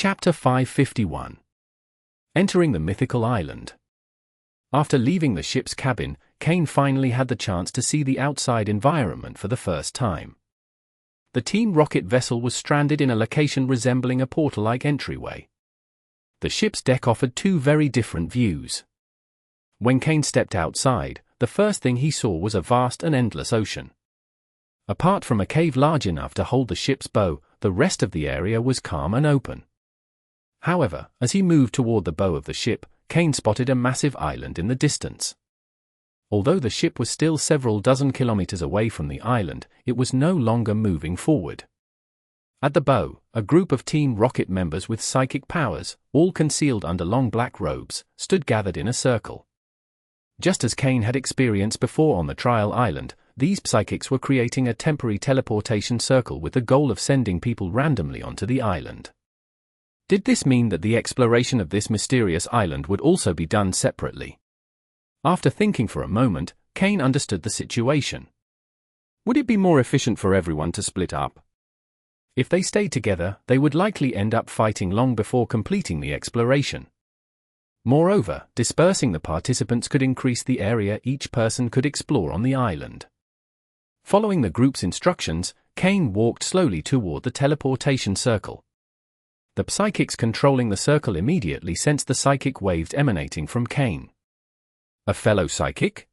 Chapter 551. Entering the Mythical Island. After leaving the ship's cabin, Kane finally had the chance to see the outside environment for the first time. The Team Rocket vessel was stranded in a location resembling a portal-like entryway. The ship's deck offered two very different views. When Kane stepped outside, the first thing he saw was a vast and endless ocean. Apart from a cave large enough to hold the ship's bow, the rest of the area was calm and open. However, as he moved toward the bow of the ship, Kane spotted a massive island in the distance. Although the ship was still several dozen kilometers away from the island, it was no longer moving forward. At the bow, a group of Team Rocket members with psychic powers, all concealed under long black robes, stood gathered in a circle. Just as Kane had experienced before on the trial island, these psychics were creating a temporary teleportation circle with the goal of sending people randomly onto the island. Did this mean that the exploration of this mysterious island would also be done separately? After thinking for a moment, Kane understood the situation. Would it be more efficient for everyone to split up? If they stayed together, they would likely end up fighting long before completing the exploration. Moreover, dispersing the participants could increase the area each person could explore on the island. Following the group's instructions, Kane walked slowly toward the teleportation circle. The psychics controlling the circle immediately sensed the psychic waves emanating from Kane. A fellow psychic?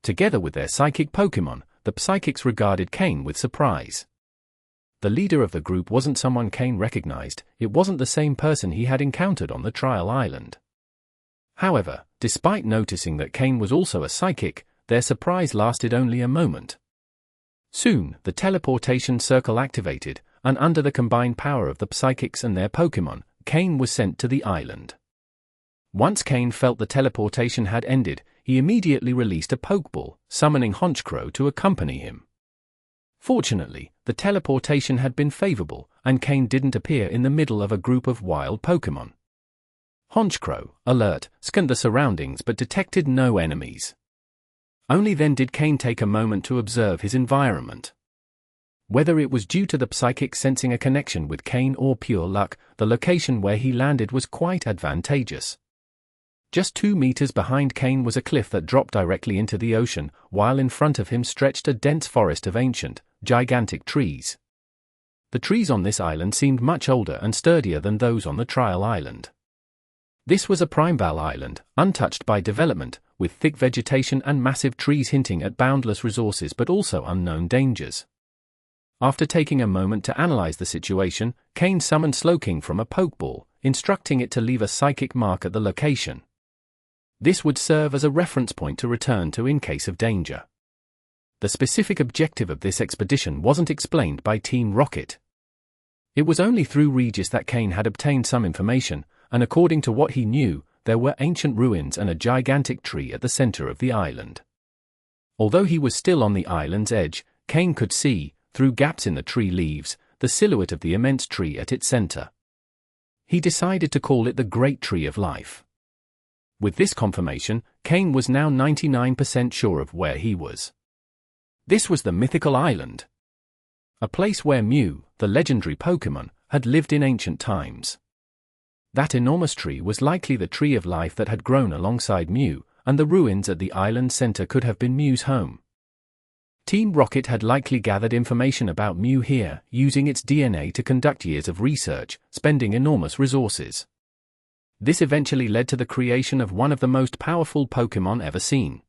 Together with their psychic Pokémon, the psychics regarded Kane with surprise. The leader of the group wasn't someone Kane recognized, it wasn't the same person he had encountered on the trial island. However, despite noticing that Kane was also a psychic, their surprise lasted only a moment. Soon, the teleportation circle activated, and under the combined power of the psychics and their Pokémon, Kane was sent to the island. Once Kane felt the teleportation had ended, he immediately released a Pokeball, summoning Honchkrow to accompany him. Fortunately, the teleportation had been favorable, and Kane didn't appear in the middle of a group of wild Pokémon. Honchkrow, alert, scanned the surroundings but detected no enemies. Only then did Kane take a moment to observe his environment. Whether it was due to the psychic sensing a connection with Kane or pure luck, the location where he landed was quite advantageous. Just 2 meters behind Kane was a cliff that dropped directly into the ocean, while in front of him stretched a dense forest of ancient, gigantic trees. The trees on this island seemed much older and sturdier than those on the trial island. This was a primeval island, untouched by development, with thick vegetation and massive trees hinting at boundless resources but also unknown dangers. After taking a moment to analyze the situation, Kane summoned Slowking from a Pokeball, instructing it to leave a psychic mark at the location. This would serve as a reference point to return to in case of danger. The specific objective of this expedition wasn't explained by Team Rocket. It was only through Regis that Kane had obtained some information, and according to what he knew, there were ancient ruins and a gigantic tree at the center of the island. Although he was still on the island's edge, Kane could see, through gaps in the tree leaves, the silhouette of the immense tree at its center. He decided to call it the Great Tree of Life. With this confirmation, Kane was now 99% sure of where he was. This was the Mythical Island. A place where Mew, the legendary Pokémon, had lived in ancient times. That enormous tree was likely the Tree of Life that had grown alongside Mew, and the ruins at the island center could have been Mew's home. Team Rocket had likely gathered information about Mew here, using its DNA to conduct years of research, spending enormous resources. This eventually led to the creation of one of the most powerful Pokémon ever seen.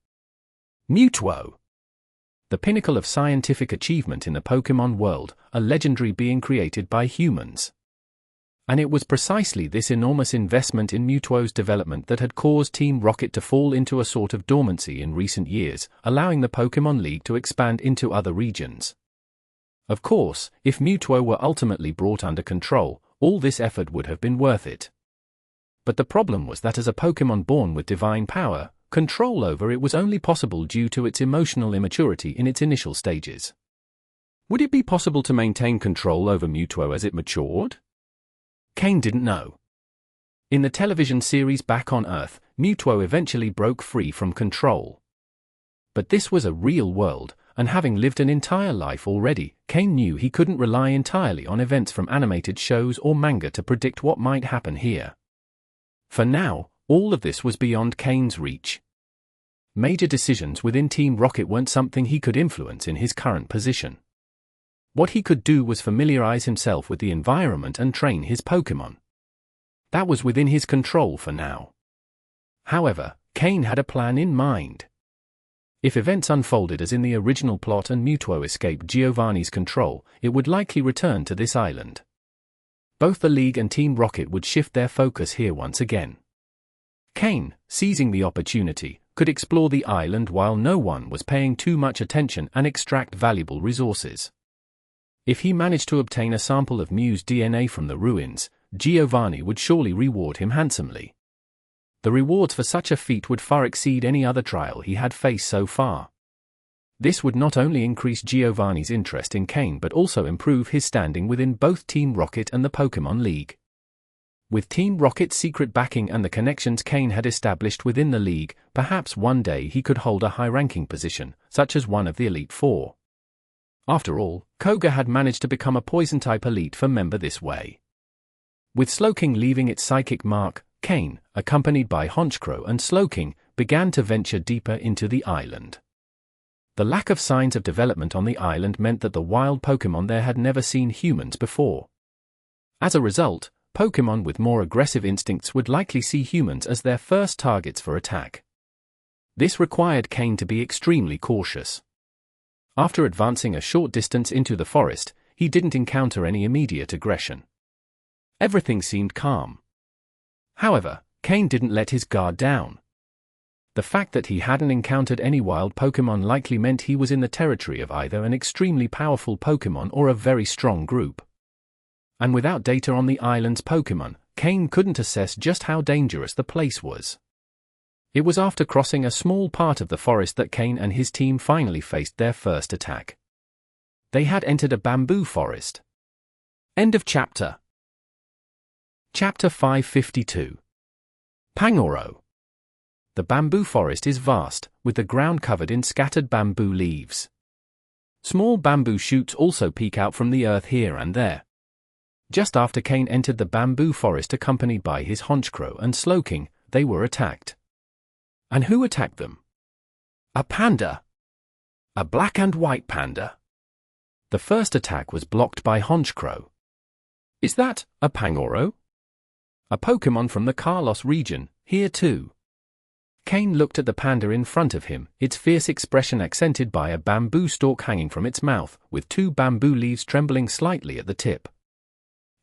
Mewtwo. The pinnacle of scientific achievement in the Pokémon world, a legendary being created by humans. And it was precisely this enormous investment in Mewtwo's development that had caused Team Rocket to fall into a sort of dormancy in recent years, allowing the Pokémon League to expand into other regions. Of course, if Mewtwo were ultimately brought under control, all this effort would have been worth it. But the problem was that as a Pokémon born with divine power, control over it was only possible due to its emotional immaturity in its initial stages. Would it be possible to maintain control over Mewtwo as it matured? Kane didn't know. In the television series Back on Earth, Mewtwo eventually broke free from control. But this was a real world, and having lived an entire life already, Kane knew he couldn't rely entirely on events from animated shows or manga to predict what might happen here. For now, all of this was beyond Kane's reach. Major decisions within Team Rocket weren't something he could influence in his current position. What he could do was familiarize himself with the environment and train his Pokémon. That was within his control for now. However, Kane had a plan in mind. If events unfolded as in the original plot and Mewtwo escaped Giovanni's control, it would likely return to this island. Both the League and Team Rocket would shift their focus here once again. Kane, seizing the opportunity, could explore the island while no one was paying too much attention and extract valuable resources. If he managed to obtain a sample of Mew's DNA from the ruins, Giovanni would surely reward him handsomely. The rewards for such a feat would far exceed any other trial he had faced so far. This would not only increase Giovanni's interest in Kane but also improve his standing within both Team Rocket and the Pokémon League. With Team Rocket's secret backing and the connections Kane had established within the League, perhaps one day he could hold a high-ranking position, such as one of the Elite Four. After all, Koga had managed to become a Poison-type Elite Four member this way. With Slowking leaving its psychic mark, Kane, accompanied by Honchkrow and Slowking, began to venture deeper into the island. The lack of signs of development on the island meant that the wild Pokémon there had never seen humans before. As a result, Pokémon with more aggressive instincts would likely see humans as their first targets for attack. This required Kane to be extremely cautious. After advancing a short distance into the forest, he didn't encounter any immediate aggression. Everything seemed calm. However, Kane didn't let his guard down. The fact that he hadn't encountered any wild Pokémon likely meant he was in the territory of either an extremely powerful Pokémon or a very strong group. And without data on the island's Pokémon, Kane couldn't assess just how dangerous the place was. It was after crossing a small part of the forest that Kane and his team finally faced their first attack. They had entered a bamboo forest. End of chapter. Chapter 552. Pangoro. The bamboo forest is vast, with the ground covered in scattered bamboo leaves. Small bamboo shoots also peek out from the earth here and there. Just after Kane entered the bamboo forest accompanied by his Honchkrow and Slowking, they were attacked. And who attacked them? A panda. A black and white panda. The first attack was blocked by Honchkrow. Is that a Pangoro? A Pokémon from the Kalos region, here too. Kane looked at the panda in front of him, its fierce expression accented by a bamboo stalk hanging from its mouth, with two bamboo leaves trembling slightly at the tip.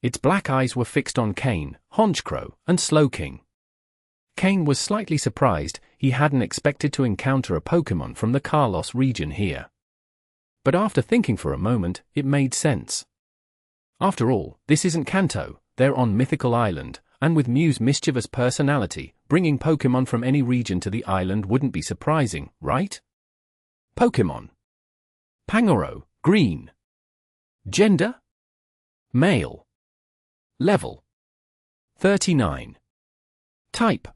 Its black eyes were fixed on Kane, Honchkrow, and Slowking. Kane was slightly surprised. He hadn't expected to encounter a Pokémon from the Kalos region here. But after thinking for a moment, it made sense. After all, this isn't Kanto, they're on Mythical Island, and with Mew's mischievous personality, bringing Pokémon from any region to the island wouldn't be surprising, right? Pokémon. Pangoro, green. Gender? Male. Level. 39. Type.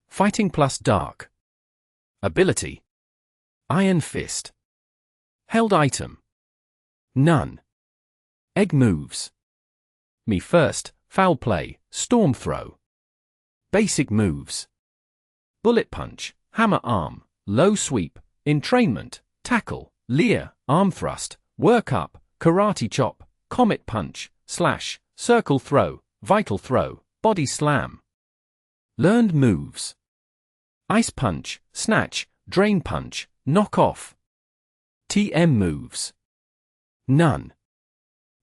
Fighting plus Dark. Ability. Iron Fist. Held item. None. Egg moves. Me First, Foul Play, Storm Throw. Basic moves. Bullet Punch, Hammer Arm, Low Sweep, Entrainment, Tackle, Leer, Arm Thrust, Work Up, Karate Chop, Comet Punch, Slash, Circle Throw, Vital Throw, Body Slam. Learned moves. Ice Punch, Snatch, Drain Punch, Knock Off. TM moves. None.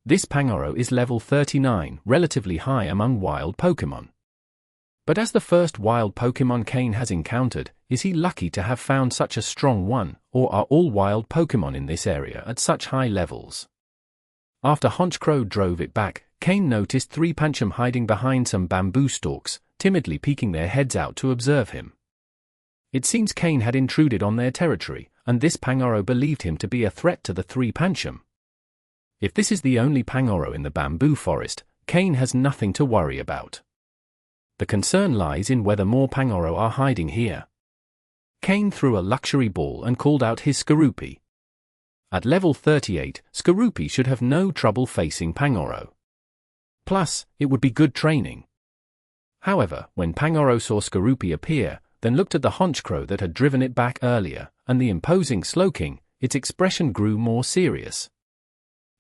This Pangoro is level 39, relatively high among wild Pokémon. But as the first wild Pokémon Kane has encountered, is he lucky to have found such a strong one, or are all wild Pokémon in this area at such high levels? After Honchkrow drove it back, Kane noticed three Pancham hiding behind some bamboo stalks, timidly peeking their heads out to observe him. It seems Kane had intruded on their territory, and this Pangoro believed him to be a threat to the three Pancham. If this is the only Pangoro in the bamboo forest, Kane has nothing to worry about. The concern lies in whether more Pangoro are hiding here. Kane threw a luxury ball and called out his Skorupi. At level 38, Skorupi should have no trouble facing Pangoro. Plus, it would be good training. However, when Pangoro saw Skorupi appear, then looked at the honchcrow that had driven it back earlier, and the imposing Slowking, its expression grew more serious.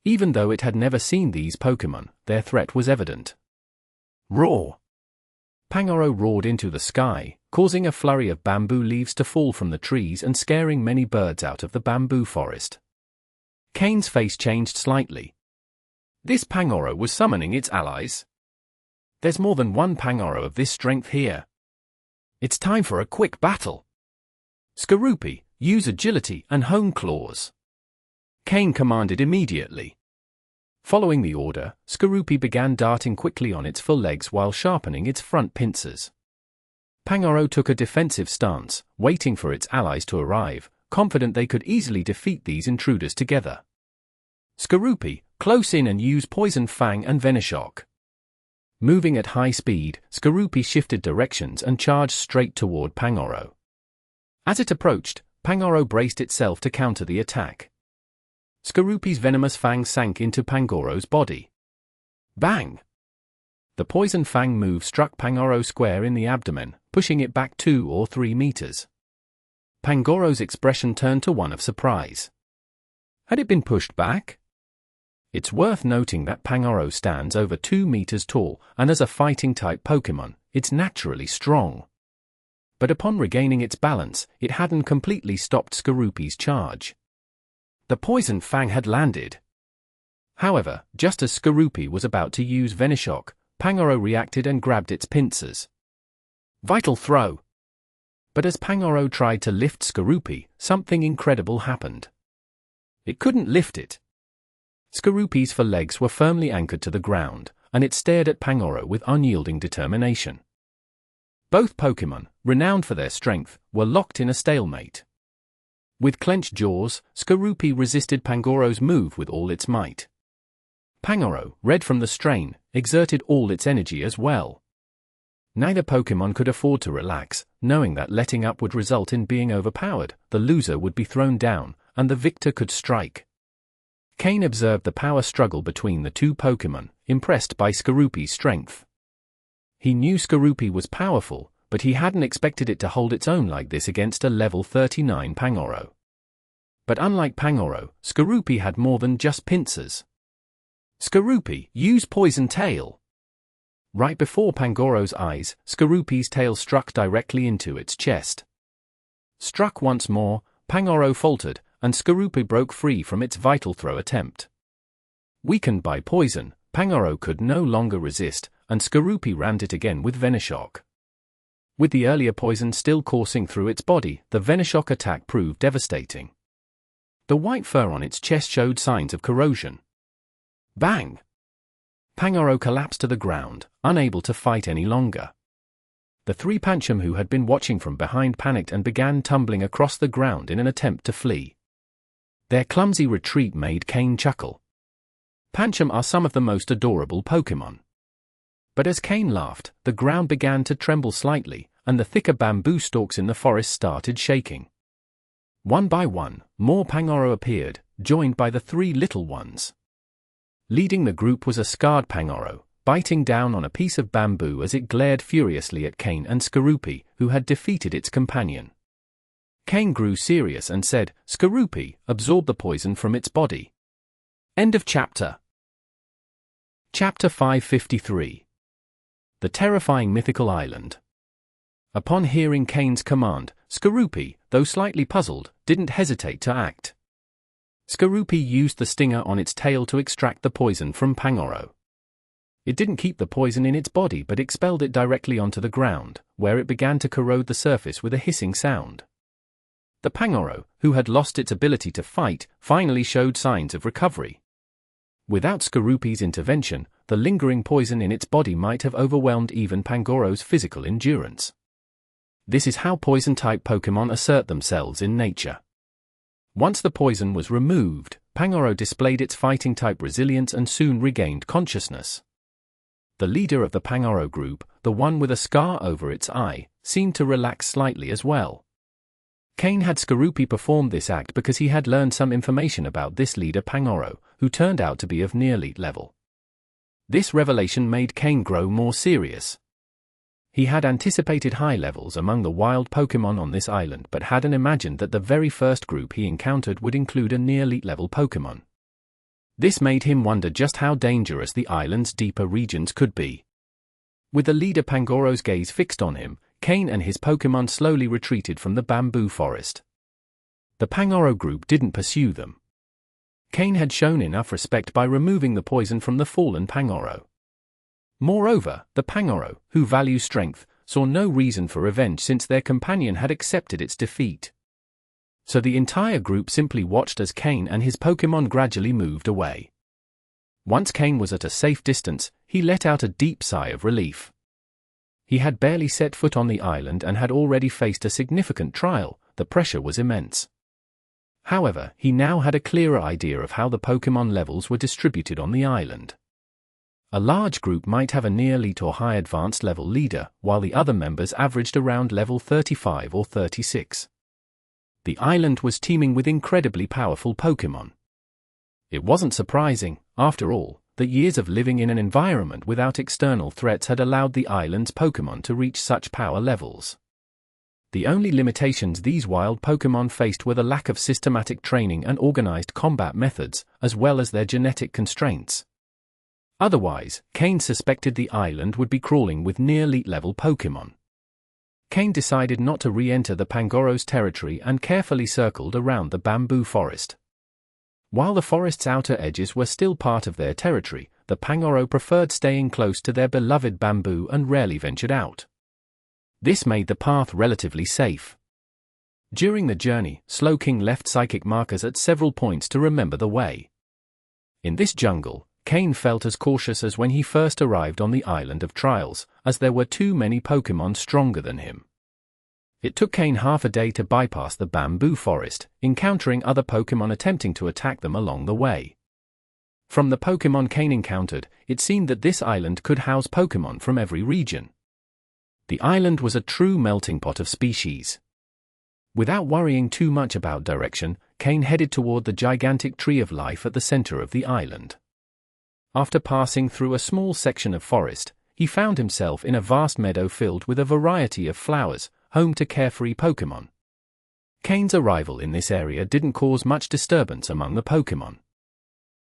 Even though it had never seen these Pokémon, their threat was evident. Roar! Pangoro roared into the sky, causing a flurry of bamboo leaves to fall from the trees and scaring many birds out of the bamboo forest. Kane's face changed slightly. This Pangoro was summoning its allies. There's more than one Pangoro of this strength here. It's time for a quick battle. Skorupi, use agility and hone claws. Kane commanded immediately. Following the order, Skorupi began darting quickly on its full legs while sharpening its front pincers. Pangoro took a defensive stance, waiting for its allies to arrive, confident they could easily defeat these intruders together. Skorupi, close in and use Poison Fang and Venoshock. Moving at high speed, Skorupi shifted directions and charged straight toward Pangoro. As it approached, Pangoro braced itself to counter the attack. Skorupi's venomous fang sank into Pangoro's body. Bang! The Poison Fang move struck Pangoro square in the abdomen, pushing it back 2 or 3 meters. Pangoro's expression turned to one of surprise. Had it been pushed back? It's worth noting that Pangoro stands over 2 meters tall, and as a fighting-type Pokémon, it's naturally strong. But upon regaining its balance, it hadn't completely stopped Skorupi's charge. The Poison Fang had landed. However, just as Skorupi was about to use Venoshock, Pangoro reacted and grabbed its pincers. Vital Throw! But as Pangoro tried to lift Skorupi, something incredible happened. It couldn't lift it. Skorupi's forelegs were firmly anchored to the ground, and it stared at Pangoro with unyielding determination. Both Pokémon, renowned for their strength, were locked in a stalemate. With clenched jaws, Skorupi resisted Pangoro's move with all its might. Pangoro, red from the strain, exerted all its energy as well. Neither Pokémon could afford to relax, knowing that letting up would result in being overpowered, the loser would be thrown down, and the victor could strike. Kane observed the power struggle between the two Pokémon, impressed by Skorupi's strength. He knew Skorupi was powerful, but he hadn't expected it to hold its own like this against a level 39 Pangoro. But unlike Pangoro, Skorupi had more than just pincers. Skorupi, use Poison Tail! Right before Pangoro's eyes, Skorupi's tail struck directly into its chest. Struck once more, Pangoro faltered, and Skorupi broke free from its Vital Throw attempt. Weakened by poison, Pangoro could no longer resist, and Skorupi rammed it again with Venoshock. With the earlier poison still coursing through its body, the Venoshock attack proved devastating. The white fur on its chest showed signs of corrosion. Bang! Pangoro collapsed to the ground, unable to fight any longer. The 3 Pancham who had been watching from behind panicked and began tumbling across the ground in an attempt to flee. Their clumsy retreat made Kane chuckle. Pancham are some of the most adorable Pokémon. But as Kane laughed, the ground began to tremble slightly, and the thicker bamboo stalks in the forest started shaking. One by one, more Pangoro appeared, joined by the 3 little ones. Leading the group was a scarred Pangoro, biting down on a piece of bamboo as it glared furiously at Kane and Skorupi, who had defeated its companion. Kane grew serious and said, "Skorupi, absorb the poison from its body." End of chapter. Chapter 553. The Terrifying Mythical Island. Upon hearing Kane's command, Skorupi, though slightly puzzled, didn't hesitate to act. Skorupi used the stinger on its tail to extract the poison from Pangoro. It didn't keep the poison in its body but expelled it directly onto the ground, where it began to corrode the surface with a hissing sound. The Pangoro, who had lost its ability to fight, finally showed signs of recovery. Without Skorupi's intervention, the lingering poison in its body might have overwhelmed even Pangoro's physical endurance. This is how poison-type Pokémon assert themselves in nature. Once the poison was removed, Pangoro displayed its fighting-type resilience and soon regained consciousness. The leader of the Pangoro group, the one with a scar over its eye, seemed to relax slightly as well. Kane had Skorupi perform this act because he had learned some information about this leader Pangoro, who turned out to be of near-elite level. This revelation made Kane grow more serious. He had anticipated high levels among the wild Pokémon on this island but hadn't imagined that the very first group he encountered would include a near-elite level Pokémon. This made him wonder just how dangerous the island's deeper regions could be. With the leader Pangoro's gaze fixed on him, Kane and his Pokémon slowly retreated from the bamboo forest. The Pangoro group didn't pursue them. Kane had shown enough respect by removing the poison from the fallen Pangoro. Moreover, the Pangoro, who value strength, saw no reason for revenge since their companion had accepted its defeat. So the entire group simply watched as Kane and his Pokémon gradually moved away. Once Kane was at a safe distance, he let out a deep sigh of relief. He had barely set foot on the island and had already faced a significant trial. The pressure was immense. However, he now had a clearer idea of how the Pokémon levels were distributed on the island. A large group might have a near-elite or high advanced level leader, while the other members averaged around level 35 or 36. The island was teeming with incredibly powerful Pokémon. It wasn't surprising, after all, that years of living in an environment without external threats had allowed the island's Pokémon to reach such power levels. The only limitations these wild Pokémon faced were the lack of systematic training and organized combat methods, as well as their genetic constraints. Otherwise, Kane suspected the island would be crawling with near-elite level Pokémon. Kane decided not to re-enter the Pangoro's territory and carefully circled around the bamboo forest. While the forest's outer edges were still part of their territory, the Pangoro preferred staying close to their beloved bamboo and rarely ventured out. This made the path relatively safe. During the journey, Slowking left psychic markers at several points to remember the way. In this jungle, Kane felt as cautious as when he first arrived on the Island of Trials, as there were too many Pokémon stronger than him. It took Kane half a day to bypass the bamboo forest, encountering other Pokémon attempting to attack them along the way. From the Pokémon Kane encountered, it seemed that this island could house Pokémon from every region. The island was a true melting pot of species. Without worrying too much about direction, Kane headed toward the gigantic tree of life at the center of the island. After passing through a small section of forest, he found himself in a vast meadow filled with a variety of flowers, home to carefree Pokémon. Kane's arrival in this area didn't cause much disturbance among the Pokémon.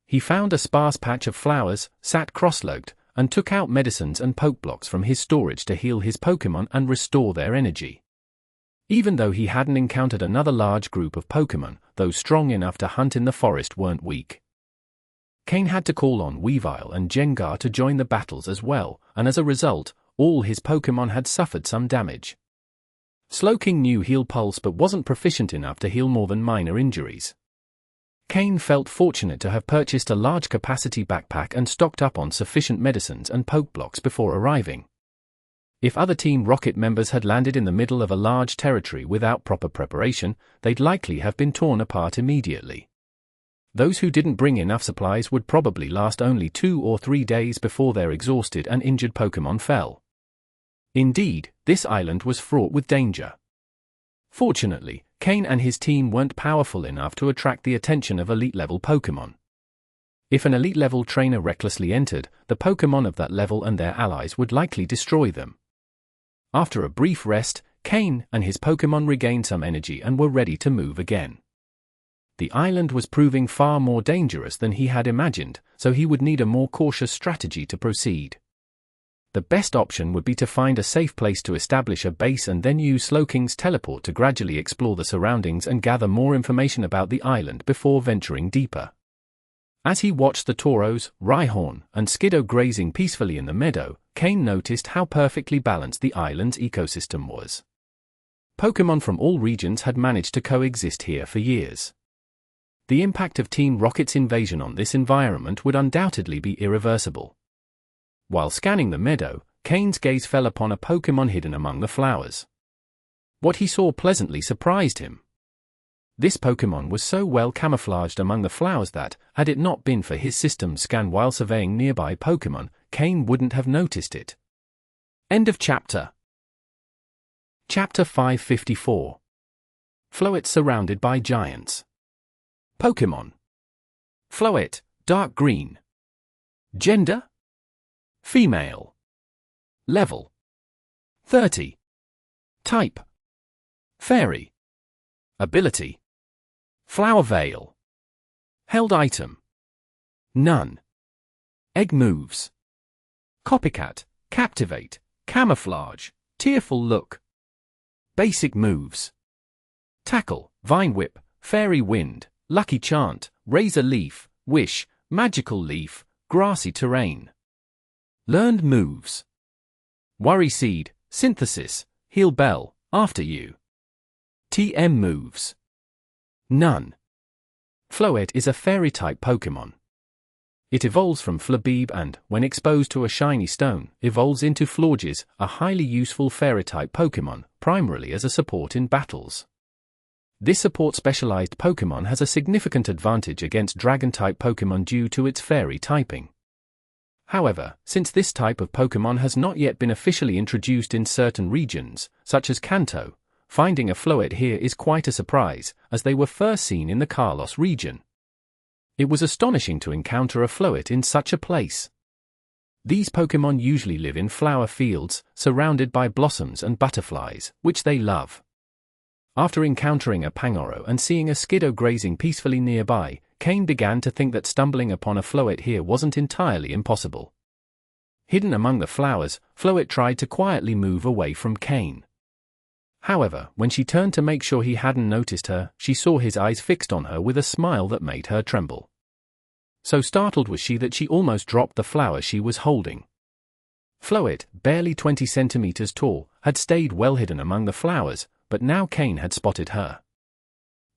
He found a sparse patch of flowers, sat cross-legged, and took out medicines and Pokeblocks from his storage to heal his Pokémon and restore their energy. Even though he hadn't encountered another large group of Pokémon, those strong enough to hunt in the forest weren't weak. Kane had to call on Weavile and Gengar to join the battles as well, and as a result, all his Pokémon had suffered some damage. Slowking knew Heal Pulse but wasn't proficient enough to heal more than minor injuries. Kane felt fortunate to have purchased a large capacity backpack and stocked up on sufficient medicines and Pokeblocks before arriving. If other Team Rocket members had landed in the middle of a large territory without proper preparation, they'd likely have been torn apart immediately. Those who didn't bring enough supplies would probably last only 2 or 3 days before their exhausted and injured Pokémon fell. Indeed, this island was fraught with danger. Fortunately, Kane and his team weren't powerful enough to attract the attention of elite-level Pokémon. If an elite-level trainer recklessly entered, the Pokémon of that level and their allies would likely destroy them. After a brief rest, Kane and his Pokémon regained some energy and were ready to move again. The island was proving far more dangerous than he had imagined, so he would need a more cautious strategy to proceed. The best option would be to find a safe place to establish a base and then use Slowking's teleport to gradually explore the surroundings and gather more information about the island before venturing deeper. As he watched the Tauros, Rhyhorn, and Skiddo grazing peacefully in the meadow, Kane noticed how perfectly balanced the island's ecosystem was. Pokémon from all regions had managed to coexist here for years. The impact of Team Rocket's invasion on this environment would undoubtedly be irreversible. While scanning the meadow, Kane's gaze fell upon a Pokémon hidden among the flowers. What he saw pleasantly surprised him. This Pokémon was so well camouflaged among the flowers that, had it not been for his system scan while surveying nearby Pokémon, Kane wouldn't have noticed it. End of chapter. Chapter 554. Floette surrounded by giants. Pokémon. Floette, dark green. Gender? Female. Level: 30. Type: Fairy. Ability: Flower Veil. Held item: None. Egg moves: Copycat, Captivate, Camouflage, Tearful Look. Basic moves: Tackle, Vine Whip, Fairy Wind, Lucky Chant, Razor Leaf, Wish, Magical Leaf, Grassy Terrain. Learned moves: Worry Seed, Synthesis, Heal Bell, After You. TM moves: None. Floette is a Fairy-type Pokémon. It evolves from Flabebe and, when exposed to a shiny stone, evolves into Florges, a highly useful Fairy-type Pokémon, primarily as a support in battles. This support-specialized Pokémon has a significant advantage against Dragon-type Pokémon due to its Fairy typing. However, since this type of Pokémon has not yet been officially introduced in certain regions, such as Kanto, finding a Floette here is quite a surprise, as they were first seen in the Kalos region. It was astonishing to encounter a Floette in such a place. These Pokémon usually live in flower fields, surrounded by blossoms and butterflies, which they love. After encountering a Pangoro and seeing a Skiddo grazing peacefully nearby, Kane began to think that stumbling upon a Floette here wasn't entirely impossible. Hidden among the flowers, Floette tried to quietly move away from Kane. However, when she turned to make sure he hadn't noticed her, she saw his eyes fixed on her with a smile that made her tremble. So startled was she that she almost dropped the flower she was holding. Floette, barely 20 centimeters tall, had stayed well hidden among the flowers, but now Kane had spotted her.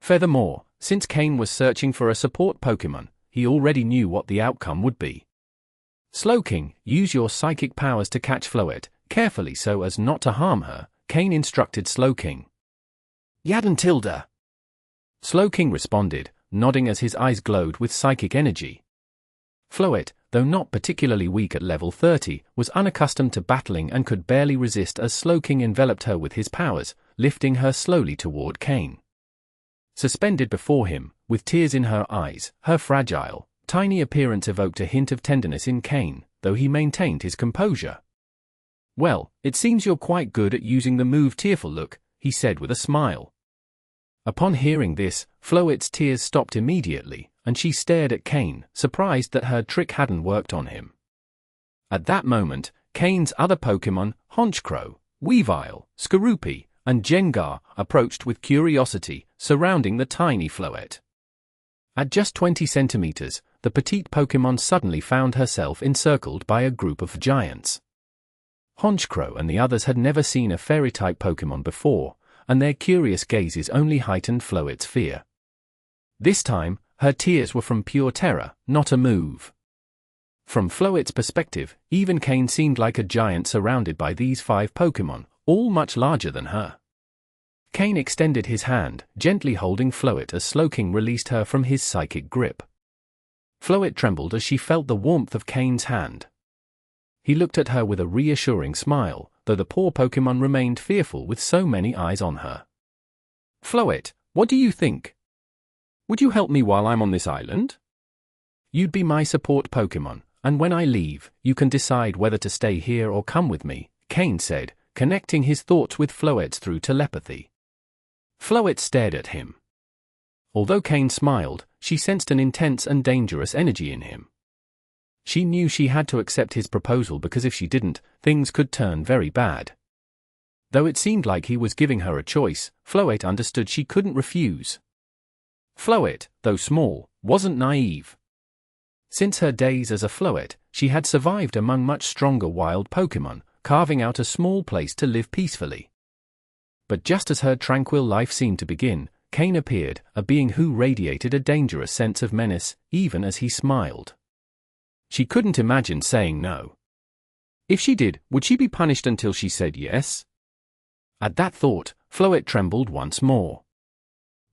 Furthermore, since Kane was searching for a support Pokémon, he already knew what the outcome would be. Slowking, use your psychic powers to catch Floette, carefully so as not to harm her, Kane instructed Slowking. Yadentilda. Slowking responded, nodding as his eyes glowed with psychic energy. Floette, though not particularly weak at level 30, was unaccustomed to battling and could barely resist as Slowking enveloped her with his powers, lifting her slowly toward Kane. Suspended before him, with tears in her eyes, her fragile, tiny appearance evoked a hint of tenderness in Kane, though he maintained his composure. "Well, it seems you're quite good at using the move Tearful Look," he said with a smile. Upon hearing this, Floette's tears stopped immediately, and she stared at Kane, surprised that her trick hadn't worked on him. At that moment, Kane's other Pokémon, Honchkrow, Weavile, Skorupi, and Jengar, approached with curiosity, surrounding the tiny Floette. At just 20 centimeters, the petite Pokémon suddenly found herself encircled by a group of giants. Honchkrow and the others had never seen a Fairy-type Pokémon before, and their curious gazes only heightened Floette's fear. This time, her tears were from pure terror, not a move. From Floette's perspective, even Kane seemed like a giant surrounded by these 5 Pokémon, all much larger than her. Kane extended his hand, gently holding Floette as Slowking released her from his psychic grip. Floette trembled as she felt the warmth of Kane's hand. He looked at her with a reassuring smile, though the poor Pokémon remained fearful with so many eyes on her. "Floette, what do you think? Would you help me while I'm on this island? You'd be my support Pokémon, and when I leave, you can decide whether to stay here or come with me," Kane said, connecting his thoughts with Floette's through telepathy. Floette stared at him. Although Kane smiled, she sensed an intense and dangerous energy in him. She knew she had to accept his proposal because if she didn't, things could turn very bad. Though it seemed like he was giving her a choice, Floette understood she couldn't refuse. Floette, though small, wasn't naive. Since her days as a Floette, she had survived among much stronger wild Pokémon, carving out a small place to live peacefully. But just as her tranquil life seemed to begin, Kane appeared, a being who radiated a dangerous sense of menace, even as he smiled. She couldn't imagine saying no. If she did, would she be punished until she said yes? At that thought, Floette trembled once more.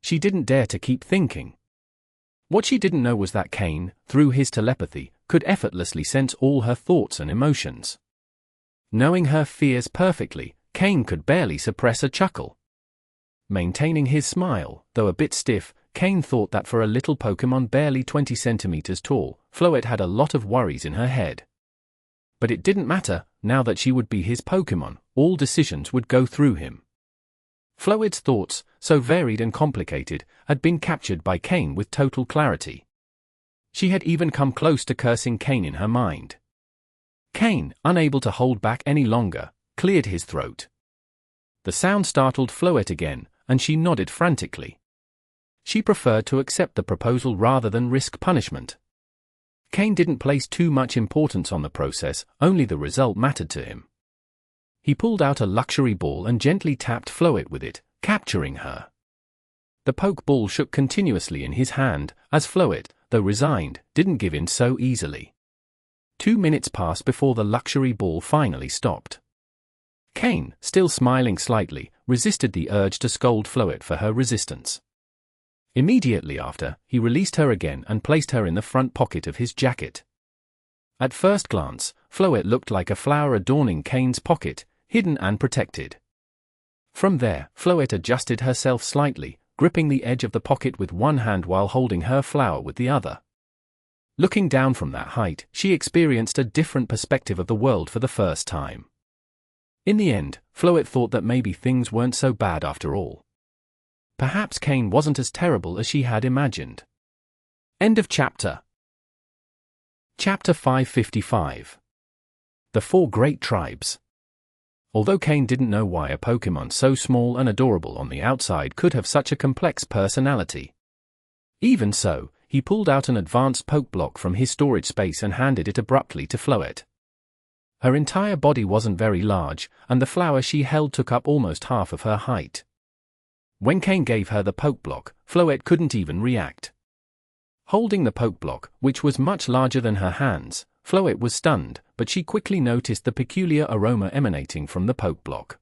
She didn't dare to keep thinking. What she didn't know was that Kane, through his telepathy, could effortlessly sense all her thoughts and emotions. Knowing her fears perfectly, Kane could barely suppress a chuckle. Maintaining his smile, though a bit stiff, Kane thought that for a little Pokémon barely 20 centimeters tall, Floette had a lot of worries in her head. But it didn't matter, now that she would be his Pokémon, all decisions would go through him. Floette's thoughts, so varied and complicated, had been captured by Kane with total clarity. She had even come close to cursing Kane in her mind. Kane, unable to hold back any longer, cleared his throat. The sound startled Floette again, and she nodded frantically. She preferred to accept the proposal rather than risk punishment. Kane didn't place too much importance on the process, only the result mattered to him. He pulled out a luxury ball and gently tapped Floette with it, capturing her. The Pokeball shook continuously in his hand, as Floette, though resigned, didn't give in so easily. 2 minutes passed before the luxury ball finally stopped. Kane, still smiling slightly, resisted the urge to scold Floette for her resistance. Immediately after, he released her again and placed her in the front pocket of his jacket. At first glance, Floette looked like a flower adorning Kane's pocket, hidden and protected. From there, Floette adjusted herself slightly, gripping the edge of the pocket with one hand while holding her flower with the other. Looking down from that height, she experienced a different perspective of the world for the first time. In the end, Floette thought that maybe things weren't so bad after all. Perhaps Kane wasn't as terrible as she had imagined. End of chapter. Chapter 555. The Four Great Tribes. Although Kane didn't know why a Pokémon so small and adorable on the outside could have such a complex personality. Even so, he pulled out an advanced Pokeblock from his storage space and handed it abruptly to Floette. Her entire body wasn't very large, and the flower she held took up almost half of her height. When Kane gave her the Pokeblock, Floette couldn't even react. Holding the Pokeblock, which was much larger than her hands, Floette was stunned, but she quickly noticed the peculiar aroma emanating from the Pokeblock.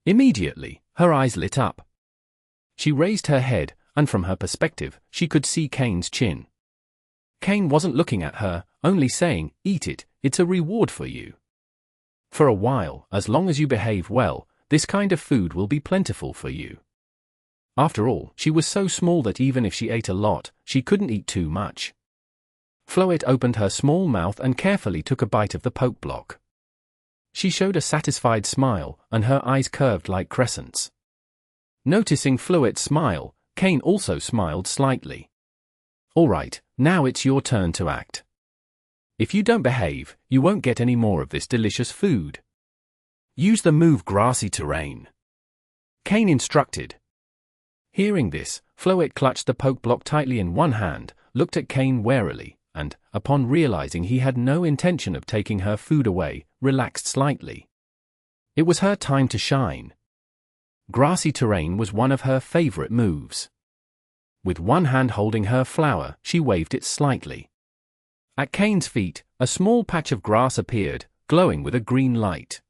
Immediately, her eyes lit up. She raised her head, and from her perspective, she could see Kane's chin. Kane wasn't looking at her, only saying, "Eat it, it's a reward for you. For a while, as long as you behave well, this kind of food will be plentiful for you." After all, she was so small that even if she ate a lot, she couldn't eat too much. Floette opened her small mouth and carefully took a bite of the Pokeblock. She showed a satisfied smile, and her eyes curved like crescents. Noticing Floette's smile, Kane also smiled slightly. "All right, now it's your turn to act. If you don't behave, you won't get any more of this delicious food. Use the move Grassy Terrain," Kane instructed. Hearing this, Floette clutched the Pokeblock tightly in one hand, looked at Kane warily, and, upon realizing he had no intention of taking her food away, relaxed slightly. It was her time to shine. Grassy Terrain was one of her favorite moves. With one hand holding her flower, she waved it slightly. At Kane's feet, a small patch of grass appeared, glowing with a green light.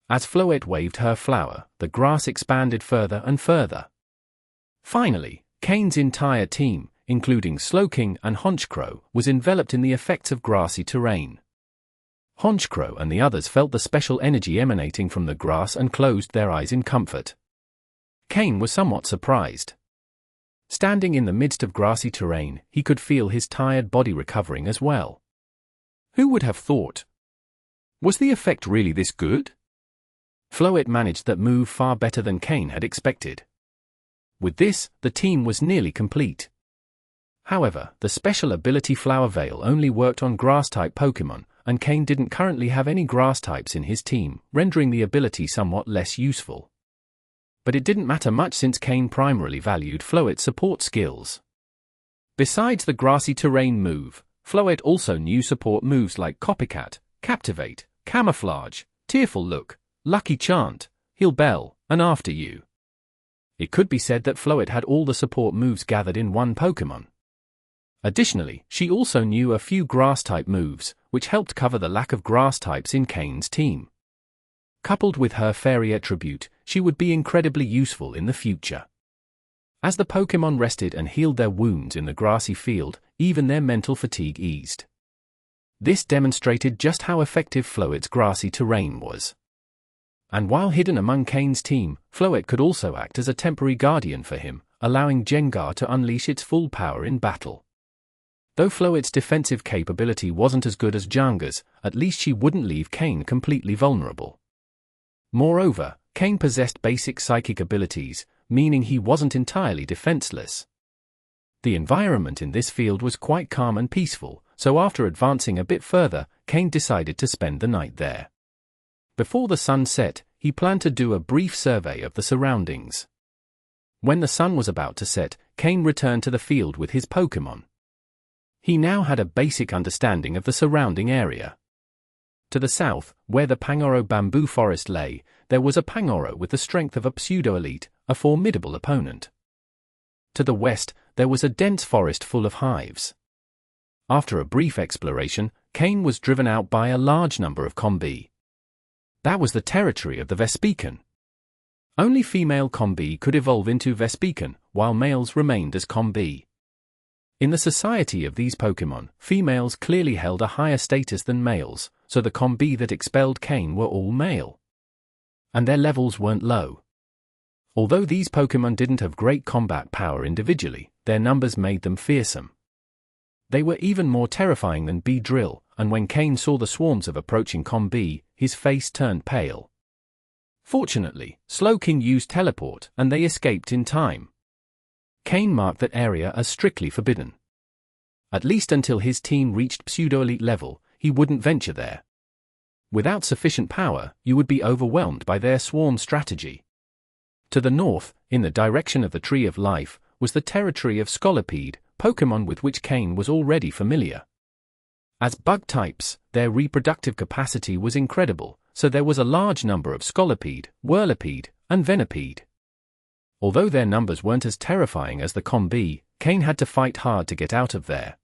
As Floette waved her flower, the grass expanded further and further. Finally, Kane's entire team, including Slowking and Honchkrow, was enveloped in the effects of Grassy Terrain. Honchkrow and the others felt the special energy emanating from the grass and closed their eyes in comfort. Kane was somewhat surprised. Standing in the midst of Grassy Terrain, he could feel his tired body recovering as well. Who would have thought? Was the effect really this good? Floette managed that move far better than Kane had expected. With this, the team was nearly complete. However, the special ability Flower Veil only worked on Grass-type Pokémon, and Kane didn't currently have any Grass types in his team, rendering the ability somewhat less useful. But it didn't matter much since Kane primarily valued Floette's support skills. Besides the Grassy Terrain move, Floette also knew support moves like Copycat, Captivate, Camouflage, Tearful Look, Lucky Chant, Heal Bell, and After You. It could be said that Floette had all the support moves gathered in one Pokémon. Additionally, she also knew a few Grass-type moves, which helped cover the lack of Grass types in Kane's team. Coupled with her Fairy attribute, she would be incredibly useful in the future. As the Pokémon rested and healed their wounds in the grassy field, even their mental fatigue eased. This demonstrated just how effective Floette's Grassy Terrain was. And while hidden among Kane's team, Floette could also act as a temporary guardian for him, allowing Jengar to unleash its full power in battle. Though Floette's defensive capability wasn't as good as Jengar's, at least she wouldn't leave Kane completely vulnerable. Moreover, Kane possessed basic psychic abilities, meaning he wasn't entirely defenseless. The environment in this field was quite calm and peaceful, so after advancing a bit further, Kane decided to spend the night there. Before the sun set, he planned to do a brief survey of the surroundings. When the sun was about to set, Kane returned to the field with his Pokémon. He now had a basic understanding of the surrounding area. To the south, where the Pangoro bamboo forest lay, there was a Pangoro with the strength of a pseudo-elite, a formidable opponent. To the west, there was a dense forest full of hives. After a brief exploration, Kane was driven out by a large number of combi. That was the territory of the Vespiquen. Only female combi could evolve into Vespiquen, while males remained as combi. In the society of these Pokémon, females clearly held a higher status than males, so the combi that expelled Kane were all male. And their levels weren't low. Although these Pokémon didn't have great combat power individually, their numbers made them fearsome. They were even more terrifying than Beedrill, and when Kane saw the swarms of approaching combi, his face turned pale. Fortunately, Slowking used teleport, and they escaped in time. Kane marked that area as strictly forbidden. At least until his team reached pseudo-elite level, he wouldn't venture there. Without sufficient power, you would be overwhelmed by their swarm strategy. To the north, in the direction of the Tree of Life, was the territory of Scolipede, Pokémon with which Kane was already familiar. As bug types, their reproductive capacity was incredible, so there was a large number of Scolipede, Whirlipede, and Venipede. Although their numbers weren't as terrifying as the combi, Kane had to fight hard to get out of there.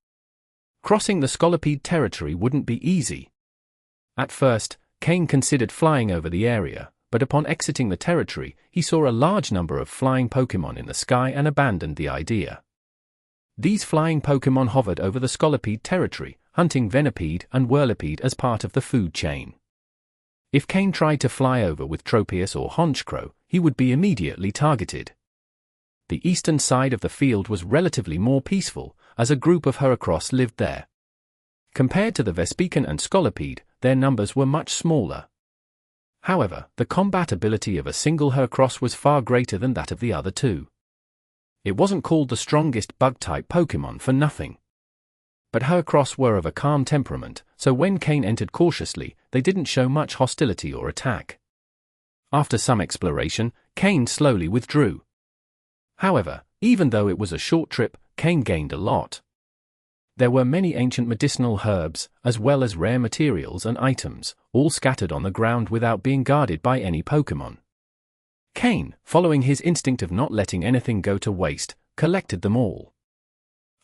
Crossing the Scolipede territory wouldn't be easy. At first, Kane considered flying over the area, but upon exiting the territory, he saw a large number of flying Pokémon in the sky and abandoned the idea. These flying Pokémon hovered over the Scolipede territory, hunting Venipede and Whirlipede as part of the food chain. If Kane tried to fly over with Tropius or Honchkrow, he would be immediately targeted. The eastern side of the field was relatively more peaceful, as a group of Heracross lived there. Compared to the Vespiquen and Scolipede, their numbers were much smaller. However, the combat ability of a single Heracross was far greater than that of the other two. It wasn't called the strongest bug-type Pokémon for nothing. But Heracross were of a calm temperament, so when Kane entered cautiously, they didn't show much hostility or attack. After some exploration, Kane slowly withdrew. However, even though it was a short trip, Kane gained a lot. There were many ancient medicinal herbs, as well as rare materials and items, all scattered on the ground without being guarded by any Pokémon. Kane, following his instinct of not letting anything go to waste, collected them all.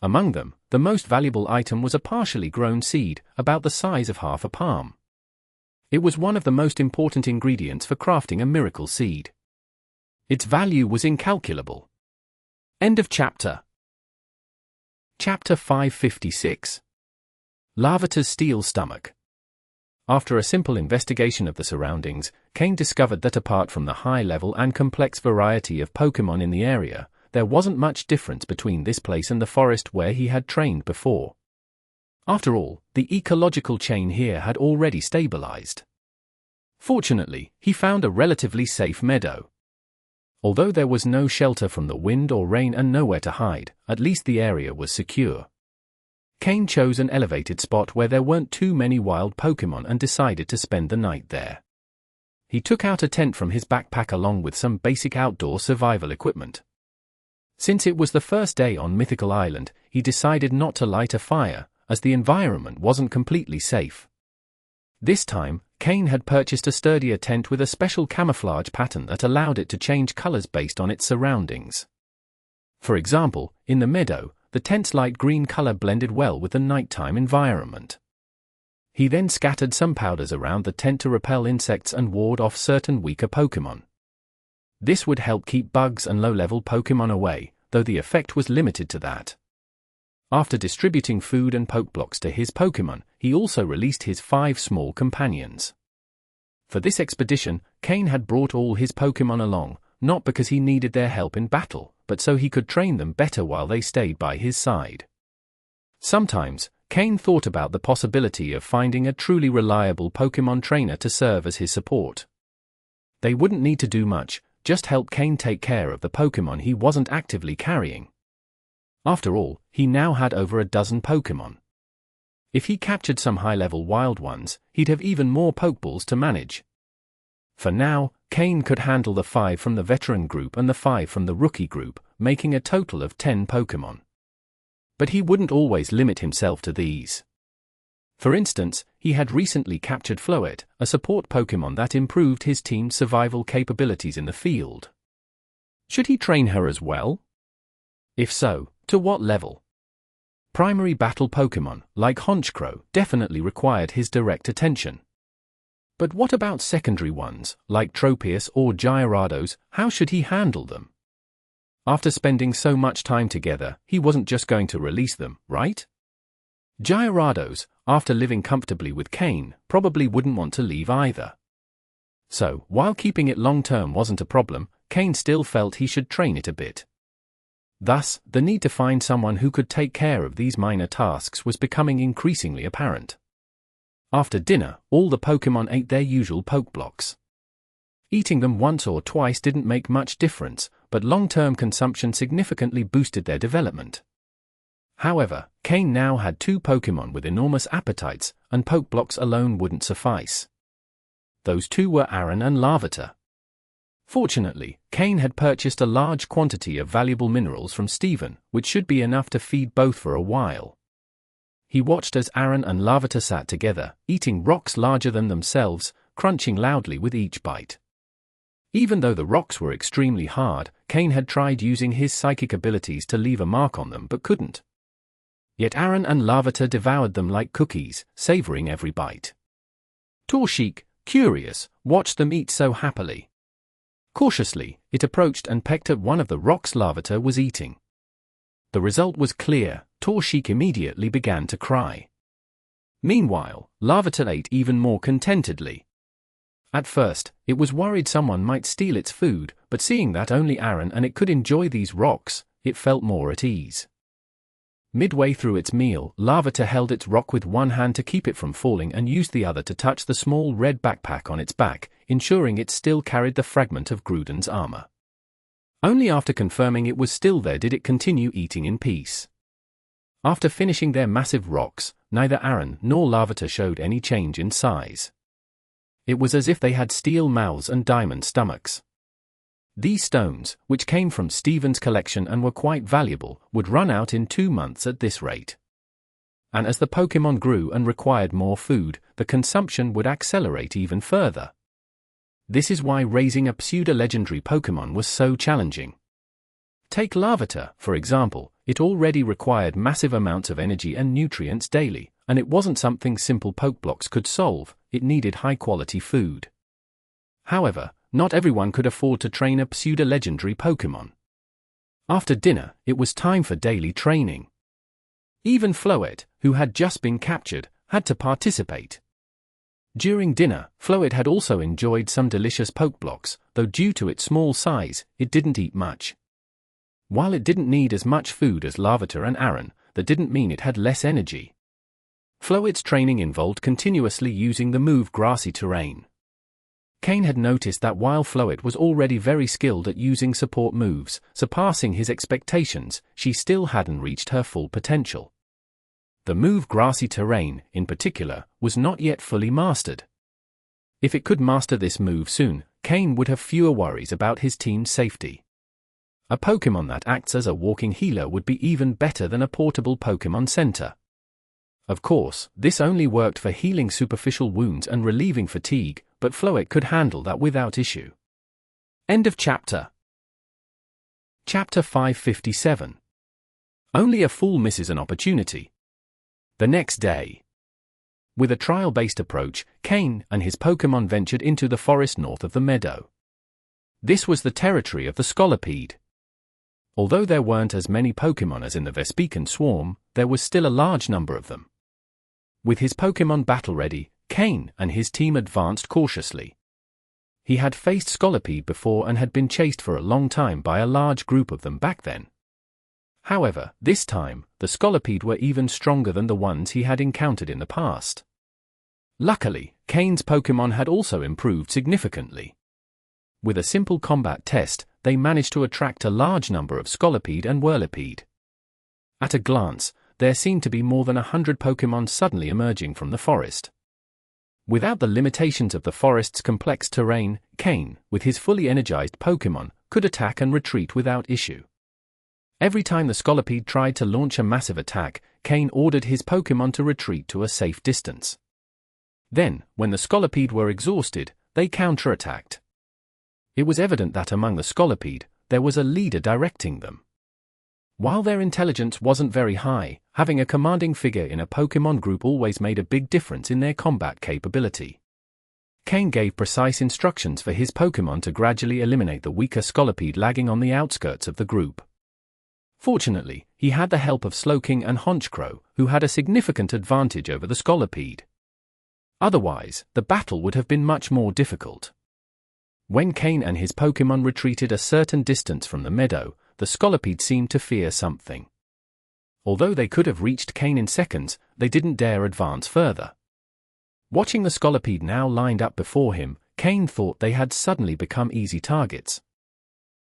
Among them, the most valuable item was a partially grown seed, about the size of half a palm. It was one of the most important ingredients for crafting a miracle seed. Its value was incalculable. End of chapter. Chapter 556. Larvitar's Steel Stomach. After a simple investigation of the surroundings, Kane discovered that apart from the high-level and complex variety of Pokémon in the area, there wasn't much difference between this place and the forest where he had trained before. After all, the ecological chain here had already stabilized. Fortunately, he found a relatively safe meadow. Although there was no shelter from the wind or rain and nowhere to hide, at least the area was secure. Kane chose an elevated spot where there weren't too many wild Pokémon and decided to spend the night there. He took out a tent from his backpack along with some basic outdoor survival equipment. Since it was the first day on Mythical Island, he decided not to light a fire, as the environment wasn't completely safe. This time, Kane had purchased a sturdier tent with a special camouflage pattern that allowed it to change colors based on its surroundings. For example, in the meadow, the tent's light green color blended well with the nighttime environment. He then scattered some powders around the tent to repel insects and ward off certain weaker Pokémon. This would help keep bugs and low-level Pokémon away, though the effect was limited to that. After distributing food and Pokeblocks to his Pokémon, he also released his 5 small companions. For this expedition, Kane had brought all his Pokémon along, not because he needed their help in battle, but so he could train them better while they stayed by his side. Sometimes, Kane thought about the possibility of finding a truly reliable Pokémon trainer to serve as his support. They wouldn't need to do much, just help Kane take care of the Pokémon he wasn't actively carrying. After all, he now had over a dozen Pokémon. If he captured some high-level wild ones, he'd have even more Pokeballs to manage. For now, Kane could handle the 5 from the veteran group and the 5 from the rookie group, making a total of 10 Pokémon. But he wouldn't always limit himself to these. For instance, he had recently captured Floette, a support Pokémon that improved his team's survival capabilities in the field. Should he train her as well? If so, to what level? Primary battle Pokémon, like Honchkrow, definitely required his direct attention. But what about secondary ones, like Tropius or Gyarados? How should he handle them? After spending so much time together, he wasn't just going to release them, right? Gyarados, after living comfortably with Kane, probably wouldn't want to leave either. So, while keeping it long-term wasn't a problem, Kane still felt he should train it a bit. Thus, the need to find someone who could take care of these minor tasks was becoming increasingly apparent. After dinner, all the Pokémon ate their usual Pokeblocks. Eating them once or twice didn't make much difference, but long-term consumption significantly boosted their development. However, Kane now had 2 Pokémon with enormous appetites, and Pokeblocks alone wouldn't suffice. Those 2 were Aron and Larvitar. Fortunately, Kane had purchased a large quantity of valuable minerals from Steven, which should be enough to feed both for a while. He watched as Aron and Larvitar sat together, eating rocks larger than themselves, crunching loudly with each bite. Even though the rocks were extremely hard, Kane had tried using his psychic abilities to leave a mark on them but couldn't. Yet Aron and Larvitar devoured them like cookies, savoring every bite. Torchic, curious, watched them eat so happily. Cautiously, it approached and pecked at one of the rocks Larvitar was eating. The result was clear. Torchic immediately began to cry. Meanwhile, Larvitar ate even more contentedly. At first, it was worried someone might steal its food, but seeing that only Aron and it could enjoy these rocks, it felt more at ease. Midway through its meal, Larvitar held its rock with one hand to keep it from falling and used the other to touch the small red backpack on its back, ensuring it still carried the fragment of Gruden's armor. Only after confirming it was still there did it continue eating in peace. After finishing their massive rocks, neither Aron nor Larvitar showed any change in size. It was as if they had steel mouths and diamond stomachs. These stones, which came from Steven's collection and were quite valuable, would run out in 2 months at this rate. And as the Pokémon grew and required more food, the consumption would accelerate even further. This is why raising a pseudo-legendary Pokémon was so challenging. Take Larvitar, for example. It already required massive amounts of energy and nutrients daily, and it wasn't something simple Pokeblocks could solve. It needed high-quality food. However, not everyone could afford to train a pseudo-legendary Pokémon. After dinner, it was time for daily training. Even Floette, who had just been captured, had to participate. During dinner, Floette had also enjoyed some delicious Pokeblocks, though due to its small size, it didn't eat much. While it didn't need as much food as Larvitar and Aron, that didn't mean it had less energy. Floette's training involved continuously using the move Grassy Terrain. Kane had noticed that while Floette was already very skilled at using support moves, surpassing his expectations, she still hadn't reached her full potential. The move Grassy Terrain, in particular, was not yet fully mastered. If it could master this move soon, Kane would have fewer worries about his team's safety. A Pokémon that acts as a walking healer would be even better than a portable Pokémon Center. Of course, this only worked for healing superficial wounds and relieving fatigue, but Floette could handle that without issue. End of chapter. Chapter 557. Only a fool misses an opportunity. The next day. With a trial-based approach, Kane and his Pokémon ventured into the forest north of the meadow. This was the territory of the Scolipede. Although there weren't as many Pokémon as in the Vespiquen swarm, there was still a large number of them. With his Pokémon battle ready, Kane and his team advanced cautiously. He had faced Scolipede before and had been chased for a long time by a large group of them back then. However, this time, the Scolipede were even stronger than the ones he had encountered in the past. Luckily, Kane's Pokémon had also improved significantly. With a simple combat test, they managed to attract a large number of Scolipede and Whirlipede. At a glance, there seemed to be more than 100 Pokémon suddenly emerging from the forest. Without the limitations of the forest's complex terrain, Kane, with his fully energized Pokémon, could attack and retreat without issue. Every time the Scolipede tried to launch a massive attack, Kane ordered his Pokémon to retreat to a safe distance. Then, when the Scolipede were exhausted, they counterattacked. It was evident that among the Scolipede, there was a leader directing them. While their intelligence wasn't very high, having a commanding figure in a Pokémon group always made a big difference in their combat capability. Kane gave precise instructions for his Pokémon to gradually eliminate the weaker Scolipede lagging on the outskirts of the group. Fortunately, he had the help of Slowking and Honchkrow, who had a significant advantage over the Scolipede. Otherwise, the battle would have been much more difficult. When Kane and his Pokémon retreated a certain distance from the meadow, the Scolipede seemed to fear something. Although they could have reached Kane in seconds, they didn't dare advance further. Watching the Scolipede now lined up before him, Kane thought they had suddenly become easy targets.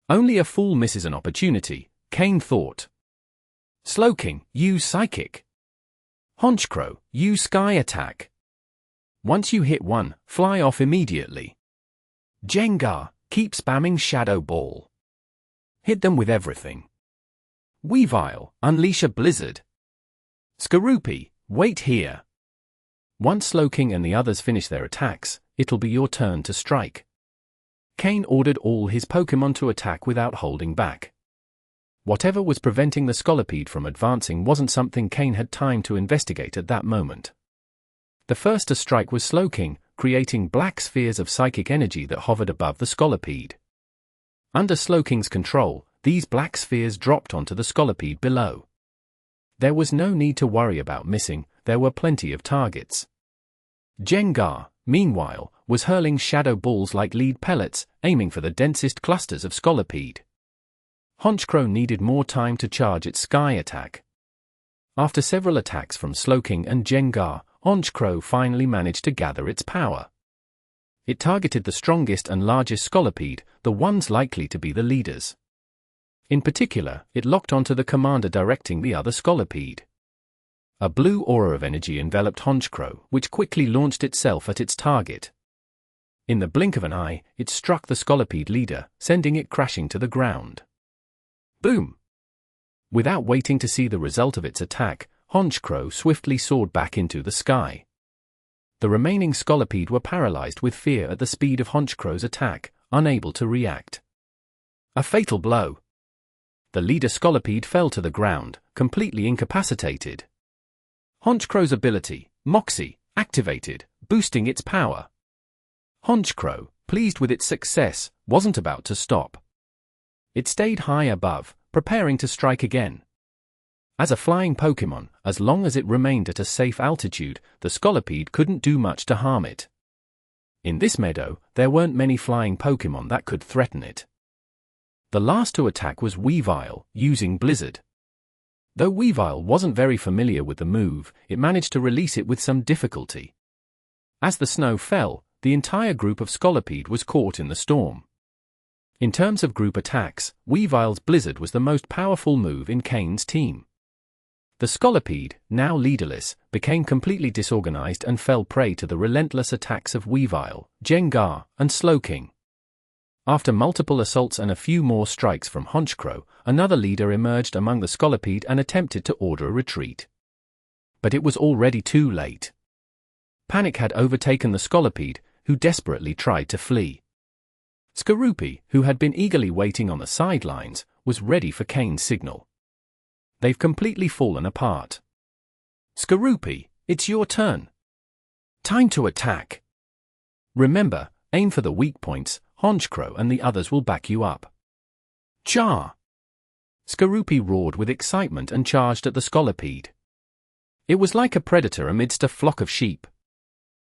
Only a fool misses an opportunity, Kane thought. Slowking, use Psychic. Honchkrow, use Sky Attack. Once you hit one, fly off immediately. Jengar, keep spamming Shadow Ball. Hit them with everything. Weavile, unleash a blizzard. Skorupi, wait here. Once Slowking and the others finish their attacks, it'll be your turn to strike. Kane ordered all his Pokémon to attack without holding back. Whatever was preventing the Scolipede from advancing wasn't something Kane had time to investigate at that moment. The first to strike was Slowking, creating black spheres of psychic energy that hovered above the Scolipede. Under Slowking's control, these black spheres dropped onto the Scolipede below. There was no need to worry about missing, there were plenty of targets. Jengar, meanwhile, was hurling shadow balls like lead pellets, aiming for the densest clusters of Scolipede. Honchkrow needed more time to charge its Sky Attack. After several attacks from Slowking and Jengar, Honchkrow finally managed to gather its power. It targeted the strongest and largest Scolipede, the ones likely to be the leaders. In particular, it locked onto the commander directing the other Scolipede. A blue aura of energy enveloped Honchkrow, which quickly launched itself at its target. In the blink of an eye, it struck the Scolipede leader, sending it crashing to the ground. Boom! Without waiting to see the result of its attack, Honchkrow swiftly soared back into the sky. The remaining Scolipede were paralyzed with fear at the speed of Honchkrow's attack, unable to react. A fatal blow. The leader Scolipede fell to the ground, completely incapacitated. Honchkrow's ability, Moxie, activated, boosting its power. Honchkrow, pleased with its success, wasn't about to stop. It stayed high above, preparing to strike again. As a flying Pokémon, as long as it remained at a safe altitude, the Scolipede couldn't do much to harm it. In this meadow, there weren't many flying Pokémon that could threaten it. The last to attack was Weavile, using Blizzard. Though Weavile wasn't very familiar with the move, it managed to release it with some difficulty. As the snow fell, the entire group of Scolipede was caught in the storm. In terms of group attacks, Weavile's Blizzard was the most powerful move in Kane's team. The Scolipede, now leaderless, became completely disorganized and fell prey to the relentless attacks of Weavile, Jengar, and Slowking. After multiple assaults and a few more strikes from Honchkrow, another leader emerged among the Scolipede and attempted to order a retreat. But it was already too late. Panic had overtaken the Scolipede, who desperately tried to flee. Skorupi, who had been eagerly waiting on the sidelines, was ready for Kane's signal. They've completely fallen apart. Skorupi, it's your turn. Time to attack. Remember, aim for the weak points, Honchkrow and the others will back you up. Char! Skorupi roared with excitement and charged at the Scolipede. It was like a predator amidst a flock of sheep.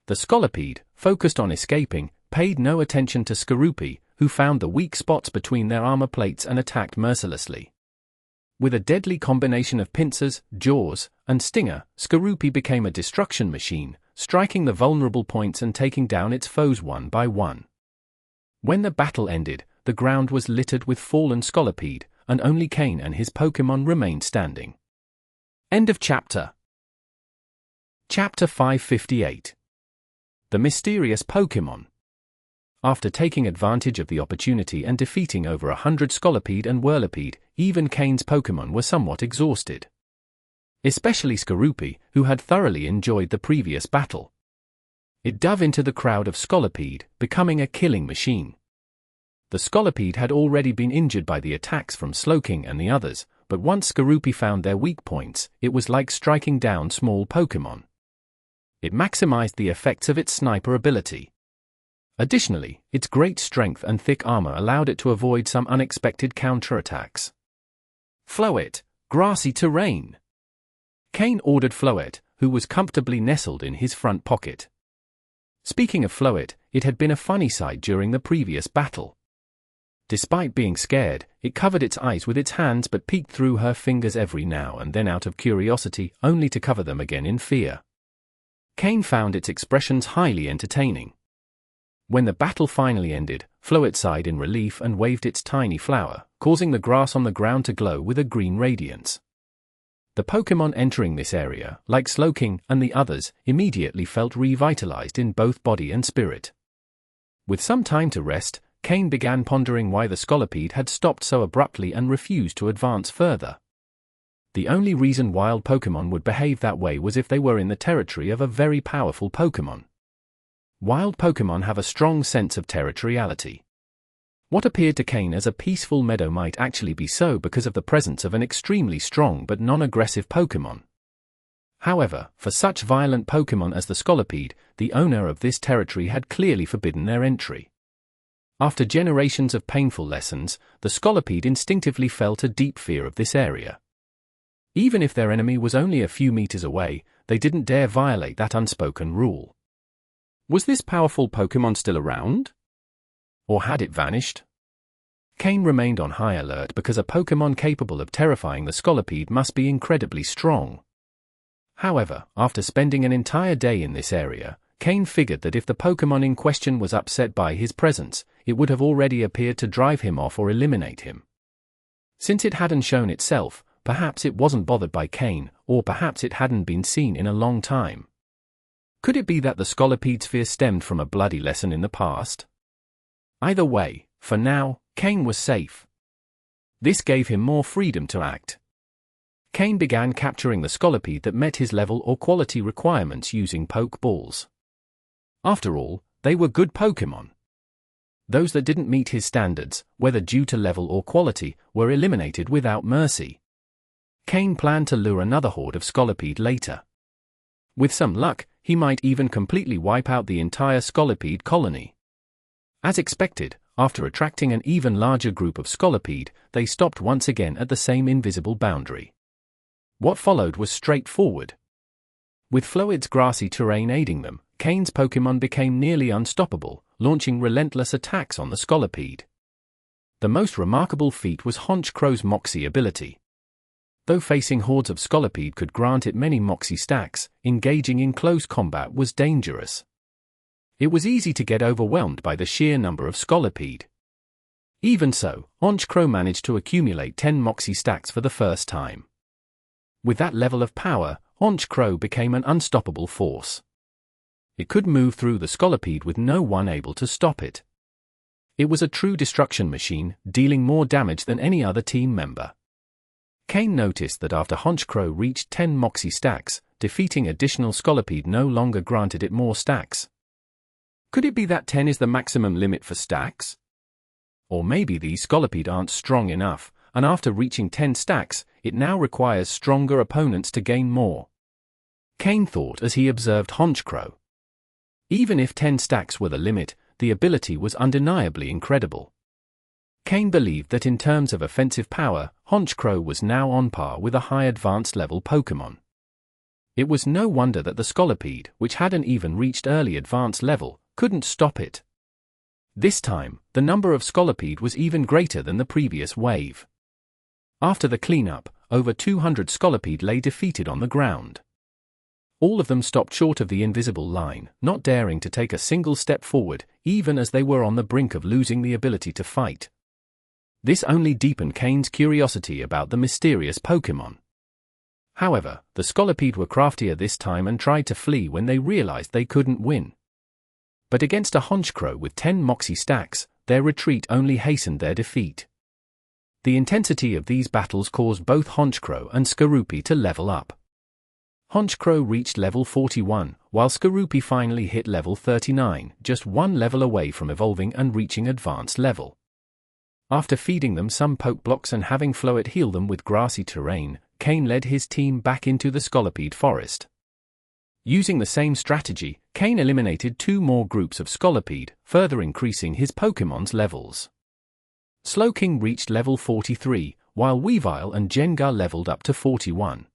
The Scolipede, focused on escaping, paid no attention to Skorupi, who found the weak spots between their armor plates and attacked mercilessly. With a deadly combination of pincers, jaws, and stinger, Skorupi became a destruction machine, striking the vulnerable points and taking down its foes one by one. When the battle ended, the ground was littered with fallen Scolipede, and only Kane and his Pokémon remained standing. End of chapter. Chapter 558. The Mysterious Pokémon. After taking advantage of the opportunity and defeating over 100 Scolipede and Whirlipede, even Kane's Pokémon were somewhat exhausted. Especially Skorupi, who had thoroughly enjoyed the previous battle. It dove into the crowd of Scolipede, becoming a killing machine. The Scolipede had already been injured by the attacks from Slowking and the others, but once Skorupi found their weak points, it was like striking down small Pokémon. It maximized the effects of its sniper ability. Additionally, its great strength and thick armor allowed it to avoid some unexpected counterattacks. Floette, grassy terrain. Kane ordered Floette, who was comfortably nestled in his front pocket. Speaking of Floette, it had been a funny sight during the previous battle. Despite being scared, it covered its eyes with its hands but peeked through her fingers every now and then out of curiosity, only to cover them again in fear. Kane found its expressions highly entertaining. When the battle finally ended, Floette sighed in relief and waved its tiny flower, causing the grass on the ground to glow with a green radiance. The Pokémon entering this area, like Slowking and the others, immediately felt revitalized in both body and spirit. With some time to rest, Kane began pondering why the Scolipede had stopped so abruptly and refused to advance further. The only reason wild Pokémon would behave that way was if they were in the territory of a very powerful Pokémon. Wild Pokémon have a strong sense of territoriality. What appeared to Kane as a peaceful meadow might actually be so because of the presence of an extremely strong but non-aggressive Pokémon. However, for such violent Pokémon as the Scolipede, the owner of this territory had clearly forbidden their entry. After generations of painful lessons, the Scolipede instinctively felt a deep fear of this area. Even if their enemy was only a few meters away, they didn't dare violate that unspoken rule. Was this powerful Pokémon still around? Or had it vanished? Kane remained on high alert because a Pokémon capable of terrifying the Scolipede must be incredibly strong. However, after spending an entire day in this area, Kane figured that if the Pokémon in question was upset by his presence, it would have already appeared to drive him off or eliminate him. Since it hadn't shown itself, perhaps it wasn't bothered by Kane, or perhaps it hadn't been seen in a long time. Could it be that the Scolipede's fear stemmed from a bloody lesson in the past? Either way, for now, Kane was safe. This gave him more freedom to act. Kane began capturing the Scolipede that met his level or quality requirements using Pokeballs. After all, they were good Pokémon. Those that didn't meet his standards, whether due to level or quality, were eliminated without mercy. Kane planned to lure another horde of Scolipede later. With some luck, he might even completely wipe out the entire Scolipede colony. As expected, after attracting an even larger group of Scolipede, they stopped once again at the same invisible boundary. What followed was straightforward. With Floette's grassy terrain aiding them, Kane's Pokémon became nearly unstoppable, launching relentless attacks on the Scolipede. The most remarkable feat was Honchkro's Moxie ability. Though facing hordes of Scolipede could grant it many Moxie stacks, engaging in close combat was dangerous. It was easy to get overwhelmed by the sheer number of Scolipede. Even so, Honchkro managed to accumulate 10 Moxie stacks for the first time. With that level of power, Honchkro became an unstoppable force. It could move through the Scolipede with no one able to stop it. It was a true destruction machine, dealing more damage than any other team member. Kane noticed that after Honchkro reached 10 Moxie stacks, defeating additional Scolipede no longer granted it more stacks. Could it be that 10 is the maximum limit for stacks? Or maybe these Scolipede aren't strong enough, and after reaching 10 stacks, it now requires stronger opponents to gain more. Kane thought as he observed Honchkro. Even if 10 stacks were the limit, the ability was undeniably incredible. Kane believed that in terms of offensive power, Honchkro was now on par with a high advanced level Pokémon. It was no wonder that the Scolipede, which hadn't even reached early advanced level, couldn't stop it. This time, the number of Scolipede was even greater than the previous wave. After the cleanup, over 200 Scolipede lay defeated on the ground. All of them stopped short of the invisible line, not daring to take a single step forward, even as they were on the brink of losing the ability to fight. This only deepened Kane's curiosity about the mysterious Pokémon. However, the Scolipede were craftier this time and tried to flee when they realized they couldn't win. But against a Honchkrow with 10 Moxie stacks, their retreat only hastened their defeat. The intensity of these battles caused both Honchkrow and Skorupi to level up. Honchkrow reached level 41, while Skorupi finally hit level 39, just one level away from evolving and reaching advanced level. After feeding them some poke blocks and having Floette heal them with grassy terrain, Kane led his team back into the Scolipede forest. Using the same strategy, Kane eliminated 2 more groups of Scolipede, further increasing his Pokémon's levels. Slowking reached level 43, while Weavile and Jengar leveled up to 41.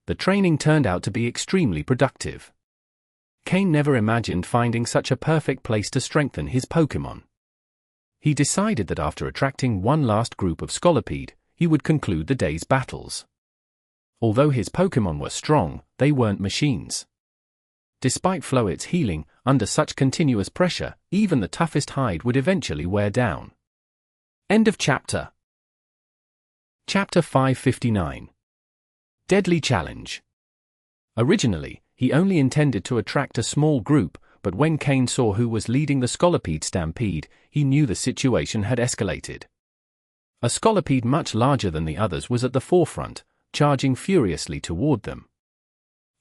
The training turned out to be extremely productive. Kane never imagined finding such a perfect place to strengthen his Pokémon. He decided that after attracting one last group of Scolipede, he would conclude the day's battles. Although his Pokémon were strong, they weren't machines. Despite Floette's healing, under such continuous pressure, even the toughest hide would eventually wear down. End of chapter. Chapter 559. Deadly Challenge. Originally, he only intended to attract a small group, but when Kane saw who was leading the Scolipede stampede, he knew the situation had escalated. A Scolipede much larger than the others was at the forefront, charging furiously toward them.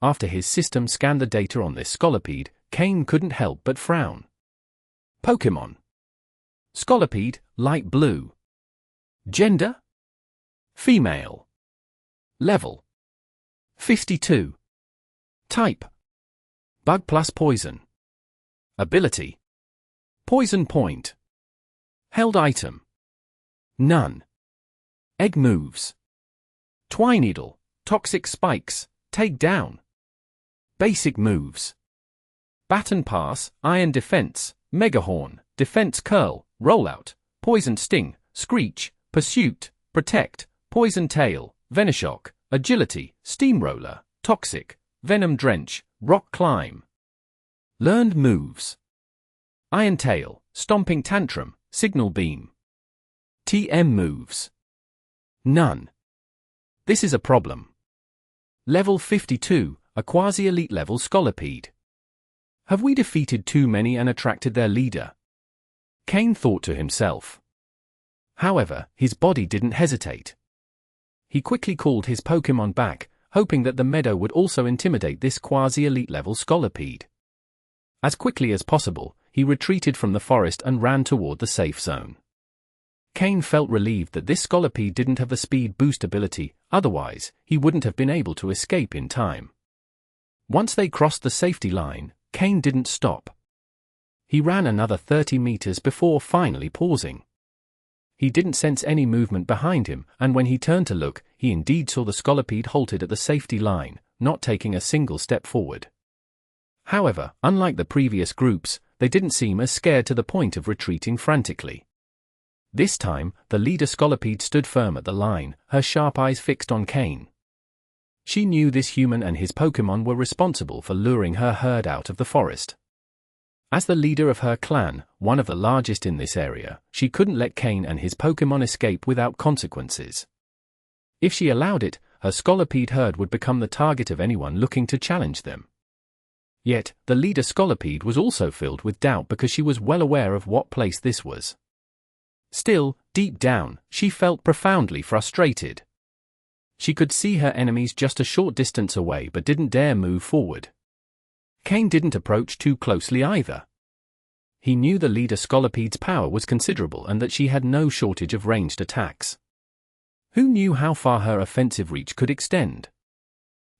After his system scanned the data on this Scolipede, Kane couldn't help but frown. Pokémon. Scolipede, light blue. Gender? Female. Level 52. Type: Bug plus Poison. Ability: Poison Point. Held item: None. Egg moves: Twineedle, Toxic Spikes, Take Down. Basic moves: Baton Pass, Iron Defense, Megahorn, Defense Curl, Rollout, Poison Sting, Screech, Pursuit, Protect, Poison Tail, Venoshock, Agility, Steamroller, Toxic, Venom Drench, Rock Climb. Learned moves: Iron Tail, Stomping Tantrum, Signal Beam. TM moves: None. This is a problem. Level 52, a quasi-elite level Scolipede. Have we defeated too many and attracted their leader? Kane thought to himself. However, his body didn't hesitate. He quickly called his Pokémon back, hoping that the meadow would also intimidate this quasi-elite level Scolipede. As quickly as possible, he retreated from the forest and ran toward the safe zone. Kane felt relieved that this Scolipede didn't have the speed boost ability, otherwise, he wouldn't have been able to escape in time. Once they crossed the safety line, Kane didn't stop. He ran another 30 meters before finally pausing. He didn't sense any movement behind him, and when he turned to look, he indeed saw the Scolipede halted at the safety line, not taking a single step forward. However, unlike the previous groups, they didn't seem as scared to the point of retreating frantically. This time, the leader Scolipede stood firm at the line, her sharp eyes fixed on Kane. She knew this human and his Pokémon were responsible for luring her herd out of the forest. As the leader of her clan, one of the largest in this area, she couldn't let Kane and his Pokémon escape without consequences. If she allowed it, her Scolipede herd would become the target of anyone looking to challenge them. Yet, the leader Scolipede was also filled with doubt because she was well aware of what place this was. Still, deep down, she felt profoundly frustrated. She could see her enemies just a short distance away but didn't dare move forward. Kane didn't approach too closely either. He knew the leader Scolipede's power was considerable and that she had no shortage of ranged attacks. Who knew how far her offensive reach could extend?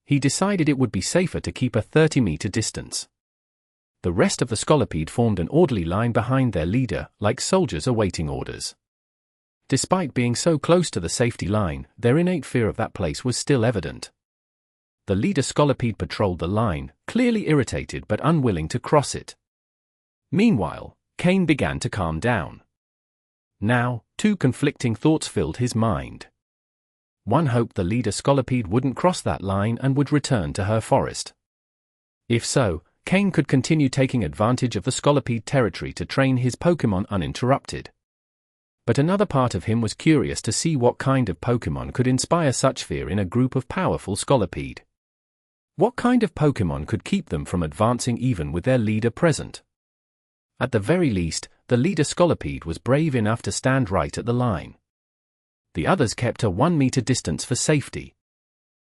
He decided it would be safer to keep a 30-meter distance. The rest of the Scolipede formed an orderly line behind their leader, like soldiers awaiting orders. Despite being so close to the safety line, their innate fear of that place was still evident. The leader Scolipede patrolled the line, clearly irritated but unwilling to cross it. Meanwhile, Kane began to calm down. Now, two conflicting thoughts filled his mind. One hoped the leader Scolipede wouldn't cross that line and would return to her forest. If so, Kane could continue taking advantage of the Scolipede territory to train his Pokémon uninterrupted. But another part of him was curious to see what kind of Pokémon could inspire such fear in a group of powerful Scolipede. What kind of Pokémon could keep them from advancing even with their leader present? At the very least, the leader Scolipede was brave enough to stand right at the line. The others kept a 1 meter distance for safety.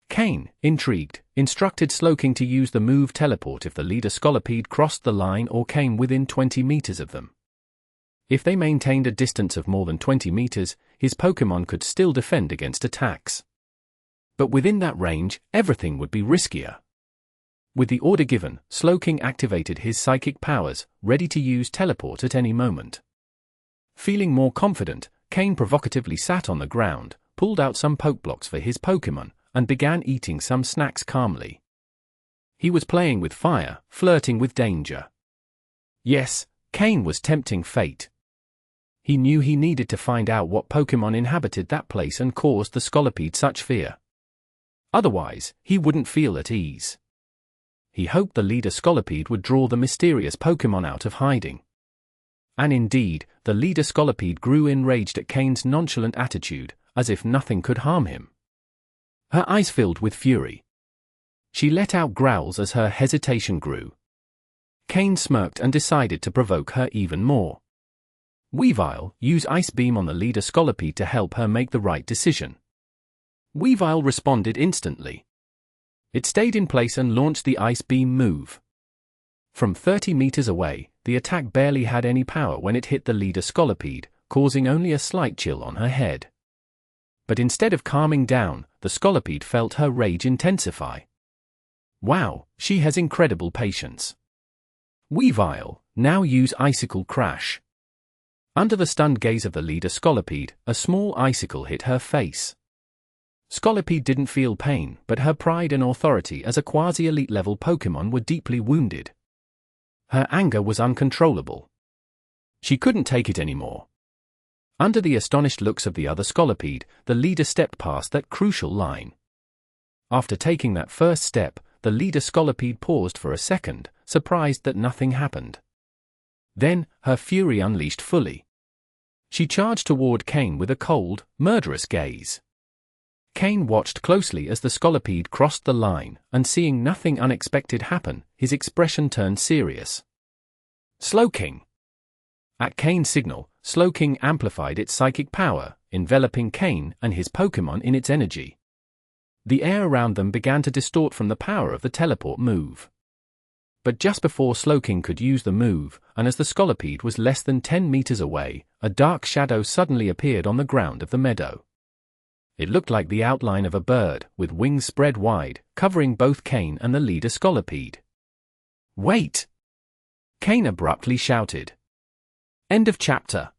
Kane, intrigued, instructed Slowking to use the move Teleport if the leader Scolipede crossed the line or came within 20 meters of them. If they maintained a distance of more than 20 meters, his Pokémon could still defend against attacks. But within that range, everything would be riskier. With the order given, Slowking activated his psychic powers, ready to use Teleport at any moment. Feeling more confident, Kane provocatively sat on the ground, pulled out some Pokeblocks for his Pokémon, and began eating some snacks calmly. He was playing with fire, flirting with danger. Yes, Kane was tempting fate. He knew he needed to find out what Pokémon inhabited that place and caused the Scolipede such fear. Otherwise, he wouldn't feel at ease. He hoped the leader Scolipede would draw the mysterious Pokémon out of hiding. And indeed, the leader Scolipede grew enraged at Kane's nonchalant attitude, as if nothing could harm him. Her eyes filled with fury. She let out growls as her hesitation grew. Kane smirked and decided to provoke her even more. Weavile, use Ice Beam on the leader Scolipede to help her make the right decision. Weavile responded instantly. It stayed in place and launched the Ice Beam move. From 30 meters away, the attack barely had any power when it hit the leader Scolipede, causing only a slight chill on her head. But instead of calming down, the Scolipede felt her rage intensify. Wow, she has incredible patience. Weavile, now use Icicle Crash. Under the stunned gaze of the leader Scolipede, a small icicle hit her face. Scolipede didn't feel pain, but her pride and authority as a quasi-elite level Pokémon were deeply wounded. Her anger was uncontrollable. She couldn't take it anymore. Under the astonished looks of the other Scolipede, the leader stepped past that crucial line. After taking that first step, the leader Scolipede paused for a second, surprised that nothing happened. Then, her fury unleashed fully. She charged toward Kane with a cold, murderous gaze. Kane watched closely as the Scolipede crossed the line, and seeing nothing unexpected happen, his expression turned serious. Slowking! At Kane's signal, Slowking amplified its psychic power, enveloping Kane and his Pokémon in its energy. The air around them began to distort from the power of the teleport move. But just before Slowking could use the move, and as the Scolipede was less than 10 meters away, a dark shadow suddenly appeared on the ground of the meadow. It looked like the outline of a bird, with wings spread wide, covering both Kane and the leader Scolipede. Wait! Kane abruptly shouted. End of chapter.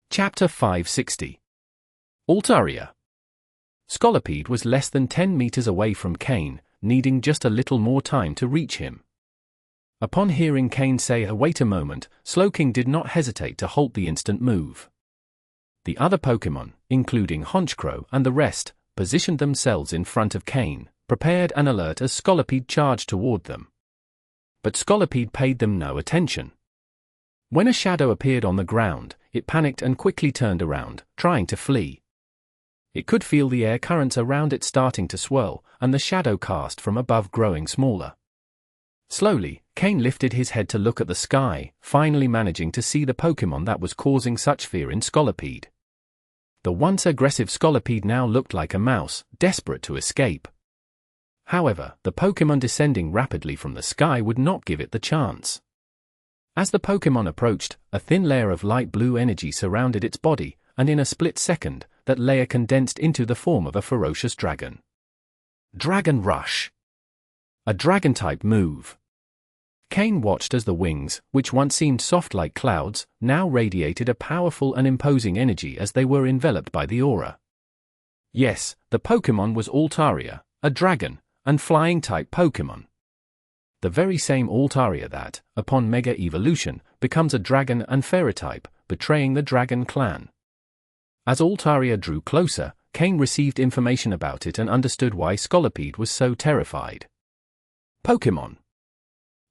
Chapter 560. Altaria. Scolipede was less than 10 meters away from Kane, needing just a little more time to reach him. Upon hearing Kane say, "Wait a moment," Slowking did not hesitate to halt the instant move. The other Pokémon, including Honchkrow and the rest, positioned themselves in front of Kane, prepared and alert as Scolipede charged toward them. But Scolipede paid them no attention. When a shadow appeared on the ground, it panicked and quickly turned around, trying to flee. It could feel the air currents around it starting to swirl, and the shadow cast from above growing smaller. Slowly, Kane lifted his head to look at the sky, finally managing to see the Pokémon that was causing such fear in Scolipede. The once aggressive Scolipede now looked like a mouse, desperate to escape. However, the Pokémon descending rapidly from the sky would not give it the chance. As the Pokémon approached, a thin layer of light blue energy surrounded its body, and in a split second, that layer condensed into the form of a ferocious dragon. Dragon Rush. A dragon-type move. Kane watched as the wings, which once seemed soft like clouds, now radiated a powerful and imposing energy as they were enveloped by the aura. Yes, the Pokémon was Altaria, a dragon, and flying-type Pokémon. The very same Altaria that, upon Mega Evolution, becomes a dragon and fairy type, betraying the dragon clan. As Altaria drew closer, Kane received information about it and understood why Scolipede was so terrified. Pokémon.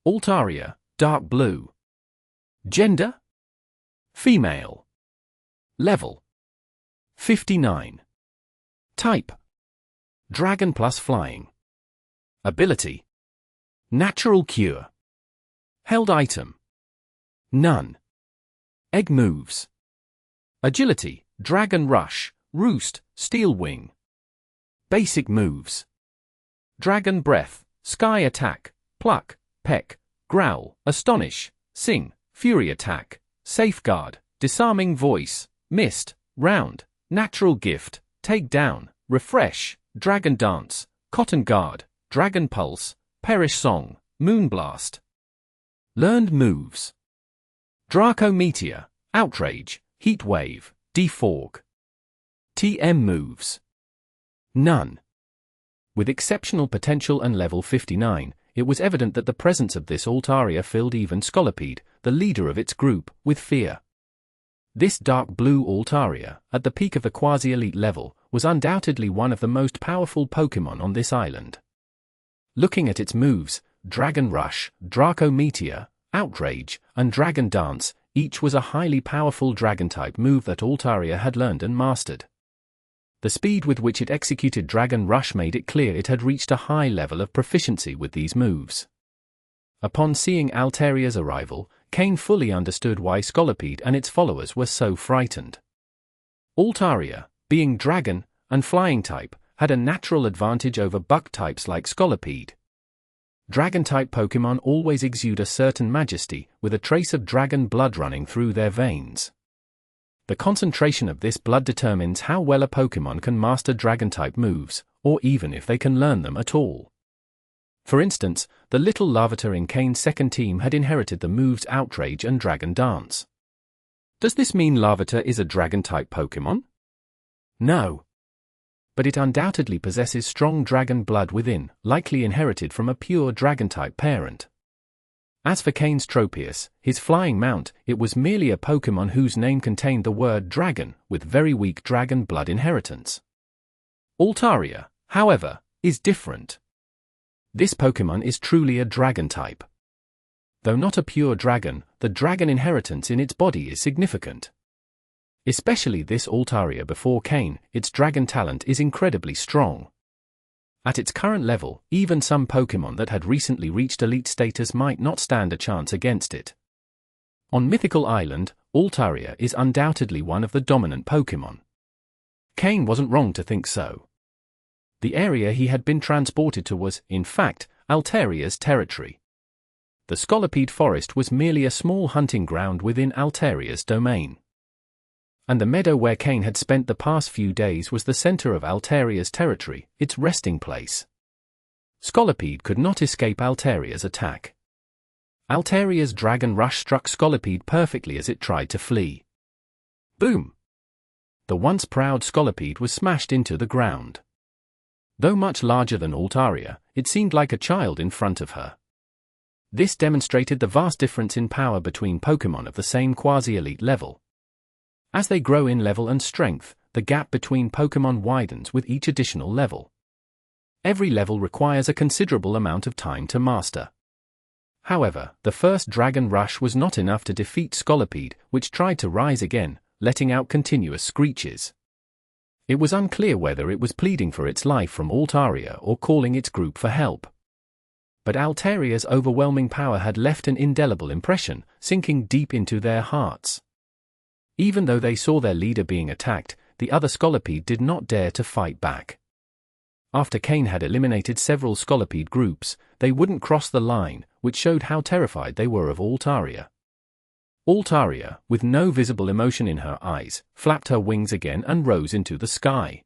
Altaria, dark blue. Gender? Female. Level 59. Type: Dragon plus Flying. Ability: Natural Cure. Held item: None. Egg moves: Agility, Dragon Rush, Roost, Steel Wing. Basic moves: Dragon Breath, Sky Attack, Pluck, Peck, Growl, Astonish, Sing, Fury Attack, Safeguard, Disarming Voice, Mist, Round, Natural Gift, Take Down, Refresh, Dragon Dance, Cotton Guard, Dragon Pulse, Perish Song, Moonblast. Learned moves: Draco Meteor, Outrage, Heat Wave, Defog. TM moves: None. With exceptional potential and level 59, it was evident that the presence of this Altaria filled even Scolipede, the leader of its group, with fear. This dark blue Altaria, at the peak of the quasi-elite level, was undoubtedly one of the most powerful Pokémon on this island. Looking at its moves, Dragon Rush, Draco Meteor, Outrage, and Dragon Dance, each was a highly powerful Dragon-type move that Altaria had learned and mastered. The speed with which it executed Dragon Rush made it clear it had reached a high level of proficiency with these moves. Upon seeing Altaria's arrival, Kane fully understood why Scolipede and its followers were so frightened. Altaria, being Dragon and Flying type, had a natural advantage over Buck types like Scolipede. Dragon-type Pokémon always exude a certain majesty, with a trace of dragon blood running through their veins. The concentration of this blood determines how well a Pokémon can master Dragon-type moves, or even if they can learn them at all. For instance, the little Larvitar in Kane's second team had inherited the moves Outrage and Dragon Dance. Does this mean Larvitar is a Dragon-type Pokémon? No. But it undoubtedly possesses strong dragon blood within, likely inherited from a pure Dragon-type parent. As for Kane's Tropius, his flying mount, it was merely a Pokémon whose name contained the word dragon, with very weak dragon blood inheritance. Altaria, however, is different. This Pokémon is truly a dragon type. Though not a pure dragon, the dragon inheritance in its body is significant. Especially this Altaria before Kane, its dragon talent is incredibly strong. At its current level, even some Pokémon that had recently reached elite status might not stand a chance against it. On Mythical Island, Altaria is undoubtedly one of the dominant Pokémon. Kane wasn't wrong to think so. The area he had been transported to was, in fact, Altaria's territory. The Scolipede Forest was merely a small hunting ground within Altaria's domain. And the meadow where Kane had spent the past few days was the center of Altaria's territory, its resting place. Scolipede could not escape Altaria's attack. Altaria's Dragon Rush struck Scolipede perfectly as it tried to flee. Boom! The once proud Scolipede was smashed into the ground. Though much larger than Altaria, it seemed like a child in front of her. This demonstrated the vast difference in power between Pokémon of the same quasi-elite level. As they grow in level and strength, the gap between Pokémon widens with each additional level. Every level requires a considerable amount of time to master. However, the first Dragon Rush was not enough to defeat Scolipede, which tried to rise again, letting out continuous screeches. It was unclear whether it was pleading for its life from Altaria or calling its group for help. But Altaria's overwhelming power had left an indelible impression, sinking deep into their hearts. Even though they saw their leader being attacked, the other Scolipede did not dare to fight back. After Kane had eliminated several Scolipede groups, they wouldn't cross the line, which showed how terrified they were of Altaria. Altaria, with no visible emotion in her eyes, flapped her wings again and rose into the sky.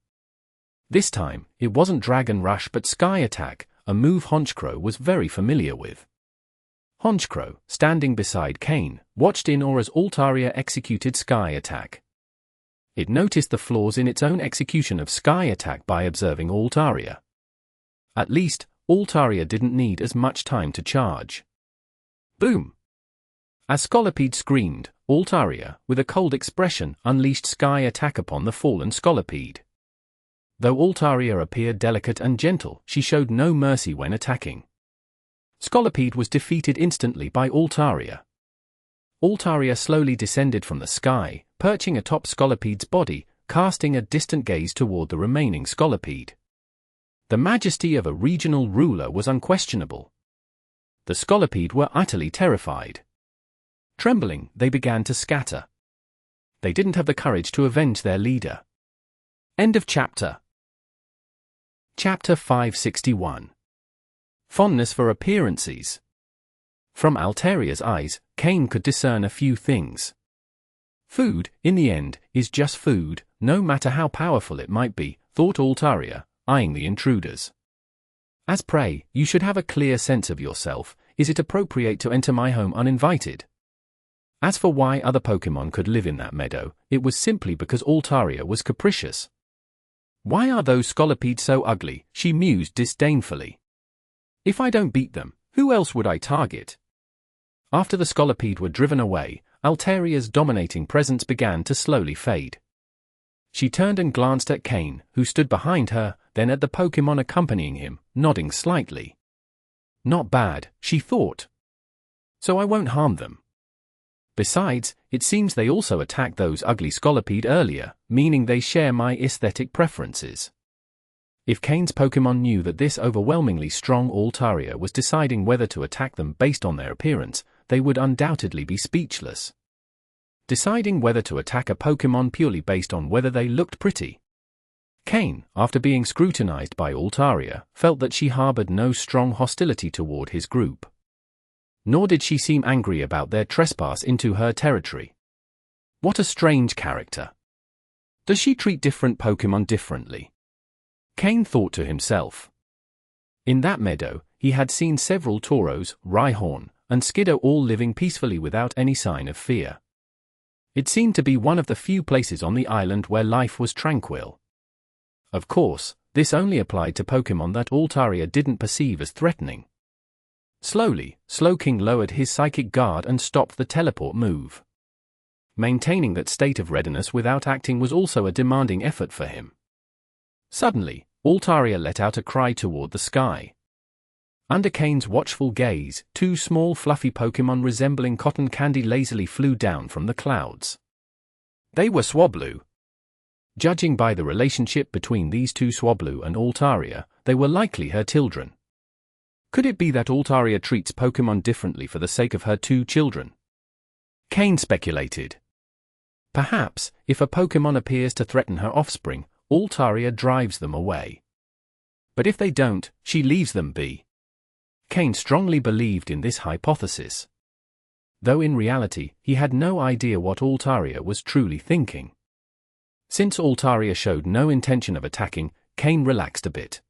This time, it wasn't Dragon Rush but Sky Attack, a move Honchkrow was very familiar with. Honchkrow, standing beside Kane, watched in awe as Altaria executed Sky Attack. It noticed the flaws in its own execution of Sky Attack by observing Altaria. At least, Altaria didn't need as much time to charge. Boom! As Scolipede screamed, Altaria, with a cold expression, unleashed Sky Attack upon the fallen Scolipede. Though Altaria appeared delicate and gentle, she showed no mercy when attacking. Scolipede was defeated instantly by Altaria. Altaria slowly descended from the sky, perching atop Scolipede's body, casting a distant gaze toward the remaining Scolipede. The majesty of a regional ruler was unquestionable. The Scolipede were utterly terrified. Trembling, they began to scatter. They didn't have the courage to avenge their leader. End of chapter. Chapter 561. Fondness for appearances. From Altaria's eyes, Cain could discern a few things. Food, in the end, is just food, no matter how powerful it might be, thought Altaria, eyeing the intruders. As prey, you should have a clear sense of yourself. Is it appropriate to enter my home uninvited? As for why other Pokémon could live in that meadow, it was simply because Altaria was capricious. Why are those Scolipedes so ugly? She mused disdainfully. If I don't beat them, who else would I target? After the Scolipede were driven away, Altaria's dominating presence began to slowly fade. She turned and glanced at Cain, who stood behind her, then at the Pokémon accompanying him, nodding slightly. Not bad, she thought. So I won't harm them. Besides, it seems they also attacked those ugly Scolipede earlier, meaning they share my aesthetic preferences. If Cain's Pokémon knew that this overwhelmingly strong Altaria was deciding whether to attack them based on their appearance, they would undoubtedly be speechless. Deciding whether to attack a Pokémon purely based on whether they looked pretty. Cain, after being scrutinized by Altaria, felt that she harbored no strong hostility toward his group. Nor did she seem angry about their trespass into her territory. What a strange character. Does she treat different Pokémon differently? Cain thought to himself. In that meadow, he had seen several Tauros, Rhyhorn, and Skiddo all living peacefully without any sign of fear. It seemed to be one of the few places on the island where life was tranquil. Of course, this only applied to Pokémon that Altaria didn't perceive as threatening. Slowly, Slowking lowered his psychic guard and stopped the teleport move. Maintaining that state of readiness without acting was also a demanding effort for him. Suddenly, Altaria let out a cry toward the sky. Under Cain's watchful gaze, two small fluffy Pokémon resembling cotton candy lazily flew down from the clouds. They were Swablu. Judging by the relationship between these two Swablu and Altaria, they were likely her children. Could it be that Altaria treats Pokémon differently for the sake of her two children? Cain speculated. Perhaps, if a Pokémon appears to threaten her offspring, Altaria drives them away. But if they don't, she leaves them be. Cain strongly believed in this hypothesis. Though in reality, he had no idea what Altaria was truly thinking. Since Altaria showed no intention of attacking, Cain relaxed a bit.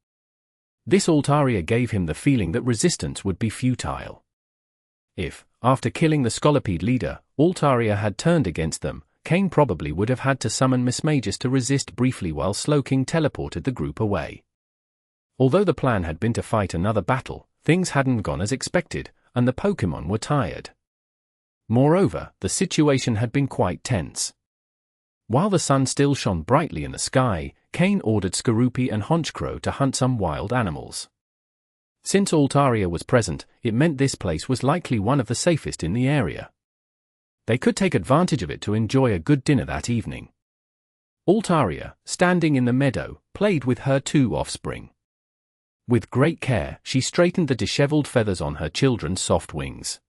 This Altaria gave him the feeling that resistance would be futile. If, after killing the Scolipede leader, Altaria had turned against them, Cain probably would have had to summon Mismagus to resist briefly while Slowking teleported the group away. Although the plan had been to fight another battle, things hadn't gone as expected, and the Pokémon were tired. Moreover, the situation had been quite tense. While the sun still shone brightly in the sky, Cain ordered Skorupi and Honchkrow to hunt some wild animals. Since Altaria was present, it meant this place was likely one of the safest in the area. They could take advantage of it to enjoy a good dinner that evening. Altaria, standing in the meadow, played with her two offspring. With great care, she straightened the disheveled feathers on her children's soft wings.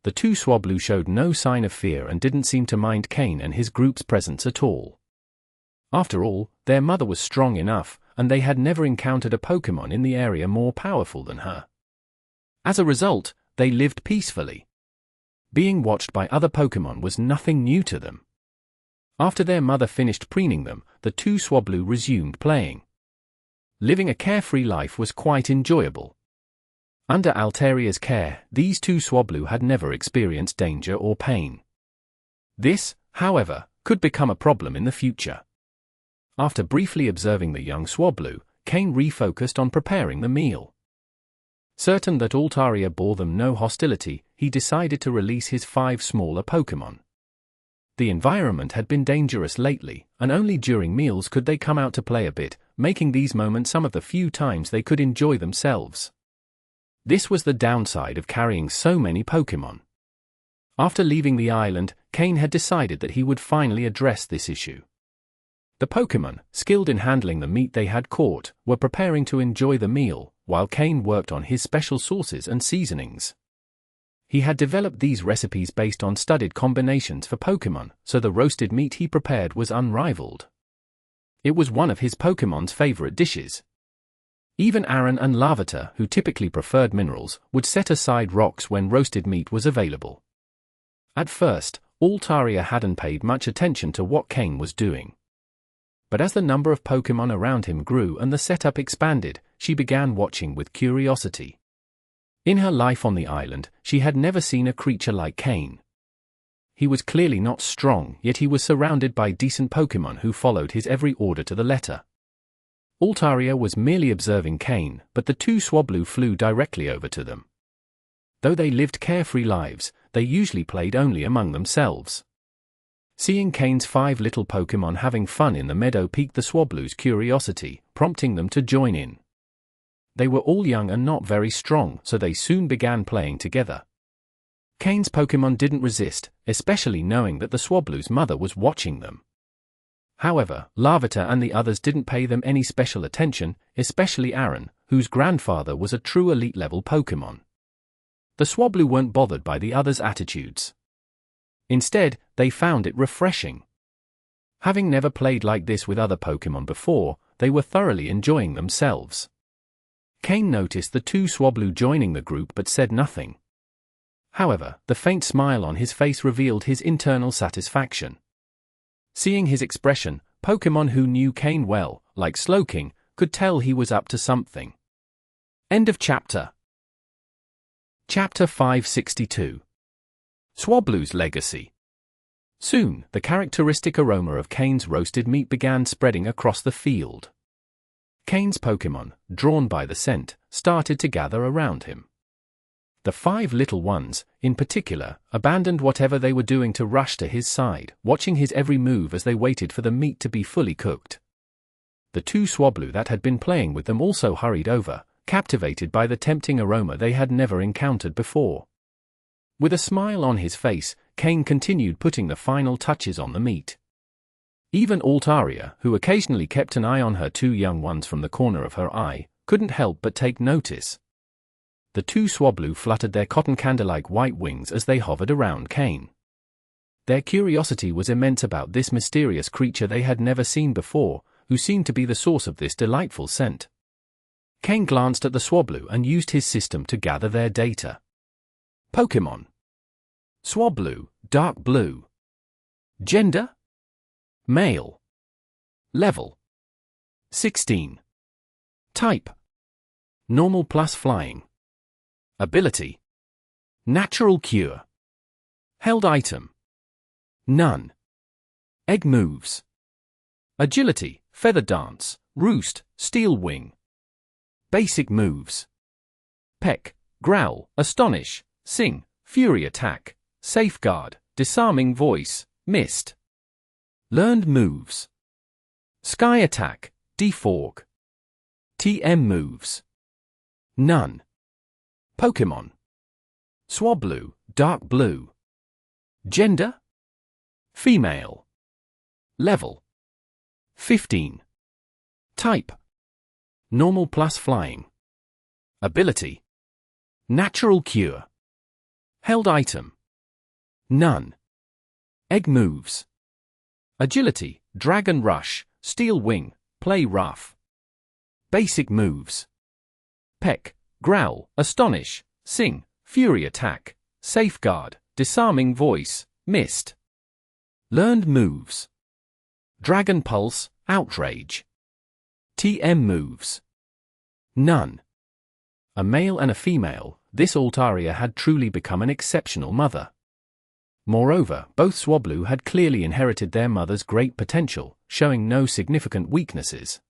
The two Swablu showed no sign of fear and didn't seem to mind Cain and his group's presence at all. After all, their mother was strong enough, and they had never encountered a Pokémon in the area more powerful than her. As a result, they lived peacefully. Being watched by other Pokémon was nothing new to them. After their mother finished preening them, the two Swablu resumed playing. Living a carefree life was quite enjoyable. Under Altaria's care, these two Swablu had never experienced danger or pain. This, however, could become a problem in the future. After briefly observing the young Swablu, Cain refocused on preparing the meal. Certain that Altaria bore them no hostility, he decided to release his 5 smaller Pokémon. The environment had been dangerous lately, and only during meals could they come out to play a bit, making these moments some of the few times they could enjoy themselves. This was the downside of carrying so many Pokémon. After leaving the island, Kane had decided that he would finally address this issue. The Pokémon, skilled in handling the meat they had caught, were preparing to enjoy the meal, while Kane worked on his special sauces and seasonings. He had developed these recipes based on studied combinations for Pokémon, so the roasted meat he prepared was unrivaled. It was one of his Pokémon's favorite dishes. Even Aaron and Larvitar, who typically preferred minerals, would set aside rocks when roasted meat was available. At first, Altaria hadn't paid much attention to what Kane was doing. But as the number of Pokémon around him grew and the setup expanded, she began watching with curiosity. In her life on the island, she had never seen a creature like Kane. He was clearly not strong, yet he was surrounded by decent Pokémon who followed his every order to the letter. Altaria was merely observing Kane, but the 2 Swablu flew directly over to them. Though they lived carefree lives, they usually played only among themselves. Seeing Kane's 5 little Pokémon having fun in the meadow piqued the Swablu's curiosity, prompting them to join in. They were all young and not very strong, so they soon began playing together. Kane's Pokémon didn't resist, especially knowing that the Swablu's mother was watching them. However, Larvitar and the others didn't pay them any special attention, especially Aaron, whose grandfather was a true elite-level Pokémon. The Swablu weren't bothered by the others' attitudes. Instead, they found it refreshing. Having never played like this with other Pokémon before, they were thoroughly enjoying themselves. Kane noticed the 2 Swablu joining the group but said nothing. However, the faint smile on his face revealed his internal satisfaction. Seeing his expression, Pokémon who knew Kane well, like Slowking, could tell he was up to something. End of chapter. Chapter 562. Swablu's Legacy. Soon, the characteristic aroma of Kane's roasted meat began spreading across the field. Kane's Pokémon, drawn by the scent, started to gather around him. The 5 little ones, in particular, abandoned whatever they were doing to rush to his side, watching his every move as they waited for the meat to be fully cooked. The 2 Swablu that had been playing with them also hurried over, captivated by the tempting aroma they had never encountered before. With a smile on his face, Kane continued putting the final touches on the meat. Even Altaria, who occasionally kept an eye on her 2 young ones from the corner of her eye, couldn't help but take notice. The 2 Swablu fluttered their cotton candy-like white wings as they hovered around Kane. Their curiosity was immense about this mysterious creature they had never seen before, who seemed to be the source of this delightful scent. Kane glanced at the Swablu and used his system to gather their data. Pokémon. Swablu, dark blue. Gender? Male. Level. 16. Type. Normal plus flying. Ability. Natural cure. Held item. None. Egg moves. Agility, feather dance, roost, steel wing. Basic moves. Peck, growl, astonish, sing, fury attack, safeguard, disarming voice, mist. Learned moves. Sky attack, defog. TM moves. None. Pokémon. Swablu, dark blue. Gender? Female. Level. 15. Type. Normal plus flying. Ability. Natural cure. Held item. None. Egg moves. Agility, dragon rush, steel wing, play rough. Basic moves. Peck, growl, astonish, sing, fury attack, safeguard, disarming voice, mist. Learned moves. Dragon pulse, outrage. TM moves. None. A male and a female, this Altaria had truly become an exceptional mother. Moreover, both Swablu had clearly inherited their mother's great potential, showing no significant weaknesses.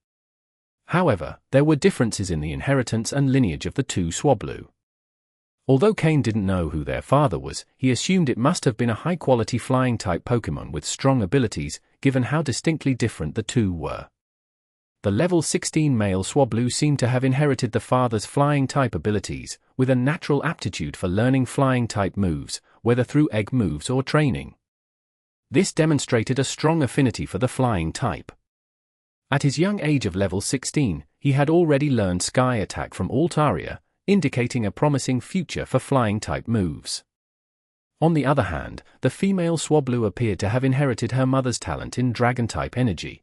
However, there were differences in the inheritance and lineage of the two Swablu. Although Kane didn't know who their father was, he assumed it must have been a high-quality flying-type Pokémon with strong abilities, given how distinctly different the two were. The level 16 male Swablu seemed to have inherited the father's flying-type abilities, with a natural aptitude for learning flying-type moves, whether through egg moves or training. This demonstrated a strong affinity for the flying type. At his young age of level 16, he had already learned Sky Attack from Altaria, indicating a promising future for flying-type moves. On the other hand, the female Swablu appeared to have inherited her mother's talent in Dragon-type energy.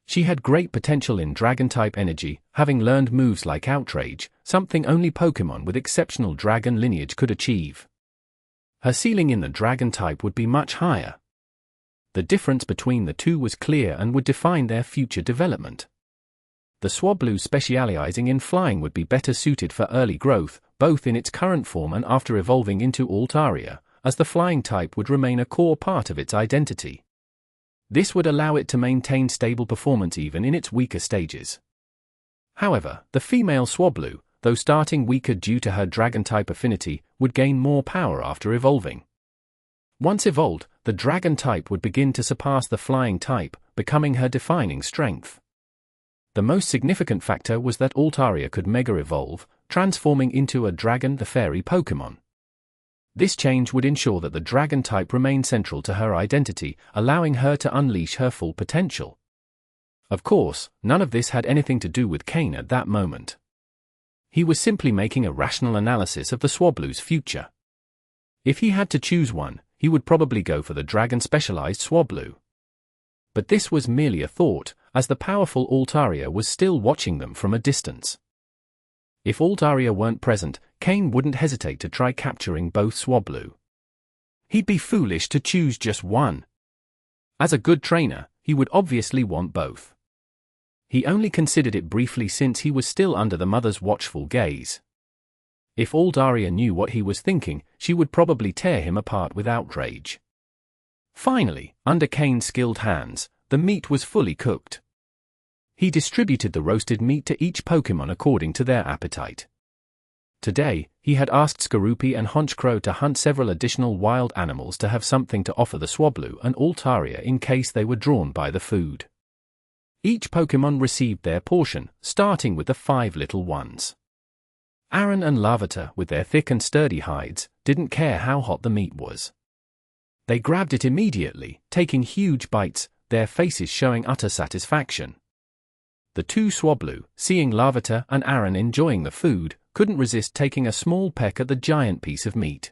She had great potential in Dragon-type energy, having learned moves like Outrage, something only Pokémon with exceptional Dragon lineage could achieve. Her ceiling in the Dragon-type would be much higher. The difference between the two was clear and would define their future development. The Swablu specializing in flying would be better suited for early growth, both in its current form and after evolving into Altaria, as the flying type would remain a core part of its identity. This would allow it to maintain stable performance even in its weaker stages. However, the female Swablu, though starting weaker due to her Dragon-type affinity, would gain more power after evolving. Once evolved, the Dragon type would begin to surpass the flying type, becoming her defining strength. The most significant factor was that Altaria could Mega Evolve, transforming into a Dragon the Fairy Pokémon. This change would ensure that the Dragon type remained central to her identity, allowing her to unleash her full potential. Of course, none of this had anything to do with Kane at that moment. He was simply making a rational analysis of the Swablu's future. If he had to choose one, he would probably go for the Dragon-specialized Swablu. But this was merely a thought, as the powerful Altaria was still watching them from a distance. If Altaria weren't present, Kane wouldn't hesitate to try capturing both Swablu. He'd be foolish to choose just one. As a good trainer, he would obviously want both. He only considered it briefly since he was still under the mother's watchful gaze. If Altaria knew what he was thinking, she would probably tear him apart with outrage. Finally, under Kane's skilled hands, the meat was fully cooked. He distributed the roasted meat to each Pokémon according to their appetite. Today, he had asked Skorupi and Honchkrow to hunt several additional wild animals to have something to offer the Swablu and Altaria in case they were drawn by the food. Each Pokémon received their portion, starting with the 5 little ones. Aaron and Larvitar, with their thick and sturdy hides, didn't care how hot the meat was. They grabbed it immediately, taking huge bites, their faces showing utter satisfaction. The two Swablu, seeing Larvitar and Aaron enjoying the food, couldn't resist taking a small peck at the giant piece of meat.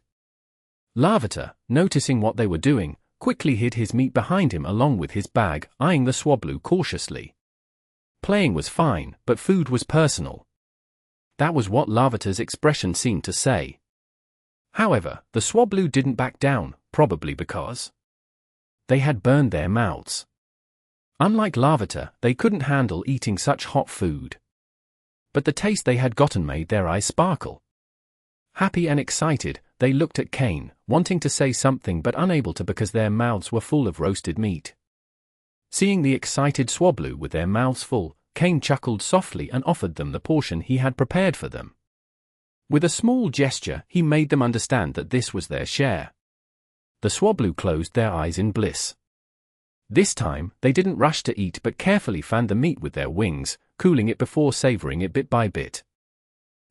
Larvitar, noticing what they were doing, quickly hid his meat behind him along with his bag, eyeing the Swablu cautiously. Playing was fine, but food was personal. That was what Larvitar's expression seemed to say. However, the Swablu didn't back down, probably because they had burned their mouths. Unlike Larvitar, they couldn't handle eating such hot food. But the taste they had gotten made their eyes sparkle. Happy and excited, they looked at Kane, wanting to say something but unable to because their mouths were full of roasted meat. Seeing the excited Swablu with their mouths full, Kane chuckled softly and offered them the portion he had prepared for them. With a small gesture, he made them understand that this was their share. The Swablu closed their eyes in bliss. This time, they didn't rush to eat but carefully fanned the meat with their wings, cooling it before savoring it bit by bit.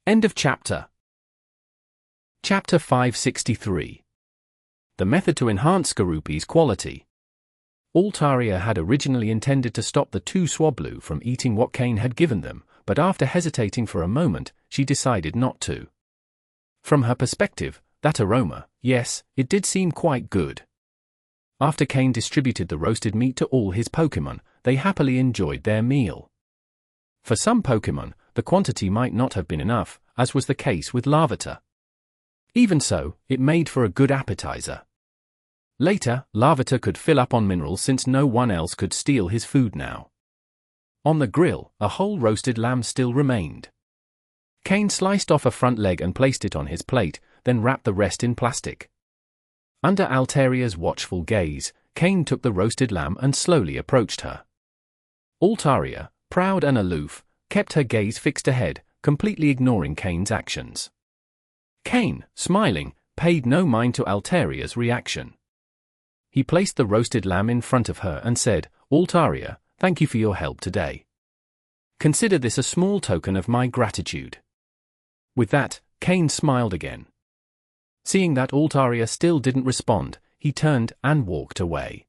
End of chapter. Chapter 563. The method to enhance Skorupi's quality. Altaria had originally intended to stop the two Swablu from eating what Kane had given them, but after hesitating for a moment, she decided not to. From her perspective, that aroma, yes, it did seem quite good. After Kane distributed the roasted meat to all his Pokémon, they happily enjoyed their meal. For some Pokémon, the quantity might not have been enough, as was the case with Larvitar. Even so, it made for a good appetizer. Later, Larvitar could fill up on minerals since no one else could steal his food now. On the grill, a whole roasted lamb still remained. Kane sliced off a front leg and placed it on his plate, then wrapped the rest in plastic. Under Altaria's watchful gaze, Kane took the roasted lamb and slowly approached her. Altaria, proud and aloof, kept her gaze fixed ahead, completely ignoring Kane's actions. Kane, smiling, paid no mind to Altaria's reaction. He placed the roasted lamb in front of her and said, "Altaria, thank you for your help today. Consider this a small token of my gratitude." With that, Kane smiled again. Seeing that Altaria still didn't respond, he turned and walked away.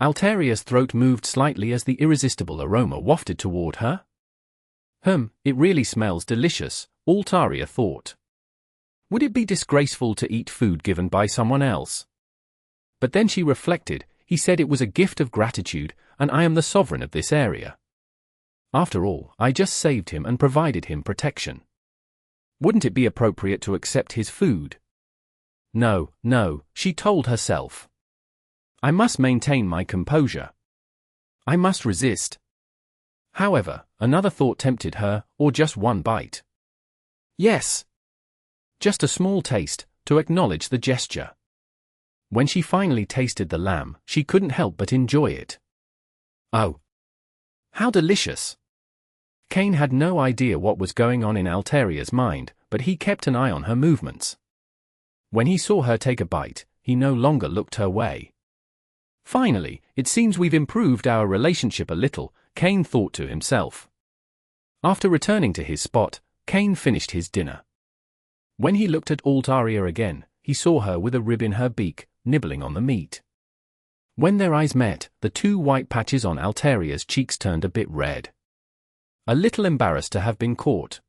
Altaria's throat moved slightly as the irresistible aroma wafted toward her. It really smells delicious, Altaria thought. Would it be disgraceful to eat food given by someone else? But then she reflected, he said it was a gift of gratitude, and I am the sovereign of this area. After all, I just saved him and provided him protection. Wouldn't it be appropriate to accept his food? No, she told herself. I must maintain my composure. I must resist. However, another thought tempted her, or just one bite. Yes. Just a small taste, to acknowledge the gesture. When she finally tasted the lamb, she couldn't help but enjoy it. Oh! How delicious! Kane had no idea what was going on in Altaria's mind, but he kept an eye on her movements. When he saw her take a bite, he no longer looked her way. Finally, it seems we've improved our relationship a little, Kane thought to himself. After returning to his spot, Kane finished his dinner. When he looked at Altaria again, he saw her with a rib in her beak, nibbling on the meat. When their eyes met, the two white patches on Altaria's cheeks turned a bit red. A little embarrassed to have been caught.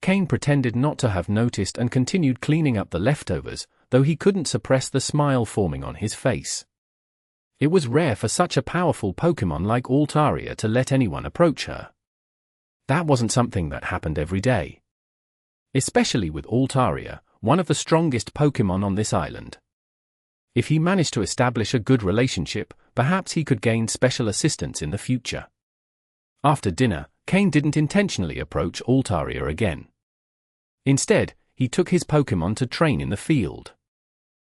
Kane pretended not to have noticed and continued cleaning up the leftovers, though he couldn't suppress the smile forming on his face. It was rare for such a powerful Pokémon like Altaria to let anyone approach her. That wasn't something that happened every day. Especially with Altaria, one of the strongest Pokémon on this island. If he managed to establish a good relationship, perhaps he could gain special assistance in the future. After dinner, Kane didn't intentionally approach Altaria again. Instead, he took his Pokémon to train in the field.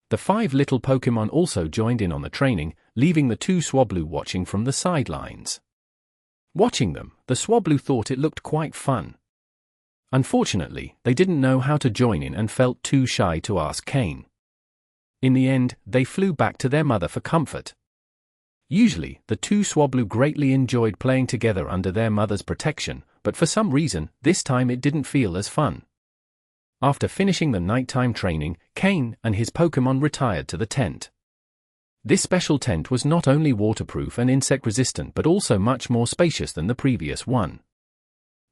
The 5 little Pokémon also joined in on the training, leaving the 2 Swablu watching from the sidelines. Watching them, the Swablu thought it looked quite fun. Unfortunately, they didn't know how to join in and felt too shy to ask Kane. In the end, they flew back to their mother for comfort. Usually, the 2 Swablu greatly enjoyed playing together under their mother's protection, but for some reason, this time it didn't feel as fun. After finishing the nighttime training, Kane and his Pokémon retired to the tent. This special tent was not only waterproof and insect-resistant but also much more spacious than the previous one.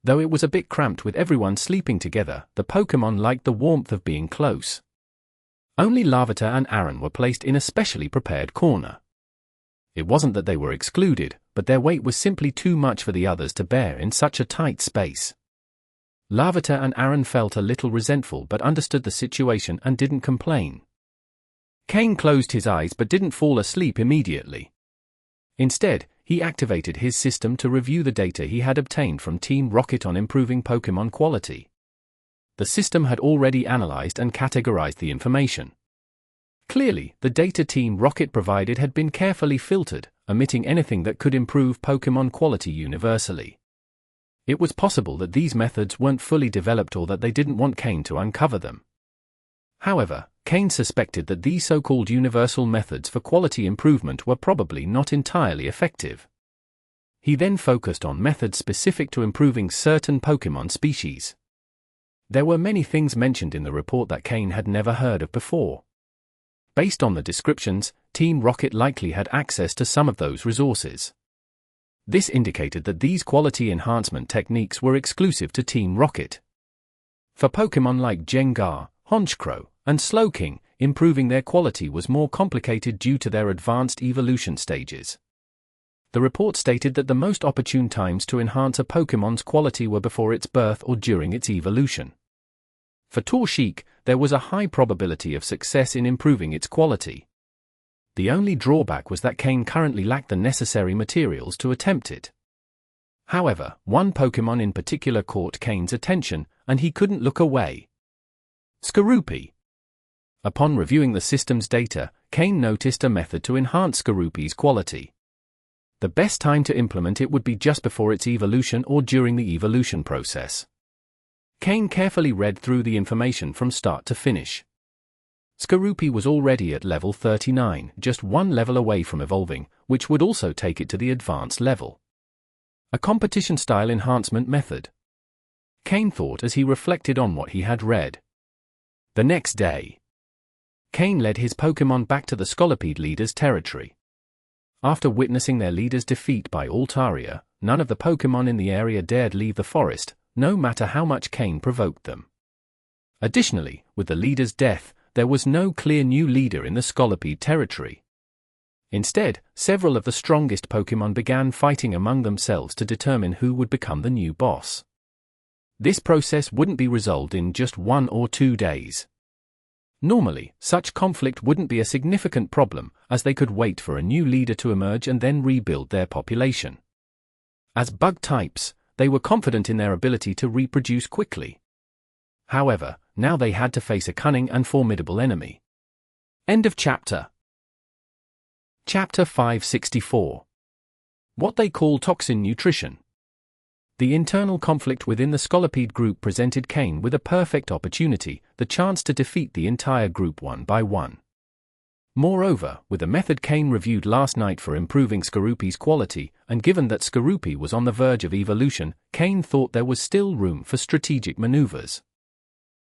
Though it was a bit cramped with everyone sleeping together, the Pokémon liked the warmth of being close. Only Larvitar and Aaron were placed in a specially prepared corner. It wasn't that they were excluded, but their weight was simply too much for the others to bear in such a tight space. Larvitar and Aaron felt a little resentful but understood the situation and didn't complain. Kane closed his eyes but didn't fall asleep immediately. Instead, he activated his system to review the data he had obtained from Team Rocket on improving Pokémon quality. The system had already analyzed and categorized the information. Clearly, the data Team Rocket provided had been carefully filtered, omitting anything that could improve Pokémon quality universally. It was possible that these methods weren't fully developed or that they didn't want Kane to uncover them. However, Kane suspected that these so-called universal methods for quality improvement were probably not entirely effective. He then focused on methods specific to improving certain Pokémon species. There were many things mentioned in the report that Kane had never heard of before. Based on the descriptions, Team Rocket likely had access to some of those resources. This indicated that these quality enhancement techniques were exclusive to Team Rocket. For Pokémon like Gengar, Honchkrow, and Slowking, improving their quality was more complicated due to their advanced evolution stages. The report stated that the most opportune times to enhance a Pokémon's quality were before its birth or during its evolution. For Torchic, there was a high probability of success in improving its quality. The only drawback was that Kane currently lacked the necessary materials to attempt it. However, one Pokémon in particular caught Kane's attention, and he couldn't look away. Skorupi. Upon reviewing the system's data, Kane noticed a method to enhance Skorupi's quality. The best time to implement it would be just before its evolution or during the evolution process. Kane carefully read through the information from start to finish. Skorupi was already at level 39, just one level away from evolving, which would also take it to the advanced level. A competition-style enhancement method. Kane thought as he reflected on what he had read. The next day, Kane led his Pokémon back to the Scolipede leader's territory. After witnessing their leader's defeat by Altaria, none of the Pokémon in the area dared leave the forest, no matter how much Kane provoked them. Additionally, with the leader's death, there was no clear new leader in the Scolipede territory. Instead, several of the strongest Pokémon began fighting among themselves to determine who would become the new boss. This process wouldn't be resolved in just 1 or 2 days. Normally, such conflict wouldn't be a significant problem, as they could wait for a new leader to emerge and then rebuild their population. As bug types, they were confident in their ability to reproduce quickly. However, now they had to face a cunning and formidable enemy. End of chapter. Chapter 564. What they call Toxin nutrition. The internal conflict within the Scolipede group presented Kane with a perfect opportunity, the chance to defeat the entire group one by one. Moreover, with the method Kane reviewed last night for improving Skorupi's quality, and given that Skorupi was on the verge of evolution, Kane thought there was still room for strategic maneuvers.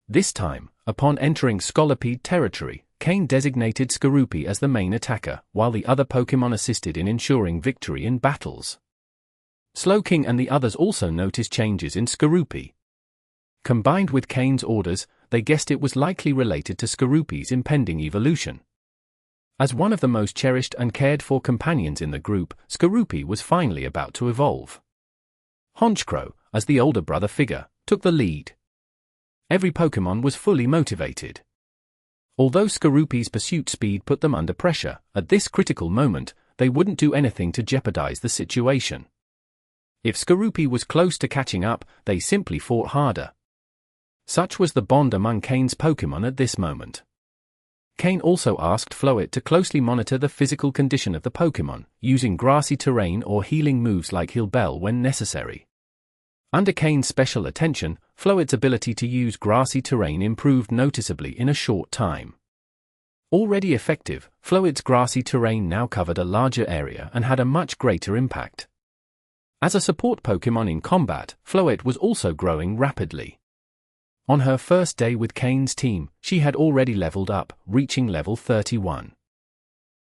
This time, upon entering Scolipede territory, Kane designated Skorupi as the main attacker, while the other Pokémon assisted in ensuring victory in battles. Slowking and the others also noticed changes in Skorupi. Combined with Kane's orders, they guessed it was likely related to Skorupi's impending evolution. As one of the most cherished and cared-for companions in the group, Skorupi was finally about to evolve. Honchkrow, as the older brother figure, took the lead. Every Pokémon was fully motivated. Although Skorupi's pursuit speed put them under pressure, at this critical moment, they wouldn't do anything to jeopardize the situation. If Skorupi was close to catching up, they simply fought harder. Such was the bond among Kane's Pokémon at this moment. Kane also asked Floette to closely monitor the physical condition of the Pokémon, using grassy terrain or healing moves like Heal Bell when necessary. Under Kane's special attention, Floette's ability to use grassy terrain improved noticeably in a short time. Already effective, Floette's grassy terrain now covered a larger area and had a much greater impact. As a support Pokémon in combat, Floette was also growing rapidly. On her first day with Kane's team, she had already leveled up, reaching level 31.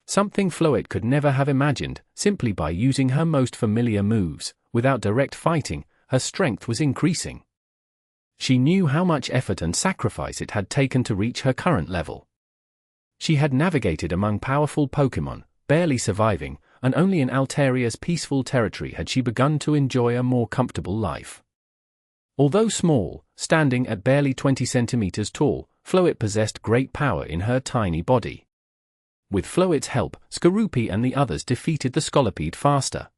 Something Floette could never have imagined, simply by using her most familiar moves, without direct fighting, her strength was increasing. She knew how much effort and sacrifice it had taken to reach her current level. She had navigated among powerful Pokémon, barely surviving, and only in Altaria's peaceful territory had she begun to enjoy a more comfortable life. Although small, standing at barely 20 centimeters tall, Floette possessed great power in her tiny body. With Floette's help, Skorupi and the others defeated the Scolipede faster.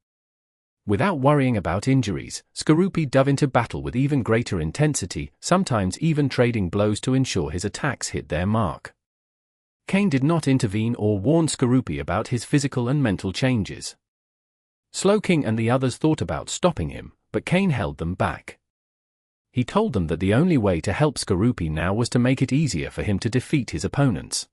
Without worrying about injuries, Skorupi dove into battle with even greater intensity, sometimes even trading blows to ensure his attacks hit their mark. Kane did not intervene or warn Skorupi about his physical and mental changes. Slowking and the others thought about stopping him, but Kane held them back. He told them that the only way to help Skorupi now was to make it easier for him to defeat his opponents.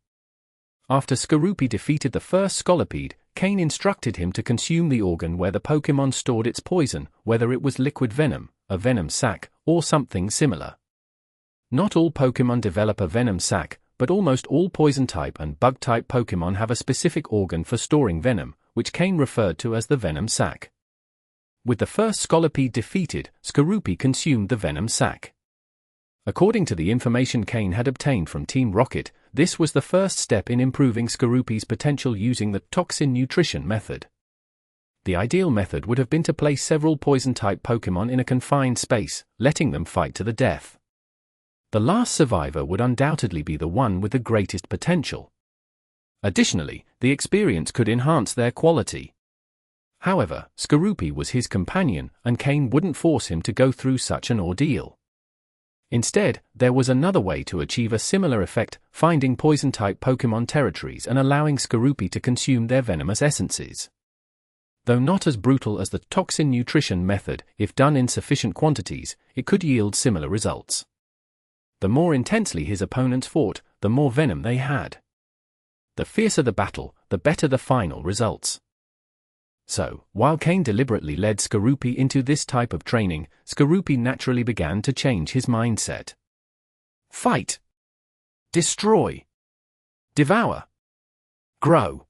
After Skorupi defeated the first Scolipede, Kane instructed him to consume the organ where the Pokémon stored its poison, whether it was liquid venom, a venom sac, or something similar. Not all Pokémon develop a venom sac, but almost all poison-type and bug-type Pokémon have a specific organ for storing venom, which Kane referred to as the venom sac. With the first Scolipede defeated, Skorupi consumed the venom sac. According to the information Kane had obtained from Team Rocket, this was the first step in improving Skorupi's potential using the Toxin nutrition method. The ideal method would have been to place several poison-type Pokémon in a confined space, letting them fight to the death. The last survivor would undoubtedly be the one with the greatest potential. Additionally, the experience could enhance their quality. However, Skorupi was his companion, and Kane wouldn't force him to go through such an ordeal. Instead, there was another way to achieve a similar effect, finding poison-type Pokémon territories and allowing Skorupi to consume their venomous essences. Though not as brutal as the toxin nutrition method, if done in sufficient quantities, it could yield similar results. The more intensely his opponents fought, the more venom they had. The fiercer the battle, the better the final results. So, while Kane deliberately led Skorupi into this type of training, Skorupi naturally began to change his mindset. Fight. Destroy. Devour. Grow.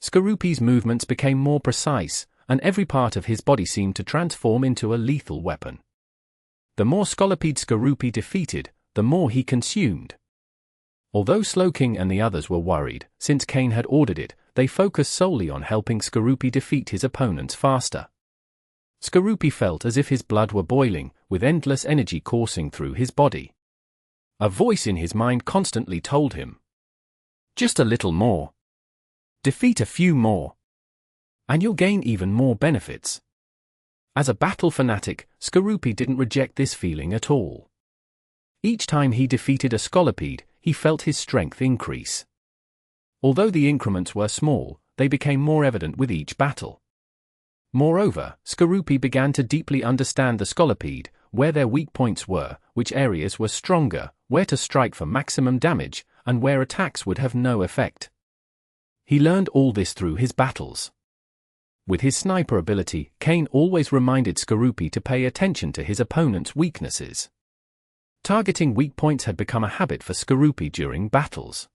Skorupi's movements became more precise, and every part of his body seemed to transform into a lethal weapon. The more Scolipede Skorupi defeated, the more he consumed. Although Slowking and the others were worried, since Kane had ordered it, they focused solely on helping Skorupi defeat his opponents faster. Skorupi felt as if his blood were boiling, with endless energy coursing through his body. A voice in his mind constantly told him, "Just a little more. Defeat a few more. And you'll gain even more benefits." As a battle fanatic, Skorupi didn't reject this feeling at all. Each time he defeated a Scolipede, he felt his strength increase. Although the increments were small, they became more evident with each battle. Moreover, Skorupi began to deeply understand the Scolipede, where their weak points were, which areas were stronger, where to strike for maximum damage, and where attacks would have no effect. He learned all this through his battles. With his sniper ability, Kane always reminded Skorupi to pay attention to his opponent's weaknesses. Targeting weak points had become a habit for Skorupi during battles.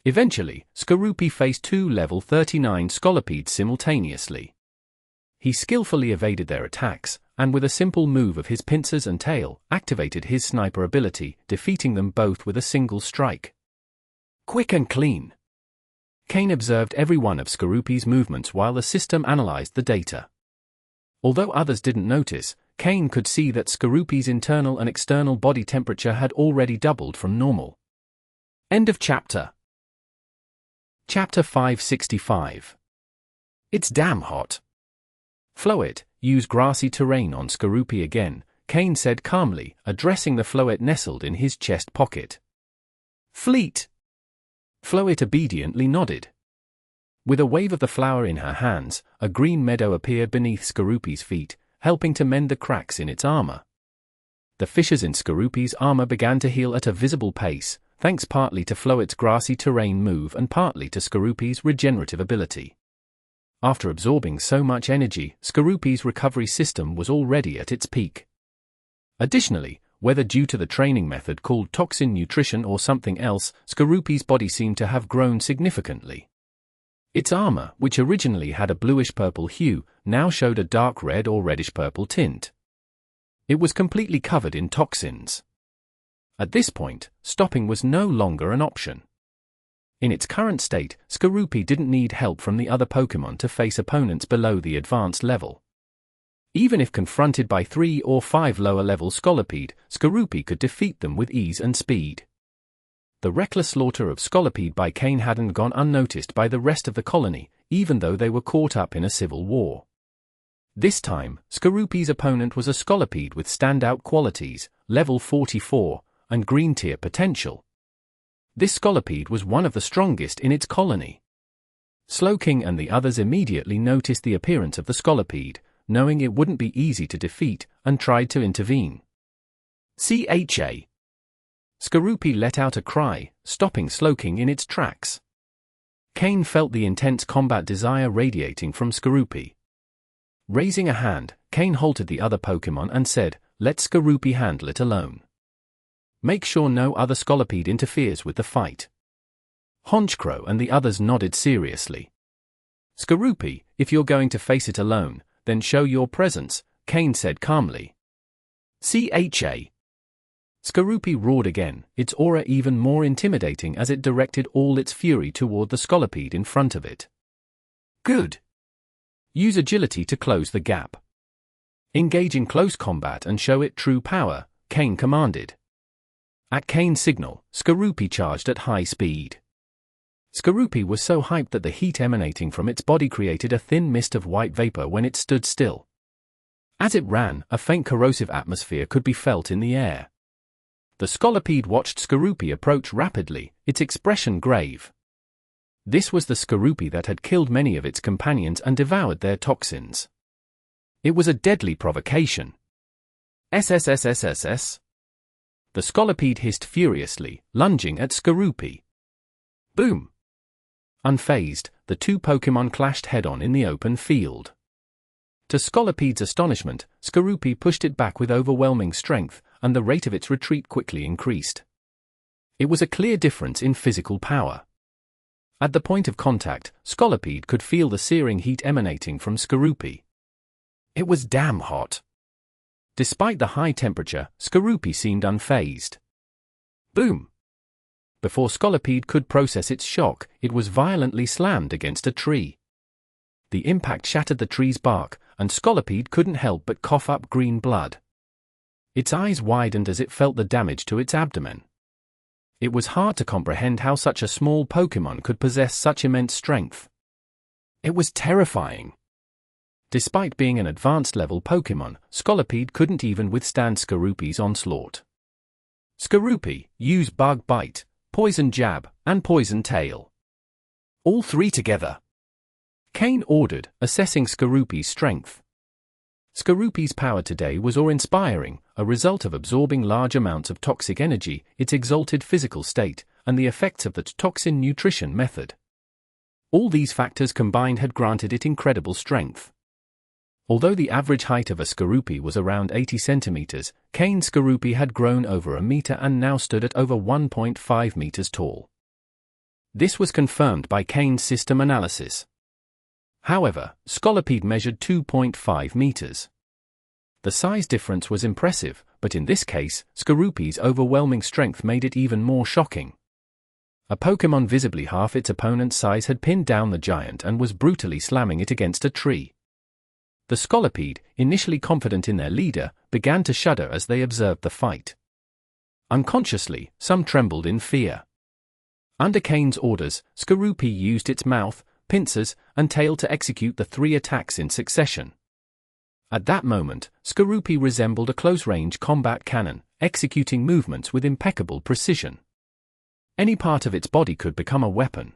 Eventually, Skorupi faced two level 39 Scolipedes simultaneously. He skillfully evaded their attacks, and with a simple move of his pincers and tail, activated his sniper ability, defeating them both with a single strike. Quick and clean. Kane observed every one of Skorupi's movements while the system analyzed the data. Although others didn't notice, Kane could see that Skorupi's internal and external body temperature had already doubled from normal. End of chapter. Chapter 565. It's damn hot. Floette, use grassy terrain on Skorupi again, Kane said calmly, addressing the Floette nestled in his chest pocket. Fleet. Floette obediently nodded. With a wave of the flower in her hands, a green meadow appeared beneath Skorupi's feet, helping to mend the cracks in its armor. The fissures in Skorupi's armor began to heal at a visible pace, thanks partly to Floette's grassy terrain move and partly to Skorupi's regenerative ability. After absorbing so much energy, Skorupi's recovery system was already at its peak. Additionally, whether due to the training method called toxin nutrition or something else, Skorupi's body seemed to have grown significantly. Its armor, which originally had a bluish-purple hue, now showed a dark red or reddish-purple tint. It was completely covered in toxins. At this point, stopping was no longer an option. In its current state, Skorupi didn't need help from the other Pokémon to face opponents below the advanced level. Even if confronted by 3 or 5 lower-level Scolipede, Skorupi could defeat them with ease and speed. The reckless slaughter of Scolipede by Kane hadn't gone unnoticed by the rest of the colony, even though they were caught up in a civil war. This time, Skorupi's opponent was a Scolipede with standout qualities, level 44, and green tier potential. This Scolipede was one of the strongest in its colony. Slowking and the others immediately noticed the appearance of the Scolipede, knowing it wouldn't be easy to defeat, and tried to intervene. CHA. Skorupi let out a cry, stopping Slowking in its tracks. Kane felt the intense combat desire radiating from Skorupi. Raising a hand, Kane halted the other Pokémon and said, "Let Skorupi handle it alone. Make sure no other Scolipede interferes with the fight." Honchkrow and the others nodded seriously. "Skorupi, if you're going to face it alone, then show your presence," Kane said calmly. CHA. Skorupi roared again, its aura even more intimidating as it directed all its fury toward the Scolipede in front of it. Good. Use agility to close the gap. Engage in close combat and show it true power, Kane commanded. At Kane's signal, Skorupi charged at high speed. Skorupi was so hyped that the heat emanating from its body created a thin mist of white vapor when it stood still. As it ran, a faint corrosive atmosphere could be felt in the air. The Scolipede watched Skorupi approach rapidly, its expression grave. This was the Skorupi that had killed many of its companions and devoured their toxins. It was a deadly provocation. SSSSSS. The Scolipede hissed furiously, lunging at Skorupi. Boom! Unfazed, the two Pokémon clashed head-on in the open field. To Scolipede's astonishment, Skorupi pushed it back with overwhelming strength, and the rate of its retreat quickly increased. It was a clear difference in physical power. At the point of contact, Scolipede could feel the searing heat emanating from Skorupi. It was damn hot. Despite the high temperature, Skorupi seemed unfazed. Boom! Before Scolipede could process its shock, it was violently slammed against a tree. The impact shattered the tree's bark, and Scolipede couldn't help but cough up green blood. Its eyes widened as it felt the damage to its abdomen. It was hard to comprehend how such a small Pokémon could possess such immense strength. It was terrifying. Despite being an advanced-level Pokémon, Scolipede couldn't even withstand Skorupi's onslaught. Skorupi, use Bug Bite, Poison Jab, and Poison Tail. All three together. Kane ordered, assessing Skorupi's strength. Skorupi's power today was awe-inspiring, a result of absorbing large amounts of toxic energy, its exalted physical state, and the effects of the toxin nutrition method. All these factors combined had granted it incredible strength. Although the average height of a Skorupi was around 80 centimeters, Kane's Skorupi had grown over a meter and now stood at over 1.5 meters tall. This was confirmed by Kane's system analysis. However, Scolipede measured 2.5 meters. The size difference was impressive, but in this case, Skorupi's overwhelming strength made it even more shocking. A Pokémon visibly half its opponent's size had pinned down the giant and was brutally slamming it against a tree. The Scolipede, initially confident in their leader, began to shudder as they observed the fight. Unconsciously, some trembled in fear. Under Kane's orders, Skorupi used its mouth, pincers, and tail to execute the three attacks in succession. At that moment, Skorupi resembled a close-range combat cannon, executing movements with impeccable precision. Any part of its body could become a weapon.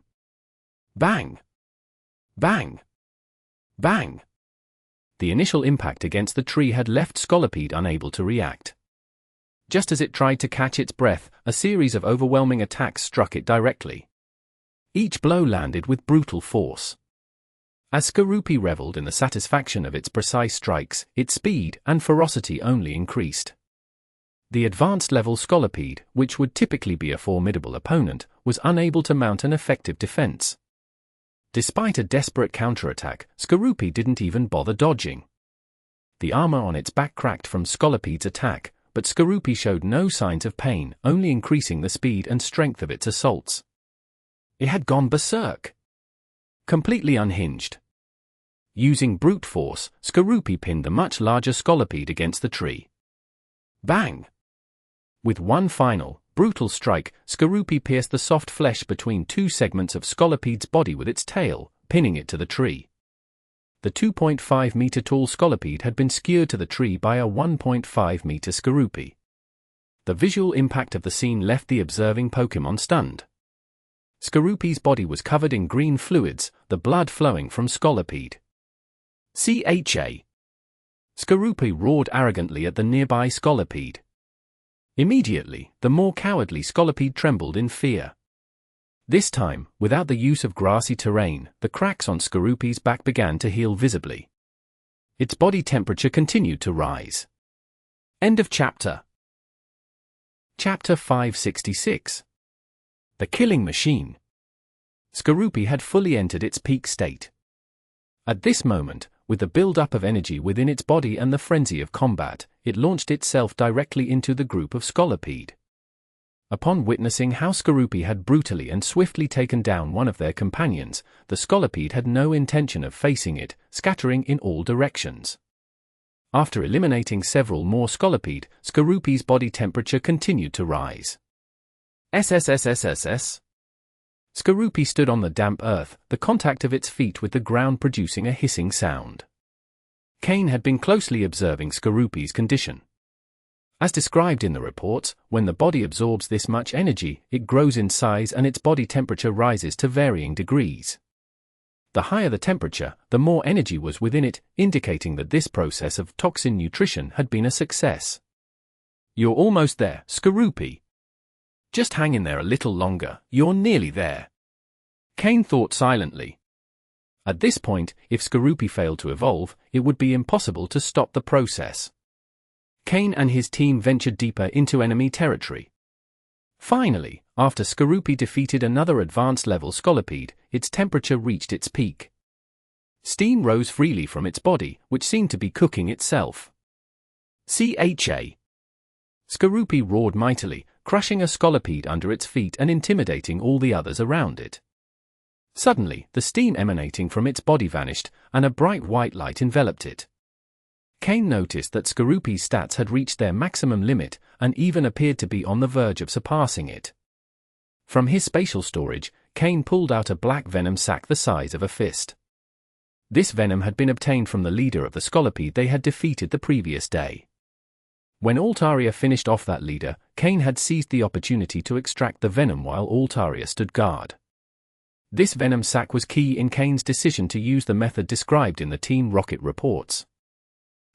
Bang! Bang! Bang! The initial impact against the tree had left Scolipede unable to react. Just as it tried to catch its breath, a series of overwhelming attacks struck it directly. Each blow landed with brutal force. As Skorupi reveled in the satisfaction of its precise strikes, its speed and ferocity only increased. The advanced-level Scolipede, which would typically be a formidable opponent, was unable to mount an effective defense. Despite a desperate counterattack, Skorupi didn't even bother dodging. The armor on its back cracked from Scolipede's attack, but Skorupi showed no signs of pain, only increasing the speed and strength of its assaults. It had gone berserk. Completely unhinged. Using brute force, Skorupi pinned the much larger Scolipede against the tree. Bang! With one final, brutal strike, Skorupi pierced the soft flesh between two segments of Scolipede's body with its tail, pinning it to the tree. The 2.5-meter-tall Scolipede had been skewered to the tree by a 1.5-meter Skorupi. The visual impact of the scene left the observing Pokémon stunned. Skorupi's body was covered in green fluids, the blood flowing from Scolipede. CHA! Skorupi roared arrogantly at the nearby Scolipede. Immediately, the more cowardly Scolipede trembled in fear. This time, without the use of grassy terrain, the cracks on Skorupi's back began to heal visibly. Its body temperature continued to rise. End of chapter. Chapter 566. The Killing Machine. Skorupi had fully entered its peak state. At this moment, with the build-up of energy within its body and the frenzy of combat, it launched itself directly into the group of Scolipede. Upon witnessing how Skorupi had brutally and swiftly taken down one of their companions, the Scolipede had no intention of facing it, scattering in all directions. After eliminating several more Scolipede, Skorupi's body temperature continued to rise. SSSSSS. Skorupi stood on the damp earth, the contact of its feet with the ground producing a hissing sound. Kane had been closely observing Skorupi's condition. As described in the reports, when the body absorbs this much energy, it grows in size and its body temperature rises to varying degrees. The higher the temperature, the more energy was within it, indicating that this process of toxin nutrition had been a success. You're almost there, Skorupi. Just hang in there a little longer, you're nearly there. Kane thought silently. At this point, if Skorupi failed to evolve, it would be impossible to stop the process. Kane and his team ventured deeper into enemy territory. Finally, after Skorupi defeated another advanced level Scolipede, its temperature reached its peak. Steam rose freely from its body, which seemed to be cooking itself. CHA. Skorupi roared mightily, crushing a Scolipede under its feet and intimidating all the others around it. Suddenly, the steam emanating from its body vanished, and a bright white light enveloped it. Kane noticed that Skorupi's stats had reached their maximum limit, and even appeared to be on the verge of surpassing it. From his spatial storage, Kane pulled out a black venom sac the size of a fist. This venom had been obtained from the leader of the Scolipede they had defeated the previous day. When Altaria finished off that leader, Kane had seized the opportunity to extract the venom while Altaria stood guard. This venom sac was key in Kane's decision to use the method described in the Team Rocket reports.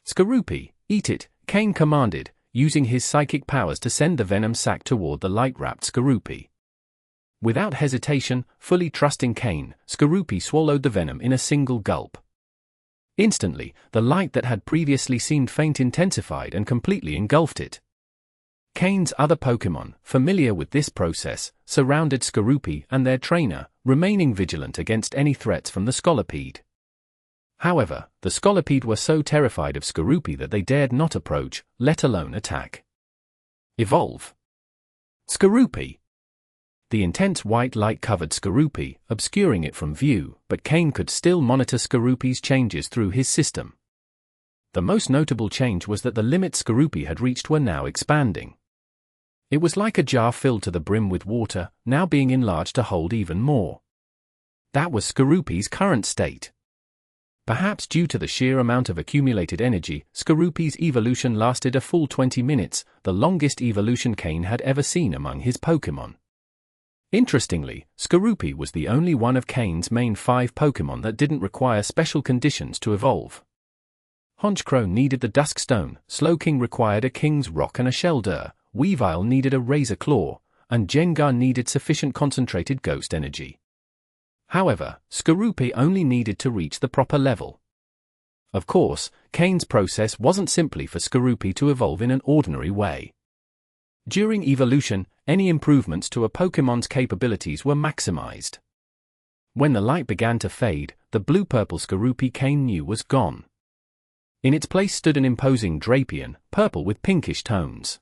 Skorupi, eat it, Kane commanded, using his psychic powers to send the venom sac toward the light-wrapped Skorupi. Without hesitation, fully trusting Kane, Skorupi swallowed the venom in a single gulp. Instantly, the light that had previously seemed faint intensified and completely engulfed it. Kane's other Pokémon, familiar with this process, surrounded Skorupi and their trainer, remaining vigilant against any threats from the Scolipede. However, the Scolipede were so terrified of Skorupi that they dared not approach, let alone attack. Evolve. Skorupi. The intense white light covered Skorupi, obscuring it from view, but Kane could still monitor Skorupi's changes through his system. The most notable change was that the limits Skorupi had reached were now expanding. It was like a jar filled to the brim with water, now being enlarged to hold even more. That was Skorupi's current state. Perhaps due to the sheer amount of accumulated energy, Skorupi's evolution lasted a full 20 minutes, the longest evolution Kane had ever seen among his Pokémon. Interestingly, Skorupi was the only one of Kane's main 5 Pokémon that didn't require special conditions to evolve. Honchkrow needed the Dusk Stone, Slowking required a King's Rock and a Sheldur, Weavile needed a Razor Claw, and Jengar needed sufficient concentrated ghost energy. However, Skorupi only needed to reach the proper level. Of course, Kane's process wasn't simply for Skorupi to evolve in an ordinary way. During evolution, any improvements to a Pokémon's capabilities were maximized. When the light began to fade, the blue-purple Skorupi Kane knew was gone. In its place stood an imposing Drapion, purple with pinkish tones.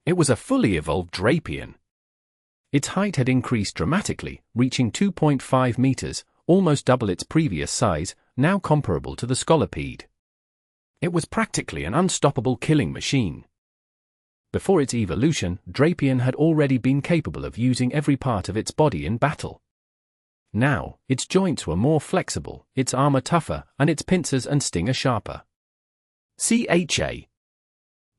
It was a fully evolved Drapion. Its height had increased dramatically, reaching 2.5 meters, almost double its previous size, now comparable to the Scolipede. It was practically an unstoppable killing machine. Before its evolution, Drapion had already been capable of using every part of its body in battle. Now, its joints were more flexible, its armor tougher, and its pincers and stinger sharper. CHA.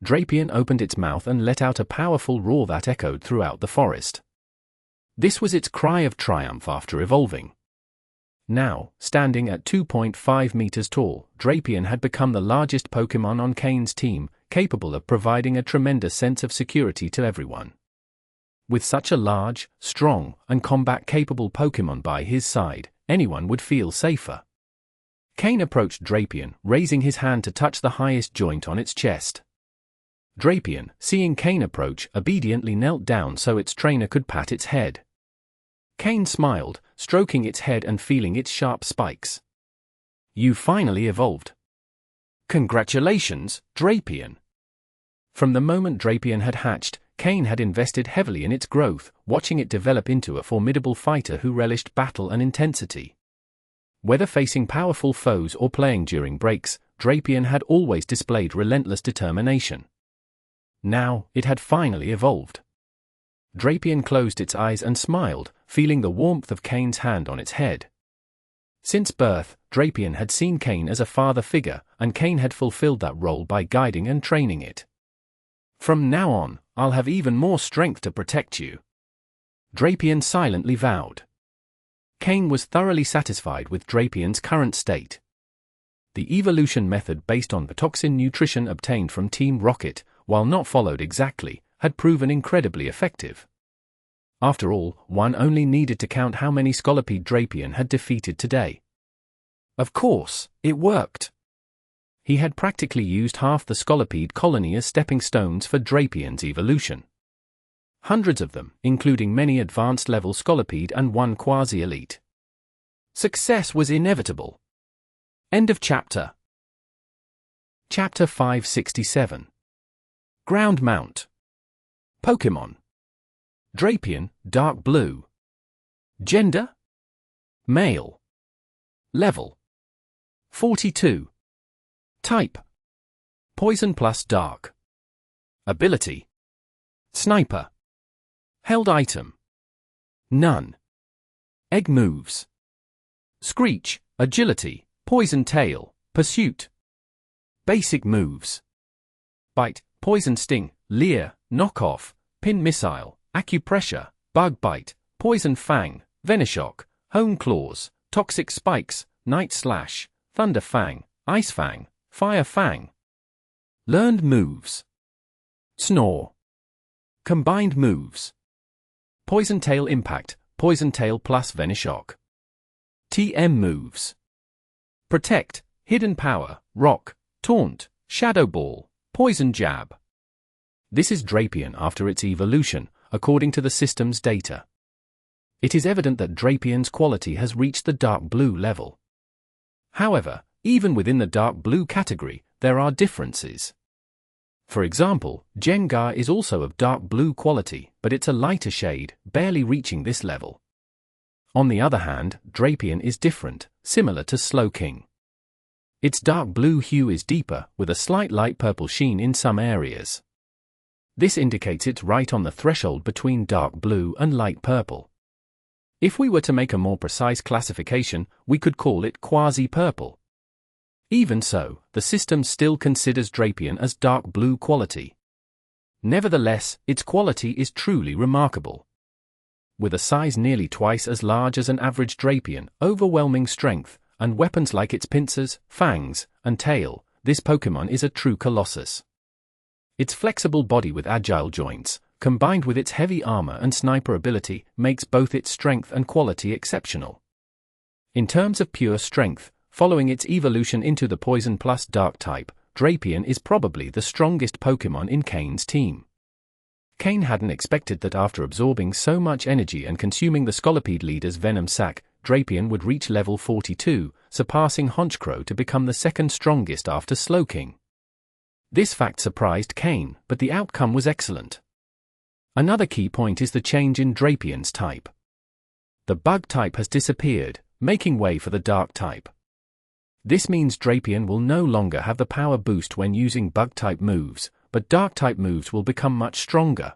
Drapion opened its mouth and let out a powerful roar that echoed throughout the forest. This was its cry of triumph after evolving. Now, standing at 2.5 meters tall, Drapion had become the largest Pokémon on Kane's team, capable of providing a tremendous sense of security to everyone. With such a large, strong, and combat-capable Pokémon by his side, anyone would feel safer. Kane approached Drapion, raising his hand to touch the highest joint on its chest. Drapion, seeing Kane approach, obediently knelt down so its trainer could pat its head. Kane smiled, stroking its head and feeling its sharp spikes. "You finally evolved. Congratulations, Drapion." From the moment Drapion had hatched, Kane had invested heavily in its growth, watching it develop into a formidable fighter who relished battle and intensity. Whether facing powerful foes or playing during breaks, Drapion had always displayed relentless determination. Now, it had finally evolved. Drapion closed its eyes and smiled, feeling the warmth of Kane's hand on its head. Since birth, Drapion had seen Kane as a father figure, and Kane had fulfilled that role by guiding and training it. From now on, I'll have even more strength to protect you," Drapion silently vowed. Kain was thoroughly satisfied with Drapion's current state. The evolution method based on the Toxin nutrition obtained from Team Rocket, while not followed exactly, had proven incredibly effective. After all, one only needed to count how many Skorupi Drapion had defeated today. Of course, it worked. He had practically used half the Scolipede colony as stepping stones for Drapion's evolution. Hundreds of them, including many advanced-level Scolipede and one quasi-elite. Success was inevitable. End of chapter. Chapter 567. Ground Mount. Pokémon. Drapion, dark blue. Gender? Male. Level: 42. Type: Poison plus Dark. Ability: Sniper. Held item: None. Egg moves: Screech, Agility, Poison Tail, Pursuit. Basic moves: Bite, Poison Sting, Leer, Knockoff, Pin Missile, Acupressure, Bug Bite, Poison Fang, Venoshock, Hone Claws, Toxic Spikes, Night Slash, Thunder Fang, Ice Fang, Fire Fang. Learned moves: Snore. Combined moves: Poison Tail Impact, Poison Tail plus Venoshock. TM moves: Protect, Hidden Power, Rock, Taunt, Shadow Ball, Poison Jab. This is Drapion after its evolution, according to the system's data. It is evident that Drapion's quality has reached the dark blue level. However, even within the dark blue category, there are differences. For example, Gengar is also of dark blue quality, but it's a lighter shade, barely reaching this level. On the other hand, Drapion is different, similar to Slowking. Its dark blue hue is deeper, with a slight light purple sheen in some areas. This indicates it's right on the threshold between dark blue and light purple. If we were to make a more precise classification, we could call it quasi-purple. Even so, the system still considers Drapion as dark blue quality. Nevertheless, its quality is truly remarkable. With a size nearly twice as large as an average Drapion, overwhelming strength, and weapons like its pincers, fangs, and tail, this Pokémon is a true colossus. Its flexible body with agile joints, combined with its heavy armor and sniper ability, makes both its strength and quality exceptional. In terms of pure strength, following its evolution into the Poison plus Dark type, Drapion is probably the strongest Pokémon in Kain's team. Kain hadn't expected that after absorbing so much energy and consuming the Scolipede leader's venom sac, Drapion would reach level 42, surpassing Honchkrow to become the second strongest after Slowking. This fact surprised Kain, but the outcome was excellent. Another key point is the change in Drapion's type. The Bug type has disappeared, making way for the Dark type. This means Drapion will no longer have the power boost when using Bug-type moves, but Dark-type moves will become much stronger.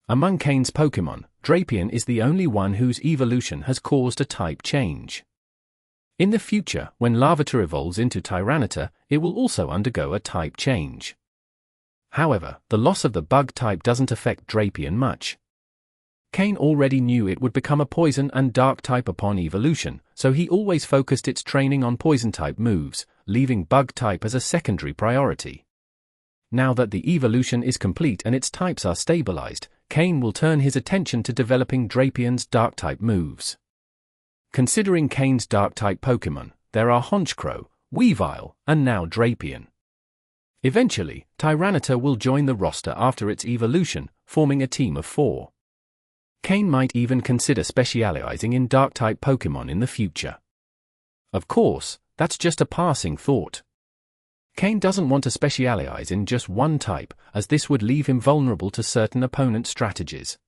Among Kain's Pokémon, Drapion is the only one whose evolution has caused a type change. In the future, when Larvitar evolves into Tyranitar, it will also undergo a type change. However, the loss of the Bug-type doesn't affect Drapion much. Kain already knew it would become a Poison and Dark type upon evolution, so he always focused its training on Poison-type moves, leaving Bug-type as a secondary priority. Now that the evolution is complete and its types are stabilized, Kain will turn his attention to developing Drapion's Dark-type moves. Considering Kain's Dark-type Pokémon, there are Honchkrow, Weavile, and now Drapion. Eventually, Tyranitar will join the roster after its evolution, forming a team of 4. Kain might even consider specializing in Dark-type Pokémon in the future. Of course, that's just a passing thought. Kain doesn't want to specialize in just one type, as this would leave him vulnerable to certain opponent strategies.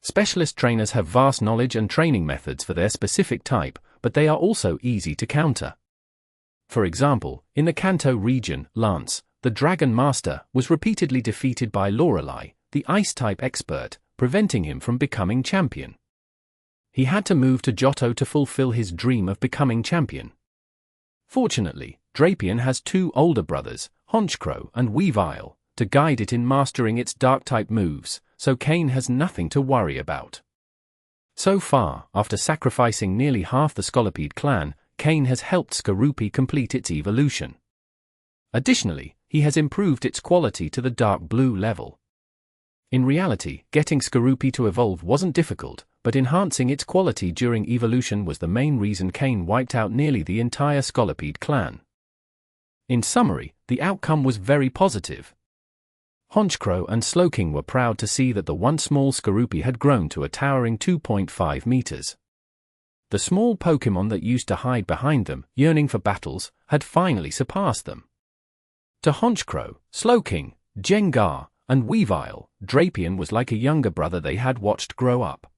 Specialist trainers have vast knowledge and training methods for their specific type, but they are also easy to counter. For example, in the Kanto region, Lance, the Dragon Master, was repeatedly defeated by Lorelei, the Ice-type expert, preventing him from becoming champion. He had to move to Johto to fulfill his dream of becoming champion. Fortunately, Drapion has 2 older brothers, Honchkrow and Weavile, to guide it in mastering its Dark-type moves, so Kane has nothing to worry about. So far, after sacrificing nearly half the Scolipede clan, Kane has helped Skorupi complete its evolution. Additionally, he has improved its quality to the dark blue level. In reality, getting Skorupi to evolve wasn't difficult, but enhancing its quality during evolution was the main reason Kane wiped out nearly the entire Scolipede clan. In summary, the outcome was very positive. Honchkrow and Slowking were proud to see that the once small Skorupi had grown to a towering 2.5 meters. The small Pokémon that used to hide behind them, yearning for battles, had finally surpassed them. To Honchkrow, Slowking, Jengar, and Weavile, Drapion was like a younger brother they had watched grow up.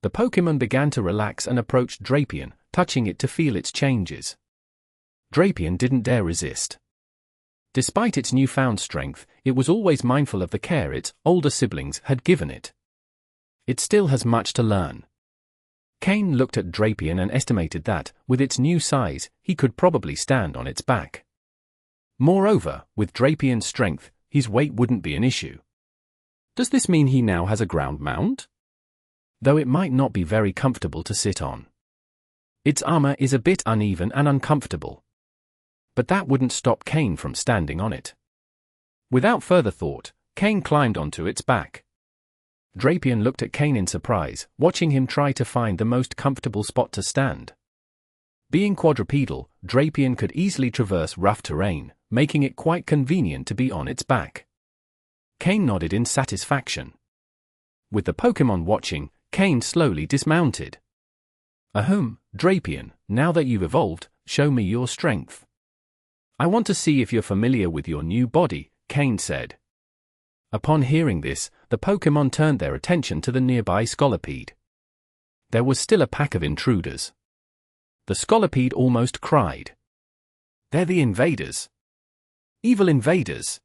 The Pokémon began to relax and approached Drapion, touching it to feel its changes. Drapion didn't dare resist. Despite its newfound strength, it was always mindful of the care its older siblings had given it. It still has much to learn. Kane looked at Drapion and estimated that, with its new size, he could probably stand on its back. Moreover, with Drapion's strength, his weight wouldn't be an issue. Does this mean he now has a ground mount? Though it might not be very comfortable to sit on. Its armor is a bit uneven and uncomfortable. But that wouldn't stop Kane from standing on it. Without further thought, Kane climbed onto its back. Drapion looked at Kane in surprise, watching him try to find the most comfortable spot to stand. Being quadrupedal, Drapion could easily traverse rough terrain, making it quite convenient to be on its back. Kane nodded in satisfaction. With the Pokémon watching, Kane slowly dismounted. Ahem, Drapion, now that you've evolved, show me your strength. I want to see if you're familiar with your new body, Kane said. Upon hearing this, the Pokémon turned their attention to the nearby Scolipede. There was still a pack of intruders. The Scolipede almost cried. They're the invaders. Evil invaders.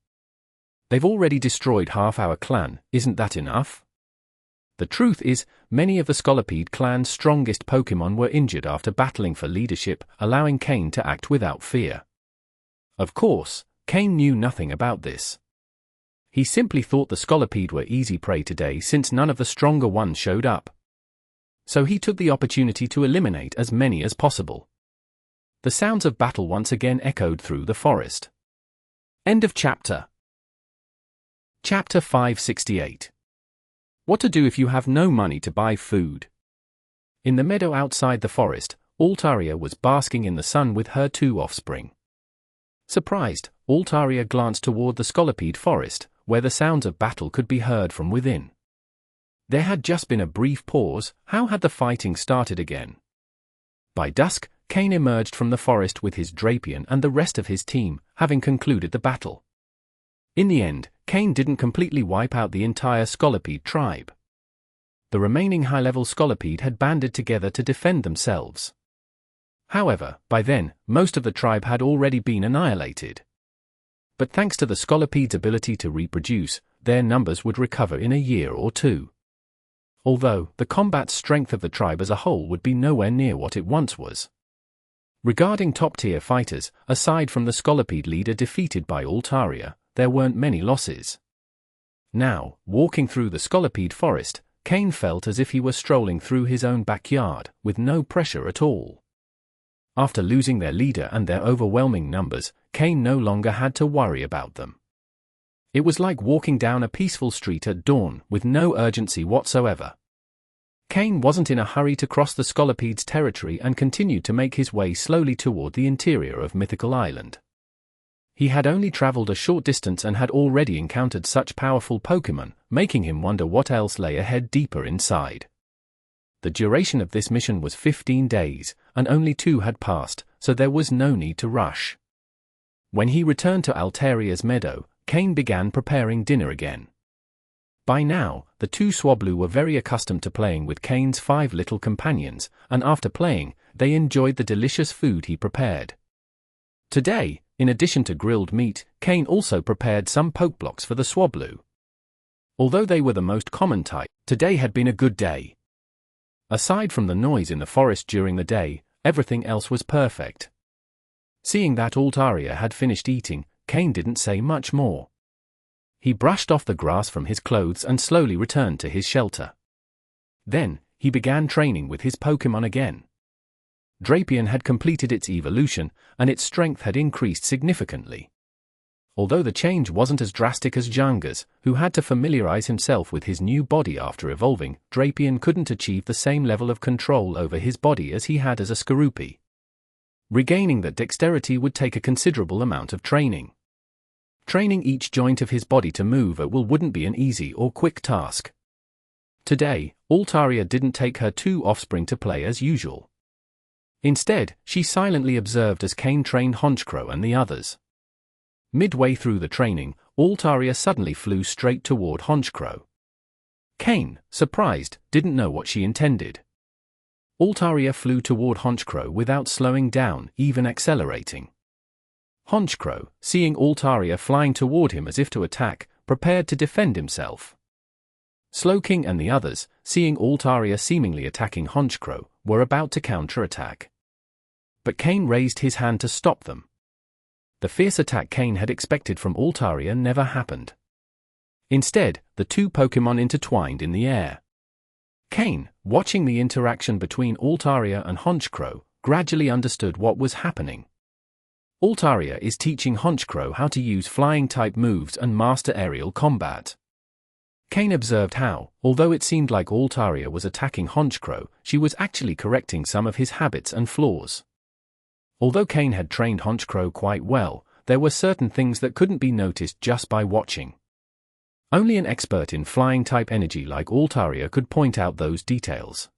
They've already destroyed half our clan, isn't that enough? The truth is, many of the Scolipede clan's strongest Pokémon were injured after battling for leadership, allowing Kane to act without fear. Of course, Kane knew nothing about this. He simply thought the Scolipede were easy prey today since none of the stronger ones showed up. So he took the opportunity to eliminate as many as possible. The sounds of battle once again echoed through the forest. End of chapter. Chapter 568. What to do if you have no money to buy food. In the meadow outside the forest, Altaria was basking in the sun with her 2 offspring. Surprised, Altaria glanced toward the Scolipede forest, where the sounds of battle could be heard from within. There had just been a brief pause. How had the fighting started again? By dusk, Kane emerged from the forest with his Drapion and the rest of his team, having concluded the battle. In the end, Kane didn't completely wipe out the entire Scolipede tribe. The remaining high-level Scolipede had banded together to defend themselves. However, by then, most of the tribe had already been annihilated. But thanks to the Scolipede's ability to reproduce, their numbers would recover in a year or 2. Although, the combat strength of the tribe as a whole would be nowhere near what it once was. Regarding top-tier fighters, aside from the Scolipede leader defeated by Altaria, there weren't many losses. Now, walking through the Scolipede forest, Kane felt as if he were strolling through his own backyard, with no pressure at all. After losing their leader and their overwhelming numbers, Kane no longer had to worry about them. It was like walking down a peaceful street at dawn, with no urgency whatsoever. Kane wasn't in a hurry to cross the Scolipede's territory and continued to make his way slowly toward the interior of Mythical Island. He had only traveled a short distance and had already encountered such powerful Pokémon, making him wonder what else lay ahead deeper inside. The duration of this mission was 15 days, and only 2 had passed, so there was no need to rush. When he returned to Altaria's meadow, Kane began preparing dinner again. By now, the 2 Swablu were very accustomed to playing with Kane's 5 little companions, and after playing, they enjoyed the delicious food he prepared. Today, in addition to grilled meat, Kane also prepared some pokeblocks for the Swablu. Although they were the most common type, today had been a good day. Aside from the noise in the forest during the day, everything else was perfect. Seeing that Altaria had finished eating, Kane didn't say much more. He brushed off the grass from his clothes and slowly returned to his shelter. Then, he began training with his Pokémon again. Drapion had completed its evolution, and its strength had increased significantly. Although the change wasn't as drastic as Janga's, who had to familiarize himself with his new body after evolving, Drapion couldn't achieve the same level of control over his body as he had as a Skorupi. Regaining that dexterity would take a considerable amount of training. Training each joint of his body to move at will wouldn't be an easy or quick task. Today, Altaria didn't take her 2 offspring to play as usual. Instead, she silently observed as Kane trained Honchkrow and the others. Midway through the training, Altaria suddenly flew straight toward Honchkrow. Kane, surprised, didn't know what she intended. Altaria flew toward Honchkrow without slowing down, even accelerating. Honchkrow, seeing Altaria flying toward him as if to attack, prepared to defend himself. Slowking and the others, seeing Altaria seemingly attacking Honchkrow, were about to counterattack. But Kane raised his hand to stop them. The fierce attack Kane had expected from Altaria never happened. Instead, the 2 Pokémon intertwined in the air. Kane, watching the interaction between Altaria and Honchkrow, gradually understood what was happening. Altaria is teaching Honchkrow how to use flying-type moves and master aerial combat. Kane observed how, although it seemed like Altaria was attacking Honchkrow, she was actually correcting some of his habits and flaws. Although Kane had trained Honchkrow quite well, there were certain things that couldn't be noticed just by watching. Only an expert in flying-type energy like Altaria could point out those details.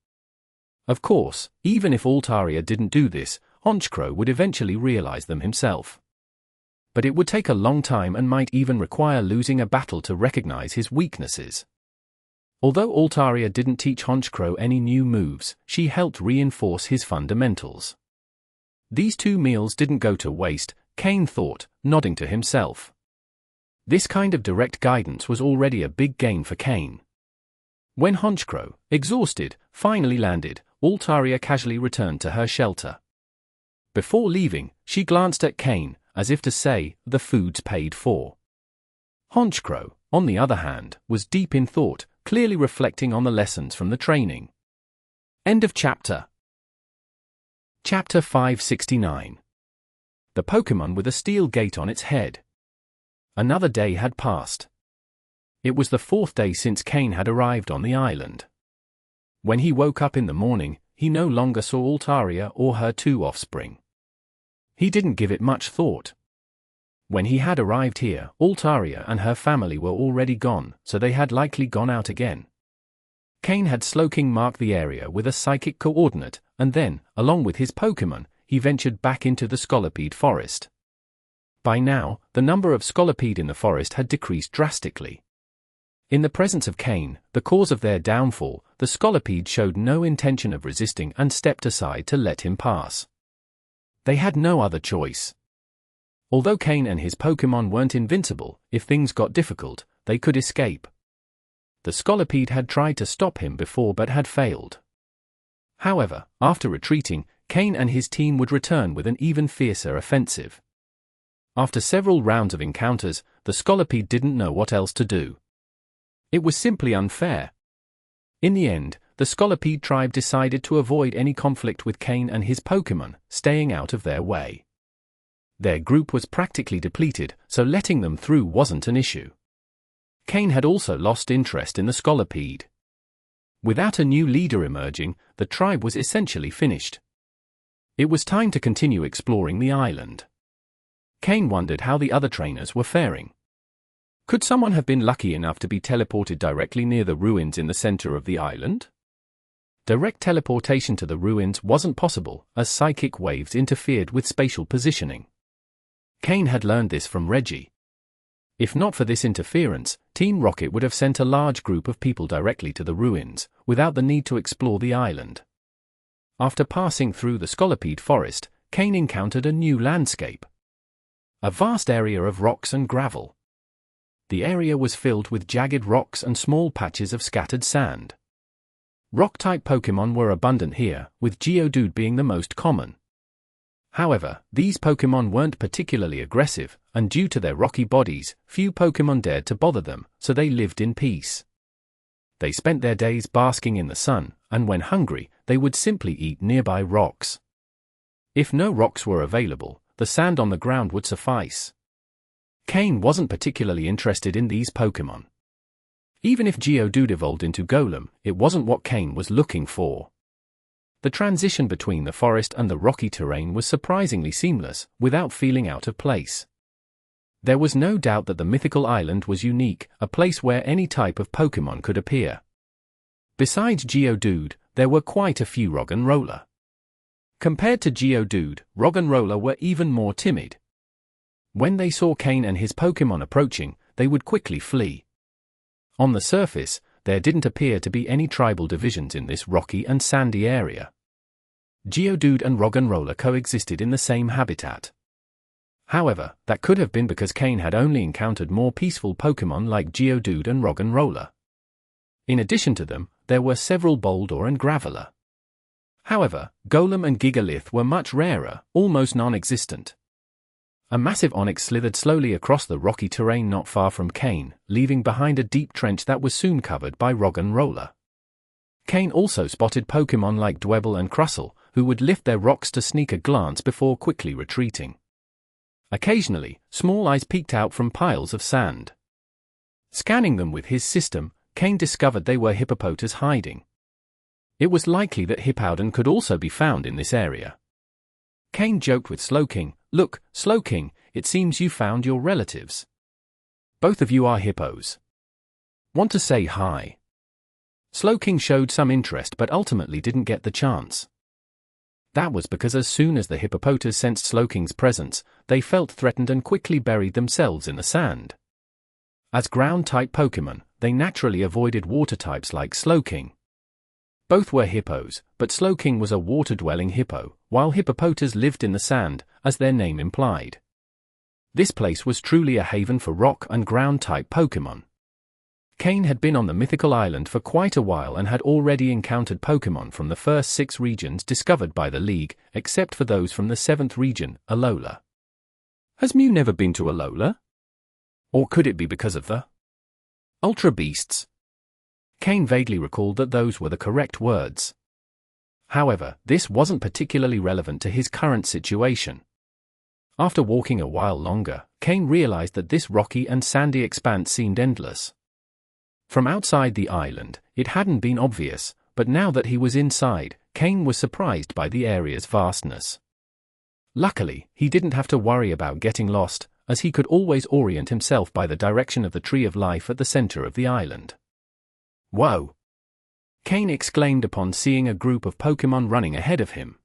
Of course, even if Altaria didn't do this, Honchkrow would eventually realize them himself. But it would take a long time and might even require losing a battle to recognize his weaknesses. Although Altaria didn't teach Honchkrow any new moves, she helped reinforce his fundamentals. These 2 meals didn't go to waste, Kane thought, nodding to himself. This kind of direct guidance was already a big gain for Kane. When Honchkrow, exhausted, finally landed, Altaria casually returned to her shelter. Before leaving, she glanced at Kane, as if to say, the food's paid for. Honchkrow, on the other hand, was deep in thought, clearly reflecting on the lessons from the training. End of chapter. Chapter 569. The Pokémon with a steel gate on its head. Another day had passed. It was the 4th day since Kane had arrived on the island. When he woke up in the morning, he no longer saw Altaria or her 2 offspring. He didn't give it much thought. When he had arrived here, Altaria and her family were already gone, so they had likely gone out again. Kane had Slowking mark the area with a psychic coordinate, and then, along with his Pokémon, he ventured back into the Scolipede forest. By now, the number of Scolipede in the forest had decreased drastically. In the presence of Kane, the cause of their downfall, the Scolipede showed no intention of resisting and stepped aside to let him pass. They had no other choice. Although Kane and his Pokémon weren't invincible, if things got difficult, they could escape. The Scolipede had tried to stop him before but had failed. However, after retreating, Kane and his team would return with an even fiercer offensive. After several rounds of encounters, the Scolipede didn't know what else to do. It was simply unfair. In the end, the Scolipede tribe decided to avoid any conflict with Kane and his Pokémon, staying out of their way. Their group was practically depleted, so letting them through wasn't an issue. Kane had also lost interest in the Scolipede. Without a new leader emerging, the tribe was essentially finished. It was time to continue exploring the island. Kane wondered how the other trainers were faring. Could someone have been lucky enough to be teleported directly near the ruins in the center of the island? Direct teleportation to the ruins wasn't possible, as psychic waves interfered with spatial positioning. Kane had learned this from Reggie. If not for this interference, Team Rocket would have sent a large group of people directly to the ruins, without the need to explore the island. After passing through the Scolipede forest, Kane encountered a new landscape. A vast area of rocks and gravel. The area was filled with jagged rocks and small patches of scattered sand. Rock-type Pokémon were abundant here, with Geodude being the most common. However, these Pokémon weren't particularly aggressive, and due to their rocky bodies, few Pokémon dared to bother them, so they lived in peace. They spent their days basking in the sun, and when hungry, they would simply eat nearby rocks. If no rocks were available, the sand on the ground would suffice. Kane wasn't particularly interested in these Pokémon. Even if Geodude evolved into Golem, it wasn't what Kane was looking for. The transition between the forest and the rocky terrain was surprisingly seamless, without feeling out of place. There was no doubt that the Mythical Island was unique, a place where any type of Pokémon could appear. Besides Geodude, there were quite a few Roggenrola. Compared to Geodude, Roggenrola were even more timid. When they saw Kane and his Pokémon approaching, they would quickly flee. On the surface, there didn't appear to be any tribal divisions in this rocky and sandy area. Geodude and Roggenrola coexisted in the same habitat. However, that could have been because Kane had only encountered more peaceful Pokémon like Geodude and Roggenrola. In addition to them, there were several Boldore and Graveler. However, Golem and Gigalith were much rarer, almost non-existent. A massive Onix slithered slowly across the rocky terrain not far from Kane, leaving behind a deep trench that was soon covered by Roggenrola. Kane also spotted Pokémon like Dwebble and Crustle, who would lift their rocks to sneak a glance before quickly retreating. Occasionally, small eyes peeked out from piles of sand. Scanning them with his system, Kane discovered they were Hippopotas hiding. It was likely that Hippowdon could also be found in this area. Kane joked with Slowking, "Look, Slowking, it seems you found your relatives. Both of you are hippos. Want to say hi?" Slowking showed some interest but ultimately didn't get the chance. That was because as soon as the Hippopotas sensed Slowking's presence, they felt threatened and quickly buried themselves in the sand. As ground-type Pokémon, they naturally avoided water types like Slowking. Both were hippos, but Slowking was a water-dwelling hippo, while Hippopotas lived in the sand, as their name implied. This place was truly a haven for rock and ground-type Pokémon. Kane had been on the Mythical Island for quite a while and had already encountered Pokémon from the first 6 regions discovered by the League, except for those from the 7th region, Alola. Has Mew never been to Alola? Or could it be because of the Ultra Beasts? Kane vaguely recalled that those were the correct words. However, this wasn't particularly relevant to his current situation. After walking a while longer, Kane realized that this rocky and sandy expanse seemed endless. From outside the island, it hadn't been obvious, but now that he was inside, Kane was surprised by the area's vastness. Luckily, he didn't have to worry about getting lost, as he could always orient himself by the direction of the Tree of Life at the center of the island. "Whoa!" Kane exclaimed upon seeing a group of Pokémon running ahead of him.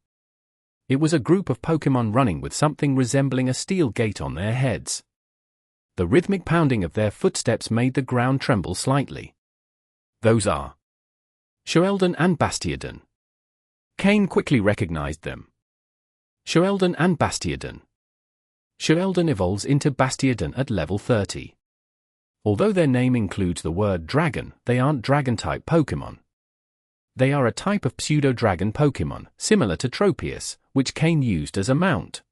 It was a group of Pokémon running with something resembling a steel gate on their heads. The rhythmic pounding of their footsteps made the ground tremble slightly. Those are Sheldon and Bastiodon. Kane quickly recognized them. Sheldon and Bastiodon. Sheldon evolves into Bastiodon at level 30. Although their name includes the word dragon, they aren't dragon-type Pokémon. They are a type of pseudo-dragon Pokémon, similar to Tropius, which Kane used as a mount.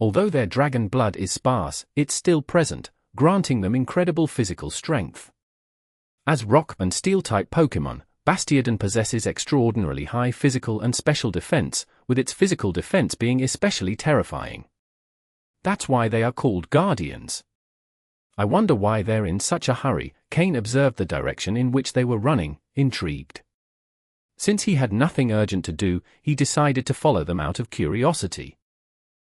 Although their dragon blood is sparse, it's still present, granting them incredible physical strength. As rock and steel-type Pokémon, Bastiodon possesses extraordinarily high physical and special defense, with its physical defense being especially terrifying. That's why they are called Guardians. I wonder why they're in such a hurry. Kane observed the direction in which they were running, intrigued. Since he had nothing urgent to do, he decided to follow them out of curiosity.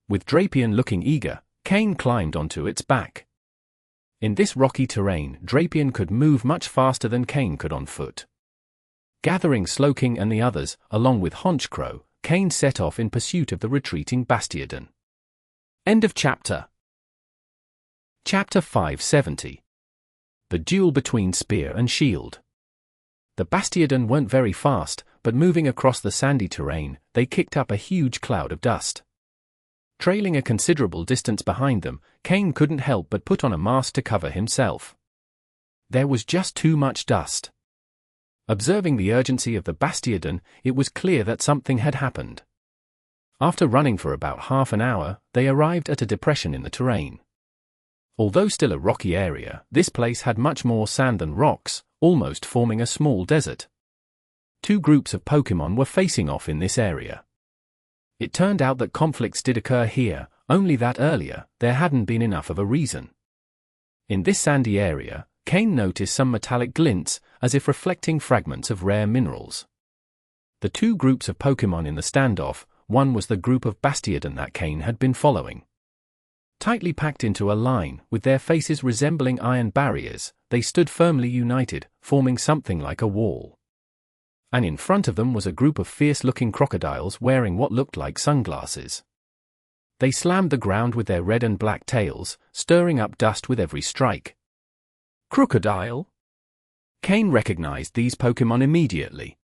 With Drapion looking eager, Kane climbed onto its back. In this rocky terrain, Drapion could move much faster than Kane could on foot. Gathering Slowking and the others, along with Honchkrow, Kane set off in pursuit of the retreating Bastiodon. End of chapter. Chapter 570. The Duel Between Spear and Shield. The Bastiodon weren't very fast, but moving across the sandy terrain, they kicked up a huge cloud of dust. Trailing a considerable distance behind them, Kane couldn't help but put on a mask to cover himself. There was just too much dust. Observing the urgency of the Bastiodon, it was clear that something had happened. After running for about half an hour, they arrived at a depression in the terrain. Although still a rocky area, this place had much more sand than rocks, almost forming a small desert. Two groups of Pokémon were facing off in this area. It turned out that conflicts did occur here, only that earlier, there hadn't been enough of a reason. In this sandy area, Kane noticed some metallic glints, as if reflecting fragments of rare minerals. The two groups of Pokémon in the standoff, one was the group of Bastiodon that Kane had been following. Tightly packed into a line, with their faces resembling iron barriers, they stood firmly united, forming something like a wall. And in front of them was a group of fierce-looking crocodiles wearing what looked like sunglasses. They slammed the ground with their red and black tails, stirring up dust with every strike. Crocodile? Kane recognized these Pokémon immediately.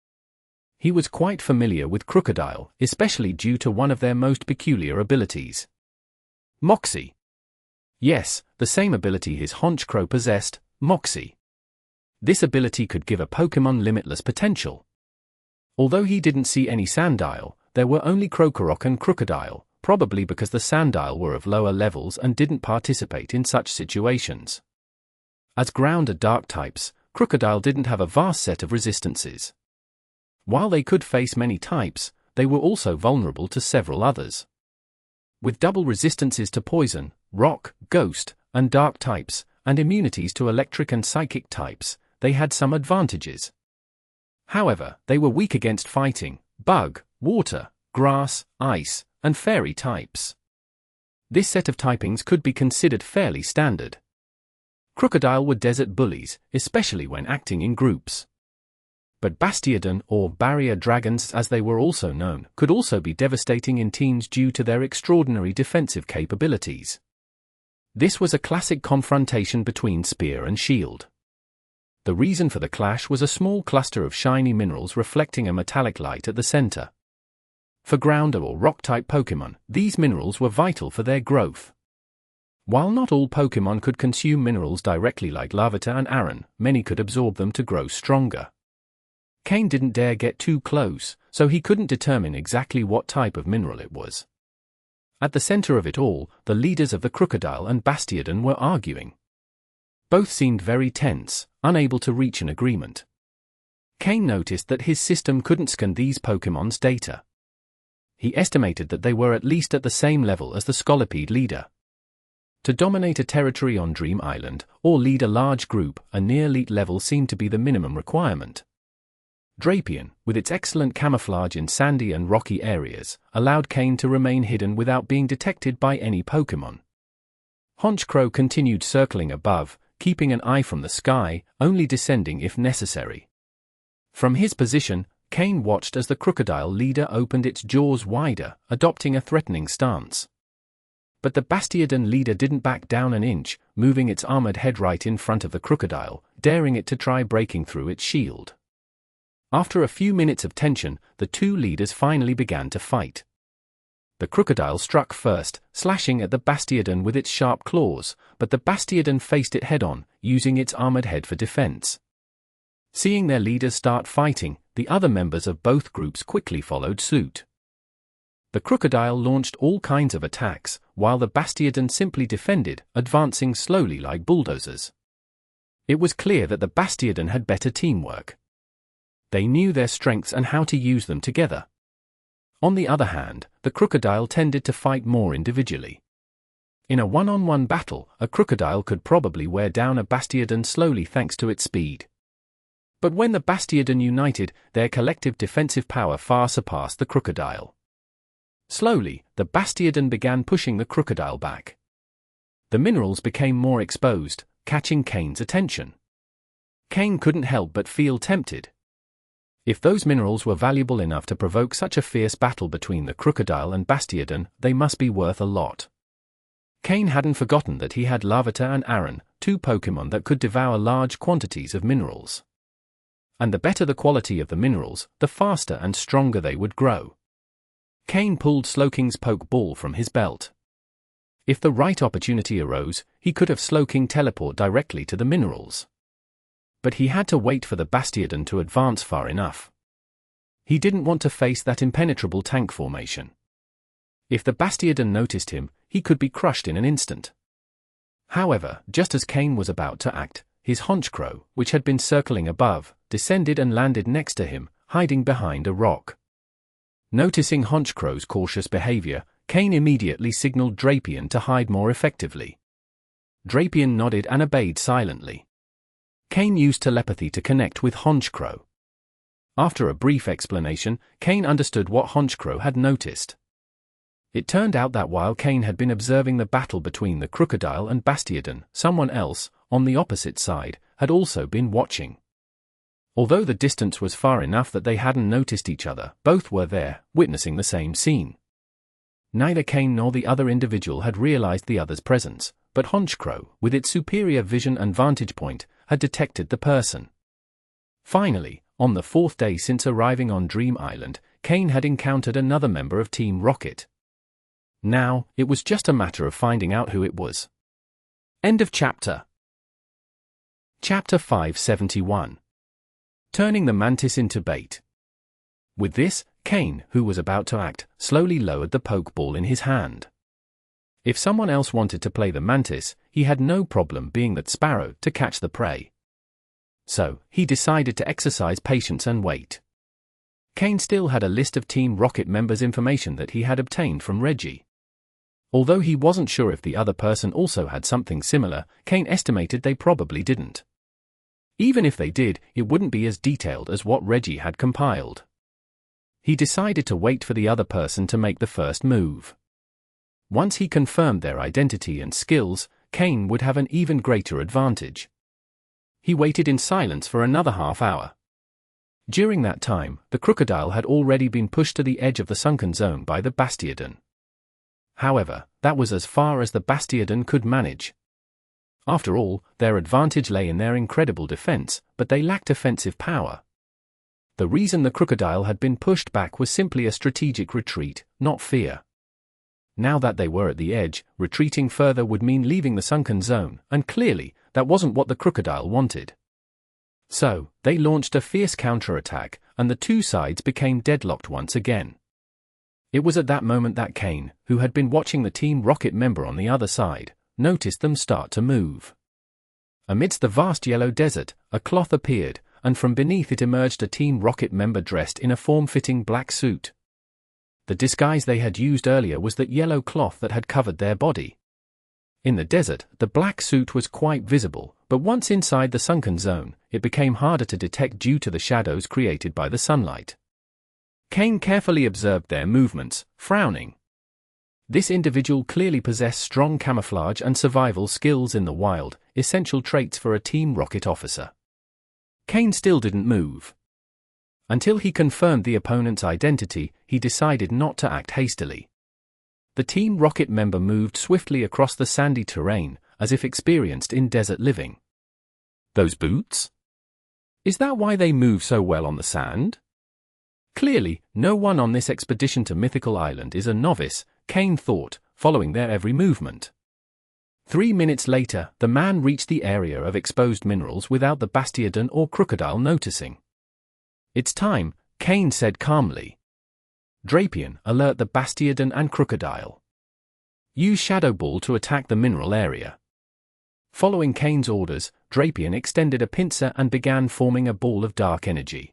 He was quite familiar with Crocodile, especially due to one of their most peculiar abilities. Moxie. Yes, the same ability his Honchkrow possessed, Moxie. This ability could give a Pokémon limitless potential. Although he didn't see any Sandile, there were only Krokorok and Crocodile, probably because the Sandile were of lower levels and didn't participate in such situations. As ground or dark types, Crocodile didn't have a vast set of resistances. While they could face many types, they were also vulnerable to several others. With double resistances to poison, rock, ghost, and dark types, and immunities to electric and psychic types, they had some advantages. However, they were weak against fighting, bug, water, grass, ice, and fairy types. This set of typings could be considered fairly standard. Crocodile were desert bullies, especially when acting in groups. But Bastiodon, or barrier dragons as they were also known, could also be devastating in teams due to their extraordinary defensive capabilities. This was a classic confrontation between spear and shield. The reason for the clash was a small cluster of shiny minerals reflecting a metallic light at the center. For ground or rock-type Pokémon, these minerals were vital for their growth. While not all Pokémon could consume minerals directly like Larvitar and Aron, many could absorb them to grow stronger. Kane didn't dare get too close, so he couldn't determine exactly what type of mineral it was. At the center of it all, the leaders of the Crocodile and Bastiodon were arguing. Both seemed very tense, unable to reach an agreement. Kane noticed that his system couldn't scan these Pokémon's data. He estimated that they were at least at the same level as the Skorupi leader. To dominate a territory on Dream Island, or lead a large group, a near-elite level seemed to be the minimum requirement. Drapion, with its excellent camouflage in sandy and rocky areas, allowed Kane to remain hidden without being detected by any Pokémon. Honchkrow continued circling above, keeping an eye from the sky, only descending if necessary. From his position, Kane watched as the Crocodile leader opened its jaws wider, adopting a threatening stance. But the Bastiodon leader didn't back down an inch, moving its armored head right in front of the Crocodile, daring it to try breaking through its shield. After a few minutes of tension, the two leaders finally began to fight. The Crocodile struck first, slashing at the Bastiodon with its sharp claws, but the Bastiodon faced it head-on, using its armored head for defense. Seeing their leaders start fighting, the other members of both groups quickly followed suit. The Crocodile launched all kinds of attacks, while the Bastiodon simply defended, advancing slowly like bulldozers. It was clear that the Bastiodon had better teamwork. They knew their strengths and how to use them together. On the other hand, the Crocodile tended to fight more individually. In a one-on-one battle, a Crocodile could probably wear down a Bastiodon slowly thanks to its speed. But when the Bastiodon united, their collective defensive power far surpassed the Crocodile. Slowly, the Bastiodon began pushing the Crocodile back. The minerals became more exposed, catching Kane's attention. Kane couldn't help but feel tempted. If those minerals were valuable enough to provoke such a fierce battle between the Crocodile and Bastiodon, they must be worth a lot. Kane hadn't forgotten that he had Larvitar and Aron, two Pokémon that could devour large quantities of minerals. And the better the quality of the minerals, the faster and stronger they would grow. Kane pulled Slowking's Pokeball from his belt. If the right opportunity arose, he could have Slowking teleport directly to the minerals. But he had to wait for the Bastiodon to advance far enough. He didn't want to face that impenetrable tank formation. If the Bastiodon noticed him, he could be crushed in an instant. However, just as Kane was about to act, his Honchkrow, which had been circling above, descended and landed next to him, hiding behind a rock. Noticing Honchkrow's cautious behavior, Kane immediately signaled Drapion to hide more effectively. Drapion nodded and obeyed silently. Kane used telepathy to connect with Honchkrow. After a brief explanation, Kane understood what Honchkrow had noticed. It turned out that while Kane had been observing the battle between the Crocodile and Bastiodon, someone else, on the opposite side, had also been watching. Although the distance was far enough that they hadn't noticed each other, both were there, witnessing the same scene. Neither Kane nor the other individual had realized the other's presence, but Honchkrow, with its superior vision and vantage point, had detected the person. Finally, on the 4th day since arriving on Dream Island, Kane had encountered another member of Team Rocket. Now, it was just a matter of finding out who it was. End of chapter. Chapter 571. Turning the Mantis into bait. With this, Kane, who was about to act, slowly lowered the Pokeball in his hand. If someone else wanted to play the Mantis, he had no problem being that Sparrow to catch the prey. So, he decided to exercise patience and wait. Kane still had a list of Team Rocket members' information that he had obtained from Reggie. Although he wasn't sure if the other person also had something similar, Kane estimated they probably didn't. Even if they did, it wouldn't be as detailed as what Reggie had compiled. He decided to wait for the other person to make the first move. Once he confirmed their identity and skills, Kane would have an even greater advantage. He waited in silence for another half hour. During that time, the Crocodile had already been pushed to the edge of the sunken zone by the Bastiodon. However, that was as far as the Bastiodon could manage. After all, their advantage lay in their incredible defense, but they lacked offensive power. The reason the Crocodile had been pushed back was simply a strategic retreat, not fear. Now that they were at the edge, retreating further would mean leaving the sunken zone, and clearly, that wasn't what the Crocodile wanted. So, they launched a fierce counterattack, and the two sides became deadlocked once again. It was at that moment that Kane, who had been watching the Team Rocket member on the other side, noticed them start to move. Amidst the vast yellow desert, a cloth appeared, and from beneath it emerged a Team Rocket member dressed in a form-fitting black suit. The disguise they had used earlier was that yellow cloth that had covered their body. In the desert, the black suit was quite visible, but once inside the sunken zone, it became harder to detect due to the shadows created by the sunlight. Kane carefully observed their movements, frowning. This individual clearly possessed strong camouflage and survival skills in the wild, essential traits for a Team Rocket officer. Kane still didn't move. Until he confirmed the opponent's identity, he decided not to act hastily. The Team Rocket member moved swiftly across the sandy terrain, as if experienced in desert living. Those boots? Is that why they move so well on the sand? Clearly, no one on this expedition to Mythical Island is a novice, Kane thought, following their every movement. 3 minutes later, the man reached the area of exposed minerals without the Bastiodon or Crocodile noticing. It's time, Kane said calmly. Drapion, alert the Bastiodon and Crocodile. Use Shadow Ball to attack the mineral area. Following Kane's orders, Drapion extended a pincer and began forming a ball of dark energy.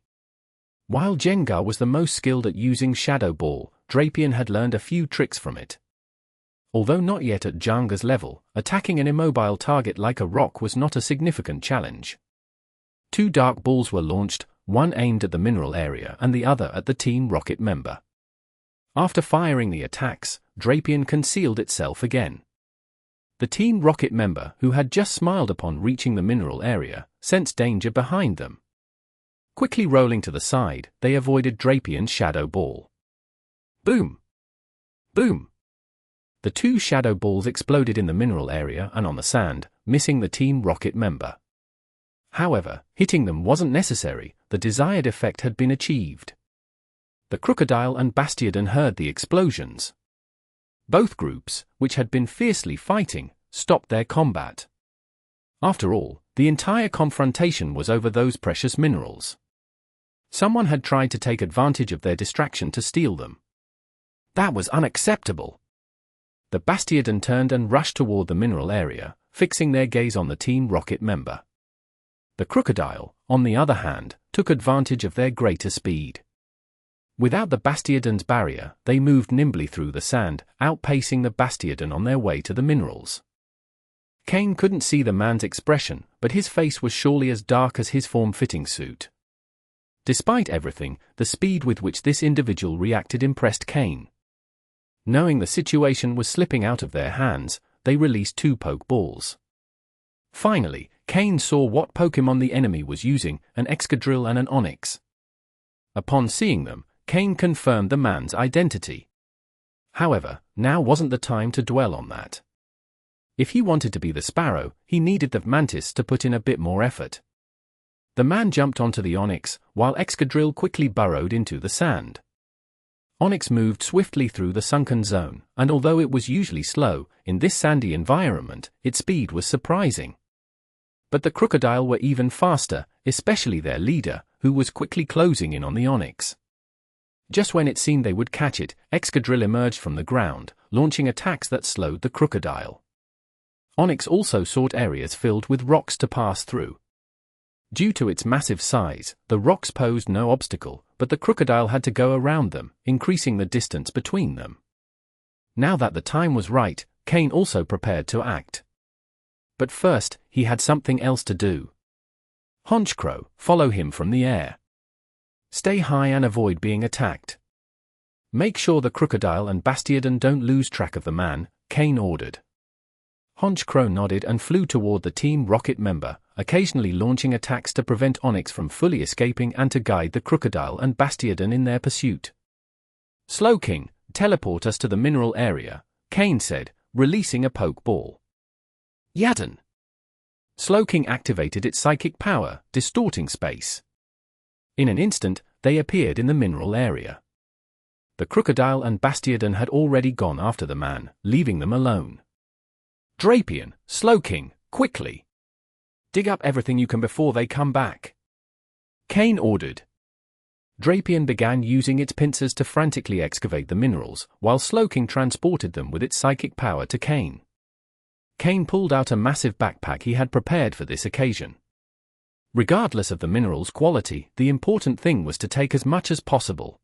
While Jengar was the most skilled at using Shadow Ball, Drapion had learned a few tricks from it. Although not yet at Jengar's level, attacking an immobile target like a rock was not a significant challenge. 2 dark balls were launched, one aimed at the mineral area and the other at the Team Rocket member. After firing the attacks, Drapion concealed itself again. The Team Rocket member, who had just smiled upon reaching the mineral area, sensed danger behind them. Quickly rolling to the side, they avoided Drapion's Shadow Ball. Boom! Boom! The 2 shadow balls exploded in the mineral area and on the sand, missing the Team Rocket member. However, hitting them wasn't necessary, the desired effect had been achieved. The Crocodile and Bastiodon heard the explosions. Both groups, which had been fiercely fighting, stopped their combat. After all, the entire confrontation was over those precious minerals. Someone had tried to take advantage of their distraction to steal them. That was unacceptable. The Bastiodon turned and rushed toward the mineral area, fixing their gaze on the Team Rocket member. The crocodile, on the other hand, took advantage of their greater speed. Without the Bastiodon's barrier, they moved nimbly through the sand, outpacing the Bastiodon on their way to the minerals. Kane couldn't see the man's expression, but his face was surely as dark as his form-fitting suit. Despite everything, the speed with which this individual reacted impressed Kane. Knowing the situation was slipping out of their hands, they released 2 Pokeballs. Finally, Kane saw what Pokémon the enemy was using, an Excadrill and an Onix. Upon seeing them, Kane confirmed the man's identity. However, now wasn't the time to dwell on that. If he wanted to be the Sparrow, he needed the Mantis to put in a bit more effort. The man jumped onto the Onix, while Excadrill quickly burrowed into the sand. Onix moved swiftly through the sunken zone, and although it was usually slow, in this sandy environment, its speed was surprising. But the crocodile were even faster, especially their leader, who was quickly closing in on the Onix. Just when it seemed they would catch it, Excadrill emerged from the ground, launching attacks that slowed the crocodile. Onix also sought areas filled with rocks to pass through. Due to its massive size, the rocks posed no obstacle, but the crocodile had to go around them, increasing the distance between them. Now that the time was right, Kane also prepared to act. But first, he had something else to do. Honchkrow, follow him from the air. Stay high and avoid being attacked. Make sure the crocodile and Bastiodon don't lose track of the man, Kane ordered. Honchkrow nodded and flew toward the Team Rocket member, occasionally launching attacks to prevent Onix from fully escaping and to guide the crocodile and Bastiodon in their pursuit. Slowking, teleport us to the mineral area, Kane said, releasing a Pokeball. Yadon. Slowking activated its psychic power, distorting space. In an instant, they appeared in the mineral area. The crocodile and Bastiodon had already gone after the man, leaving them alone. Drapion, Slowking, quickly! Dig up everything you can before they come back. Kane ordered. Drapion began using its pincers to frantically excavate the minerals, while Slowking transported them with its psychic power to Kane. Kane pulled out a massive backpack he had prepared for this occasion. Regardless of the mineral's quality, the important thing was to take as much as possible.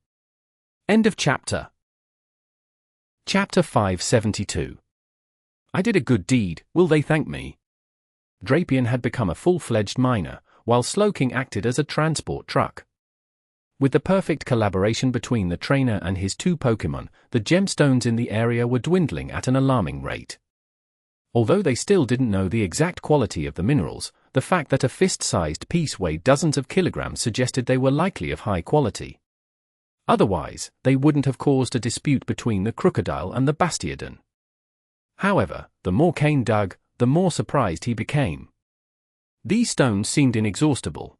End of chapter. Chapter 572. I did a good deed, will they thank me? Drapion had become a full-fledged miner, while Slowking acted as a transport truck. With the perfect collaboration between the trainer and his 2 Pokémon, the gemstones in the area were dwindling at an alarming rate. Although they still didn't know the exact quality of the minerals, the fact that a fist-sized piece weighed dozens of kilograms suggested they were likely of high quality. Otherwise, they wouldn't have caused a dispute between the crocodile and the Bastiodon. However, the more Kane dug, the more surprised he became. These stones seemed inexhaustible.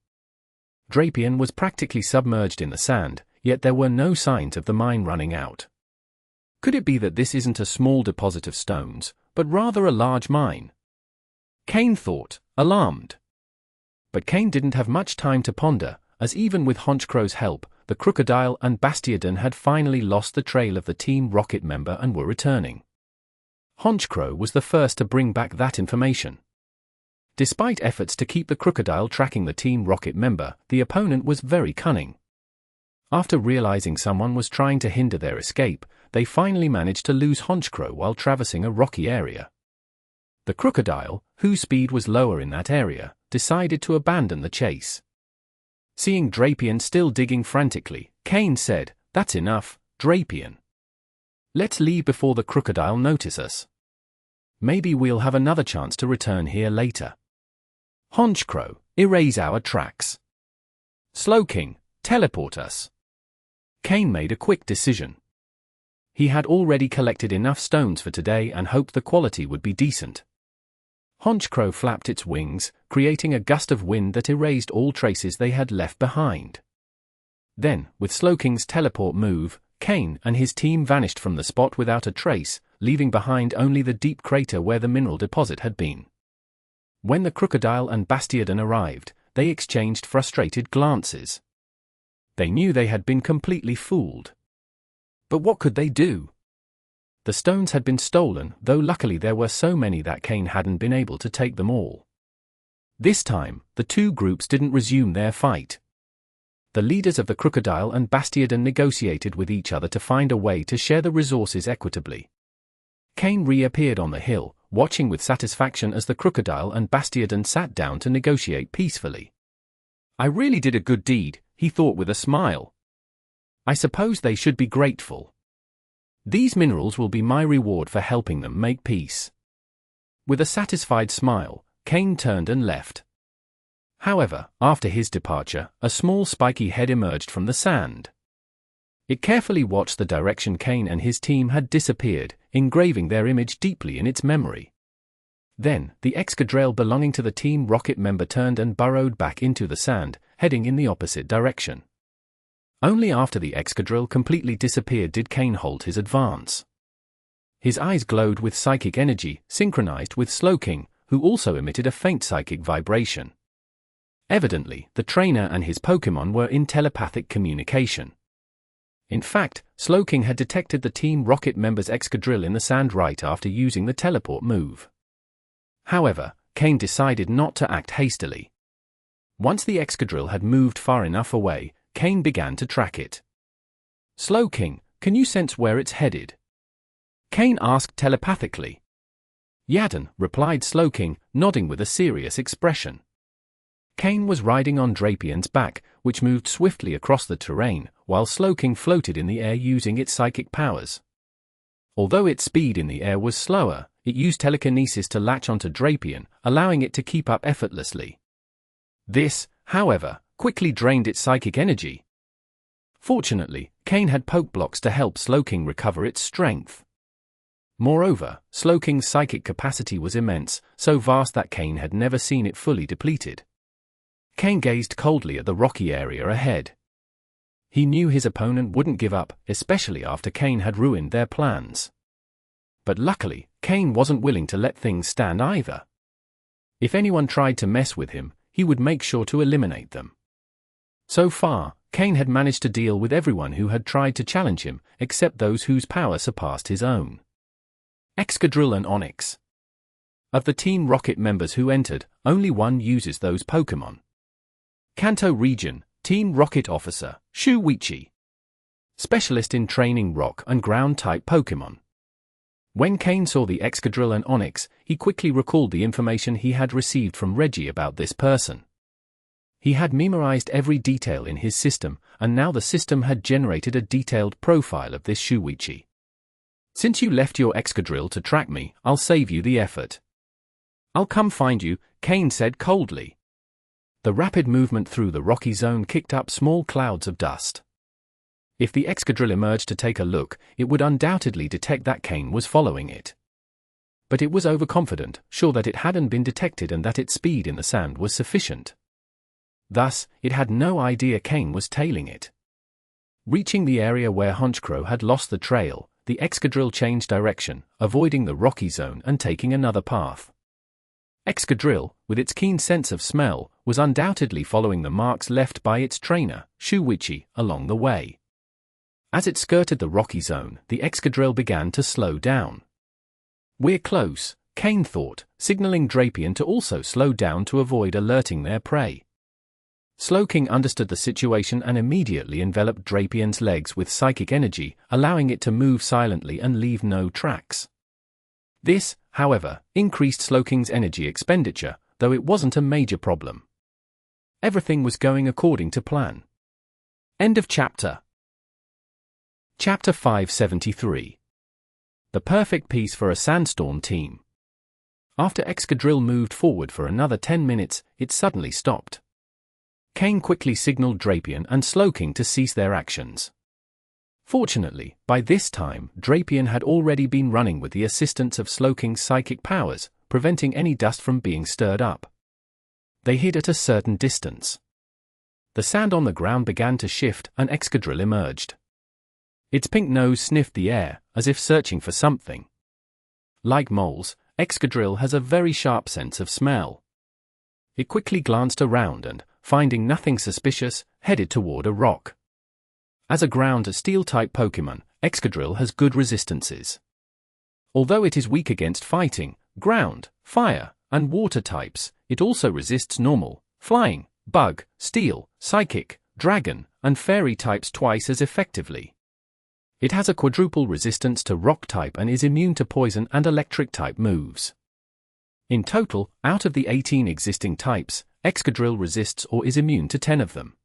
Drapion was practically submerged in the sand, yet there were no signs of the mine running out. Could it be that this isn't a small deposit of stones, but rather a large mine? Kane thought, alarmed. But Kane didn't have much time to ponder, as even with Honchkrow's help, the crocodile and Bastiodon had finally lost the trail of the Team Rocket member and were returning. Honchkrow was the first to bring back that information. Despite efforts to keep the crocodile tracking the Team Rocket member, the opponent was very cunning. After realizing someone was trying to hinder their escape, they finally managed to lose Honchkrow while traversing a rocky area. The crocodile, whose speed was lower in that area, decided to abandon the chase. Seeing Drapion still digging frantically, Kane said, "That's enough, Drapion. Let's leave before the crocodile notice us. Maybe we'll have another chance to return here later. Honchkrow, erase our tracks. Slowking, teleport us." Kane made a quick decision. He had already collected enough stones for today and hoped the quality would be decent. Honchkrow flapped its wings, creating a gust of wind that erased all traces they had left behind. Then, with Slowking's teleport move, Kane and his team vanished from the spot without a trace, leaving behind only the deep crater where the mineral deposit had been. When the crocodile and Bastiodon arrived, they exchanged frustrated glances. They knew they had been completely fooled. But what could they do? The stones had been stolen, though luckily there were so many that Kane hadn't been able to take them all. This time, the two groups didn't resume their fight. The leaders of the Crocodile and Bastiodon negotiated with each other to find a way to share the resources equitably. Kane reappeared on the hill, watching with satisfaction as the Crocodile and Bastiodon sat down to negotiate peacefully. I really did a good deed, he thought with a smile. I suppose they should be grateful. These minerals will be my reward for helping them make peace. With a satisfied smile, Kane turned and left. However, after his departure, a small spiky head emerged from the sand. It carefully watched the direction Kane and his team had disappeared, engraving their image deeply in its memory. Then, the Excadrill belonging to the Team Rocket member turned and burrowed back into the sand, heading in the opposite direction. Only after the Excadrill completely disappeared did Kane halt his advance. His eyes glowed with psychic energy, synchronized with Slowking, who also emitted a faint psychic vibration. Evidently, the trainer and his Pokémon were in telepathic communication. In fact, Slowking had detected the Team Rocket member's Excadrill in the sand right after using the teleport move. However, Kane decided not to act hastily. Once the Excadrill had moved far enough away, Kane began to track it. Slowking, can you sense where it's headed? Kane asked telepathically. Yadon, replied Slowking, nodding with a serious expression. Kane was riding on Drapion's back, which moved swiftly across the terrain, while Slowking floated in the air using its psychic powers. Although its speed in the air was slower, it used telekinesis to latch onto Drapion, allowing it to keep up effortlessly. This, however, quickly drained its psychic energy. Fortunately, Kane had poke blocks to help Slowking recover its strength. Moreover, Slowking's psychic capacity was immense, so vast that Kane had never seen it fully depleted. Kane gazed coldly at the rocky area ahead. He knew his opponent wouldn't give up, especially after Kane had ruined their plans. But luckily, Kane wasn't willing to let things stand either. If anyone tried to mess with him, he would make sure to eliminate them. So far, Kane had managed to deal with everyone who had tried to challenge him, except those whose power surpassed his own. Excadrill and Onix. Of the Team Rocket members who entered, only one uses those Pokémon. Kanto Region, Team Rocket Officer, Shuichi. Specialist in training rock and ground-type Pokémon. When Kane saw the Excadrill and Onix, he quickly recalled the information he had received from Reggie about this person. He had memorized every detail in his system, and now the system had generated a detailed profile of this Shuichi. Since you left your Excadrill to track me, I'll save you the effort. I'll come find you, Kane said coldly. The rapid movement through the rocky zone kicked up small clouds of dust. If the Excadrill emerged to take a look, it would undoubtedly detect that Kane was following it. But it was overconfident, sure that it hadn't been detected and that its speed in the sand was sufficient. Thus, it had no idea Kane was tailing it. Reaching the area where Honchkrow had lost the trail, the Excadrill changed direction, avoiding the rocky zone and taking another path. Excadrill, with its keen sense of smell, was undoubtedly following the marks left by its trainer, Shuichi, along the way. As it skirted the rocky zone, the Excadrill began to slow down. We're close, Kane thought, signaling Drapion to also slow down to avoid alerting their prey. Slowking understood the situation and immediately enveloped Drapion's legs with psychic energy, allowing it to move silently and leave no tracks. This, however, increased Slowking's energy expenditure, though it wasn't a major problem. Everything was going according to plan. End of chapter. Chapter 573. The perfect piece for a Sandstorm team. After Excadrill moved forward for another 10 minutes, it suddenly stopped. Kane quickly signaled Drapion and Slowking to cease their actions. Fortunately, by this time, Drapion had already been running with the assistance of Slowking's psychic powers, preventing any dust from being stirred up. They hid at a certain distance. The sand on the ground began to shift and Excadrill emerged. Its pink nose sniffed the air, as if searching for something. Like moles, Excadrill has a very sharp sense of smell. It quickly glanced around and, finding nothing suspicious, headed toward a rock. As a ground Steel-type Pokémon, Excadrill has good resistances. Although it is weak against fighting, ground, fire, and water types, it also resists normal, flying, bug, steel, psychic, dragon, and fairy types twice as effectively. It has a quadruple resistance to rock type and is immune to poison and electric type moves. In total, out of the 18 existing types, Excadrill resists or is immune to 10 of them.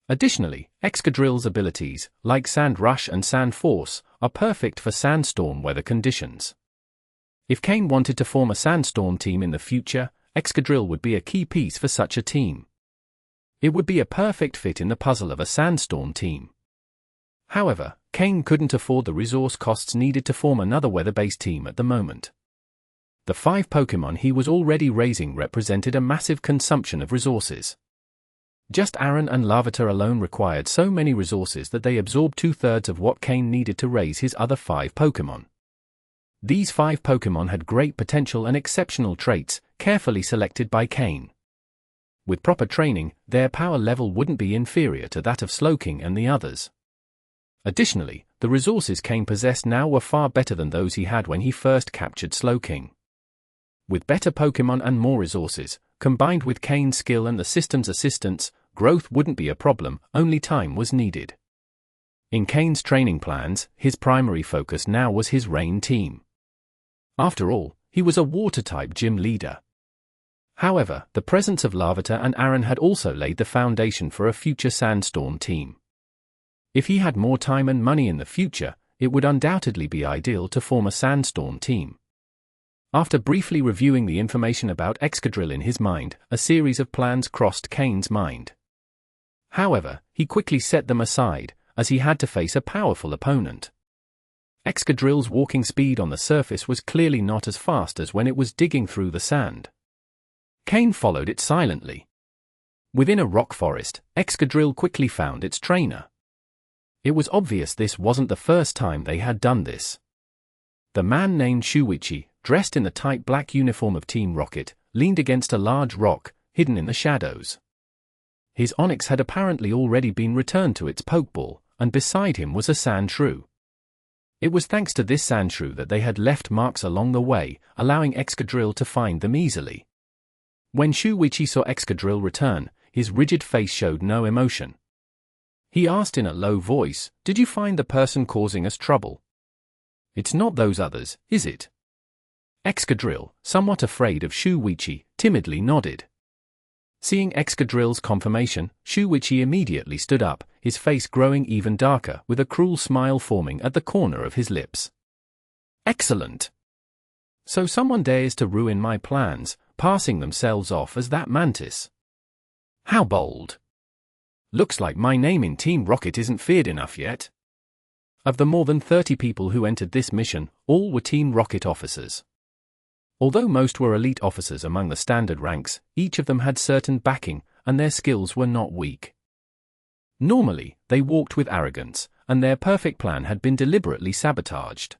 Additionally, Excadrill's abilities, like Sand Rush and Sand Force, are perfect for Sandstorm weather conditions. If Kane wanted to form a Sandstorm team in the future, Excadrill would be a key piece for such a team. It would be a perfect fit in the puzzle of a Sandstorm team. However, Kane couldn't afford the resource costs needed to form another weather-based team at the moment. The 5 Pokémon he was already raising represented a massive consumption of resources. Just Aron and Larvitar alone required so many resources that they absorbed 2/3 of what Kane needed to raise his other 5 Pokémon. These 5 Pokémon had great potential and exceptional traits, carefully selected by Kane. With proper training, their power level wouldn't be inferior to that of Slowking and the others. Additionally, the resources Kane possessed now were far better than those he had when he first captured Slowking. With better Pokémon and more resources, combined with Kane's skill and the system's assistance, growth wouldn't be a problem, only time was needed. In Kane's training plans, his primary focus now was his Rain team. After all, he was a water-type gym leader. However, the presence of Larvitar and Aron had also laid the foundation for a future Sandstorm team. If he had more time and money in the future, it would undoubtedly be ideal to form a Sandstorm team. After briefly reviewing the information about Excadrill in his mind, a series of plans crossed Kane's mind. However, he quickly set them aside, as he had to face a powerful opponent. Excadrill's walking speed on the surface was clearly not as fast as when it was digging through the sand. Kane followed it silently. Within a rock forest, Excadrill quickly found its trainer. It was obvious this wasn't the first time they had done this. The man named Shuichi, dressed in the tight black uniform of Team Rocket, leaned against a large rock, hidden in the shadows. His Onix had apparently already been returned to its Pokeball, and beside him was a Sandshrew. It was thanks to this Sandshrew that they had left marks along the way, allowing Excadrill to find them easily. When Shuichi saw Excadrill return, his rigid face showed no emotion. He asked in a low voice, "Did you find the person causing us trouble? It's not those others, is it?" Excadrill, somewhat afraid of Shuichi, timidly nodded. Seeing Excadrill's confirmation, Shuichi immediately stood up, his face growing even darker, with a cruel smile forming at the corner of his lips. "Excellent! So someone dares to ruin my plans, passing themselves off as that Mantis. How bold! Looks like my name in Team Rocket isn't feared enough yet." Of the more than 30 people who entered this mission, all were Team Rocket officers. Although most were elite officers among the standard ranks, each of them had certain backing, and their skills were not weak. Normally, they walked with arrogance, and their perfect plan had been deliberately sabotaged.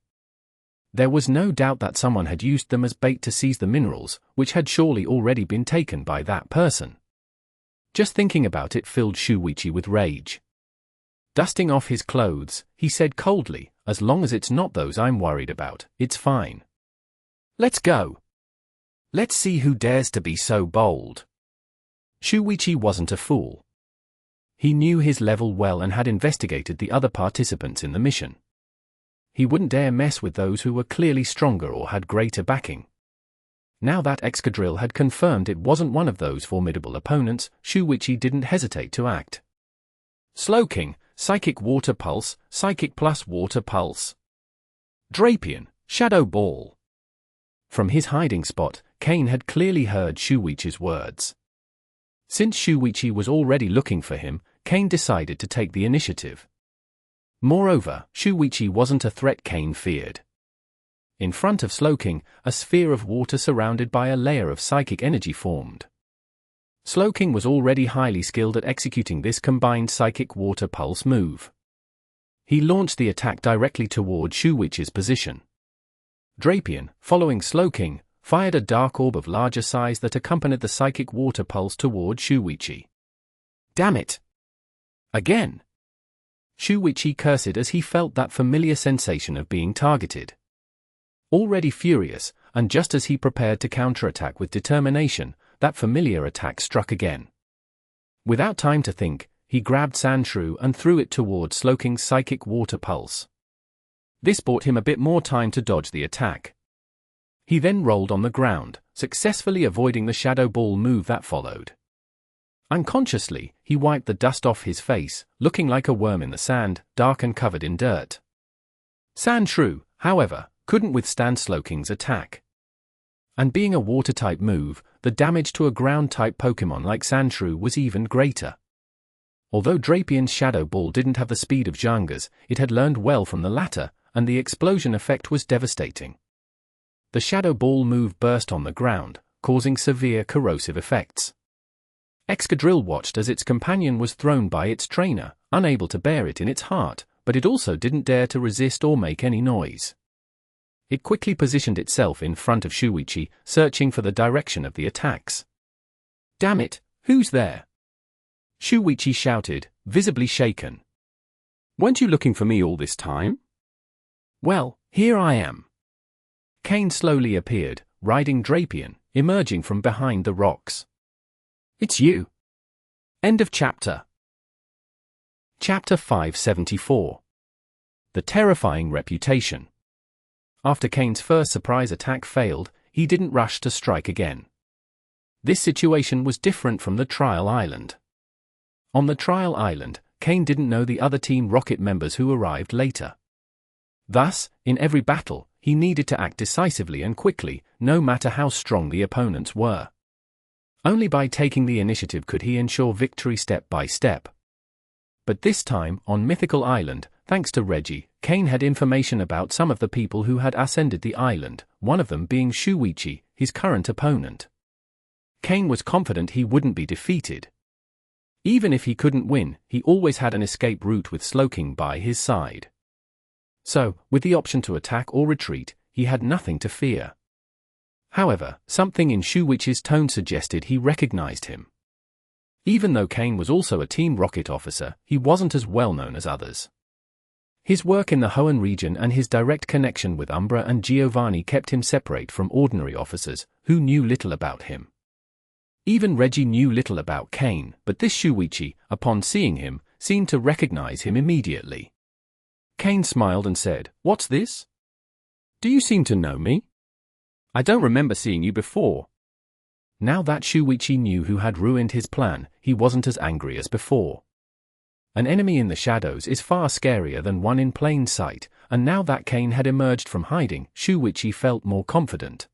There was no doubt that someone had used them as bait to seize the minerals, which had surely already been taken by that person. Just thinking about it filled Shuichi with rage. Dusting off his clothes, he said coldly, "As long as it's not those I'm worried about, it's fine. Let's go. Let's see who dares to be so bold." Shuichi wasn't a fool. He knew his level well and had investigated the other participants in the mission. He wouldn't dare mess with those who were clearly stronger or had greater backing. Now that Excadrill had confirmed it wasn't one of those formidable opponents, Shuichi didn't hesitate to act. Slowking, Psychic Water Pulse, Psychic plus Water Pulse. Drapion, Shadow Ball. From his hiding spot, Kane had clearly heard Shuichi's words. Since Shuichi was already looking for him, Kane decided to take the initiative. Moreover, Shuichi wasn't a threat Kane feared. In front of Slowking, a sphere of water surrounded by a layer of psychic energy formed. Slowking was already highly skilled at executing this combined Psychic Water Pulse move. He launched the attack directly toward Shuichi's position. Drapion, following Slowking, fired a dark orb of larger size that accompanied the Psychic Water Pulse toward Shuichi. Damn it! Again! Shuichi cursed as he felt that familiar sensation of being targeted. Already furious, and just as he prepared to counterattack with determination, that familiar attack struck again. Without time to think, he grabbed Sandshrew and threw it towards Slowking's Psychic Water Pulse. This bought him a bit more time to dodge the attack. He then rolled on the ground, successfully avoiding the Shadow Ball move that followed. Unconsciously, he wiped the dust off his face, looking like a worm in the sand, dark and covered in dirt. Sandshrew, however, couldn't withstand Slowking's attack. And being a water-type move, the damage to a ground-type Pokémon like Sandshrew was even greater. Although Drapien's Shadow Ball didn't have the speed of Zhanga's, it had learned well from the latter, and the explosion effect was devastating. The Shadow Ball move burst on the ground, causing severe corrosive effects. Excadrill watched as its companion was thrown by its trainer, unable to bear it in its heart, but it also didn't dare to resist or make any noise. It quickly positioned itself in front of Shuichi, searching for the direction of the attacks. "Damn it, who's there?" Shuichi shouted, visibly shaken. "Weren't you looking for me all this time?" "Well, here I am." Kane slowly appeared, riding Drapien, emerging from behind the rocks. "It's you." End of chapter. Chapter 574. The Terrifying Reputation. After Kane's first surprise attack failed, he didn't rush to strike again. This situation was different from the Trial Island. On the Trial Island, Kane didn't know the other Team Rocket members who arrived later. Thus, in every battle, he needed to act decisively and quickly, no matter how strong the opponents were. Only by taking the initiative could he ensure victory step by step. But this time, on Mythical Island, thanks to Reggie, Kane had information about some of the people who had ascended the island, one of them being Shuichi, his current opponent. Kane was confident he wouldn't be defeated. Even if he couldn't win, he always had an escape route with Slowking by his side. So, with the option to attack or retreat, he had nothing to fear. However, something in Shuichi's tone suggested he recognized him. Even though Kane was also a Team Rocket officer, he wasn't as well known as others. His work in the Hoenn region and his direct connection with Umbra and Giovanni kept him separate from ordinary officers, who knew little about him. Even Reggie knew little about Kane, but this Shuichi, upon seeing him, seemed to recognize him immediately. Kane smiled and said, "What's this? Do you seem to know me? I don't remember seeing you before." Now that Shuichi knew who had ruined his plan, he wasn't as angry as before. An enemy in the shadows is far scarier than one in plain sight, and now that Kane had emerged from hiding, Shuichi felt more confident.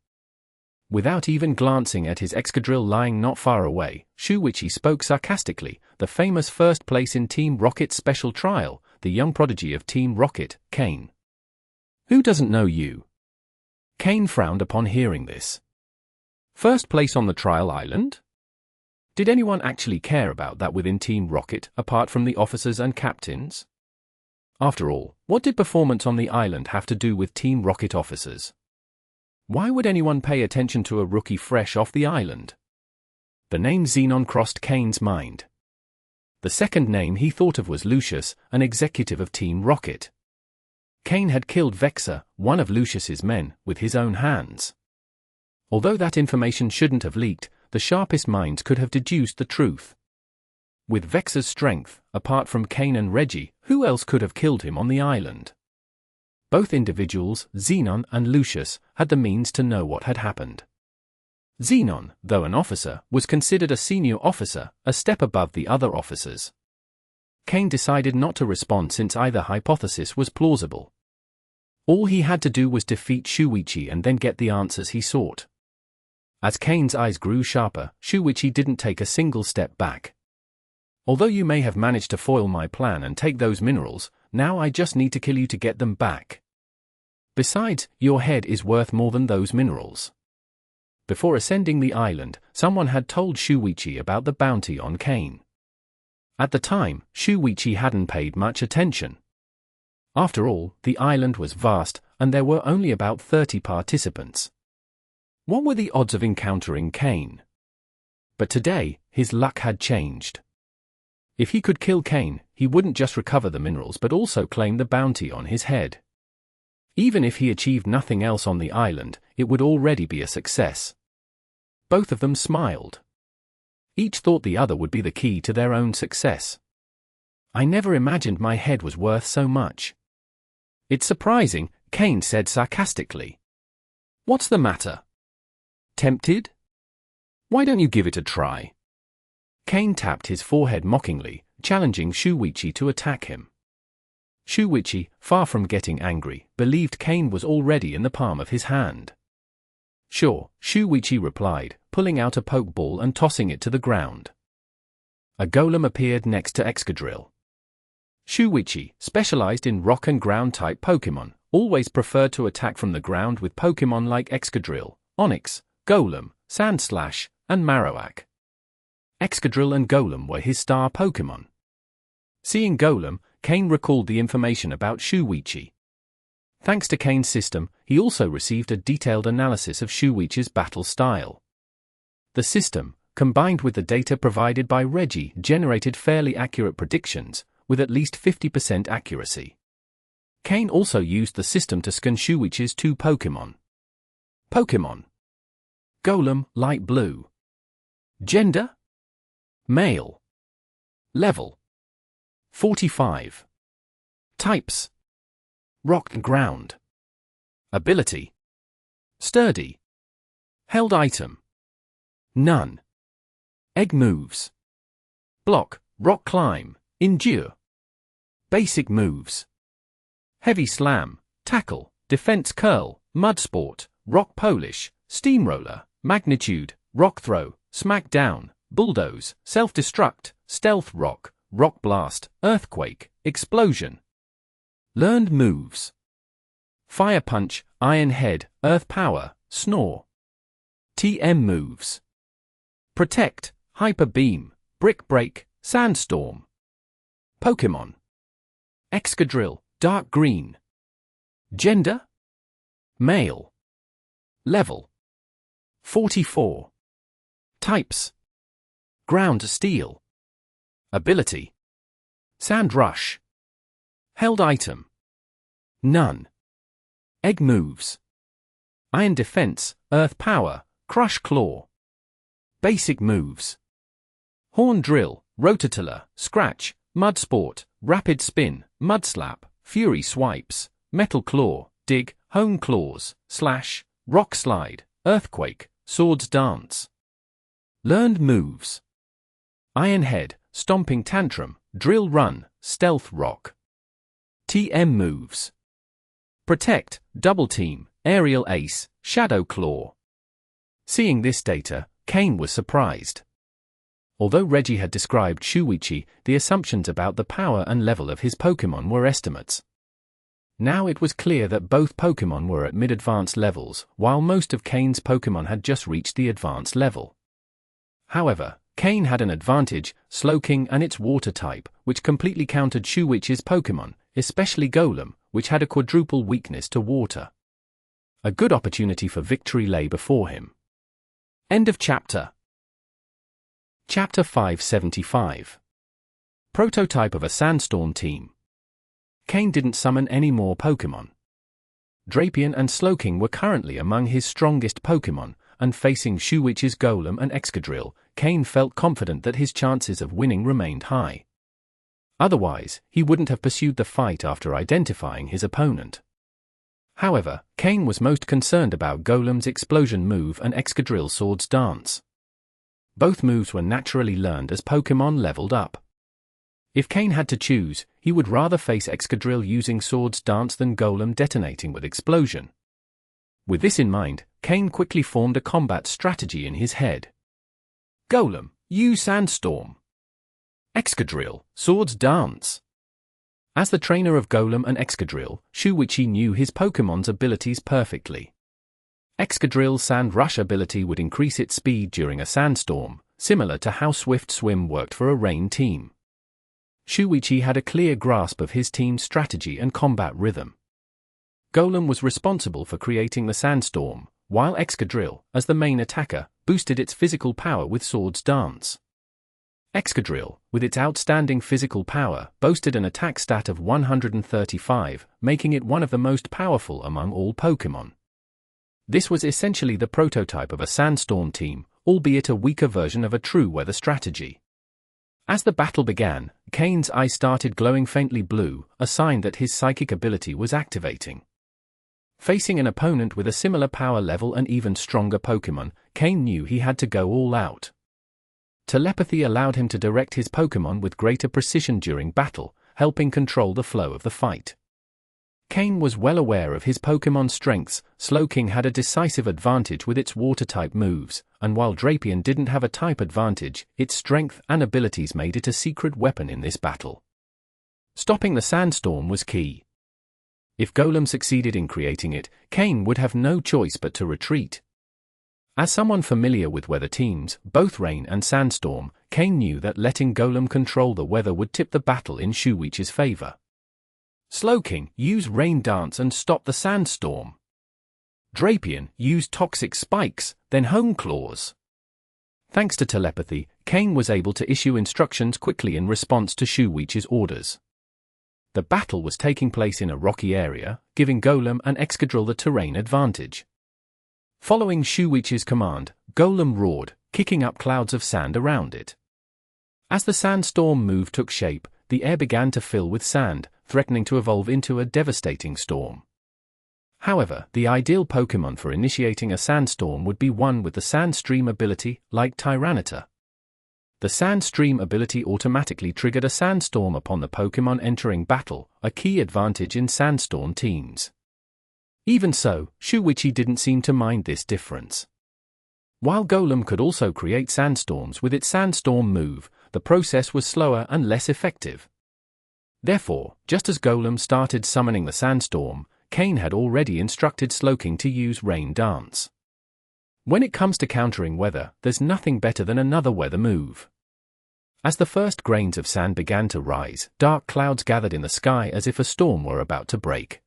Without even glancing at his Excadrill lying not far away, Shuichi spoke sarcastically, the famous first place in Team Rocket's special trial, the young prodigy of Team Rocket, Kane. "Who doesn't know you?" Kane frowned upon hearing this. "First place on the Trial Island? Did anyone actually care about that within Team Rocket, apart from the officers and captains? After all, what did performance on the island have to do with Team Rocket officers? Why would anyone pay attention to a rookie fresh off the island?" The name Xenon crossed Kane's mind. The second name he thought of was Lucius, an executive of Team Rocket. Kane had killed Vexor, one of Lucius's men, with his own hands. Although that information shouldn't have leaked, the sharpest minds could have deduced the truth. With Vexor's strength, apart from Kane and Reggie, who else could have killed him on the island? Both individuals, Xenon and Lucius, had the means to know what had happened. Xenon, though an officer, was considered a senior officer, a step above the other officers. Kane decided not to respond since either hypothesis was plausible. All he had to do was defeat Shuichi and then get the answers he sought. As Kane's eyes grew sharper, Shuichi didn't take a single step back. "Although you may have managed to foil my plan and take those minerals, now I just need to kill you to get them back. Besides, your head is worth more than those minerals." Before ascending the island, someone had told Shuichi about the bounty on Kane. At the time, Shuichi hadn't paid much attention. After all, the island was vast, and there were only about 30 participants. What were the odds of encountering Kane? But today, his luck had changed. If he could kill Kane, he wouldn't just recover the minerals but also claim the bounty on his head. Even if he achieved nothing else on the island, it would already be a success. Both of them smiled. Each thought the other would be the key to their own success. I never imagined my head was worth so much. It's surprising, Kane said sarcastically. What's the matter? Tempted? Why don't you give it a try? Kane tapped his forehead mockingly, challenging Shuichi to attack him. Shuichi, far from getting angry, believed Kane was already in the palm of his hand. Sure, Shuichi replied, pulling out a pokeball and tossing it to the ground. A golem appeared next to Excadrill. Shuichi, specialized in rock and ground type Pokémon, always preferred to attack from the ground with Pokémon like Excadrill, Onix, Golem, Sandslash, and Marowak. Excadrill and Golem were his star Pokémon. Seeing Golem, Kane recalled the information about Shuichi. Thanks to Kane's system, he also received a detailed analysis of Shuichi's battle style. The system, combined with the data provided by Reggie, generated fairly accurate predictions, with at least 50% accuracy. Kane also used the system to scan Shuichi's 2 Pokémon. Pokémon. Golem, light blue. Gender? Male. Level. 45. Types. Rock and ground. Ability. Sturdy. Held item. None. Egg moves. Block, rock climb, endure. Basic moves. Heavy slam, tackle, defense curl, mud sport, rock polish, steamroller, magnitude, rock throw, smack down, bulldoze, self-destruct, stealth rock, rock blast, earthquake, explosion. Learned moves. Fire punch, iron head, earth power, snore. TM moves. Protect, hyper beam, brick break, sandstorm. Pokémon. Excadrill, dark green. Gender? Male. Level. 44. Types. Ground steel. Ability. Sand rush. Held item. None. Egg moves. Iron defense, earth power, crush claw. Basic moves. Horn drill, rototiller, scratch, mud sport, rapid spin, mud slap, fury swipes, metal claw, dig, hone claws, slash, rock slide, earthquake, swords dance. Learned moves. Iron head, stomping tantrum, drill run, stealth rock. TM moves. Protect, double team, aerial ace, shadow claw. Seeing this data, Kane was surprised. Although Reggie had described Shuichi, the assumptions about the power and level of his Pokémon were estimates. Now it was clear that both Pokémon were at mid-advanced levels, while most of Kane's Pokémon had just reached the advanced level. However, Kane had an advantage, Slowking and its water type, which completely countered Shuichi's Pokémon, especially Golem, which had a quadruple weakness to water. A good opportunity for victory lay before him. End of chapter. Chapter 575. Prototype of a Sandstorm team. Kane didn't summon any more Pokémon. Drapion and Slowking were currently among his strongest Pokémon, and facing Shuichi's Golem and Excadrill, Kane felt confident that his chances of winning remained high. Otherwise, he wouldn't have pursued the fight after identifying his opponent. However, Kane was most concerned about Golem's explosion move and Excadrill's swords dance. Both moves were naturally learned as Pokémon leveled up. If Kane had to choose, he would rather face Excadrill using swords dance than Golem detonating with explosion. With this in mind, Kane quickly formed a combat strategy in his head. Golem, use Sandstorm. Excadrill, swords dance. As the trainer of Golem and Excadrill, Shuichi knew his Pokémon's abilities perfectly. Excadrill's Sand Rush ability would increase its speed during a sandstorm, similar to how Swift Swim worked for a rain team. Shuichi had a clear grasp of his team's strategy and combat rhythm. Golem was responsible for creating the sandstorm, while Excadrill, as the main attacker, boosted its physical power with swords dance. Excadrill, with its outstanding physical power, boasted an attack stat of 135, making it one of the most powerful among all Pokémon. This was essentially the prototype of a Sandstorm team, albeit a weaker version of a true weather strategy. As the battle began, Kane's eyes started glowing faintly blue, a sign that his psychic ability was activating. Facing an opponent with a similar power level and even stronger Pokémon, Kane knew he had to go all out. Telepathy allowed him to direct his Pokémon with greater precision during battle, helping control the flow of the fight. Kane was well aware of his Pokémon's strengths. Slowking had a decisive advantage with its water-type moves, and while Drapion didn't have a type advantage, its strength and abilities made it a secret weapon in this battle. Stopping the Sandstorm was key. If Golem succeeded in creating it, Kane would have no choice but to retreat. As someone familiar with weather teams, both Rain and Sandstorm, Kane knew that letting Golem control the weather would tip the battle in Shuichi's favor. Slowking, use Rain Dance and stop the Sandstorm. Drapion, use Toxic Spikes, then Home Claws. Thanks to telepathy, Kane was able to issue instructions quickly in response to Shuichi's orders. The battle was taking place in a rocky area, giving Golem and Excadrill the terrain advantage. Following Shuichi's command, Golem roared, kicking up clouds of sand around it. As the Sandstorm move took shape, the air began to fill with sand, threatening to evolve into a devastating storm. However, the ideal Pokémon for initiating a Sandstorm would be one with the Sandstream ability, like Tyranitar. The Sandstream ability automatically triggered a Sandstorm upon the Pokémon entering battle, a key advantage in Sandstorm teams. Even so, Shuichi didn't seem to mind this difference. While Golem could also create sandstorms with its Sandstorm move, the process was slower and less effective. Therefore, just as Golem started summoning the Sandstorm, Kane had already instructed Slowking to use Rain Dance. When it comes to countering weather, there's nothing better than another weather move. As the first grains of sand began to rise, dark clouds gathered in the sky as if a storm were about to break.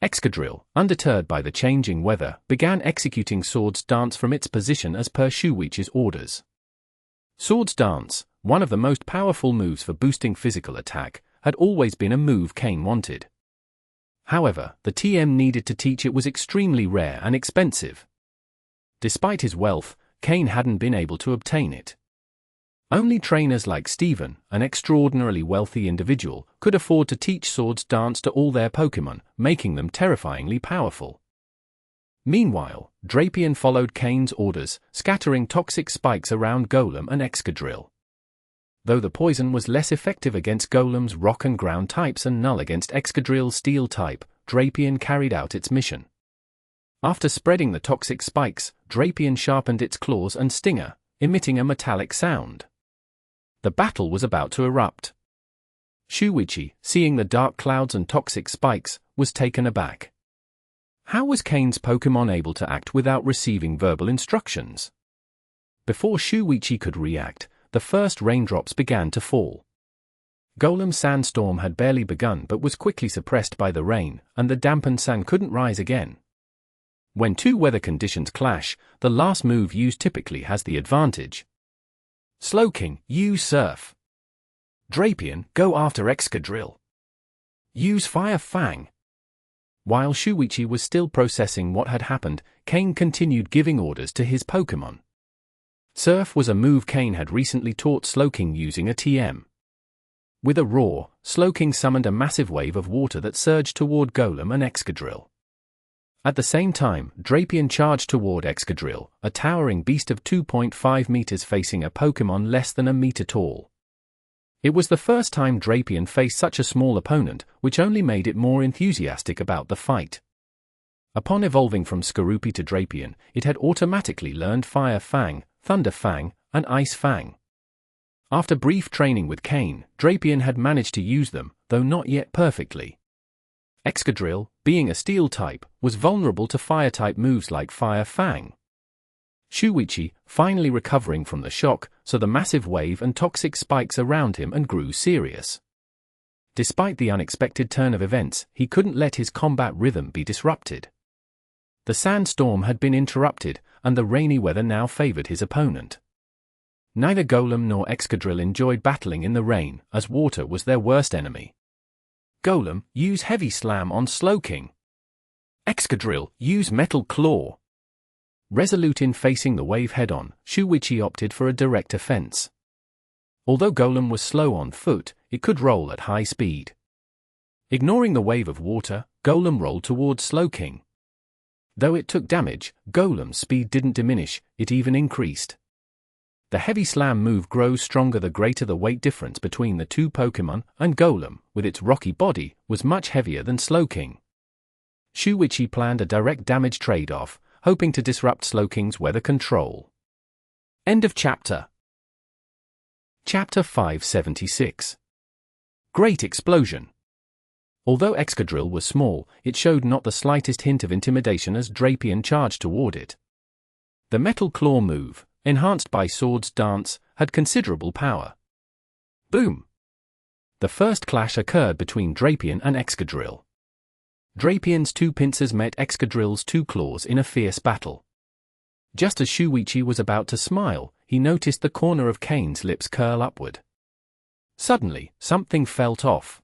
Excadrill, undeterred by the changing weather, began executing Swords Dance from its position as per Shuichi's orders. Swords Dance, one of the most powerful moves for boosting physical attack, had always been a move Kane wanted. However, the TM needed to teach it was extremely rare and expensive. Despite his wealth, Kane hadn't been able to obtain it. Only trainers like Steven, an extraordinarily wealthy individual, could afford to teach Swords Dance to all their Pokémon, making them terrifyingly powerful. Meanwhile, Drapion followed Kane's orders, scattering toxic spikes around Golem and Excadrill. Though the poison was less effective against Golem's rock and ground types and null against Excadrill's steel type, Drapion carried out its mission. After spreading the toxic spikes, Drapion sharpened its claws and stinger, emitting a metallic sound. The battle was about to erupt. Shuichi, seeing the dark clouds and toxic spikes, was taken aback. How was Kane's Pokémon able to act without receiving verbal instructions? Before Shuichi could react, the first raindrops began to fall. Golem's Sandstorm had barely begun but was quickly suppressed by the rain, and the dampened sand couldn't rise again. When two weather conditions clash, the last move used typically has the advantage. Slowking, use Surf. Drapion, go after Excadrill. Use Fire Fang. While Shuichi was still processing what had happened, Kane continued giving orders to his Pokémon. Surf was a move Kane had recently taught Slowking using a TM. With a roar, Slowking summoned a massive wave of water that surged toward Golem and Excadrill. At the same time, Drapion charged toward Excadrill, a towering beast of 2.5 meters facing a Pokémon less than a meter tall. It was the first time Drapion faced such a small opponent, which only made it more enthusiastic about the fight. Upon evolving from Skorupi to Drapion, it had automatically learned Fire Fang, Thunder Fang, and Ice Fang. After brief training with Kane, Drapion had managed to use them, though not yet perfectly. Excadrill, being a steel type, was vulnerable to fire-type moves like Fire Fang. Shuichi, finally recovering from the shock, saw the massive wave and toxic spikes around him and grew serious. Despite the unexpected turn of events, he couldn't let his combat rhythm be disrupted. The sandstorm had been interrupted, and the rainy weather now favored his opponent. Neither Golem nor Excadrill enjoyed battling in the rain, as water was their worst enemy. Golem, use Heavy Slam on Slowking. Excadrill, use Metal Claw. Resolute in facing the wave head-on, Shuichi opted for a direct offense. Although Golem was slow on foot, it could roll at high speed. Ignoring the wave of water, Golem rolled towards Slowking. Though it took damage, Golem's speed didn't diminish, it even increased. The Heavy Slam move grows stronger the greater the weight difference between the two Pokémon, and Golem, with its rocky body, was much heavier than Slowking. Shuichi planned a direct damage trade-off, hoping to disrupt Slowking's weather control. End of chapter. Chapter 576. Great Explosion. Although Excadrill was small, it showed not the slightest hint of intimidation as Drapion charged toward it. The Metal Claw move, enhanced by Sword's Dance, had considerable power. Boom! The first clash occurred between Drapion and Excadrill. Drapion's two pincers met Excadrill's two claws in a fierce battle. Just as Shuichi was about to smile, he noticed the corner of Kane's lips curl upward. Suddenly, something felt off.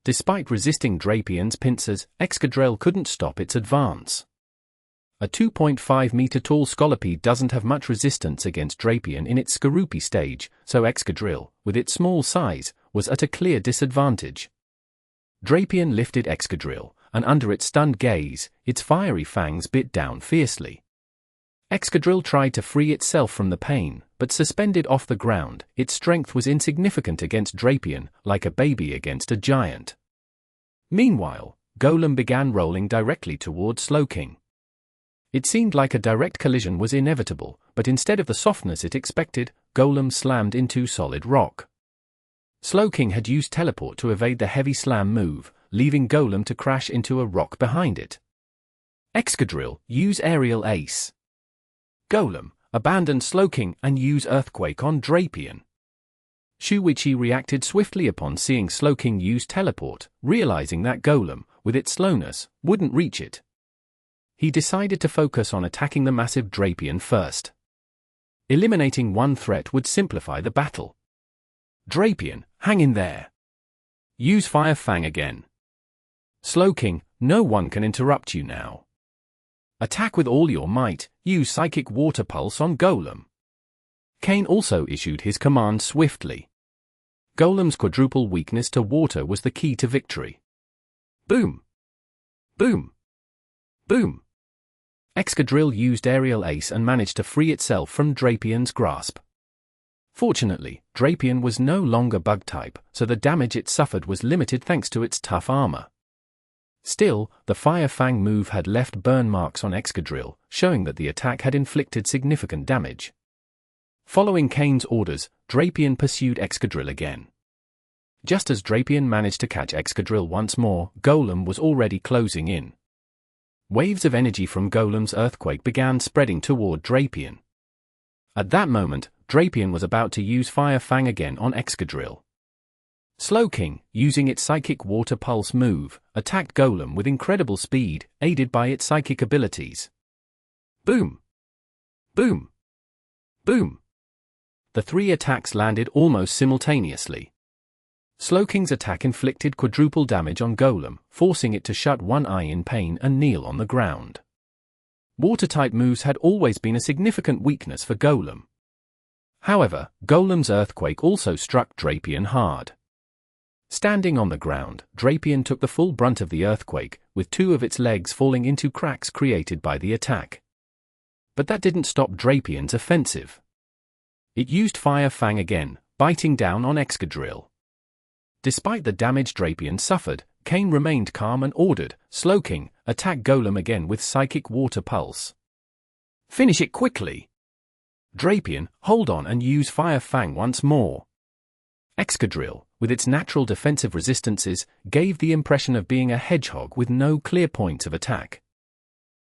Despite resisting Drapion's pincers, Excadrill couldn't stop its advance. A 2.5-meter-tall Skorupi doesn't have much resistance against Drapion in its Skorupi stage, so Excadrill, with its small size, was at a clear disadvantage. Drapion lifted Excadrill, and under its stunned gaze, its fiery fangs bit down fiercely. Excadrill tried to free itself from the pain, but suspended off the ground, its strength was insignificant against Drapion, like a baby against a giant. Meanwhile, Golem began rolling directly toward Slowking. It seemed like a direct collision was inevitable, but instead of the softness it expected, Golem slammed into solid rock. Slowking had used Teleport to evade the Heavy Slam move, leaving Golem to crash into a rock behind it. Excadrill, use Aerial Ace. Golem, abandon Slowking and use Earthquake on Drapion. Shuichi reacted swiftly upon seeing Slowking use Teleport, realizing that Golem, with its slowness, wouldn't reach it. He decided to focus on attacking the massive Drapion first. Eliminating one threat would simplify the battle. Drapion, hang in there. Use Fire Fang again. Slowking, no one can interrupt you now. Attack with all your might, use Psychic Water Pulse on Golem. Kane also issued his command swiftly. Golem's quadruple weakness to water was the key to victory. Boom! Boom! Boom! Excadrill used Aerial Ace and managed to free itself from Drapion's grasp. Fortunately, Drapion was no longer Bug-type, so the damage it suffered was limited thanks to its tough armor. Still, the Fire Fang move had left burn marks on Excadrill, showing that the attack had inflicted significant damage. Following Kane's orders, Drapion pursued Excadrill again. Just as Drapion managed to catch Excadrill once more, Golem was already closing in. Waves of energy from Golem's Earthquake began spreading toward Drapion. At that moment, Drapion was about to use Fire Fang again on Excadrill. Slowking, using its Psychic Water Pulse move, attacked Golem with incredible speed, aided by its psychic abilities. Boom! Boom! Boom! The three attacks landed almost simultaneously. Slowking's attack inflicted quadruple damage on Golem, forcing it to shut one eye in pain and kneel on the ground. Water-type moves had always been a significant weakness for Golem. However, Golem's Earthquake also struck Drapion hard. Standing on the ground, Drapion took the full brunt of the earthquake, with two of its legs falling into cracks created by the attack. But that didn't stop Drapion's offensive. It used Fire Fang again, biting down on Excadrill. Despite the damage Drapion suffered, Kane remained calm and ordered, Slowking, attack Golem again with Psychic Water Pulse. Finish it quickly! Drapion, hold on and use Fire Fang once more. Excadrill, with its natural defensive resistances, gave the impression of being a hedgehog with no clear points of attack.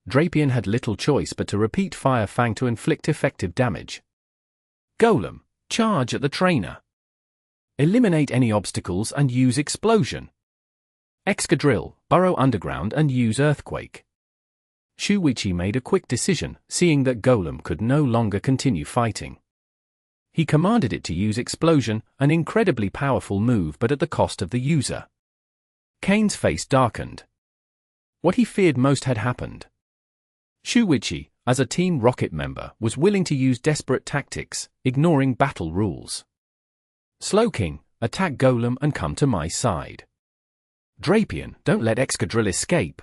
Drapion had little choice but to repeat Fire Fang to inflict effective damage. Golem, charge at the trainer. Eliminate any obstacles and use Explosion. Excadrill, burrow underground and use Earthquake. Shuichi made a quick decision, seeing that Golem could no longer continue fighting. He commanded it to use Explosion, an incredibly powerful move but at the cost of the user. Kane's face darkened. What he feared most had happened. Shuichi, as a Team Rocket member, was willing to use desperate tactics, ignoring battle rules. Slowking, attack Golem and come to my side. Drapion, don't let Excadrill escape.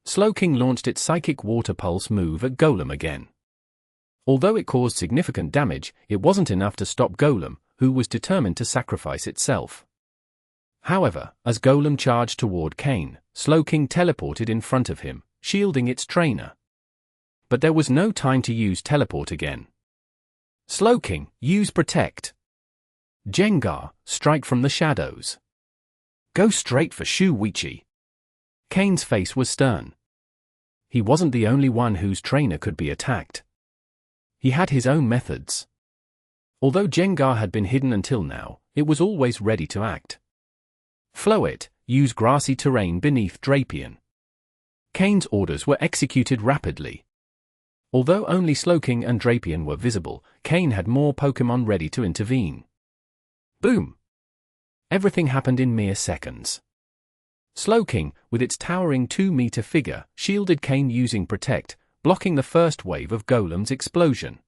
Slowking launched its Psychic Water Pulse move at Golem again. Although it caused significant damage, it wasn't enough to stop Golem, who was determined to sacrifice itself. However, as Golem charged toward Kane, Slowking teleported in front of him, shielding its trainer. But there was no time to use teleport again. Slowking, use Protect. Jengar, strike from the shadows. Go straight for Shuichi. Kane's face was stern. He wasn't the only one whose trainer could be attacked. He had his own methods. Although Jengar had been hidden until now, it was always ready to act. Floette, use grassy terrain beneath Drapion. Kane's orders were executed rapidly. Although only Slowking and Drapion were visible, Kane had more Pokémon ready to intervene. Boom! Everything happened in mere seconds. Slowking, with its towering 2-meter figure, shielded Kane using Protect, blocking the first wave of Golem's explosion.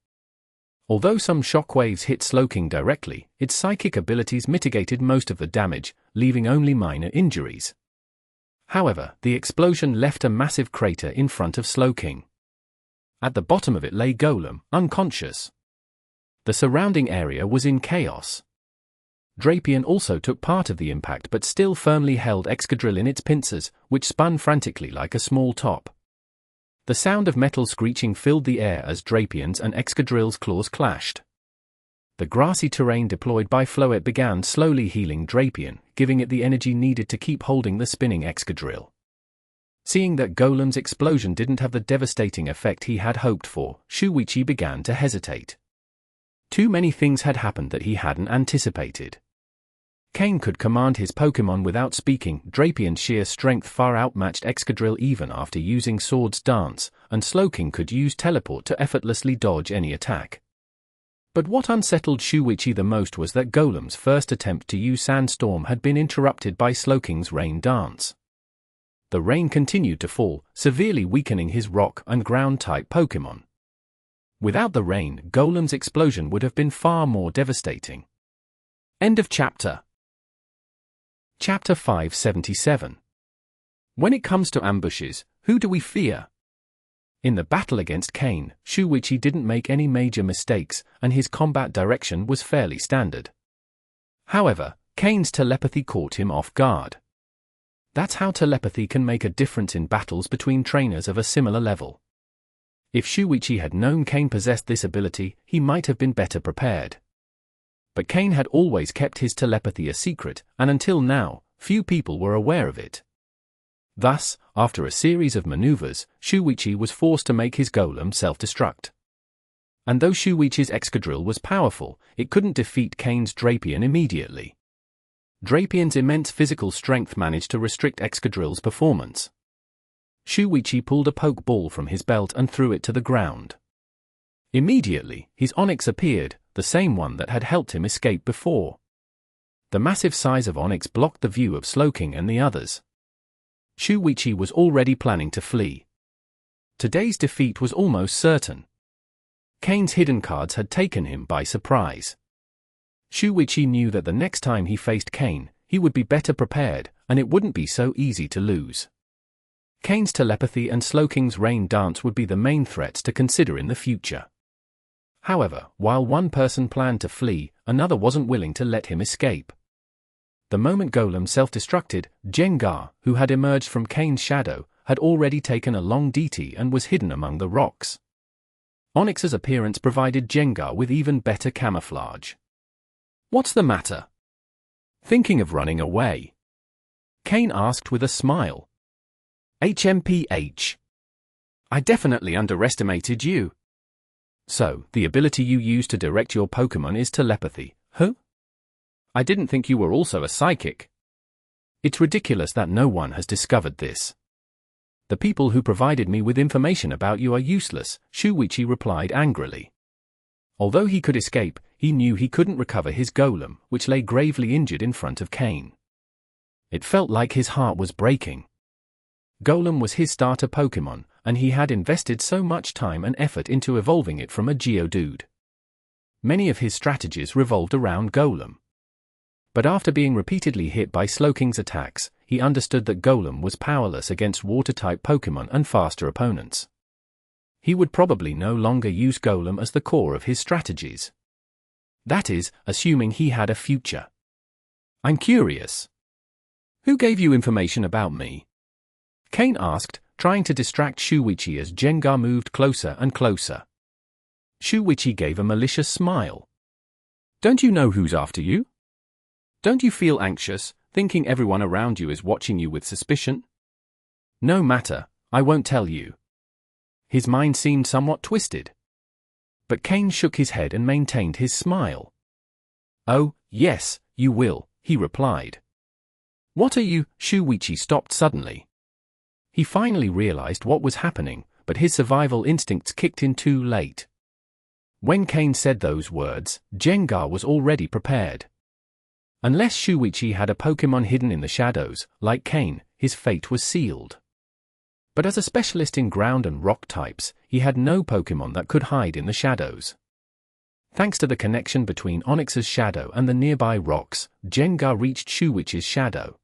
Although some shockwaves hit Slowking directly, its psychic abilities mitigated most of the damage, leaving only minor injuries. However, the explosion left a massive crater in front of Slowking. At the bottom of it lay Golem, unconscious. The surrounding area was in chaos. Drapion also took part of the impact but still firmly held Excadrill in its pincers, which spun frantically like a small top. The sound of metal screeching filled the air as Drapion's and Excadrill's claws clashed. The grassy terrain deployed by Floette began slowly healing Drapion, giving it the energy needed to keep holding the spinning Excadrill. Seeing that Golem's explosion didn't have the devastating effect he had hoped for, Shuichi began to hesitate. Too many things had happened that he hadn't anticipated. Kane could command his Pokémon without speaking, Drapion's sheer strength far outmatched Excadrill even after using Sword's Dance, and Slowking could use Teleport to effortlessly dodge any attack. But what unsettled Shuichi the most was that Golem's first attempt to use Sandstorm had been interrupted by Slowking's Rain Dance. The rain continued to fall, severely weakening his rock and ground-type Pokémon. Without the rain, Golem's explosion would have been far more devastating. End of chapter. Chapter 577. When it comes to ambushes, who do we fear? In the battle against Kane, Shuichi didn't make any major mistakes, and his combat direction was fairly standard. However, Kane's telepathy caught him off guard. That's how telepathy can make a difference in battles between trainers of a similar level. If Shuichi had known Kane possessed this ability, he might have been better prepared. But Kane had always kept his telepathy a secret, and until now, few people were aware of it. Thus, after a series of maneuvers, Shuichi was forced to make his Golem self-destruct. And though Shuichi's Excadrill was powerful, it couldn't defeat Kane's Drapion immediately. Drapion's immense physical strength managed to restrict Excadrill's performance. Shuichi pulled a poke ball from his belt and threw it to the ground. Immediately, his Onix appeared, the same one that had helped him escape before. The massive size of Onix blocked the view of Slowking and the others. Shuichi was already planning to flee. Today's defeat was almost certain. Kane's hidden cards had taken him by surprise. Shuichi knew that the next time he faced Kane, he would be better prepared, and it wouldn't be so easy to lose. Kane's telepathy and Slowking's Rain Dance would be the main threats to consider in the future. However, while one person planned to flee, another wasn't willing to let him escape. The moment Golem self-destructed, Jengar, who had emerged from Kane's shadow, had already taken a long DT and was hidden among the rocks. Onix's appearance provided Jengar with even better camouflage. "What's the matter? Thinking of running away?" Kane asked with a smile. "HMPH. I definitely underestimated you. So, the ability you use to direct your Pokémon is telepathy, huh? I didn't think you were also a psychic. It's ridiculous that no one has discovered this. The people who provided me with information about you are useless," Shuichi replied angrily. Although he could escape, he knew he couldn't recover his golem, which lay gravely injured in front of Kane. It felt like his heart was breaking. Golem was his starter Pokémon, and he had invested so much time and effort into evolving it from a Geodude. Many of his strategies revolved around Golem. But after being repeatedly hit by Slowking's attacks, he understood that Golem was powerless against Water-type Pokémon and faster opponents. He would probably no longer use Golem as the core of his strategies. That is, assuming he had a future. I'm curious. Who gave you information about me? Kane asked, trying to distract Shuichi as Gengar moved closer and closer. Shuichi gave a malicious smile. Don't you know who's after you? Don't you feel anxious, thinking everyone around you is watching you with suspicion? No matter, I won't tell you. His mind seemed somewhat twisted. But Kane shook his head and maintained his smile. Oh, yes, you will, he replied. What are you? Shuichi stopped suddenly. He finally realized what was happening, but his survival instincts kicked in too late. When Kane said those words, Gengar was already prepared. Unless Shuichi had a Pokémon hidden in the shadows, like Kane, his fate was sealed. But as a specialist in ground and rock types, he had no Pokémon that could hide in the shadows. Thanks to the connection between Onix's shadow and the nearby rocks, Gengar reached Shuichi's shadow.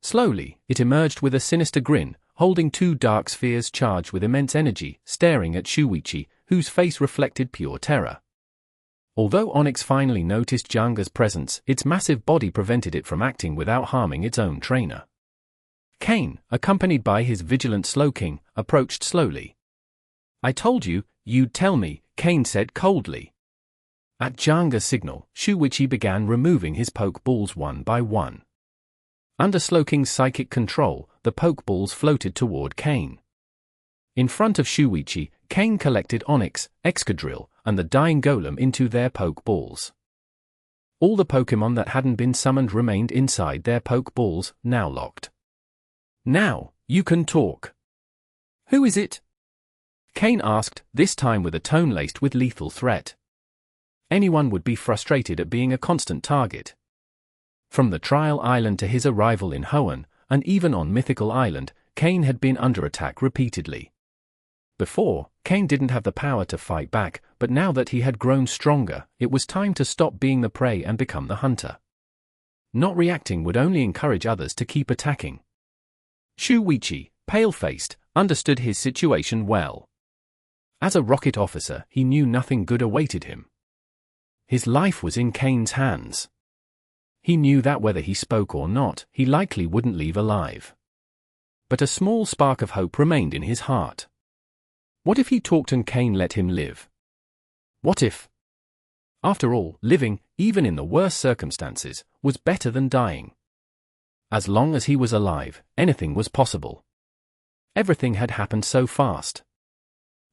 Slowly, it emerged with a sinister grin, holding two dark spheres charged with immense energy, staring at Shuichi, whose face reflected pure terror. Although Onix finally noticed Gengar's presence, its massive body prevented it from acting without harming its own trainer. Kane, accompanied by his vigilant Slowking, approached slowly. I told you, you'd tell me, Kane said coldly. At Gengar's signal, Shuichi began removing his Pokeballs one by one. Under Slowking's psychic control, the Pokeballs floated toward Kane. In front of Shuichi, Kane collected Onix, Excadrill, and the dying Golem into their Pokeballs. All the Pokémon that hadn't been summoned remained inside their Pokeballs, now locked. Now, you can talk. Who is it? Kane asked, this time with a tone laced with lethal threat. Anyone would be frustrated at being a constant target. From the Trial Island to his arrival in Hoenn, and even on Mythical Island, Kane had been under attack repeatedly. Before, Kane didn't have the power to fight back, but now that he had grown stronger, it was time to stop being the prey and become the hunter. Not reacting would only encourage others to keep attacking. Shuichi, pale-faced, understood his situation well. As a rocket officer, he knew nothing good awaited him. His life was in Kane's hands. He knew that whether he spoke or not, he likely wouldn't leave alive. But a small spark of hope remained in his heart. What if he talked and Kane let him live? What if? After all, living, even in the worst circumstances, was better than dying. As long as he was alive, anything was possible. Everything had happened so fast.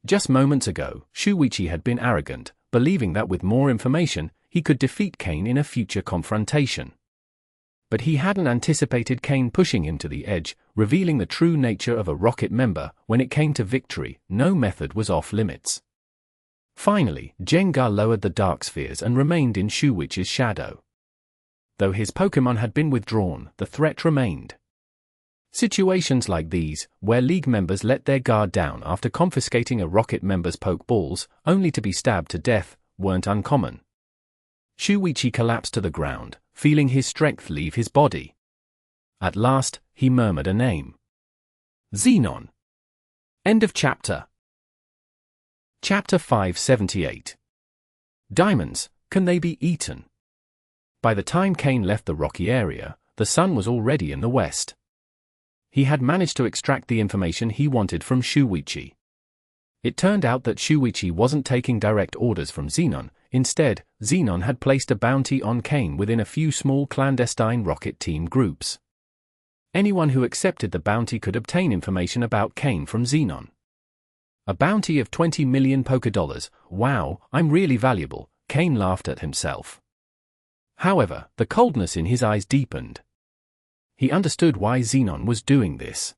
Just moments ago, Shuichi had been arrogant, believing that with more information, he could defeat Kane in a future confrontation. But he hadn't anticipated Kane pushing him to the edge, revealing the true nature of a Rocket member. When it came to victory, no method was off limits. Finally, Gengar lowered the Dark Spheres and remained in Shuichi's shadow. Though his Pokémon had been withdrawn, the threat remained. Situations like these, where League members let their guard down after confiscating a Rocket member's Pokeballs, only to be stabbed to death, weren't uncommon. Shuichi collapsed to the ground, feeling his strength leave his body. At last, he murmured a name. Xenon. End of chapter. Chapter 578. Diamonds, can they be eaten? By the time Kane left the rocky area, the sun was already in the west. He had managed to extract the information he wanted from Shuichi. It turned out that Shuichi wasn't taking direct orders from Xenon. Instead, Xenon had placed a bounty on Kane within a few small clandestine Rocket Team groups. Anyone who accepted the bounty could obtain information about Kane from Xenon. A bounty of 20 million Pokédollars. Wow, I'm really valuable, Kane laughed at himself. However, the coldness in his eyes deepened. He understood why Xenon was doing this.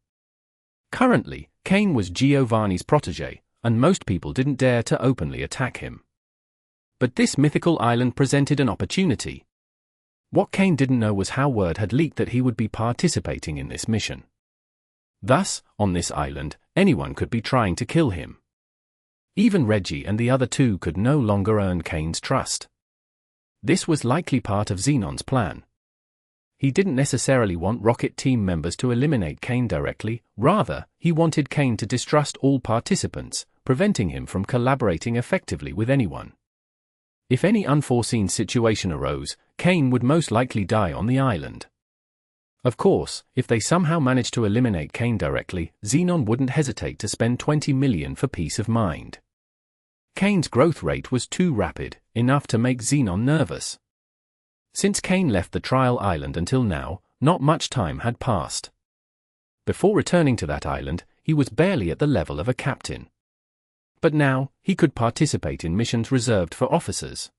Currently, Kane was Giovanni's protégé, and most people didn't dare to openly attack him. But this mythical island presented an opportunity. What Kane didn't know was how word had leaked that he would be participating in this mission. Thus, on this island, anyone could be trying to kill him. Even Reggie and the other two could no longer earn Kane's trust. This was likely part of Xenon's plan. He didn't necessarily want Rocket team members to eliminate Kane directly, rather, he wanted Kane to distrust all participants, preventing him from collaborating effectively with anyone. If any unforeseen situation arose, Kane would most likely die on the island. Of course, if they somehow managed to eliminate Kane directly, Xenon wouldn't hesitate to spend 20 million for peace of mind. Kane's growth rate was too rapid, enough to make Xenon nervous. Since Kane left the trial island until now, not much time had passed. Before returning to that island, he was barely at the level of a captain. But now, he could participate in missions reserved for officers.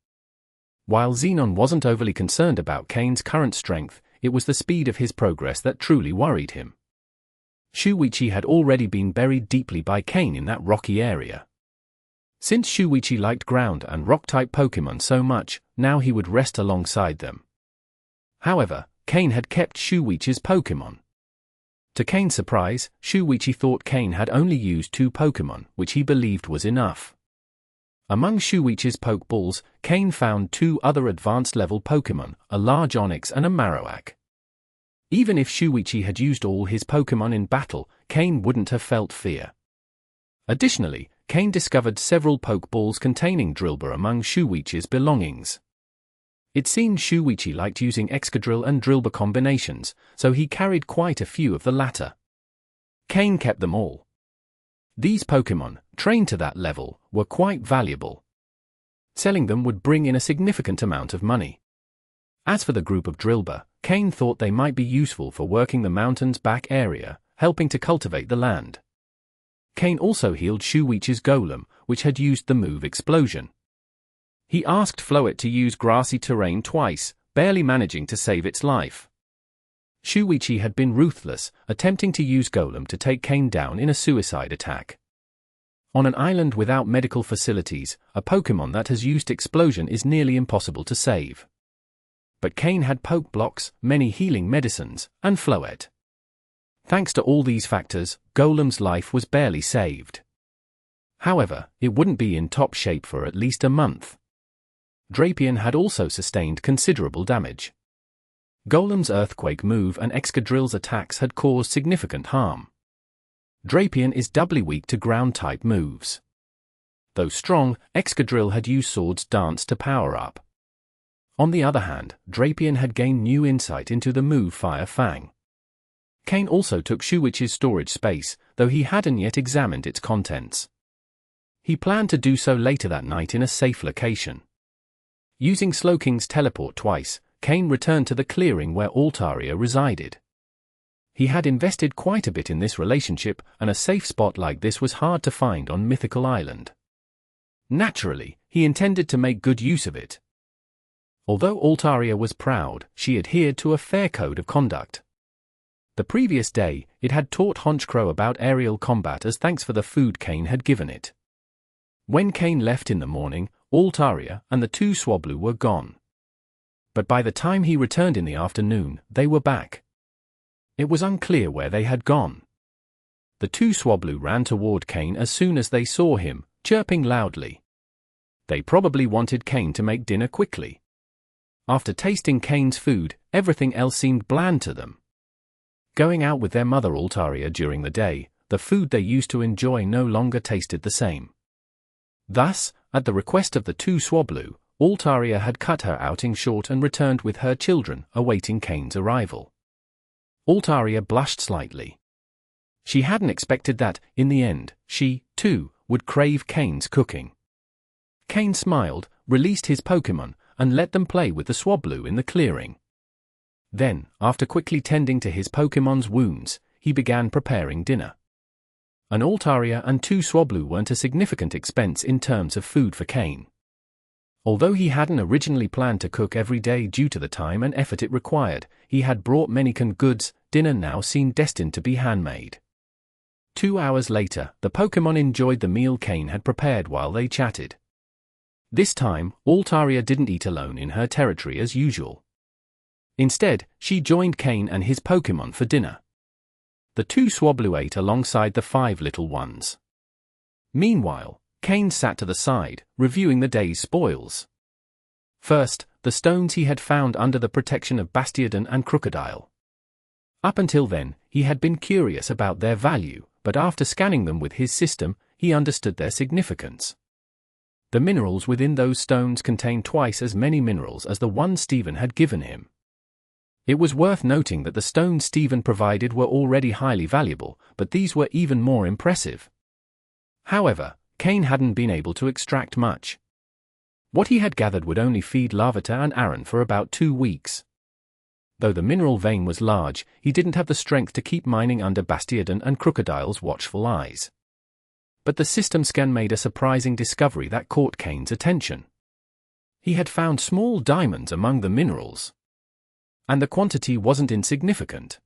While Xenon wasn't overly concerned about Kane's current strength, it was the speed of his progress that truly worried him. Shuichi had already been buried deeply by Kane in that rocky area. Since Shuichi liked ground and rock-type Pokémon so much, now he would rest alongside them. However, Kane had kept Shuichi's Pokémon. To Kane's surprise, Shuichi thought Kane had only used 2 Pokémon, which he believed was enough. Among Shuichi's Pokeballs, Kane found 2 other advanced-level Pokémon, a large Onix and a Marowak. Even if Shuichi had used all his Pokémon in battle, Kane wouldn't have felt fear. Additionally, Kane discovered several Pokeballs containing Drillbur among Shuichi's belongings. It seemed Shuichi liked using Excadrill and Drillbur combinations, so he carried quite a few of the latter. Kane kept them all. These Pokémon, trained to that level, were quite valuable. Selling them would bring in a significant amount of money. As for the group of Drillbur, Kane thought they might be useful for working the mountain's back area, helping to cultivate the land. Kane also healed Shuichi's Golem, which had used the move Explosion. He asked Floette to use grassy terrain twice, barely managing to save its life. Shuichi had been ruthless, attempting to use Golem to take Kane down in a suicide attack. On an island without medical facilities, a Pokémon that has used Explosion is nearly impossible to save. But Kane had Poke Blocks, many healing medicines, and Floette. Thanks to all these factors, Golem's life was barely saved. However, it wouldn't be in top shape for at least a month. Drapion had also sustained considerable damage. Golem's Earthquake move and Excadrill's attacks had caused significant harm. Drapion is doubly weak to ground-type moves. Though strong, Excadrill had used Sword's Dance to power up. On the other hand, Drapion had gained new insight into the move Fire Fang. Kane also took Shuichi's storage space, though he hadn't yet examined its contents. He planned to do so later that night in a safe location. Using Slowking's teleport twice, Kane returned to the clearing where Altaria resided. He had invested quite a bit in this relationship, and a safe spot like this was hard to find on Mythical Island. Naturally, he intended to make good use of it. Although Altaria was proud, she adhered to a fair code of conduct. The previous day, it had taught Honchkrow about aerial combat as thanks for the food Kane had given it. When Kane left in the morning, Altaria and the 2 Swablu were gone. But by the time he returned in the afternoon, they were back. It was unclear where they had gone. The 2 Swablu ran toward Kane as soon as they saw him, chirping loudly. They probably wanted Kane to make dinner quickly. After tasting Kane's food, everything else seemed bland to them. Going out with their mother Altaria during the day, the food they used to enjoy no longer tasted the same. Thus, at the request of the 2 Swablu, Altaria had cut her outing short and returned with her children, awaiting Kane's arrival. Altaria blushed slightly. She hadn't expected that, in the end, she, too, would crave Kane's cooking. Kane smiled, released his Pokémon, and let them play with the Swablu in the clearing. Then, after quickly tending to his Pokémon's wounds, he began preparing dinner. An Altaria and 2 Swablu weren't a significant expense in terms of food for Kane. Although he hadn't originally planned to cook every day due to the time and effort it required, he had brought many canned goods. Dinner now seemed destined to be handmade. 2 hours later, the Pokémon enjoyed the meal Kane had prepared while they chatted. This time, Altaria didn't eat alone in her territory as usual. Instead, she joined Kane and his Pokémon for dinner. The two Swablu ate alongside the 5 little ones. Meanwhile, Kane sat to the side, reviewing the day's spoils. First, the stones he had found under the protection of Bastiodon and Crocodile. Up until then, he had been curious about their value, but after scanning them with his system, he understood their significance. The minerals within those stones contained twice as many minerals as the one Stephen had given him. It was worth noting that the stones Stephen provided were already highly valuable, but these were even more impressive. However, Kane hadn't been able to extract much. What he had gathered would only feed Larvitar and Aaron for about 2 weeks. Though the mineral vein was large, he didn't have the strength to keep mining under Bastiodon and Crocodile's watchful eyes. But the system scan made a surprising discovery that caught Kane's attention. He had found small diamonds among the minerals. And the quantity wasn't insignificant.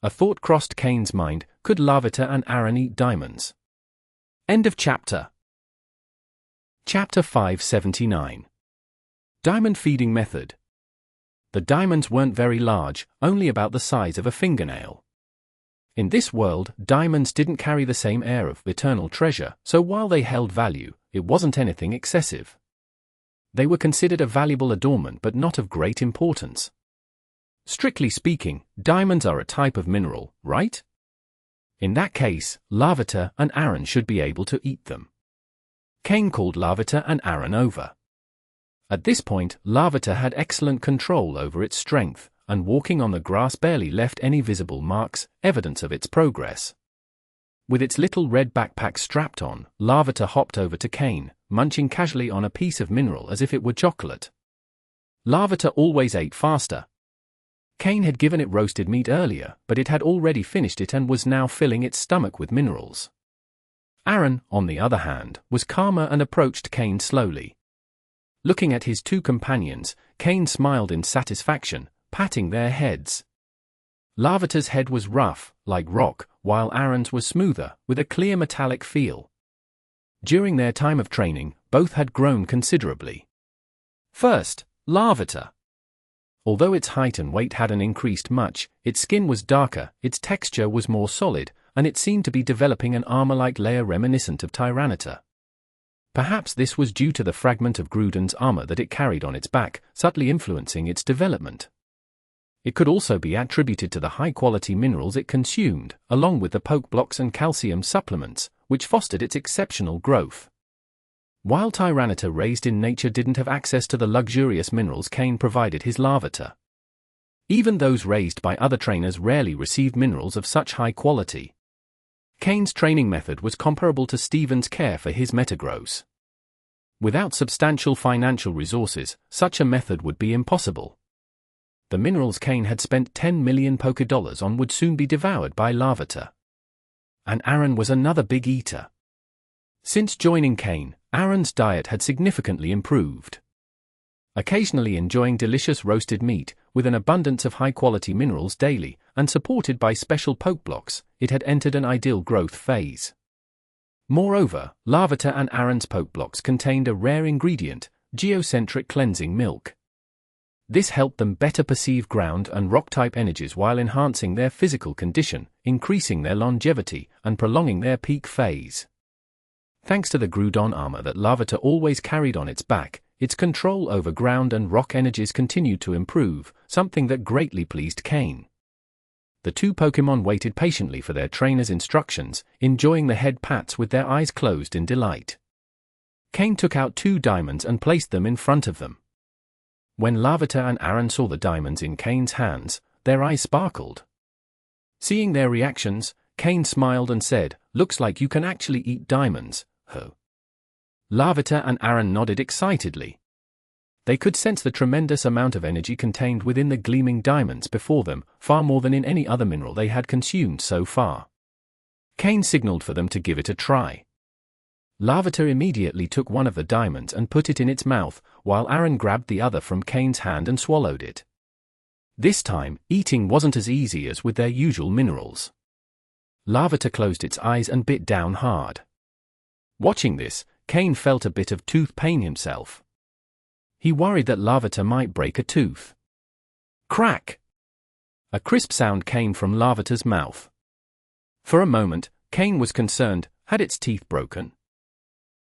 A thought crossed Kane's mind: could Larvitar and Aaron eat diamonds? End of chapter. Chapter 579. Diamond Feeding Method. The diamonds weren't very large, only about the size of a fingernail. In this world, diamonds didn't carry the same air of eternal treasure, so while they held value, it wasn't anything excessive. They were considered a valuable adornment but not of great importance. Strictly speaking, diamonds are a type of mineral, right? In that case, Larvitar and Aaron should be able to eat them. Kane called Larvitar and Aaron over. At this point, Larvitar had excellent control over its strength, and walking on the grass barely left any visible marks, evidence of its progress. With its little red backpack strapped on, Larvitar hopped over to Kane, munching casually on a piece of mineral as if it were chocolate. Larvitar always ate faster. Kane had given it roasted meat earlier, but it had already finished it and was now filling its stomach with minerals. Aaron, on the other hand, was calmer and approached Kane slowly. Looking at his two companions, Kane smiled in satisfaction, patting their heads. Larvitar's head was rough, like rock, while Aaron's was smoother, with a clear metallic feel. During their time of training, both had grown considerably. First, Larvitar. Although its height and weight hadn't increased much, its skin was darker, its texture was more solid, and it seemed to be developing an armor-like layer reminiscent of Tyranitar. Perhaps this was due to the fragment of Groudon's armor that it carried on its back, subtly influencing its development. It could also be attributed to the high-quality minerals it consumed, along with the poke blocks and calcium supplements, which fostered its exceptional growth. While Tyranitar raised in nature didn't have access to the luxurious minerals Kane provided his Larvitar. Even those raised by other trainers rarely received minerals of such high quality. Kane's training method was comparable to Stephen's care for his Metagross. Without substantial financial resources, such a method would be impossible. The minerals Kane had spent 10 million Pokédollars on would soon be devoured by Larvitar. And Aaron was another big eater. Since joining Kane, Aaron's diet had significantly improved. Occasionally enjoying delicious roasted meat, with an abundance of high-quality minerals daily, and supported by special poke blocks, it had entered an ideal growth phase. Moreover, Larvitar and Aaron's poke blocks contained a rare ingredient, geocentric cleansing milk. This helped them better perceive ground and rock-type energies while enhancing their physical condition, increasing their longevity, and prolonging their peak phase. Thanks to the Groudon armor that Larvitar always carried on its back, its control over ground and rock energies continued to improve, something that greatly pleased Kane. The two Pokémon waited patiently for their trainer's instructions, enjoying the head pats with their eyes closed in delight. Kane took out 2 diamonds and placed them in front of them. When Larvitar and Aaron saw the diamonds in Kane's hands, their eyes sparkled. Seeing their reactions, Kane smiled and said, "Looks like you can actually eat diamonds, huh?" Larvitar and Aaron nodded excitedly. They could sense the tremendous amount of energy contained within the gleaming diamonds before them, far more than in any other mineral they had consumed so far. Kane signaled for them to give it a try. Larvitar immediately took one of the diamonds and put it in its mouth, while Aaron grabbed the other from Kane's hand and swallowed it. This time, eating wasn't as easy as with their usual minerals. Larvitar closed its eyes and bit down hard. Watching this, Kane felt a bit of tooth pain himself. He worried that Larvitar might break a tooth. Crack! A crisp sound came from Larvitar's mouth. For a moment, Kane was concerned, had its teeth broken?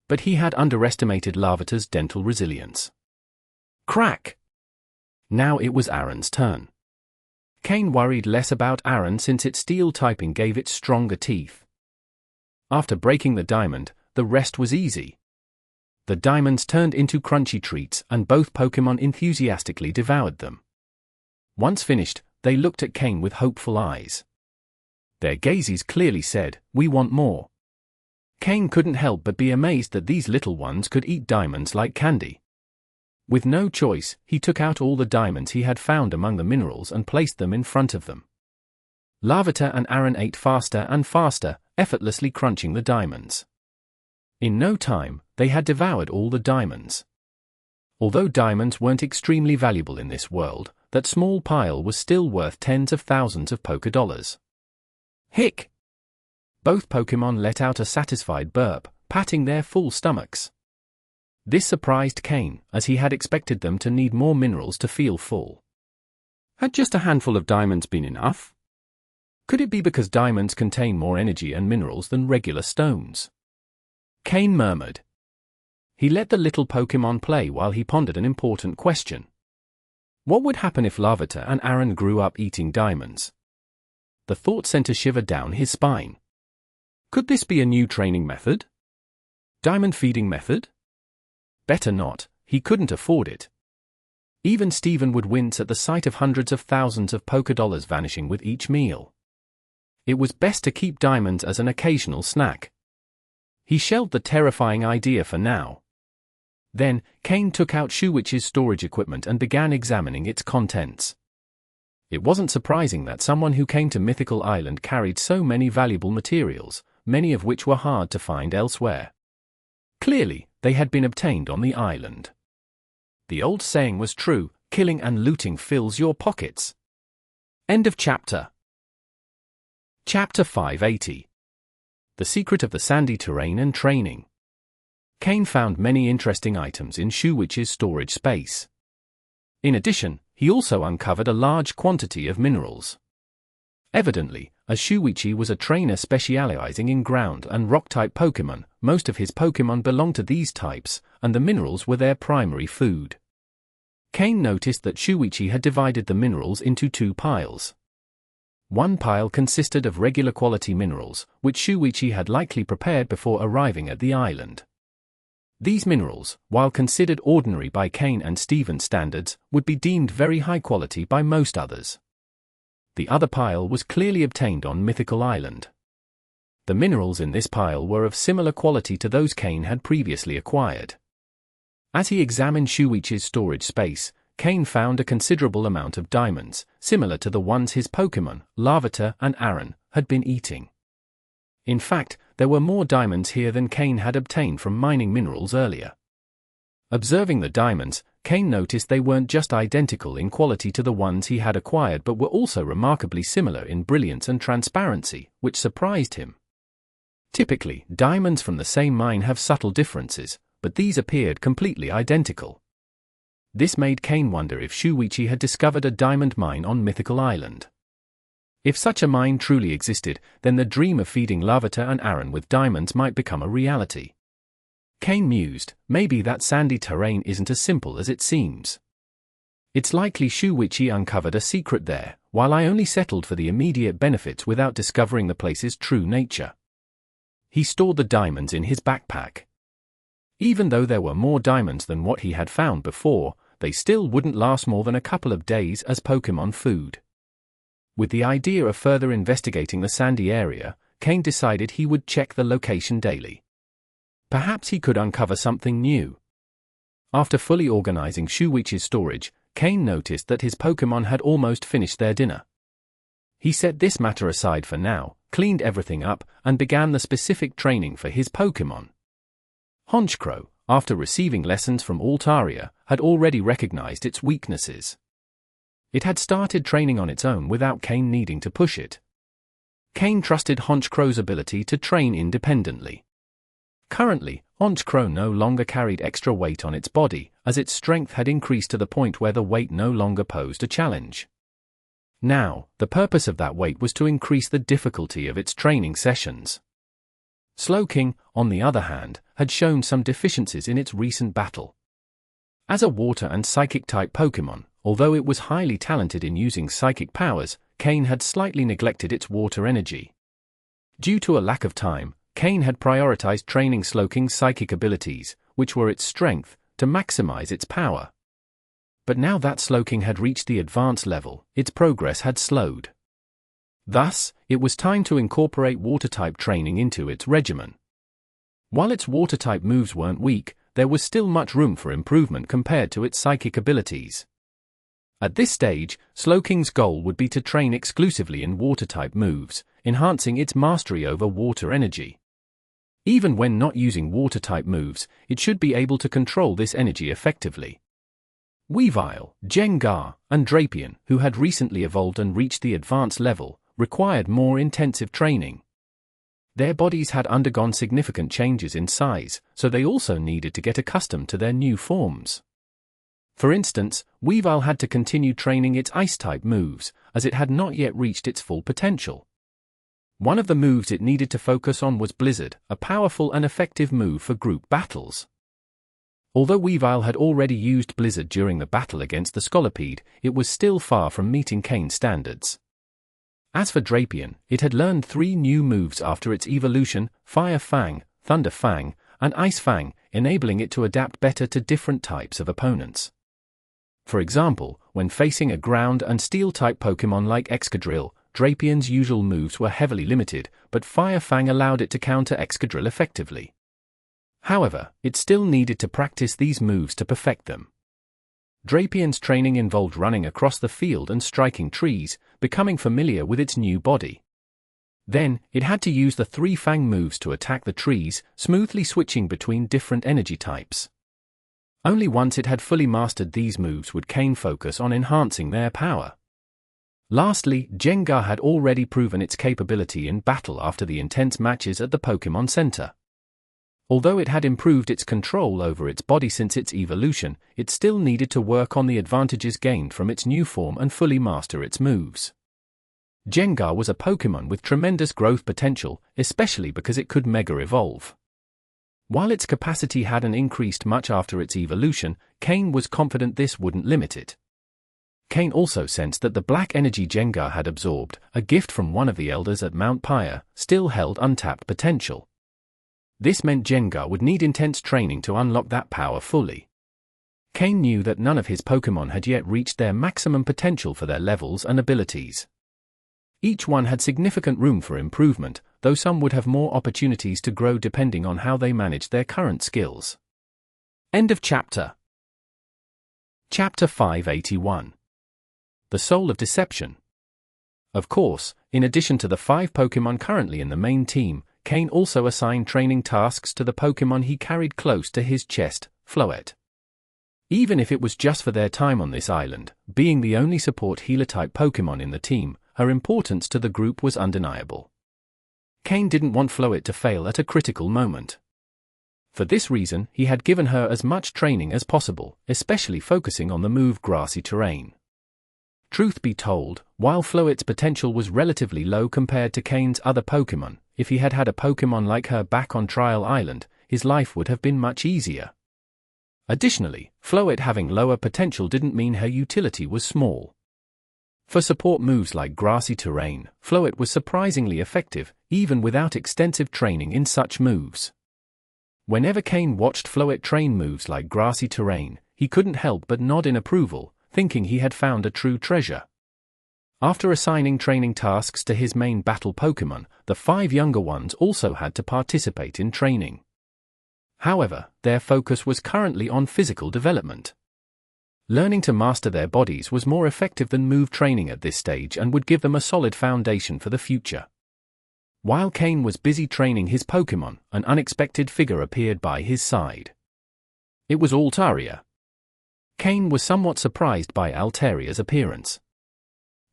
But he had underestimated Larvitar's dental resilience. Crack! Now it was Aaron's turn. Kane worried less about Aaron since its steel typing gave it stronger teeth. After breaking the diamond, the rest was easy. The diamonds turned into crunchy treats and both Pokémon enthusiastically devoured them. Once finished, they looked at Kane with hopeful eyes. Their gazes clearly said, "We want more." Kane couldn't help but be amazed that these little ones could eat diamonds like candy. With no choice, he took out all the diamonds he had found among the minerals and placed them in front of them. Larvitar and Aaron ate faster and faster, effortlessly crunching the diamonds. In no time, they had devoured all the diamonds. Although diamonds weren't extremely valuable in this world, that small pile was still worth tens of thousands of Poké-dollars. Hick! Both Pokémon let out a satisfied burp, patting their full stomachs. This surprised Kane, as he had expected them to need more minerals to feel full. Had just a handful of diamonds been enough? Could it be because diamonds contain more energy and minerals than regular stones? Kane murmured. He let the little Pokémon play while he pondered an important question. What would happen if Larvitar and Aaron grew up eating diamonds? The thought sent a shiver down his spine. Could this be a new training method? Diamond feeding method? Better not, he couldn't afford it. Even Steven would wince at the sight of hundreds of thousands of Poké-dollars vanishing with each meal. It was best to keep diamonds as an occasional snack. He shelved the terrifying idea for now. Then, Kane took out Shuwich's storage equipment and began examining its contents. It wasn't surprising that someone who came to Mythical Island carried so many valuable materials, many of which were hard to find elsewhere. Clearly, they had been obtained on the island. The old saying was true, killing and looting fills your pockets. End of chapter. Chapter 580. The Secret of the Sandy Terrain and Training. Kane found many interesting items in Shuwich's storage space. In addition, he also uncovered a large quantity of minerals. Evidently, as Shuwichi was a trainer specializing in ground and rock-type Pokémon, most of his Pokémon belonged to these types, and the minerals were their primary food. Kane noticed that Shuwichi had divided the minerals into two piles. One pile consisted of regular quality minerals, which Shuwichi had likely prepared before arriving at the island. These minerals, while considered ordinary by Kane and Steven standards, would be deemed very high quality by most others. The other pile was clearly obtained on Mythical Island. The minerals in this pile were of similar quality to those Kane had previously acquired. As he examined Shuwich's storage space, Kane found a considerable amount of diamonds, similar to the ones his Pokémon, Larvitar and Aaron, had been eating. In fact, there were more diamonds here than Kane had obtained from mining minerals earlier. Observing the diamonds, Kane noticed they weren't just identical in quality to the ones he had acquired but were also remarkably similar in brilliance and transparency, which surprised him. Typically, diamonds from the same mine have subtle differences, but these appeared completely identical. This made Kane wonder if Shuwichi had discovered a diamond mine on Mythical Island. If such a mine truly existed, then the dream of feeding Larvitar and Aaron with diamonds might become a reality. Kane mused, maybe that sandy terrain isn't as simple as it seems. It's likely Shuwichi uncovered a secret there, while I only settled for the immediate benefits without discovering the place's true nature. He stored the diamonds in his backpack. Even though there were more diamonds than what he had found before, they still wouldn't last more than a couple of days as Pokémon food. With the idea of further investigating the sandy area, Kane decided he would check the location daily. Perhaps he could uncover something new. After fully organizing Shuwich's storage, Kane noticed that his Pokémon had almost finished their dinner. He set this matter aside for now, cleaned everything up, and began the specific training for his Pokémon. Honchkrow, after receiving lessons from Altaria, had already recognized its weaknesses. It had started training on its own without Kane needing to push it. Kane trusted Honchkrow's ability to train independently. Currently, Honchkrow no longer carried extra weight on its body, as its strength had increased to the point where the weight no longer posed a challenge. Now, the purpose of that weight was to increase the difficulty of its training sessions. Slowking, on the other hand, had shown some deficiencies in its recent battle. As a water and psychic-type Pokémon, although it was highly talented in using psychic powers, Kane had slightly neglected its water energy. Due to a lack of time, Kane had prioritized training Slowking's psychic abilities, which were its strength, to maximize its power. But now that Slowking had reached the advanced level, its progress had slowed. Thus, it was time to incorporate water-type training into its regimen. While its water-type moves weren't weak, there was still much room for improvement compared to its psychic abilities. At this stage, Slowking's goal would be to train exclusively in water-type moves, enhancing its mastery over water energy. Even when not using water-type moves, it should be able to control this energy effectively. Weavile, Gengar, and Drapion, who had recently evolved and reached the advanced level, required more intensive training. Their bodies had undergone significant changes in size, so they also needed to get accustomed to their new forms. For instance, Weavile had to continue training its Ice-type moves, as it had not yet reached its full potential. One of the moves it needed to focus on was Blizzard, a powerful and effective move for group battles. Although Weavile had already used Blizzard during the battle against the Scolipede, it was still far from meeting Kane's standards. As for Drapion, it had learned 3 new moves after its evolution: Fire Fang, Thunder Fang, and Ice Fang, enabling it to adapt better to different types of opponents. For example, when facing a ground and steel-type Pokémon like Excadrill, Drapion's usual moves were heavily limited, but Fire Fang allowed it to counter Excadrill effectively. However, it still needed to practice these moves to perfect them. Drapion's training involved running across the field and striking trees, becoming familiar with its new body. Then, it had to use the 3 Fang moves to attack the trees, smoothly switching between different energy types. Only once it had fully mastered these moves would Kane focus on enhancing their power. Lastly, Gengar had already proven its capability in battle after the intense matches at the Pokémon Center. Although it had improved its control over its body since its evolution, it still needed to work on the advantages gained from its new form and fully master its moves. Gengar was a Pokémon with tremendous growth potential, especially because it could Mega Evolve. While its capacity hadn't increased much after its evolution, Kane was confident this wouldn't limit it. Kane also sensed that the black energy Gengar had absorbed, a gift from one of the elders at Mount Pyre, still held untapped potential. This meant Gengar would need intense training to unlock that power fully. Kane knew that none of his Pokémon had yet reached their maximum potential for their levels and abilities. Each one had significant room for improvement, though some would have more opportunities to grow depending on how they managed their current skills. End of chapter. Chapter 581. The Soul of Deception. Of course, in addition to the 5 Pokémon currently in the main team, Kane also assigned training tasks to the Pokémon he carried close to his chest, Floette. Even if it was just for their time on this island, being the only support healer-type Pokémon in the team, her importance to the group was undeniable. Kane didn't want Floette to fail at a critical moment. For this reason, he had given her as much training as possible, especially focusing on the move Grassy Terrain. Truth be told, while Floette's potential was relatively low compared to Kane's other Pokémon, if he had had a Pokémon like her back on Trial Island, his life would have been much easier. Additionally, Floette having lower potential didn't mean her utility was small. For support moves like Grassy Terrain, Floette was surprisingly effective, even without extensive training in such moves. Whenever Kane watched Floette train moves like Grassy Terrain, he couldn't help but nod in approval, thinking he had found a true treasure. After assigning training tasks to his main battle Pokémon, the 5 younger ones also had to participate in training. However, their focus was currently on physical development. Learning to master their bodies was more effective than move training at this stage and would give them a solid foundation for the future. While Kane was busy training his Pokémon, an unexpected figure appeared by his side. It was Altaria. Kane was somewhat surprised by Altaria's appearance.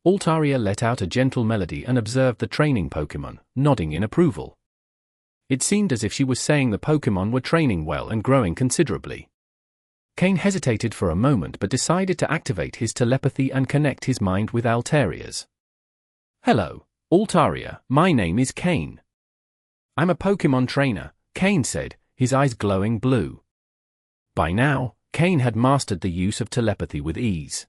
Altaria let out a gentle melody and observed the training Pokémon, nodding in approval. It seemed as if she was saying the Pokémon were training well and growing considerably. Kane hesitated for a moment but decided to activate his telepathy and connect his mind with Altaria's. "Hello, Altaria, my name is Kane. I'm a Pokémon trainer," Kane said, his eyes glowing blue. By now, Kane had mastered the use of telepathy with ease.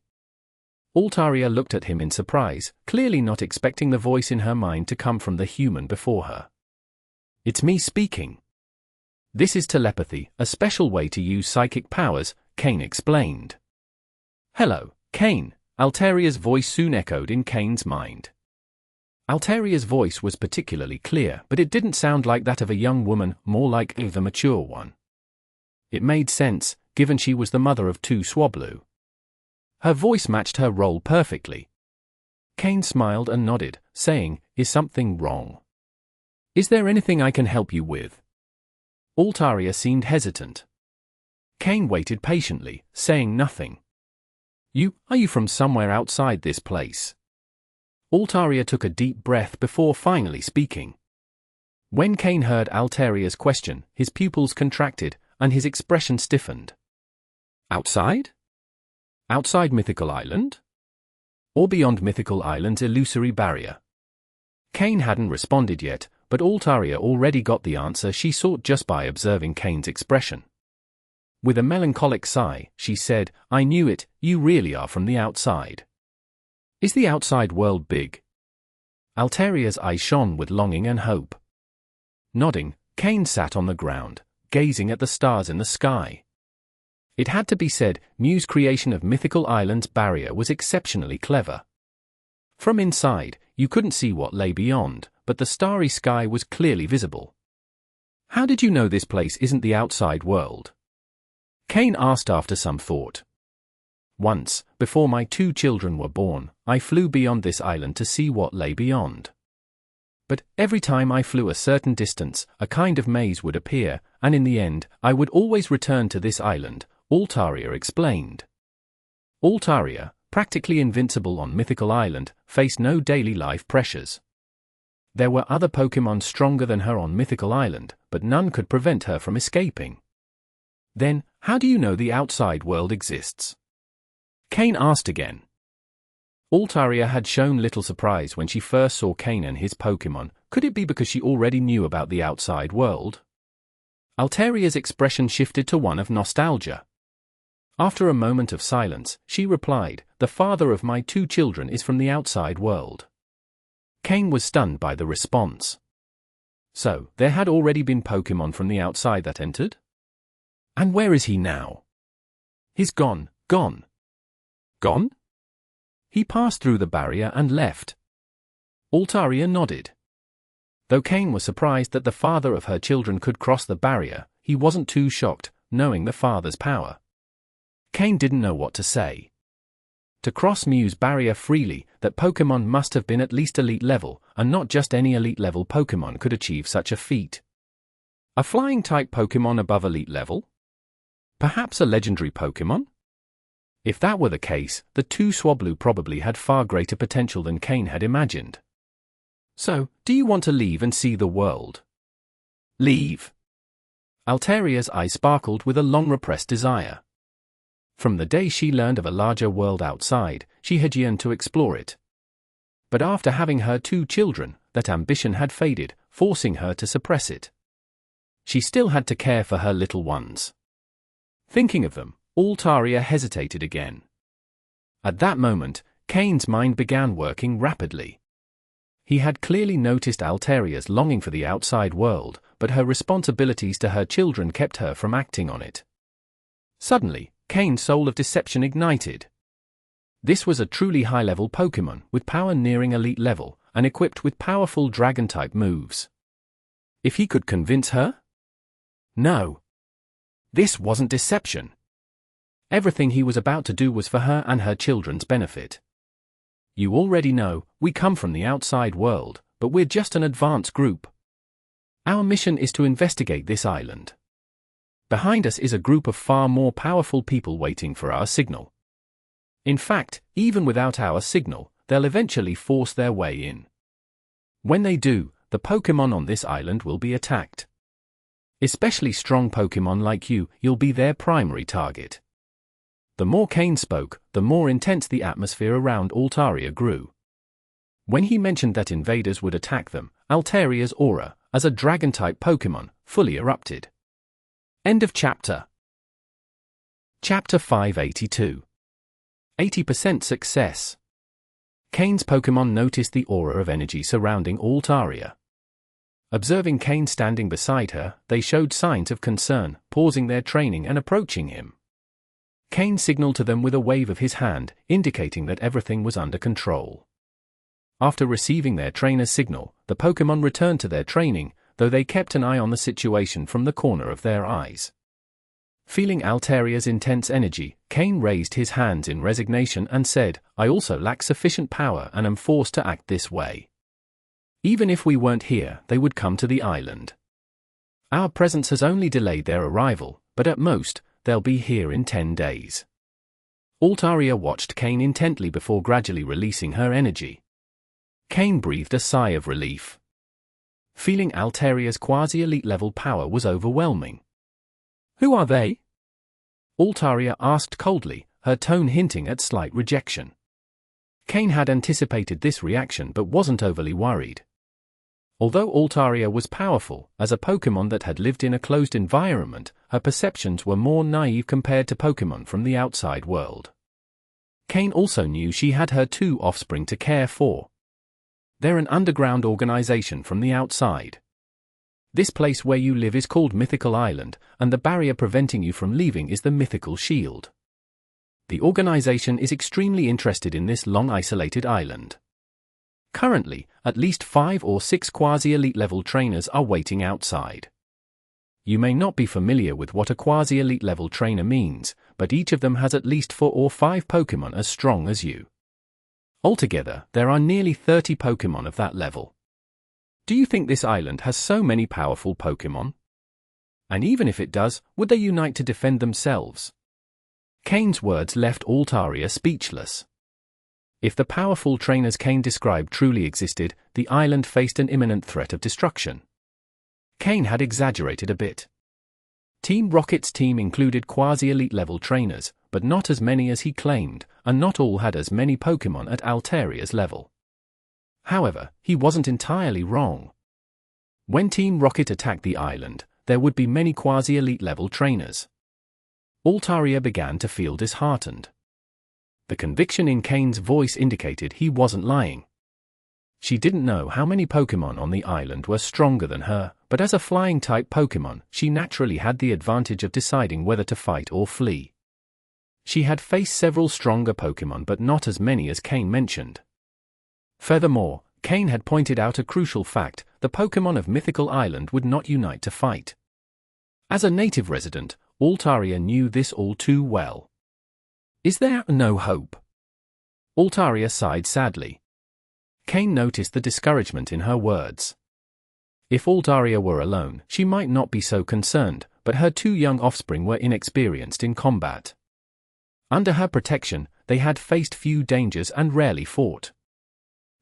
Altaria looked at him in surprise, clearly not expecting the voice in her mind to come from the human before her. "It's me speaking. This is telepathy, a special way to use psychic powers," Kane explained. "Hello, Kane," Altaria's voice soon echoed in Kane's mind. Altaria's voice was particularly clear, but it didn't sound like that of a young woman, more like the mature one. It made sense, given she was the mother of 2 Swablu. Her voice matched her role perfectly. Kane smiled and nodded, saying, "Is something wrong? Is there anything I can help you with?" Altaria seemed hesitant. Kane waited patiently, saying nothing. Are you from somewhere outside this place?" Altaria took a deep breath before finally speaking. When Kane heard Altaria's question, his pupils contracted, and his expression stiffened. "Outside? Outside Mythical Island? Or beyond Mythical Island's illusory barrier?" Kane hadn't responded yet, but Altaria already got the answer she sought just by observing Kane's expression. With a melancholic sigh, she said, "I knew it, you really are from the outside. Is the outside world big?" Altaria's eyes shone with longing and hope. Nodding, Kane sat on the ground, gazing at the stars in the sky. It had to be said, Mew's creation of Mythical Island's barrier was exceptionally clever. From inside, you couldn't see what lay beyond, but the starry sky was clearly visible. "How did you know this place isn't the outside world?" Kane asked after some thought. "Once, before my 2 children were born, I flew beyond this island to see what lay beyond. But every time I flew a certain distance, a kind of maze would appear, and in the end, I would always return to this island," Altaria explained. Altaria, practically invincible on Mythical Island, faced no daily life pressures. There were other Pokémon stronger than her on Mythical Island, but none could prevent her from escaping. "Then, how do you know the outside world exists?" Kane asked again. Altaria had shown little surprise when she first saw Kane and his Pokémon. Could it be because she already knew about the outside world? Altaria's expression shifted to one of nostalgia. After a moment of silence, she replied, "The father of my 2 children is from the outside world." Kane was stunned by the response. So, there had already been Pokémon from the outside that entered? And where is he now? "He's gone. Gone." "Gone?" "He passed through the barrier and left." Altaria nodded. Though Kane was surprised that the father of her children could cross the barrier, he wasn't too shocked, knowing the father's power. Kane didn't know what to say. To cross Mew's barrier freely, that Pokémon must have been at least elite level, and not just any elite level Pokémon could achieve such a feat. A flying type Pokémon above elite level? Perhaps a legendary Pokémon? If that were the case, the 2 Swablu probably had far greater potential than Kane had imagined. "So, do you want to leave and see the world?" "Leave?" Altaria's eyes sparkled with a long-repressed desire. From the day she learned of a larger world outside, she had yearned to explore it. But after having her 2 children, that ambition had faded, forcing her to suppress it. She still had to care for her little ones. Thinking of them, Altaria hesitated again. At that moment, Kane's mind began working rapidly. He had clearly noticed Altaria's longing for the outside world, but her responsibilities to her children kept her from acting on it. Suddenly, Kane's soul of deception ignited. This was a truly high-level Pokémon, with power nearing elite level, and equipped with powerful Dragon-type moves. If he could convince her? No. This wasn't deception. Everything he was about to do was for her and her children's benefit. "You already know, we come from the outside world, but we're just an advanced group. Our mission is to investigate this island. Behind us is a group of far more powerful people waiting for our signal. In fact, even without our signal, they'll eventually force their way in. When they do, the Pokémon on this island will be attacked. Especially strong Pokémon like you'll be their primary target. The more Kane spoke, the more intense the atmosphere around Altaria grew. When he mentioned that invaders would attack them, Altaria's aura, as a dragon-type Pokémon, fully erupted. End of chapter. Chapter 582. 80% success. Kane's Pokémon noticed the aura of energy surrounding Altaria. Observing Kane standing beside her, they showed signs of concern, pausing their training and approaching him. Kane signaled to them with a wave of his hand, indicating that everything was under control. After receiving their trainer's signal, the Pokémon returned to their training, though they kept an eye on the situation from the corner of their eyes. Feeling Altaria's intense energy, Kane raised his hands in resignation and said, "I also lack sufficient power and am forced to act this way. Even if we weren't here, they would come to the island. Our presence has only delayed their arrival, but at most, they'll be here in 10 days. Altaria watched Kane intently before gradually releasing her energy. Kane breathed a sigh of relief. Feeling Altaria's quasi-elite level power was overwhelming. "Who are they?" Altaria asked coldly, her tone hinting at slight rejection. Kane had anticipated this reaction but wasn't overly worried. Although Altaria was powerful, as a Pokémon that had lived in a closed environment, her perceptions were more naive compared to Pokémon from the outside world. Kane also knew she had her 2 offspring to care for. They're an underground organization from the outside. This place where you live is called Mythical Island, and the barrier preventing you from leaving is the Mythical Shield. The organization is extremely interested in this long-isolated island. Currently, at least 5 or 6 quasi-elite level trainers are waiting outside. You may not be familiar with what a quasi-elite level trainer means, but each of them has at least 4 or 5 Pokémon as strong as you. Altogether, there are nearly 30 Pokémon of that level. Do you think this island has so many powerful Pokémon? And even if it does, would they unite to defend themselves? Kane's words left Altaria speechless. If the powerful trainers Kane described truly existed, the island faced an imminent threat of destruction. Kane had exaggerated a bit. Team Rocket's team included quasi-elite level trainers, but not as many as he claimed, and not all had as many Pokémon at Altaria's level. However, he wasn't entirely wrong. When Team Rocket attacked the island, there would be many quasi-elite level trainers. Altaria began to feel disheartened. The conviction in Kane's voice indicated he wasn't lying. She didn't know how many Pokémon on the island were stronger than her, but as a flying-type Pokémon, she naturally had the advantage of deciding whether to fight or flee. She had faced several stronger Pokémon but not as many as Kane mentioned. Furthermore, Kane had pointed out a crucial fact: the Pokémon of Mythical Island would not unite to fight. As a native resident, Altaria knew this all too well. Is there no hope? Altaria sighed sadly. Kane noticed the discouragement in her words. If Altaria were alone, she might not be so concerned, but her 2 young offspring were inexperienced in combat. Under her protection, they had faced few dangers and rarely fought.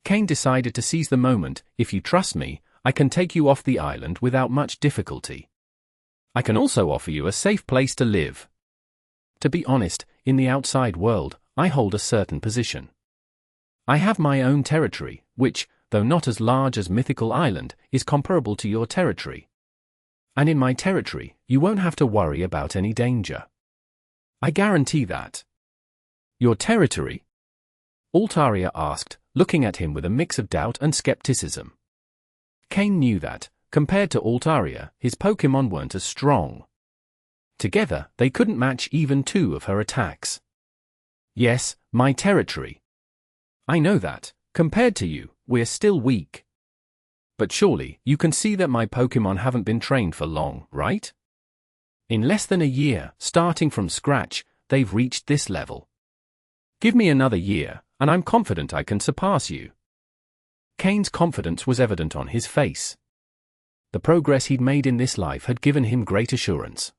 Kane decided to seize the moment. "If you trust me, I can take you off the island without much difficulty. I can also offer you a safe place to live. To be honest, in the outside world, I hold a certain position. I have my own territory, which, though not as large as Mythical Island, is comparable to your territory. And in my territory, you won't have to worry about any danger. I guarantee that." "Your territory?" Altaria asked, looking at him with a mix of doubt and skepticism. Kane knew that, compared to Altaria, his Pokémon weren't as strong. Together, they couldn't match even 2 of her attacks. "Yes, my territory. I know that, compared to you, we're still weak. But surely, you can see that my Pokémon haven't been trained for long, right? In less than a year, starting from scratch, they've reached this level. Give me another year, and I'm confident I can surpass you." Kane's confidence was evident on his face. The progress he'd made in this life had given him great assurance.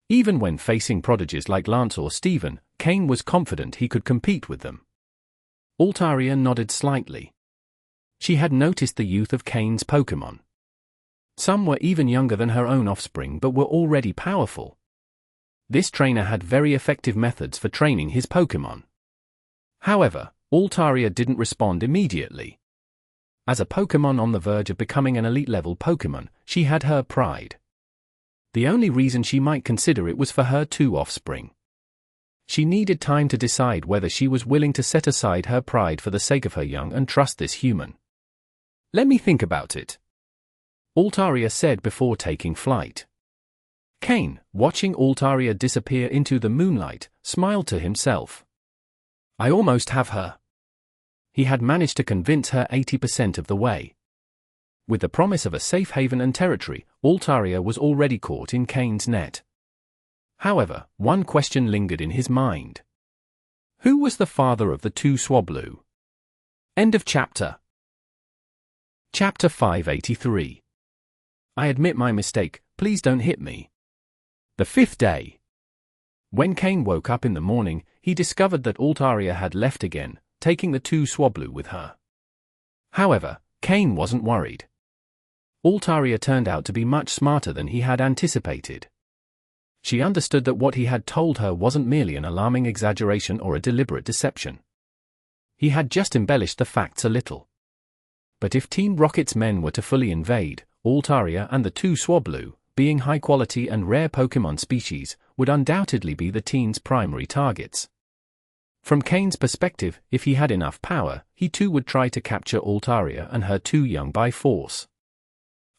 Even when facing prodigies like Lance or Steven, Kane was confident he could compete with them. Altaria nodded slightly. She had noticed the youth of Kane's Pokémon. Some were even younger than her own offspring but were already powerful. This trainer had very effective methods for training his Pokémon. However, Altaria didn't respond immediately. As a Pokémon on the verge of becoming an elite-level Pokémon, she had her pride. The only reason she might consider it was for her 2 offspring. She needed time to decide whether she was willing to set aside her pride for the sake of her young and trust this human. "Let me think about it," Altaria said before taking flight. Kane, watching Altaria disappear into the moonlight, smiled to himself. "I almost have her." He had managed to convince her 80% of the way. With the promise of a safe haven and territory, Altaria was already caught in Kane's net. However, one question lingered in his mind. Who was the father of the 2 Swablu? End of chapter. Chapter 583. I admit my mistake, please don't hit me. The 5th day. When Kane woke up in the morning, he discovered that Altaria had left again, taking the 2 Swablu with her. However, Kane wasn't worried. Altaria turned out to be much smarter than he had anticipated. She understood that what he had told her wasn't merely an alarming exaggeration or a deliberate deception. He had just embellished the facts a little. But if Team Rocket's men were to fully invade, Altaria and the 2 Swablu, being high-quality and rare Pokémon species, would undoubtedly be the teen's primary targets. From Kane's perspective, if he had enough power, he too would try to capture Altaria and her 2 young by force.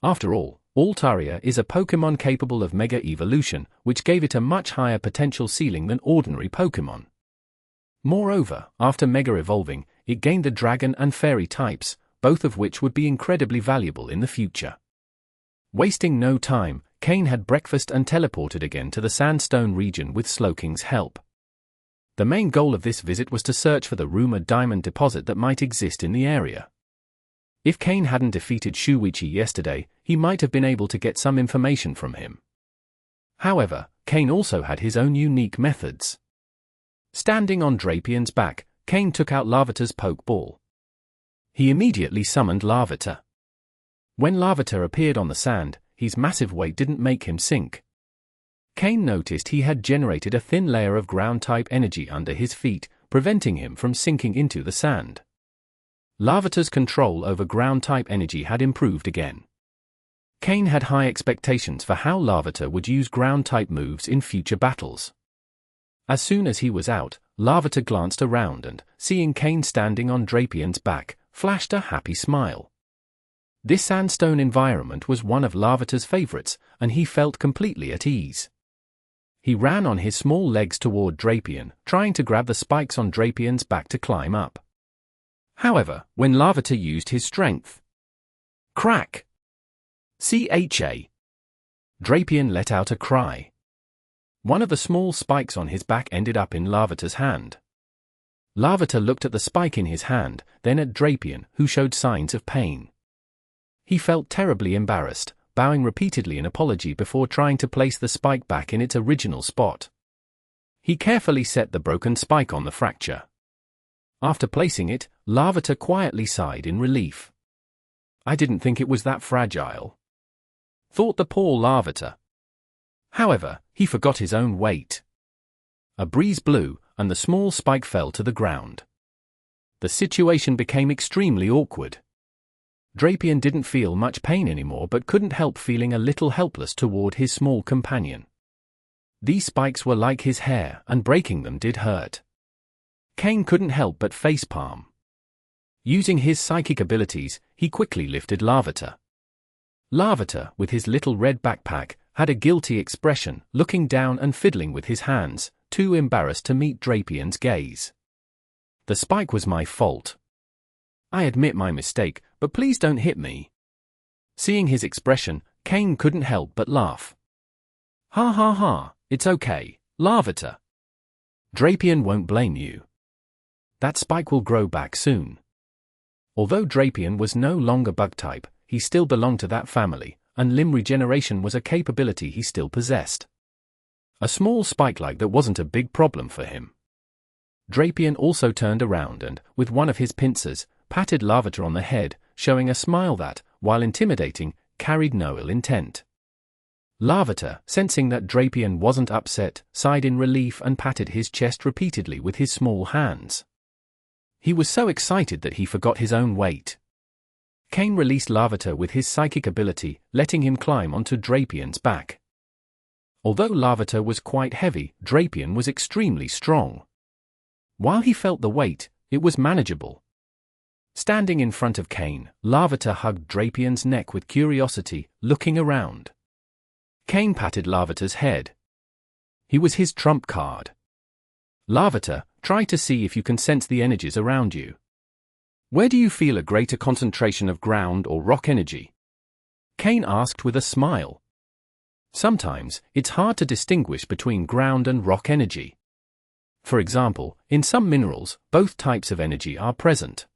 After all, Altaria is a Pokémon capable of Mega Evolution, which gave it a much higher potential ceiling than ordinary Pokémon. Moreover, after Mega Evolving, it gained the Dragon and Fairy types, both of which would be incredibly valuable in the future. Wasting no time, Kane had breakfast and teleported again to the Sandstone region with Slowking's help. The main goal of this visit was to search for the rumored diamond deposit that might exist in the area. If Kane hadn't defeated Shuichi yesterday, he might have been able to get some information from him. However, Kane also had his own unique methods. Standing on Drapian's back, Kane took out Larvitar's Pokeball. He immediately summoned Larvitar. When Larvitar appeared on the sand, his massive weight didn't make him sink. Kane noticed he had generated a thin layer of ground-type energy under his feet, preventing him from sinking into the sand. Larvitar's control over ground-type energy had improved again. Kane had high expectations for how Larvitar would use ground-type moves in future battles. As soon as he was out, Larvitar glanced around and, seeing Kane standing on Drapian's back, flashed a happy smile. This sandstone environment was one of Larvitar's favorites, and he felt completely at ease. He ran on his small legs toward Drapian, trying to grab the spikes on Drapian's back to climb up. However, when Larvitar used his strength, crack! Cha! Drapian let out a cry. One of the small spikes on his back ended up in Larvitar's hand. Larvitar looked at the spike in his hand, then at Drapian, who showed signs of pain. He felt terribly embarrassed, bowing repeatedly in apology before trying to place the spike back in its original spot. He carefully set the broken spike on the fracture. After placing it, Larvitar quietly sighed in relief. I didn't think it was that fragile, thought the poor Larvitar. However, he forgot his own weight. A breeze blew, and the small spike fell to the ground. The situation became extremely awkward. Drapian didn't feel much pain anymore but couldn't help feeling a little helpless toward his small companion. These spikes were like his hair, and breaking them did hurt. Kane couldn't help but facepalm. Using his psychic abilities, he quickly lifted Larvitar. Larvitar, with his little red backpack, had a guilty expression, looking down and fiddling with his hands, too embarrassed to meet Drapian's gaze. The spike was my fault. I admit my mistake, but please don't hit me. Seeing his expression, Kane couldn't help but laugh. Ha ha ha, it's okay, Larvitar. Drapian won't blame you. That spike will grow back soon. Although Drapian was no longer bug-type, he still belonged to that family, and limb regeneration was a capability he still possessed. A small spike like that wasn't a big problem for him. Drapian also turned around and, with one of his pincers, patted Larvitar on the head, showing a smile that, while intimidating, carried no ill intent. Larvitar, sensing that Drapion wasn't upset, sighed in relief and patted his chest repeatedly with his small hands. He was so excited that he forgot his own weight. Kane released Larvitar with his psychic ability, letting him climb onto Drapion's back. Although Larvitar was quite heavy, Drapion was extremely strong. While he felt the weight, it was manageable. Standing in front of Kane, Larvitar hugged Drapion's neck with curiosity, looking around. Kane patted Larvitar's head. He was his trump card. Larvitar, try to see if you can sense the energies around you. Where do you feel a greater concentration of ground or rock energy? Kane asked with a smile. Sometimes, it's hard to distinguish between ground and rock energy. For example, in some minerals, both types of energy are present.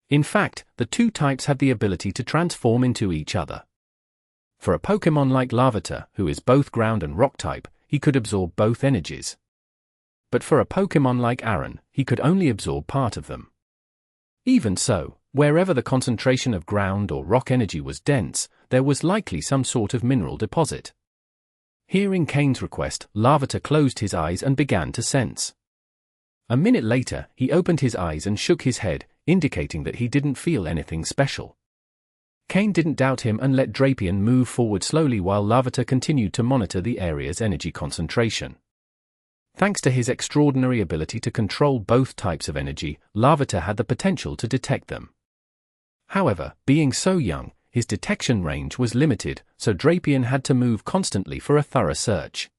In fact, the two types have the ability to transform into each other. For a Pokémon like Larvitar, who is both ground and rock type, he could absorb both energies. But for a Pokémon like Aaron, he could only absorb part of them. Even so, wherever the concentration of ground or rock energy was dense, there was likely some sort of mineral deposit. Hearing Kane's request, Larvitar closed his eyes and began to sense. A minute later, he opened his eyes and shook his head, indicating that he didn't feel anything special. Kane didn't doubt him and let Drapion move forward slowly while Larvitar continued to monitor the area's energy concentration. Thanks to his extraordinary ability to control both types of energy, Larvitar had the potential to detect them. However, being so young, his detection range was limited, so Drapion had to move constantly for a thorough search.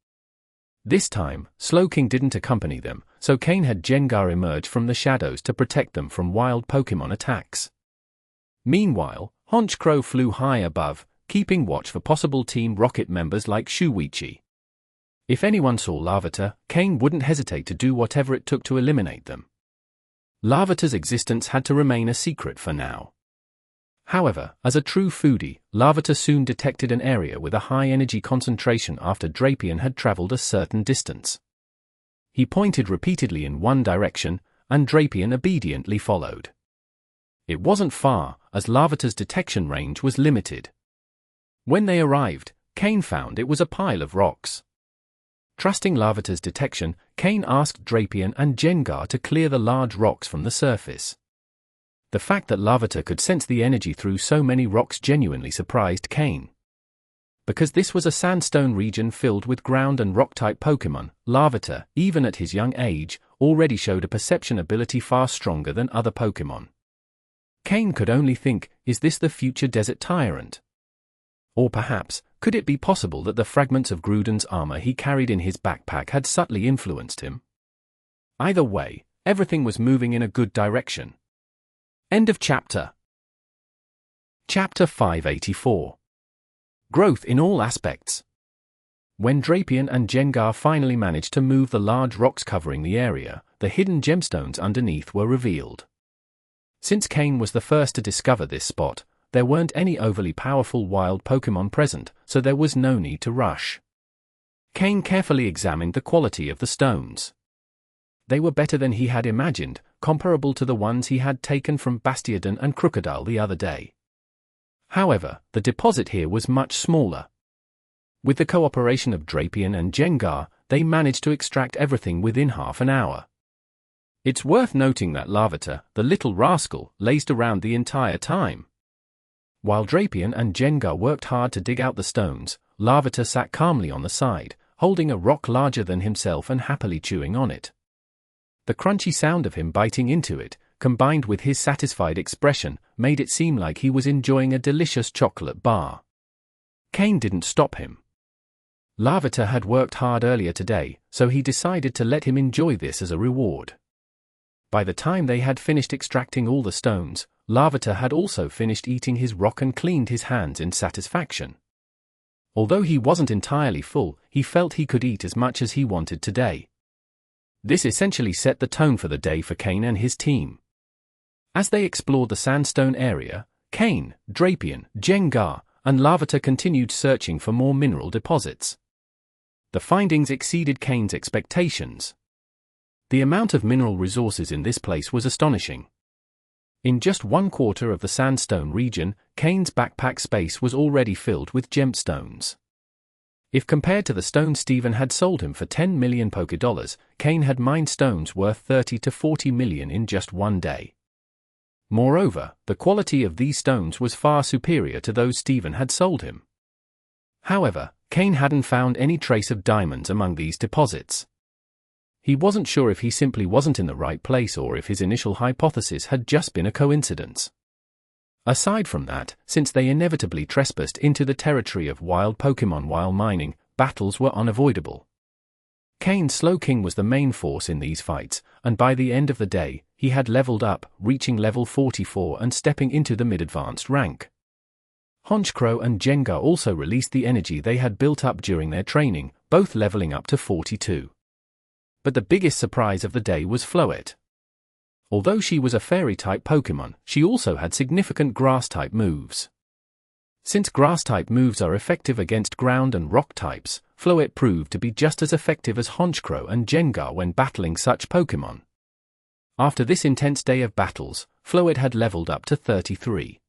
This time, Slowking didn't accompany them, so Kane had Gengar emerge from the shadows to protect them from wild Pokémon attacks. Meanwhile, Honchkrow flew high above, keeping watch for possible Team Rocket members like Shuichi. If anyone saw Larvitar, Kane wouldn't hesitate to do whatever it took to eliminate them. Larvitar's existence had to remain a secret for now. However, as a true foodie, Larvitar soon detected an area with a high energy concentration after Drapion had traveled a certain distance. He pointed repeatedly in one direction, and Drapion obediently followed. It wasn't far, as Larvitar's detection range was limited. When they arrived, Kane found it was a pile of rocks. Trusting Larvitar's detection, Kane asked Drapion and Gengar to clear the large rocks from the surface. The fact that Larvitar could sense the energy through so many rocks genuinely surprised Kane. Because this was a sandstone region filled with ground and rock-type Pokémon, Larvitar, even at his young age, already showed a perception ability far stronger than other Pokémon. Kane could only think, is this the future desert tyrant? Or perhaps, could it be possible that the fragments of Gruden's armor he carried in his backpack had subtly influenced him? Either way, everything was moving in a good direction. End of chapter. Chapter 584. Growth in all aspects. When Drapion and Gengar finally managed to move the large rocks covering the area, the hidden gemstones underneath were revealed. Since Kane was the first to discover this spot, there weren't any overly powerful wild Pokémon present, so there was no need to rush. Kane carefully examined the quality of the stones. They were better than he had imagined, comparable to the ones he had taken from Bastiodon and Crocodile the other day. However, the deposit here was much smaller. With the cooperation of Drapion and Gengar, they managed to extract everything within half an hour. It's worth noting that Larvitar, the little rascal, lazed around the entire time. While Drapion and Gengar worked hard to dig out the stones, Larvitar sat calmly on the side, holding a rock larger than himself and happily chewing on it. The crunchy sound of him biting into it, combined with his satisfied expression, made it seem like he was enjoying a delicious chocolate bar. Kane didn't stop him. Larvitar had worked hard earlier today, so he decided to let him enjoy this as a reward. By the time they had finished extracting all the stones, Larvitar had also finished eating his rock and cleaned his hands in satisfaction. Although he wasn't entirely full, he felt he could eat as much as he wanted today. This essentially set the tone for the day for Kane and his team. As they explored the sandstone area, Kane, Drapion, Gengar, and Larvitar continued searching for more mineral deposits. The findings exceeded Kane's expectations. The amount of mineral resources in this place was astonishing. In just 1/4 of the sandstone region, Kane's backpack space was already filled with gemstones. If compared to the stones Steven had sold him for 10 million Pokédollars, Kane had mined stones worth 30 to 40 million in just one day. Moreover, the quality of these stones was far superior to those Steven had sold him. However, Kane hadn't found any trace of diamonds among these deposits. He wasn't sure if he simply wasn't in the right place or if his initial hypothesis had just been a coincidence. Aside from that, since they inevitably trespassed into the territory of wild Pokémon while mining, battles were unavoidable. Kane's Slowking was the main force in these fights, and by the end of the day, he had leveled up, reaching level 44 and stepping into the mid-advanced rank. Honchkrow and Jengar also released the energy they had built up during their training, both leveling up to 42. But the biggest surprise of the day was Floette. Although she was a fairy-type Pokémon, she also had significant grass-type moves. Since grass-type moves are effective against ground and rock types, Floette proved to be just as effective as Honchkrow and Jengar when battling such Pokémon. After this intense day of battles, Floette had leveled up to 33.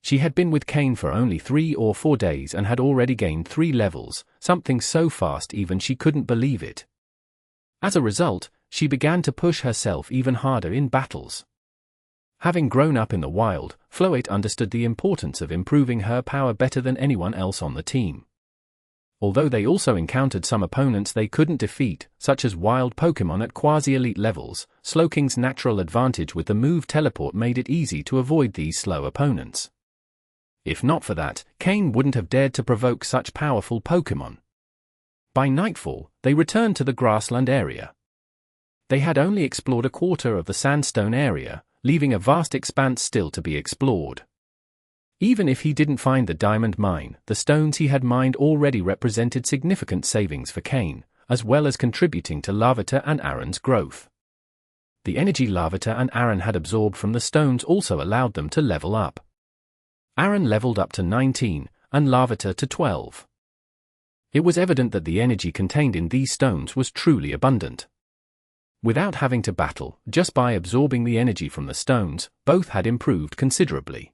She had been with Kane for only 3 or 4 days and had already gained 3 levels, something so fast even she couldn't believe it. As a result, she began to push herself even harder in battles. Having grown up in the wild, Floette understood the importance of improving her power better than anyone else on the team. Although they also encountered some opponents they couldn't defeat, such as wild Pokémon at quasi-elite levels, Slowking's natural advantage with the move Teleport made it easy to avoid these slow opponents. If not for that, Kane wouldn't have dared to provoke such powerful Pokémon. By nightfall, they returned to the grassland area. They had only explored 1/4 of the sandstone area, leaving a vast expanse still to be explored. Even if he didn't find the diamond mine, the stones he had mined already represented significant savings for Kane, as well as contributing to Larvitar and Aaron's growth. The energy Larvitar and Aaron had absorbed from the stones also allowed them to level up. Aaron leveled up to 19, and Larvitar to 12. It was evident that the energy contained in these stones was truly abundant. Without having to battle, just by absorbing the energy from the stones, both had improved considerably.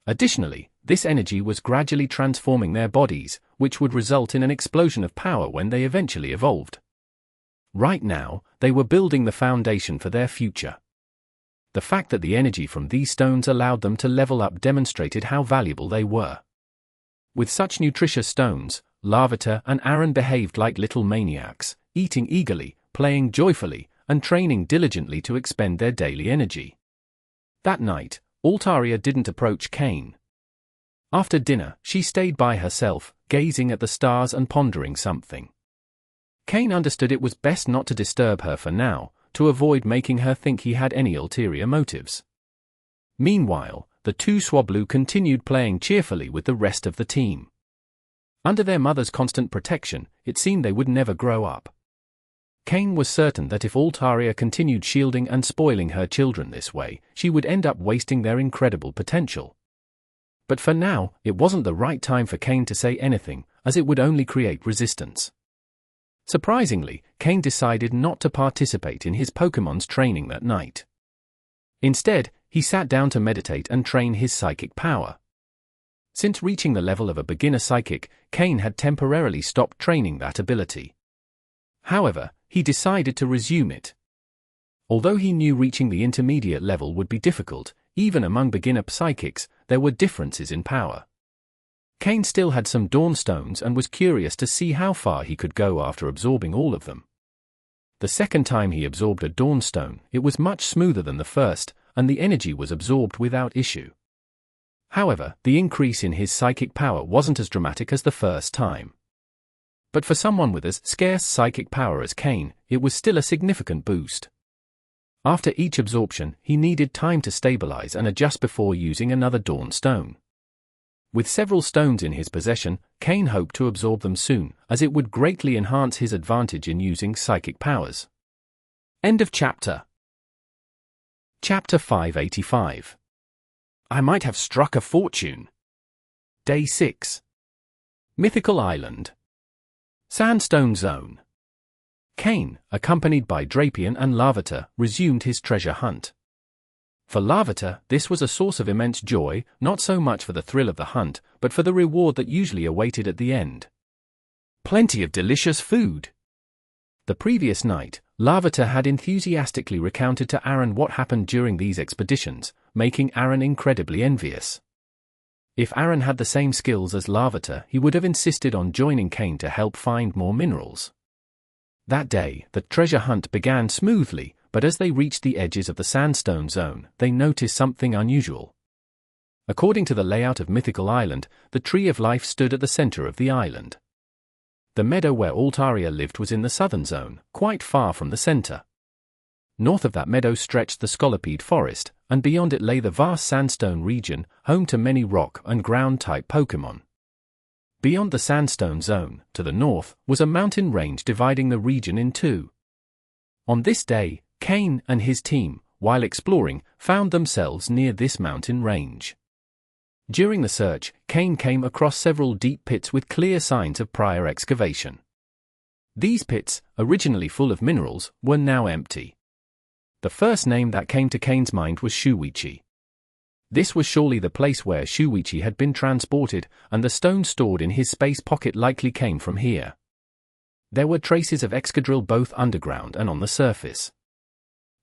Additionally, this energy was gradually transforming their bodies, which would result in an explosion of power when they eventually evolved. Right now, they were building the foundation for their future. The fact that the energy from these stones allowed them to level up demonstrated how valuable they were. With such nutritious stones, Larvitar and Aaron behaved like little maniacs, eating eagerly, playing joyfully, and training diligently to expend their daily energy. That night, Altaria didn't approach Kane. After dinner, she stayed by herself, gazing at the stars and pondering something. Kane understood it was best not to disturb her for now, to avoid making her think he had any ulterior motives. Meanwhile, the 2 Swablu continued playing cheerfully with the rest of the team. Under their mother's constant protection, it seemed they would never grow up. Kane was certain that if Altaria continued shielding and spoiling her children this way, she would end up wasting their incredible potential. But for now, it wasn't the right time for Kane to say anything, as it would only create resistance. Surprisingly, Kane decided not to participate in his Pokémon's training that night. Instead, he sat down to meditate and train his psychic power. Since reaching the level of a beginner psychic, Kane had temporarily stopped training that ability. However, he decided to resume it. Although he knew reaching the intermediate level would be difficult, even among beginner psychics, there were differences in power. Kane still had some Dawnstones and was curious to see how far he could go after absorbing all of them. The second time he absorbed a Dawnstone, it was much smoother than the first, and the energy was absorbed without issue. However, the increase in his psychic power wasn't as dramatic as the first time. But for someone with as scarce psychic power as Kane, it was still a significant boost. After each absorption, he needed time to stabilize and adjust before using another Dawnstone. With several stones in his possession, Kane hoped to absorb them soon, as it would greatly enhance his advantage in using psychic powers. End of chapter. Chapter 585. I might have struck a fortune. Day 6. Mythical Island. Sandstone Zone. Kane, accompanied by Drapion and Larvitar, resumed his treasure hunt. For Larvitar, this was a source of immense joy, not so much for the thrill of the hunt, but for the reward that usually awaited at the end. Plenty of delicious food. The previous night, Larvitar had enthusiastically recounted to Aaron what happened during these expeditions, making Aaron incredibly envious. If Aaron had the same skills as Larvitar, he would have insisted on joining Kane to help find more minerals. That day, the treasure hunt began smoothly, but as they reached the edges of the sandstone zone, they noticed something unusual. According to the layout of Mythical Island, the Tree of Life stood at the center of the island. The meadow where Altaria lived was in the southern zone, quite far from the center. North of that meadow stretched the Skorupi forest, and beyond it lay the vast sandstone region, home to many rock and ground-type Pokémon. Beyond the sandstone zone, to the north, was a mountain range dividing the region in two. On this day, Kane and his team, while exploring, found themselves near this mountain range. During the search, Kane came across several deep pits with clear signs of prior excavation. These pits, originally full of minerals, were now empty. The first name that came to Kane's mind was Shuichi. This was surely the place where Shuichi had been transported, and the stone stored in his space pocket likely came from here. There were traces of excadrill both underground and on the surface.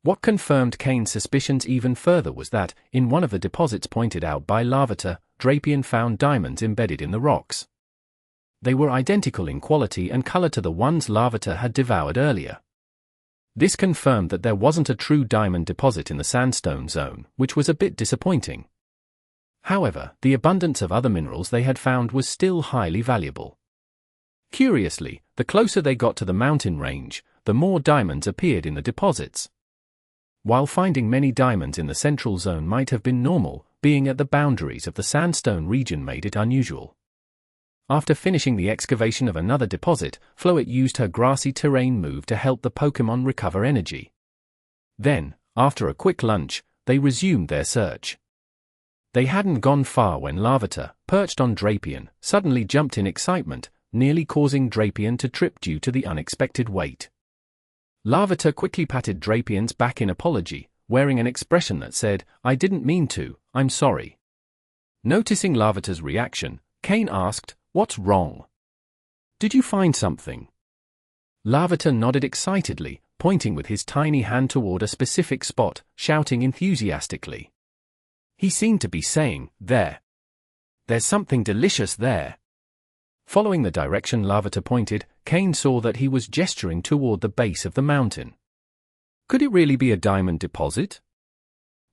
What confirmed Kane's suspicions even further was that, in one of the deposits pointed out by Larvitar, Drapion found diamonds embedded in the rocks. They were identical in quality and color to the ones Larvitar had devoured earlier. This confirmed that there wasn't a true diamond deposit in the sandstone zone, which was a bit disappointing. However, the abundance of other minerals they had found was still highly valuable. Curiously, the closer they got to the mountain range, the more diamonds appeared in the deposits. While finding many diamonds in the central zone might have been normal, being at the boundaries of the sandstone region made it unusual. After finishing the excavation of another deposit, Floette used her grassy terrain move to help the Pokémon recover energy. Then, after a quick lunch, they resumed their search. They hadn't gone far when Larvitar, perched on Drapion, suddenly jumped in excitement, nearly causing Drapion to trip due to the unexpected weight. Larvitar quickly patted Drapion's back in apology, wearing an expression that said, "I didn't mean to, I'm sorry." Noticing Larvitar's reaction, Kane asked, "What's wrong? Did you find something?" Larvitar nodded excitedly, pointing with his tiny hand toward a specific spot, shouting enthusiastically. He seemed to be saying, "There. There's something delicious there." Following the direction Larvitar pointed, Kane saw that he was gesturing toward the base of the mountain. Could it really be a diamond deposit?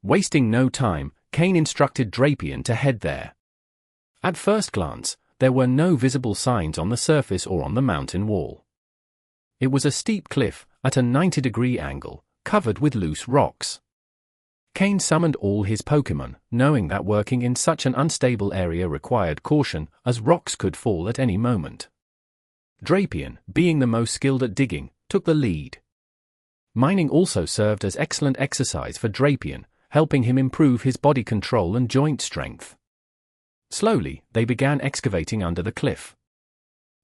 Wasting no time, Kane instructed Drapion to head there. At first glance, there were no visible signs on the surface or on the mountain wall. It was a steep cliff, at a 90-degree angle, covered with loose rocks. Kane summoned all his Pokémon, knowing that working in such an unstable area required caution, as rocks could fall at any moment. Drapion, being the most skilled at digging, took the lead. Mining also served as excellent exercise for Drapion, helping him improve his body control and joint strength. Slowly, they began excavating under the cliff.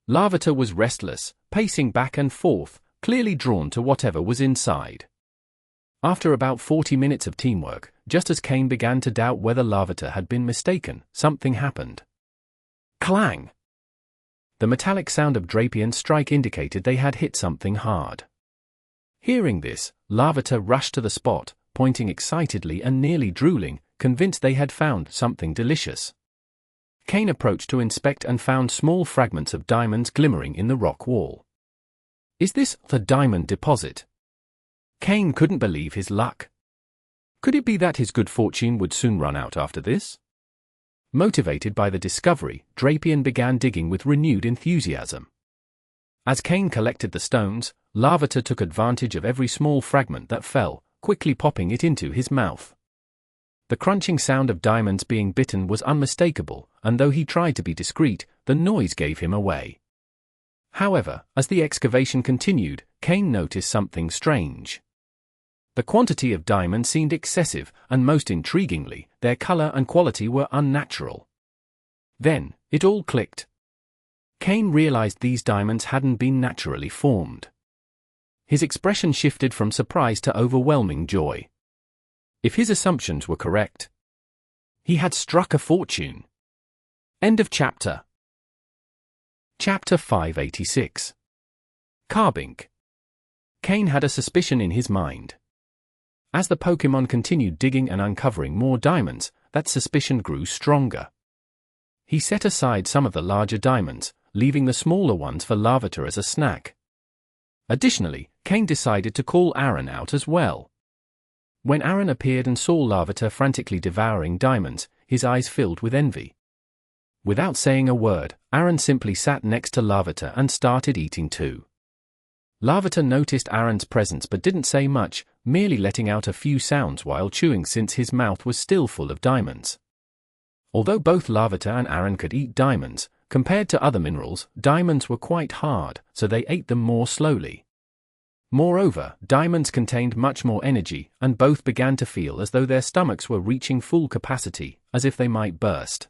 Larvitar was restless, pacing back and forth, clearly drawn to whatever was inside. After about 40 minutes of teamwork, just as Kane began to doubt whether Larvitar had been mistaken, something happened. Clang! The metallic sound of Drapion's strike indicated they had hit something hard. Hearing this, Larvitar rushed to the spot, pointing excitedly and nearly drooling, convinced they had found something delicious. Kane approached to inspect and found small fragments of diamonds glimmering in the rock wall. Is this the diamond deposit? Kane couldn't believe his luck. Could it be that his good fortune would soon run out after this? Motivated by the discovery, Drapion began digging with renewed enthusiasm. As Kane collected the stones, Larvitar took advantage of every small fragment that fell, quickly popping it into his mouth. The crunching sound of diamonds being bitten was unmistakable, and though he tried to be discreet, the noise gave him away. However, as the excavation continued, Kane noticed something strange. The quantity of diamonds seemed excessive, and most intriguingly, their color and quality were unnatural. Then, it all clicked. Kane realized these diamonds hadn't been naturally formed. His expression shifted from surprise to overwhelming joy. If his assumptions were correct, he had struck a fortune. End of chapter. Chapter 586. Carbink. Kane had a suspicion in his mind. As the Pokémon continued digging and uncovering more diamonds, that suspicion grew stronger. He set aside some of the larger diamonds, leaving the smaller ones for Larvitar as a snack. Additionally, Kane decided to call Aaron out as well. When Aaron appeared and saw Larvitar frantically devouring diamonds, his eyes filled with envy. Without saying a word, Aaron simply sat next to Larvitar and started eating too. Larvitar noticed Aaron's presence but didn't say much, merely letting out a few sounds while chewing since his mouth was still full of diamonds. Although both Larvitar and Aaron could eat diamonds, compared to other minerals, diamonds were quite hard, so they ate them more slowly. Moreover, diamonds contained much more energy, and both began to feel as though their stomachs were reaching full capacity, as if they might burst.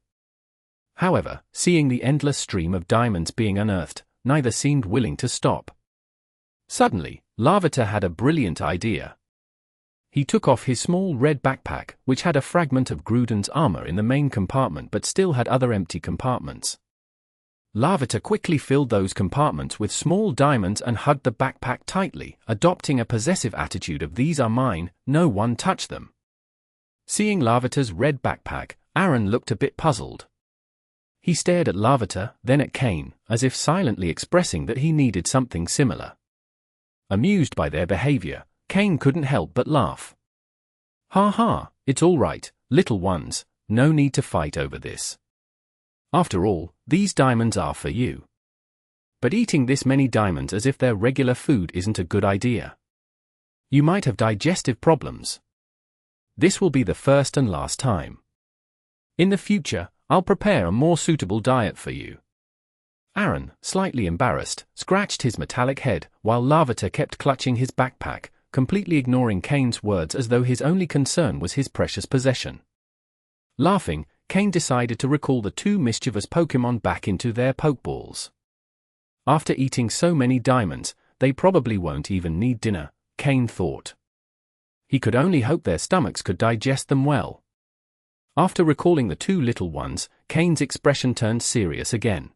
However, seeing the endless stream of diamonds being unearthed, neither seemed willing to stop. Suddenly, Larvitar had a brilliant idea. He took off his small red backpack, which had a fragment of Gruden's armor in the main compartment but still had other empty compartments. Larvitar quickly filled those compartments with small diamonds and hugged the backpack tightly, adopting a possessive attitude of "these are mine, no one touch them." Seeing Larvitar's red backpack, Aaron looked a bit puzzled. He stared at Larvitar, then at Kane, as if silently expressing that he needed something similar. Amused by their behavior, Kane couldn't help but laugh. "Ha ha, it's all right, little ones, no need to fight over this. After all, these diamonds are for you. But eating this many diamonds as if they're regular food isn't a good idea. You might have digestive problems. This will be the first and last time. In the future, I'll prepare a more suitable diet for you." Aaron, slightly embarrassed, scratched his metallic head, while Larvitar kept clutching his backpack, completely ignoring Kane's words as though his only concern was his precious possession. Laughing, Kane decided to recall the two mischievous Pokémon back into their Pokeballs. After eating so many diamonds, they probably won't even need dinner, Kane thought. He could only hope their stomachs could digest them well. After recalling the two little ones, Kane's expression turned serious again.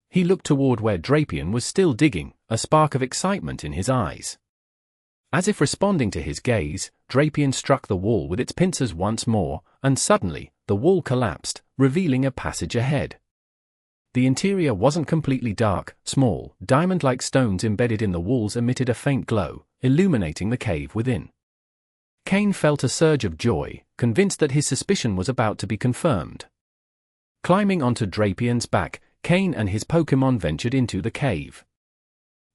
He looked toward where Drapion was still digging, a spark of excitement in his eyes. As if responding to his gaze, Drapion struck the wall with its pincers once more, and suddenly, the wall collapsed, revealing a passage ahead. The interior wasn't completely dark, small, diamond-like stones embedded in the walls emitted a faint glow, illuminating the cave within. Kane felt a surge of joy, convinced that his suspicion was about to be confirmed. Climbing onto Drapion's back, Kane and his Pokémon ventured into the cave.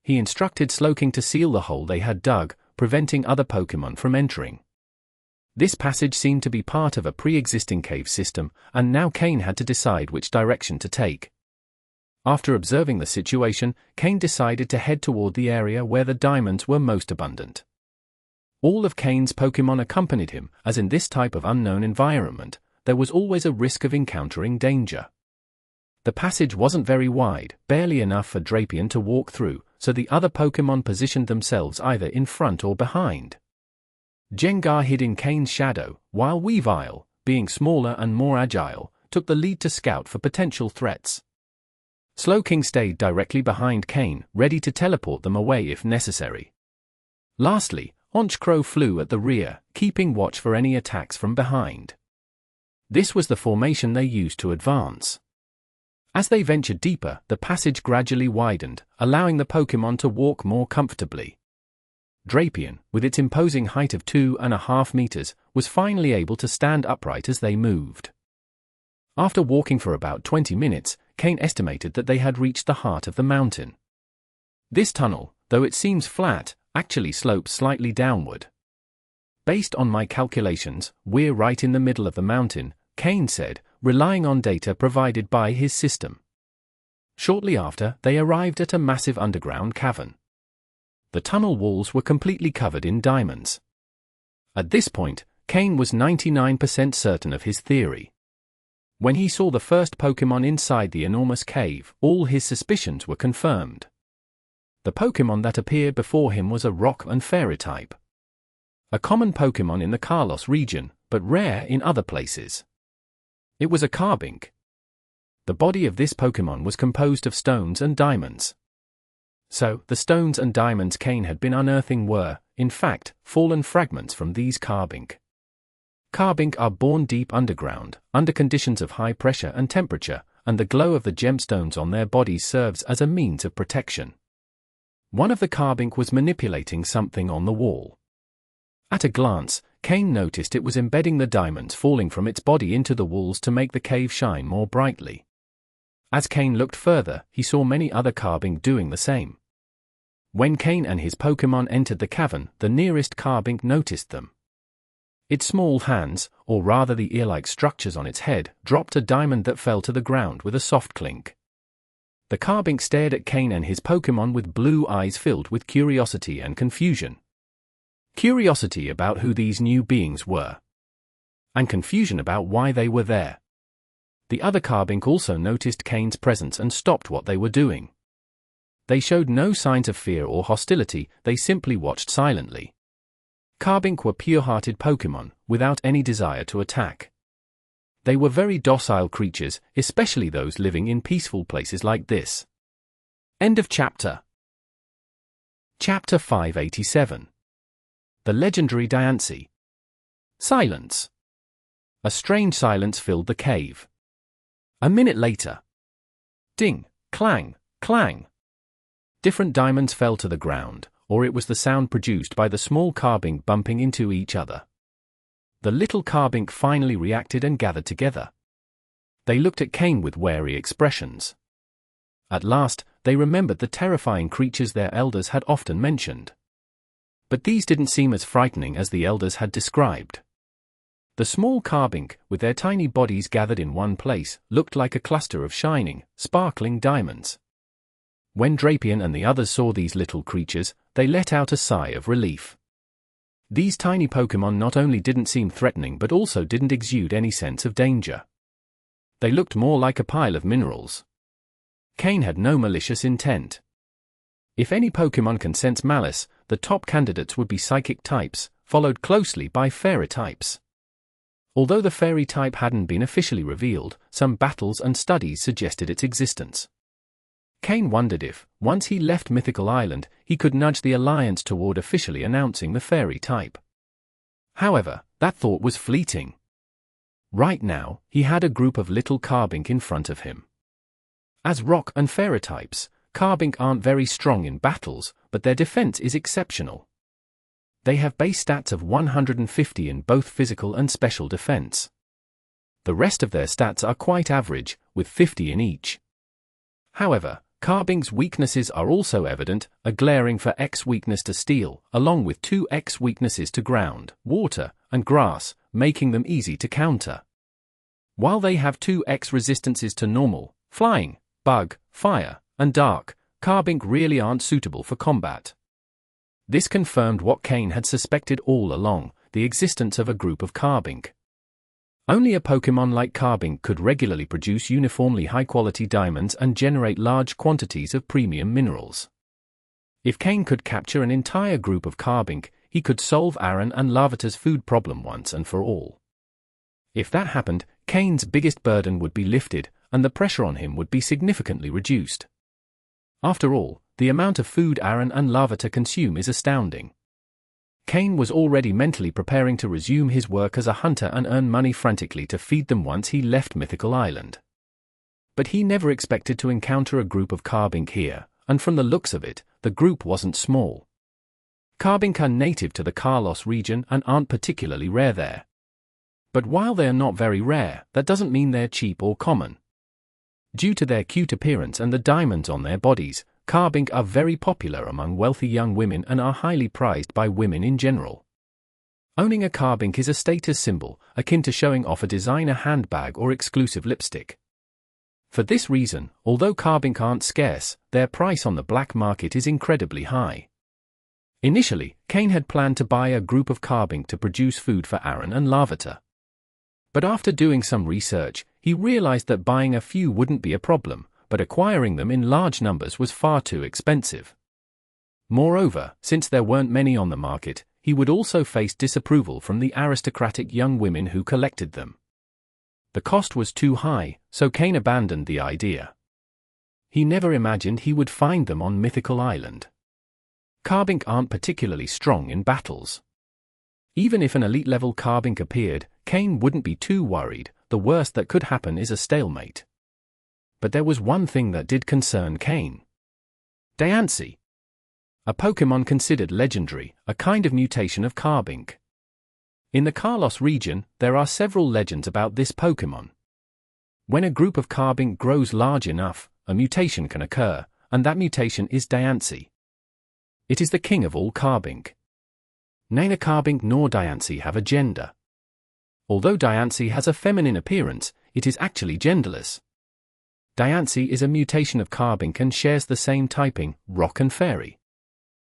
He instructed Slowking to seal the hole they had dug, preventing other Pokémon from entering. This passage seemed to be part of a pre-existing cave system, and now Kane had to decide which direction to take. After observing the situation, Kane decided to head toward the area where the diamonds were most abundant. All of Kane's Pokémon accompanied him, as in this type of unknown environment, there was always a risk of encountering danger. The passage wasn't very wide, barely enough for Drapion to walk through, so the other Pokémon positioned themselves either in front or behind. Gengar hid in Kane's shadow, while Weavile, being smaller and more agile, took the lead to scout for potential threats. Slowking stayed directly behind Kane, ready to teleport them away if necessary. Lastly, Honchkrow flew at the rear, keeping watch for any attacks from behind. This was the formation they used to advance. As they ventured deeper, the passage gradually widened, allowing the Pokémon to walk more comfortably. Drapion, with its imposing height of 2.5 meters, was finally able to stand upright as they moved. After walking for about 20 minutes, Kane estimated that they had reached the heart of the mountain. This tunnel, though it seems flat, actually slopes slightly downward. "Based on my calculations, we're right in the middle of the mountain," Kane said, relying on data provided by his system. Shortly after, they arrived at a massive underground cavern. The tunnel walls were completely covered in diamonds. At this point, Kane was 99% certain of his theory. When he saw the first Pokémon inside the enormous cave, all his suspicions were confirmed. The Pokémon that appeared before him was a rock and fairy type. A common Pokémon in the Kalos region, but rare in other places. It was a Carbink. The body of this Pokémon was composed of stones and diamonds. So, the stones and diamonds Kane had been unearthing were, in fact, fallen fragments from these Carbink. Carbink are born deep underground, under conditions of high pressure and temperature, and the glow of the gemstones on their bodies serves as a means of protection. One of the Carbink was manipulating something on the wall. At a glance, Kane noticed it was embedding the diamonds falling from its body into the walls to make the cave shine more brightly. As Kane looked further, he saw many other Carbink doing the same. When Kane and his Pokémon entered the cavern, the nearest Carbink noticed them. Its small hands, or rather the ear-like structures on its head, dropped a diamond that fell to the ground with a soft clink. The Carbink stared at Kane and his Pokémon with blue eyes filled with curiosity and confusion. Curiosity about who these new beings were. And confusion about why they were there. The other Carbink also noticed Kane's presence and stopped what they were doing. They showed no signs of fear or hostility, they simply watched silently. Carbink were pure-hearted Pokémon, without any desire to attack. They were very docile creatures, especially those living in peaceful places like this. End of chapter. Chapter 587. The legendary Diancie. Silence. A strange silence filled the cave. A minute later. Ding, clang, clang. Different diamonds fell to the ground, or it was the sound produced by the small Carbink bumping into each other. The little Carbink finally reacted and gathered together. They looked at Kane with wary expressions. At last, they remembered the terrifying creatures their elders had often mentioned. But these didn't seem as frightening as the elders had described. The small Carbink, with their tiny bodies gathered in one place, looked like a cluster of shining, sparkling diamonds. When Drapion and the others saw these little creatures, they let out a sigh of relief. These tiny Pokémon not only didn't seem threatening but also didn't exude any sense of danger. They looked more like a pile of minerals. Kane had no malicious intent. If any Pokémon can sense malice, the top candidates would be psychic types, followed closely by fairy types. Although the fairy type hadn't been officially revealed, some battles and studies suggested its existence. Kane wondered if, once he left Mythical Island, he could nudge the Alliance toward officially announcing the fairy type. However, that thought was fleeting. Right now, he had a group of little Carbink in front of him. As rock and fairy types, Carbink aren't very strong in battles, but their defense is exceptional. They have base stats of 150 in both physical and special defense. The rest of their stats are quite average, with 50 in each. However, Carbink's weaknesses are also evident, a glaring 4x weakness to steel, along with 2x weaknesses to ground, water, and grass, making them easy to counter. While they have 2x resistances to normal, flying, bug, fire, and dark, Carbink really aren't suitable for combat. This confirmed what Kane had suspected all along, the existence of a group of Carbink. Only a Pokémon like Carbink could regularly produce uniformly high-quality diamonds and generate large quantities of premium minerals. If Kane could capture an entire group of Carbink, he could solve Aaron and Larvitar's food problem once and for all. If that happened, Kane's biggest burden would be lifted, and the pressure on him would be significantly reduced. After all, the amount of food Aaron and Larvitar consume is astounding. Kane was already mentally preparing to resume his work as a hunter and earn money frantically to feed them once he left Mythical Island. But he never expected to encounter a group of Carbink here, and from the looks of it, the group wasn't small. Carbink are native to the Kalos region and aren't particularly rare there. But while they are not very rare, that doesn't mean they're cheap or common. Due to their cute appearance and the diamonds on their bodies, Carbink are very popular among wealthy young women and are highly prized by women in general. Owning a Carbink is a status symbol, akin to showing off a designer handbag or exclusive lipstick. For this reason, although Carbink aren't scarce, their price on the black market is incredibly high. Initially, Kane had planned to buy a group of Carbink to produce food for Aaron and Larvitar. But after doing some research, he realized that buying a few wouldn't be a problem, but acquiring them in large numbers was far too expensive. Moreover, since there weren't many on the market, he would also face disapproval from the aristocratic young women who collected them. The cost was too high, so Kane abandoned the idea. He never imagined he would find them on Mythical Island. Carbink aren't particularly strong in battles. Even if an elite-level Carbink appeared, Kane wouldn't be too worried. The worst that could happen is a stalemate. But there was one thing that did concern Kane. Diancie. A Pokémon considered legendary, a kind of mutation of Carbink. In the Kalos region, there are several legends about this Pokémon. When a group of Carbink grows large enough, a mutation can occur, and that mutation is Diancie. It is the king of all Carbink. Neither Carbink nor Diancie have a gender. Although Diancie has a feminine appearance, it is actually genderless. Diancie is a mutation of Carbink and shares the same typing, rock and fairy.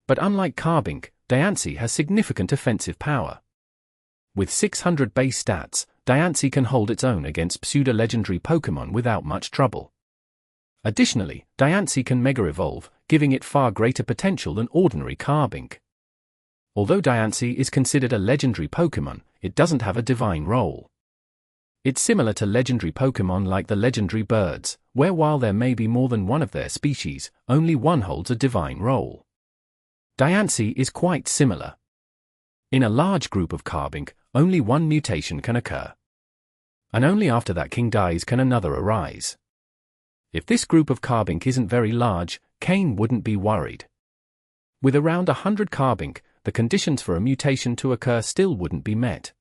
But unlike Carbink, Diancie has significant offensive power. With 600 base stats, Diancie can hold its own against pseudo-legendary Pokémon without much trouble. Additionally, Diancie can mega-evolve, giving it far greater potential than ordinary Carbink. Although Diancie is considered a legendary Pokémon, it doesn't have a divine role. It's similar to legendary Pokémon like the legendary birds, where while there may be more than one of their species, only one holds a divine role. Diancie is quite similar. In a large group of Carbink, only one mutation can occur. And only after that king dies can another arise. If this group of Carbink isn't very large, Kane wouldn't be worried. With around 100 Carbink, the conditions for a mutation to occur still wouldn't be met.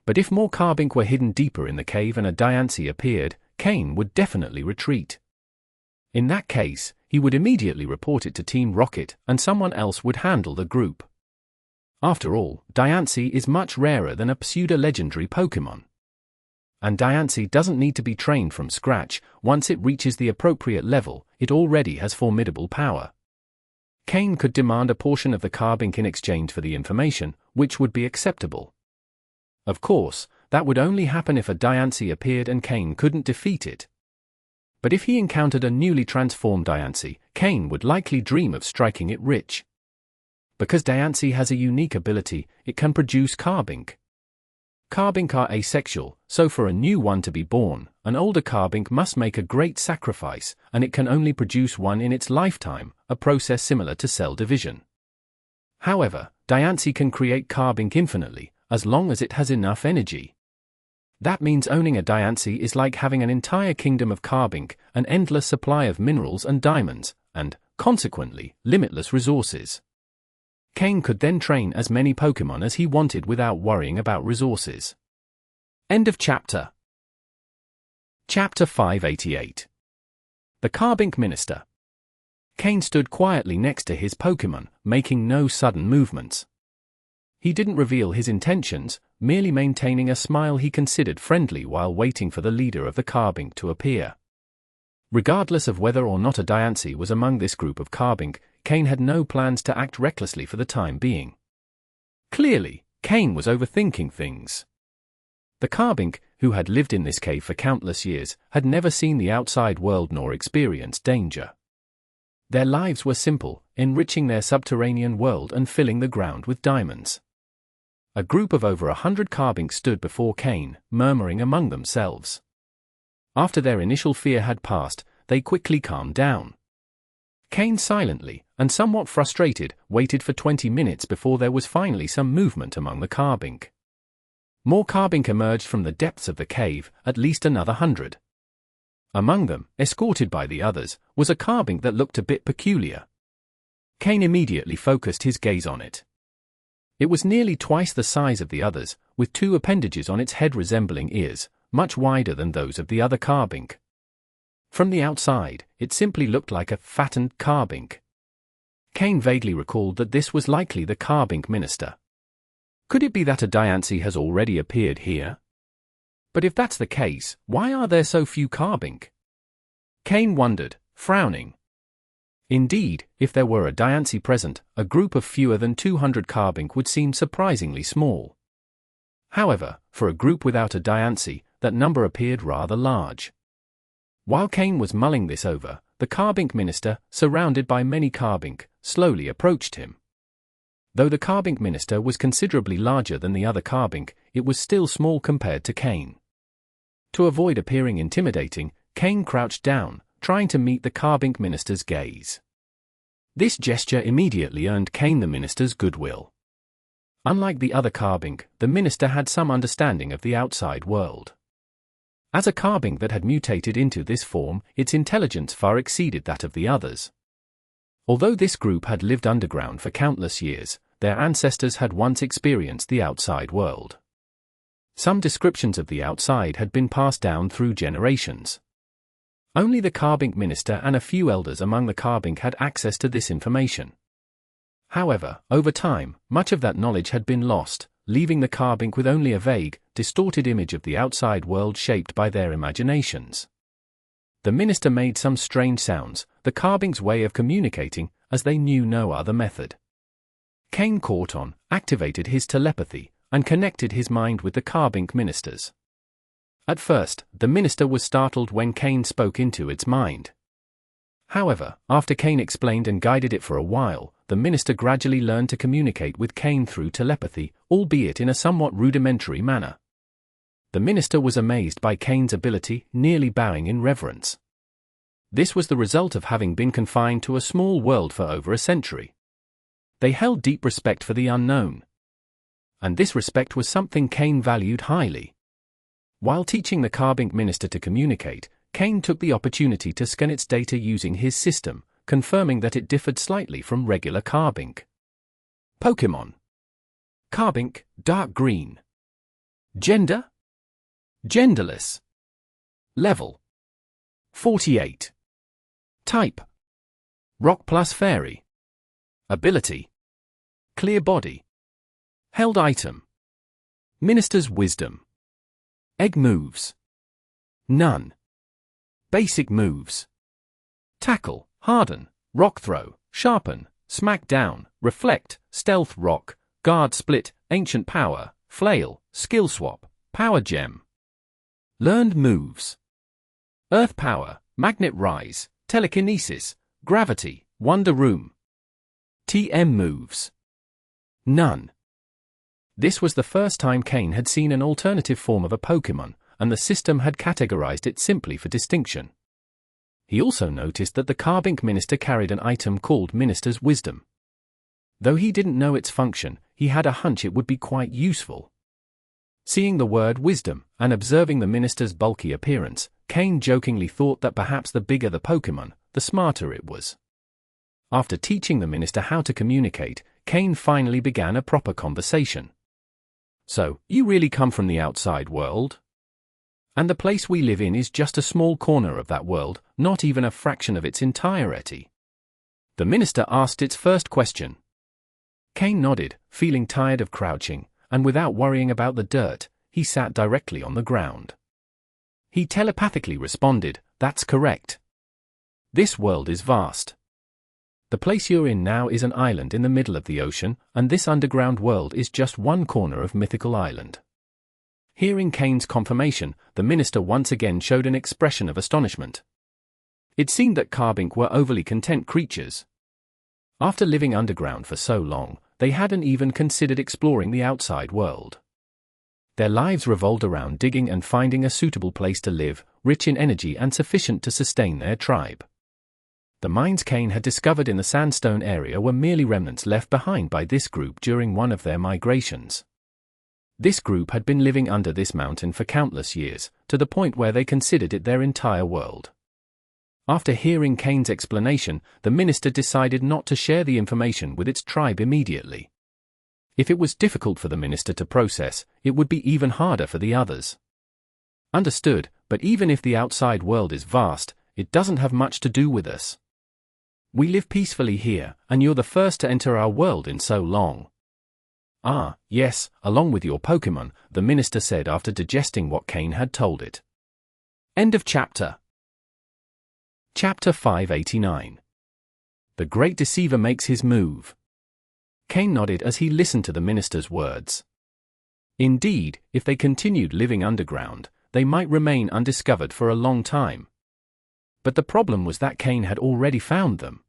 But if more Carbink were hidden deeper in the cave and a Diancie appeared, Kane would definitely retreat. In that case, he would immediately report it to Team Rocket, and someone else would handle the group. After all, Diancie is much rarer than a pseudo-legendary Pokémon. And Diancie doesn't need to be trained from scratch. Once it reaches the appropriate level, it already has formidable power. Kane could demand a portion of the Carbink in exchange for the information, which would be acceptable. Of course, that would only happen if a Diancie appeared and Kane couldn't defeat it. But if he encountered a newly transformed Diancie, Kane would likely dream of striking it rich. Because Diancie has a unique ability, it can produce Carbink. Carbink are asexual, so for a new one to be born, an older Carbink must make a great sacrifice, and it can only produce one in its lifetime, a process similar to cell division. However, Diancie can create Carbink infinitely, as long as it has enough energy. That means owning a Diancie is like having an entire kingdom of Carbink, an endless supply of minerals and diamonds, and, consequently, limitless resources. Kane could then train as many Pokémon as he wanted without worrying about resources. End of chapter. Chapter 588. The Carbink Minister. Kane stood quietly next to his Pokémon, making no sudden movements. He didn't reveal his intentions, merely maintaining a smile he considered friendly while waiting for the leader of the Carbink to appear. Regardless of whether or not a Diancie was among this group of Carbink, Kane had no plans to act recklessly for the time being. Clearly, Kane was overthinking things. The Carbink, who had lived in this cave for countless years, had never seen the outside world nor experienced danger. Their lives were simple, enriching their subterranean world and filling the ground with diamonds. A group of over 100 Carbink stood before Kane, murmuring among themselves. After their initial fear had passed, they quickly calmed down. Kane silently, and somewhat frustrated, waited for 20 minutes before there was finally some movement among the Carbink. More Carbink emerged from the depths of the cave, at least another 100. Among them, escorted by the others, was a Carbink that looked a bit peculiar. Kane immediately focused his gaze on it. It was nearly twice the size of the others, with two appendages on its head resembling ears, much wider than those of the other Carbink. From the outside, it simply looked like a fattened Carbink. Kane vaguely recalled that this was likely the Carbink Minister. Could it be that a Diancie has already appeared here? But if that's the case, why are there so few Carbink? Kane wondered, frowning. Indeed, if there were a Diancie present, a group of fewer than 200 Carbink would seem surprisingly small. However, for a group without a Diancie, that number appeared rather large. While Kane was mulling this over, the Carbink Minister, surrounded by many Carbink, slowly approached him. Though the Carbink minister was considerably larger than the other Carbink, it was still small compared to Kane. To avoid appearing intimidating, Kane crouched down, trying to meet the Carbink minister's gaze. This gesture immediately earned Kane the minister's goodwill. Unlike the other Carbink, the minister had some understanding of the outside world. As a Carbink that had mutated into this form, its intelligence far exceeded that of the others. Although this group had lived underground for countless years, their ancestors had once experienced the outside world. Some descriptions of the outside had been passed down through generations. Only the Carbink minister and a few elders among the Carbink had access to this information. However, over time, much of that knowledge had been lost, leaving the Carbink with only a vague, distorted image of the outside world shaped by their imaginations. The minister made some strange sounds, the Carbink's way of communicating, as they knew no other method. Kane caught on, activated his telepathy, and connected his mind with the Carbink ministers. At first, the minister was startled when Kane spoke into its mind. However, after Kane explained and guided it for a while, the minister gradually learned to communicate with Kane through telepathy, albeit in a somewhat rudimentary manner. The minister was amazed by Kane's ability, nearly bowing in reverence. This was the result of having been confined to a small world for over a century. They held deep respect for the unknown. And this respect was something Kane valued highly. While teaching the Carbink minister to communicate, Kane took the opportunity to scan its data using his system, confirming that it differed slightly from regular Carbink. Pokémon. Carbink, dark green. Gender? Genderless. Level: 48. Type: Rock plus Fairy. Ability: Clear Body. Held item: Minister's Wisdom. Egg moves: None. Basic moves: Tackle, Harden, Rock Throw, Sharpen, Smack Down, Reflect, Stealth Rock, Guard Split, Ancient Power, Flail, Skill Swap, Power Gem. Learned moves: Earth Power, Magnet Rise, Telekinesis, Gravity, Wonder Room. TM moves: None. This was the first time Kane had seen an alternative form of a Pokémon, and the system had categorized it simply for distinction. He also noticed that the Carbink minister carried an item called Minister's Wisdom. Though he didn't know its function, he had a hunch it would be quite useful. Seeing the word wisdom, and observing the minister's bulky appearance, Kane jokingly thought that perhaps the bigger the Pokémon, the smarter it was. After teaching the minister how to communicate, Kane finally began a proper conversation. So, you really come from the outside world? And the place we live in is just a small corner of that world, not even a fraction of its entirety. The minister asked its first question. Kane nodded, feeling tired of crouching, and without worrying about the dirt, he sat directly on the ground. He telepathically responded, "That's correct. This world is vast. The place you're in now is an island in the middle of the ocean, and this underground world is just one corner of Mythical Island." Hearing Kane's confirmation, the minister once again showed an expression of astonishment. It seemed that Carbink were overly content creatures. After living underground for so long, they hadn't even considered exploring the outside world. Their lives revolved around digging and finding a suitable place to live, rich in energy and sufficient to sustain their tribe. The mines Kane had discovered in the Sandstone area were merely remnants left behind by this group during one of their migrations. This group had been living under this mountain for countless years, to the point where they considered it their entire world. After hearing Kane's explanation, the minister decided not to share the information with its tribe immediately. If it was difficult for the minister to process, it would be even harder for the others. Understood, but even if the outside world is vast, it doesn't have much to do with us. We live peacefully here, and you're the first to enter our world in so long. Ah, yes, along with your Pokémon, the minister said after digesting what Kane had told it. End of chapter. Chapter 589. The Great Deceiver makes his move. Kane nodded as he listened to the minister's words. Indeed, if they continued living underground, they might remain undiscovered for a long time. But the problem was that Kane had already found them.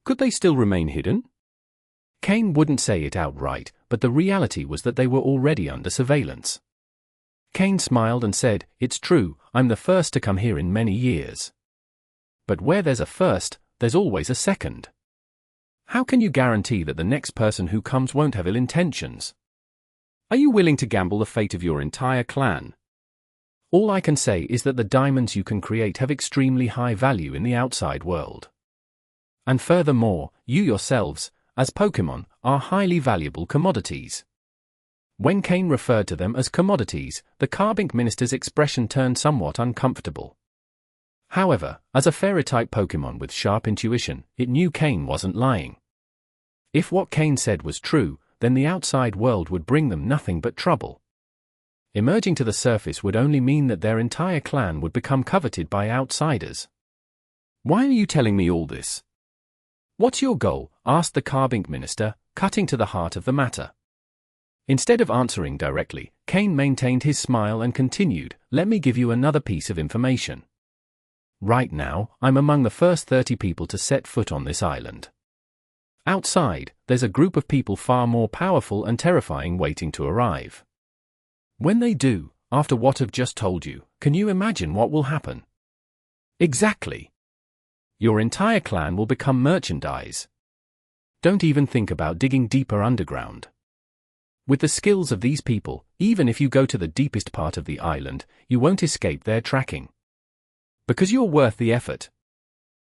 Could they still remain hidden? Kane wouldn't say it outright, but the reality was that they were already under surveillance. Kane smiled and said, "It's true, I'm the first to come here in many years. But where there's a first, there's always a second. How can you guarantee that the next person who comes won't have ill intentions? Are you willing to gamble the fate of your entire clan? All I can say is that the diamonds you can create have extremely high value in the outside world. And furthermore, you yourselves, as Pokémon, are highly valuable commodities." When Kane referred to them as commodities, the Carbink minister's expression turned somewhat uncomfortable. However, as a fairy-type Pokémon with sharp intuition, it knew Kane wasn't lying. If what Kane said was true, then the outside world would bring them nothing but trouble. Emerging to the surface would only mean that their entire clan would become coveted by outsiders. "Why are you telling me all this? What's your goal?" asked the Carbink minister, cutting to the heart of the matter. Instead of answering directly, Kane maintained his smile and continued, "Let me give you another piece of information. Right now, I'm among the first 30 people to set foot on this island. Outside, there's a group of people far more powerful and terrifying waiting to arrive. When they do, after what I've just told you, can you imagine what will happen?" "Exactly. Your entire clan will become merchandise. Don't even think about digging deeper underground. With the skills of these people, even if you go to the deepest part of the island, you won't escape their tracking. Because you're worth the effort."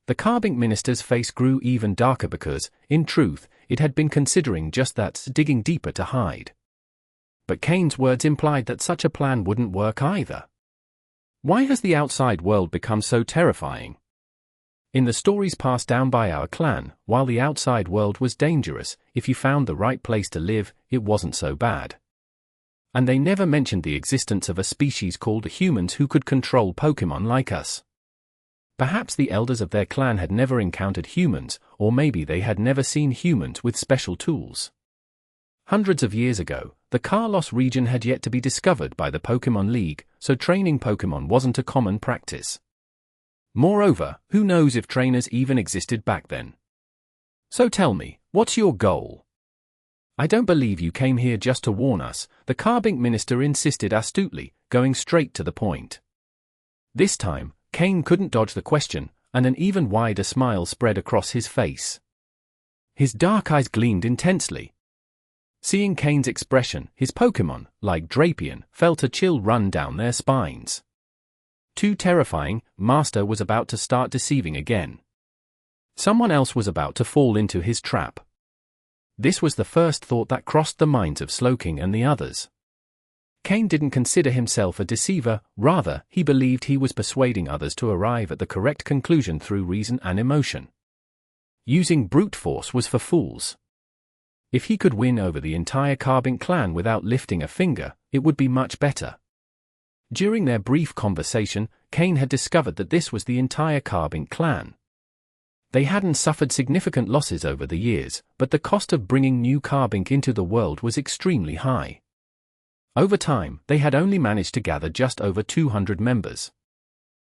The Carbink minister's face grew even darker because, in truth, it had been considering just that, digging deeper to hide. But Kane's words implied that such a plan wouldn't work either. Why has the outside world become so terrifying? In the stories passed down by our clan, while the outside world was dangerous, if you found the right place to live, it wasn't so bad. And they never mentioned the existence of a species called humans who could control Pokémon like us. Perhaps the elders of their clan had never encountered humans, or maybe they had never seen humans with special tools. Hundreds of years ago, the Carlos region had yet to be discovered by the Pokémon League, so training Pokémon wasn't a common practice. Moreover, who knows if trainers even existed back then? "So tell me, what's your goal?" "I don't believe you came here just to warn us," the Carbink minister insisted astutely, going straight to the point. This time, Kane couldn't dodge the question, and an even wider smile spread across his face. His dark eyes gleamed intensely. Seeing Kane's expression, his Pokémon, like Drapion, felt a chill run down their spines. Too terrifying, Master was about to start deceiving again. Someone else was about to fall into his trap. This was the first thought that crossed the minds of Slowking and the others. Kane didn't consider himself a deceiver, rather, he believed he was persuading others to arrive at the correct conclusion through reason and emotion. Using brute force was for fools. If he could win over the entire Carbink clan without lifting a finger, it would be much better. During their brief conversation, Kane had discovered that this was the entire Carbink clan. They hadn't suffered significant losses over the years, but the cost of bringing new Carbink into the world was extremely high. Over time, they had only managed to gather just over 200 members.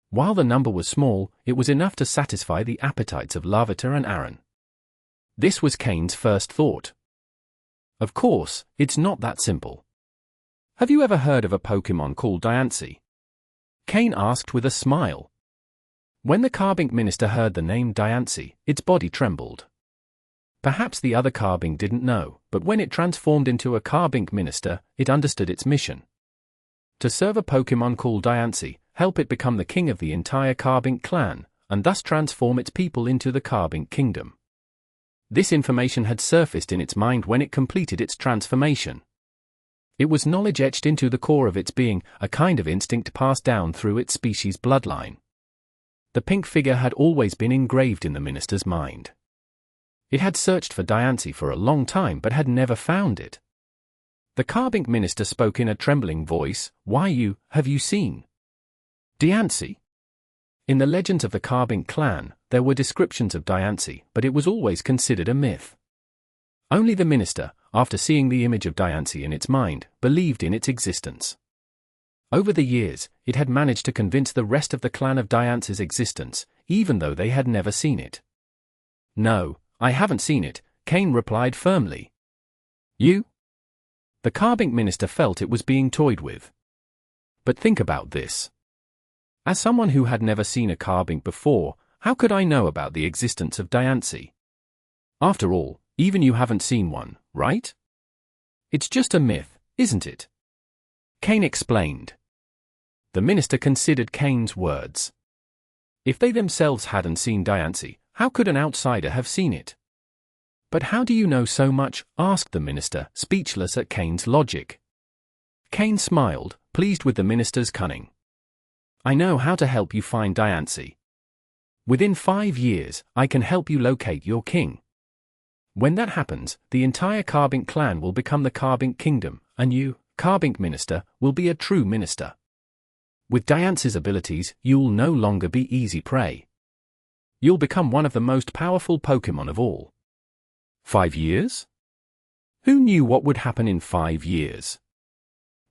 While the number was small, it was enough to satisfy the appetites of Larvitar and Aaron. This was Kane's first thought. Of course, it's not that simple. "Have you ever heard of a Pokémon called Diancie?" Kane asked with a smile. When the Carbink minister heard the name Diancie, its body trembled. Perhaps the other Carbink didn't know, but when it transformed into a Carbink minister, it understood its mission. To serve a Pokémon called Diancie, help it become the king of the entire Carbink clan, and thus transform its people into the Carbink kingdom. This information had surfaced in its mind when it completed its transformation. It was knowledge etched into the core of its being, a kind of instinct passed down through its species' bloodline. The pink figure had always been engraved in the minister's mind. It had searched for Diancie for a long time but had never found it. The Carbink minister spoke in a trembling voice, "Why have you seen Diancie?" In the legends of the Carbink clan, there were descriptions of Diancie, but it was always considered a myth. Only the minister, after seeing the image of Diancie in its mind, believed in its existence. Over the years, it had managed to convince the rest of the clan of Diancie's existence, even though they had never seen it. "No, I haven't seen it," Kane replied firmly. You? The Carbink minister felt it was being toyed with. But think about this. As someone who had never seen a Carbink before, how could I know about the existence of Diancie? After all, even you haven't seen one, right? It's just a myth, isn't it? Kane explained. The minister considered Kane's words. If they themselves hadn't seen Diancie, how could an outsider have seen it? But how do you know so much? Asked the minister, speechless at Kane's logic. Kane smiled, pleased with the minister's cunning. I know how to help you find Diancie. Within 5 years, I can help you locate your king. When that happens, the entire Carbink clan will become the Carbink kingdom, and you, Carbink minister, will be a true minister. With Diancie's abilities, you'll no longer be easy prey. You'll become one of the most powerful Pokémon of all. 5 years? Who knew what would happen in 5 years?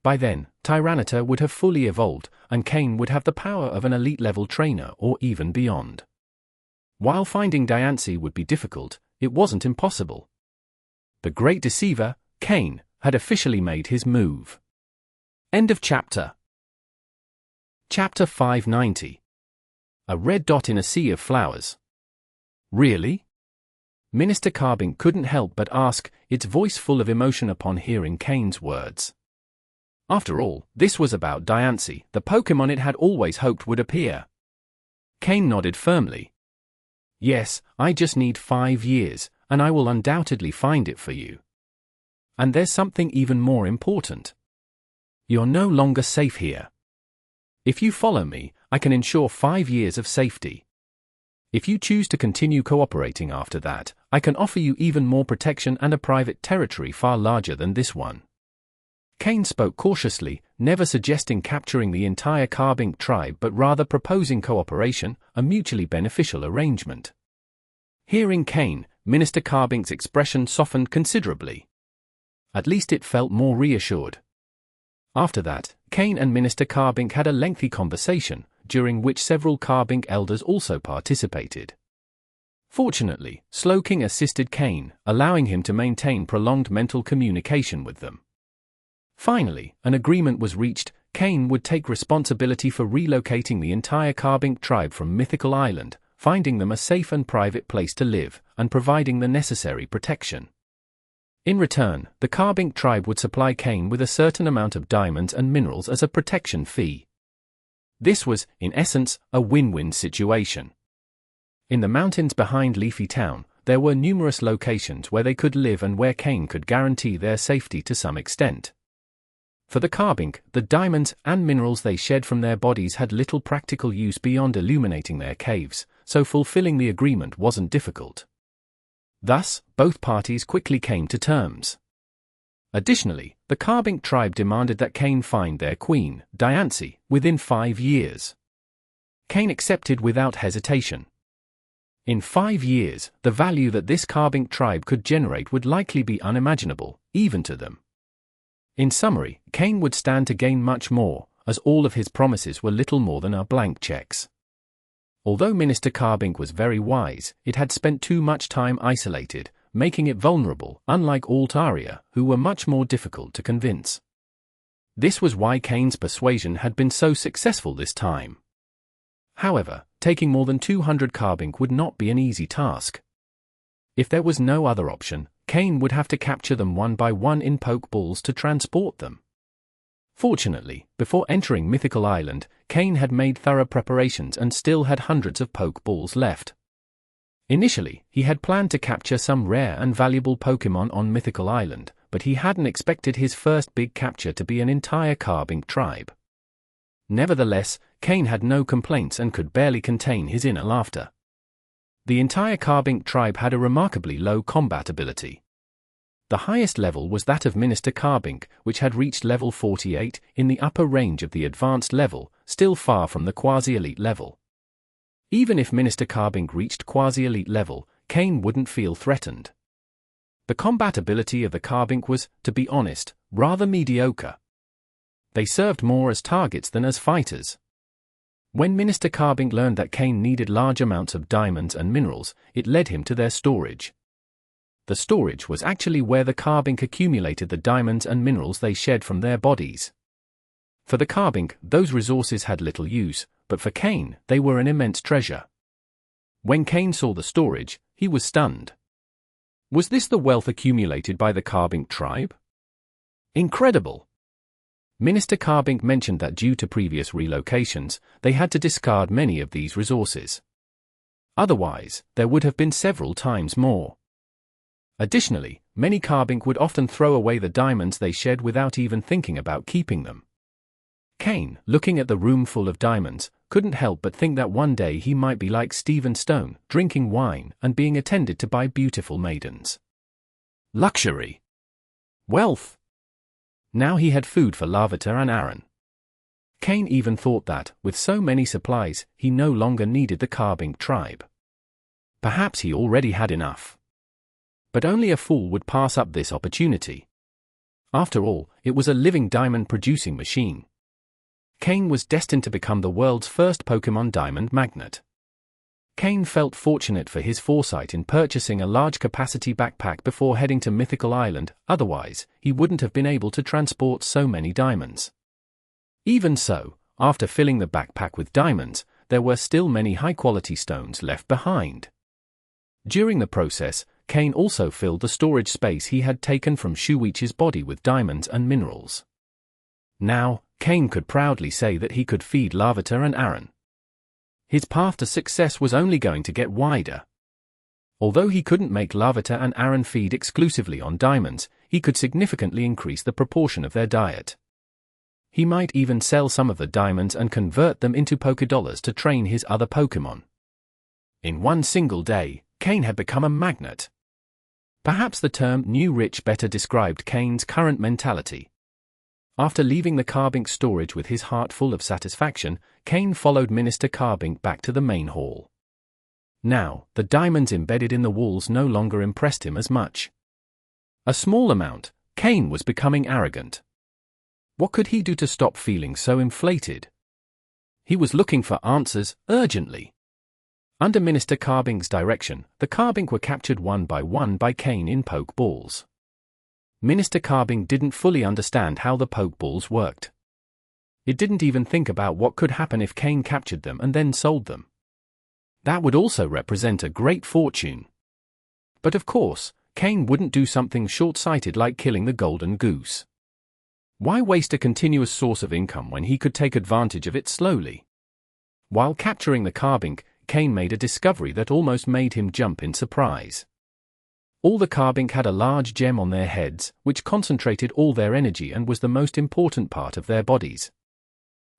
By then, Tyranitar would have fully evolved, and Kane would have the power of an elite-level trainer or even beyond. While finding Diancie would be difficult, it wasn't impossible. The Great Deceiver, Kane, had officially made his move. End of chapter. Chapter 590. A red dot in a sea of flowers. Really? Minister Carbink couldn't help but ask, its voice full of emotion upon hearing Kane's words. After all, this was about Diancie, the Pokémon it had always hoped would appear. Kane nodded firmly. Yes, I just need 5 years, and I will undoubtedly find it for you. And there's something even more important. You're no longer safe here. If you follow me, I can ensure 5 years of safety. If you choose to continue cooperating after that, I can offer you even more protection and a private territory far larger than this one. Kane spoke cautiously, never suggesting capturing the entire Carbink tribe but rather proposing cooperation, a mutually beneficial arrangement. Hearing Kane, Minister Carbink's expression softened considerably. At least it felt more reassured. After that, Kane and Minister Carbink had a lengthy conversation, during which several Carbink elders also participated. Fortunately, Slowking assisted Kane, allowing him to maintain prolonged mental communication with them. Finally, an agreement was reached. Kane would take responsibility for relocating the entire Carbink tribe from Mythical Island, finding them a safe and private place to live, and providing the necessary protection. In return, the Carbink tribe would supply Kane with a certain amount of diamonds and minerals as a protection fee. This was, in essence, a win-win situation. In the mountains behind Leafy Town, there were numerous locations where they could live and where Kane could guarantee their safety to some extent. For the Carbink, the diamonds and minerals they shed from their bodies had little practical use beyond illuminating their caves, so fulfilling the agreement wasn't difficult. Thus, both parties quickly came to terms. Additionally, the Carbink tribe demanded that Kane find their queen, Diancie, within 5 years. Kane accepted without hesitation. In 5 years, the value that this Carbink tribe could generate would likely be unimaginable, even to them. In summary, Kane would stand to gain much more, as all of his promises were little more than blank checks. Although Minister Carbink was very wise, it had spent too much time isolated, making it vulnerable, unlike Altaria, who were much more difficult to convince. This was why Kane's persuasion had been so successful this time. However, taking more than 200 Carbink would not be an easy task. If there was no other option, Kane would have to capture them one by one in Pokeballs to transport them. Fortunately, before entering Mythical Island, Kane had made thorough preparations and still had hundreds of Pokeballs left. Initially, he had planned to capture some rare and valuable Pokémon on Mythical Island, but he hadn't expected his first big capture to be an entire Carbink tribe. Nevertheless, Kane had no complaints and could barely contain his inner laughter. The entire Carbink tribe had a remarkably low combat ability. The highest level was that of Minister Carbink, which had reached level 48, in the upper range of the advanced level, still far from the quasi-elite level. Even if Minister Carbink reached quasi-elite level, Kane wouldn't feel threatened. The combat ability of the Carbink was, to be honest, rather mediocre. They served more as targets than as fighters. When Minister Carbink learned that Kane needed large amounts of diamonds and minerals, it led him to their storage. The storage was actually where the Carbink accumulated the diamonds and minerals they shed from their bodies. For the Carbink, those resources had little use, but for Kane, they were an immense treasure. When Kane saw the storage, he was stunned. Was this the wealth accumulated by the Carbink tribe? Incredible! Minister Carbink mentioned that due to previous relocations, they had to discard many of these resources. Otherwise, there would have been several times more. Additionally, many Carbink would often throw away the diamonds they shed without even thinking about keeping them. Kane, looking at the room full of diamonds, couldn't help but think that one day he might be like Stephen Stone, drinking wine and being attended to by beautiful maidens. Luxury. Wealth. Now he had food for Larvitar and Aaron. Kane even thought that, with so many supplies, he no longer needed the Carbink tribe. Perhaps he already had enough. But only a fool would pass up this opportunity. After all, it was a living diamond-producing machine. Kane was destined to become the world's first Pokémon diamond magnate. Kane felt fortunate for his foresight in purchasing a large-capacity backpack before heading to Mythical Island, otherwise, he wouldn't have been able to transport so many diamonds. Even so, after filling the backpack with diamonds, there were still many high-quality stones left behind. During the process, Kane also filled the storage space he had taken from Shuichi's body with diamonds and minerals. Now, Kane could proudly say that he could feed Larvitar and Aaron. His path to success was only going to get wider. Although he couldn't make Larvitar and Aaron feed exclusively on diamonds, he could significantly increase the proportion of their diet. He might even sell some of the diamonds and convert them into Pokédollars to train his other Pokémon. In one single day, Kane had become a magnate. Perhaps the term new rich better described Kane's current mentality. After leaving the Carbink storage with his heart full of satisfaction, Kane followed Minister Carbink back to the main hall. Now, the diamonds embedded in the walls no longer impressed him as much. A small amount, Kane was becoming arrogant. What could he do to stop feeling so inflated? He was looking for answers urgently. Under Minister Carbink's direction, the Carbink were captured one by Kane in Pokeballs. Minister Carbink didn't fully understand how the Pokeballs worked. It didn't even think about what could happen if Kane captured them and then sold them. That would also represent a great fortune. But of course, Kane wouldn't do something short-sighted like killing the golden goose. Why waste a continuous source of income when he could take advantage of it slowly? While capturing the Carbink, Kane made a discovery that almost made him jump in surprise. All the Carbink had a large gem on their heads, which concentrated all their energy and was the most important part of their bodies.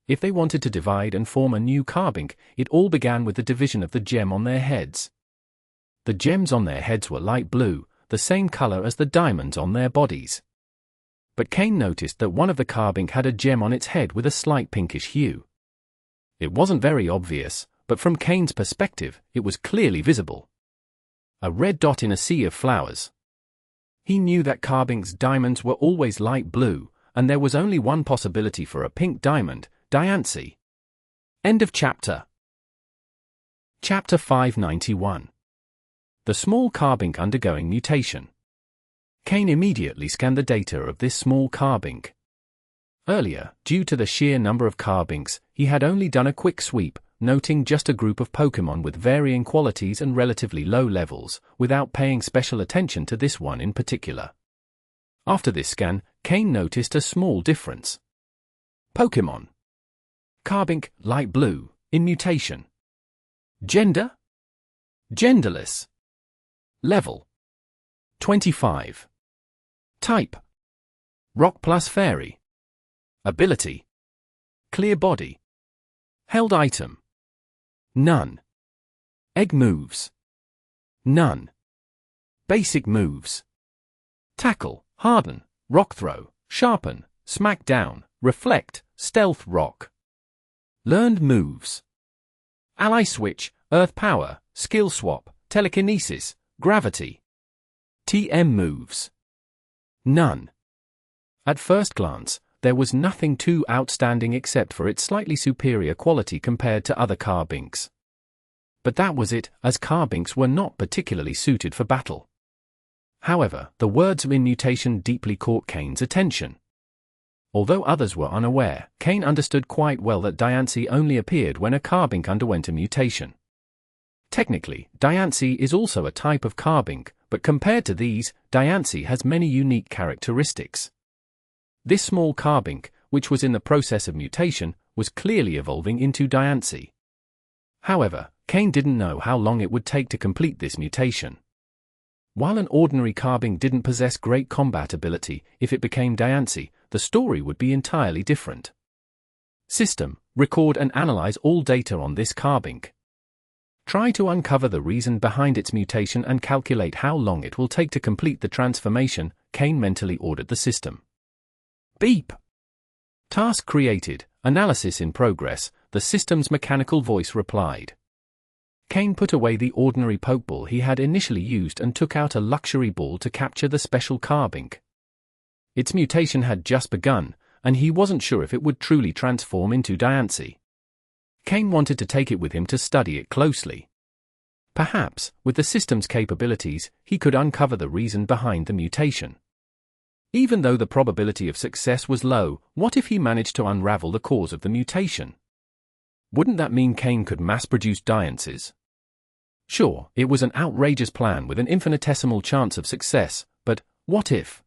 If they wanted to divide and form a new Carbink, it all began with the division of the gem on their heads. The gems on their heads were light blue, the same color as the diamonds on their bodies. But Kane noticed that one of the Carbink had a gem on its head with a slight pinkish hue. It wasn't very obvious, but from Kane's perspective, it was clearly visible. A red dot in a sea of flowers. He knew that Carbink's diamonds were always light blue, and there was only one possibility for a pink diamond, Diancie. End of chapter. Chapter 591. The small Carbink undergoing mutation. Kane immediately scanned the data of this small Carbink. Earlier, due to the sheer number of Carbinks, he had only done a quick sweep, noting just a group of Pokémon with varying qualities and relatively low levels, without paying special attention to this one in particular. After this scan, Kane noticed a small difference. Pokémon. Carbink, light blue, in mutation. Gender? Genderless. Level? 25. Type? Rock plus Fairy. Ability? Clear body. Held item? None. Egg moves? None. Basic moves? Tackle, Harden, Rock Throw, Sharpen, Smack Down, Reflect, Stealth Rock. Learned moves? Ally Switch, Earth Power, Skill Swap, Telekinesis, Gravity. TM moves? None. At first glance, there was nothing too outstanding except for its slightly superior quality compared to other Carbinks. But that was it, as Carbinks were not particularly suited for battle. However, the words in Mutation deeply caught Kane's attention. Although others were unaware, Kane understood quite well that Diancie only appeared when a Carbink underwent a mutation. Technically, Diancie is also a type of Carbink, but compared to these, Diancie has many unique characteristics. This small Carbink, which was in the process of mutation, was clearly evolving into Diancie. However, Kane didn't know how long it would take to complete this mutation. While an ordinary Carbink didn't possess great combat ability, if it became Diancie, the story would be entirely different. System: record and analyze all data on this Carbink. Try to uncover the reason behind its mutation and calculate how long it will take to complete the transformation, Kane mentally ordered the system. Beep! Task created, analysis in progress, the system's mechanical voice replied. Kane put away the ordinary Pokeball he had initially used and took out a luxury ball to capture the special Carbink. Its mutation had just begun, and he wasn't sure if it would truly transform into Diancie. Kane wanted to take it with him to study it closely. Perhaps, with the system's capabilities, he could uncover the reason behind the mutation. Even though the probability of success was low, what if he managed to unravel the cause of the mutation? Wouldn't that mean Kane could mass-produce Diancies? Sure, it was an outrageous plan with an infinitesimal chance of success, but what if?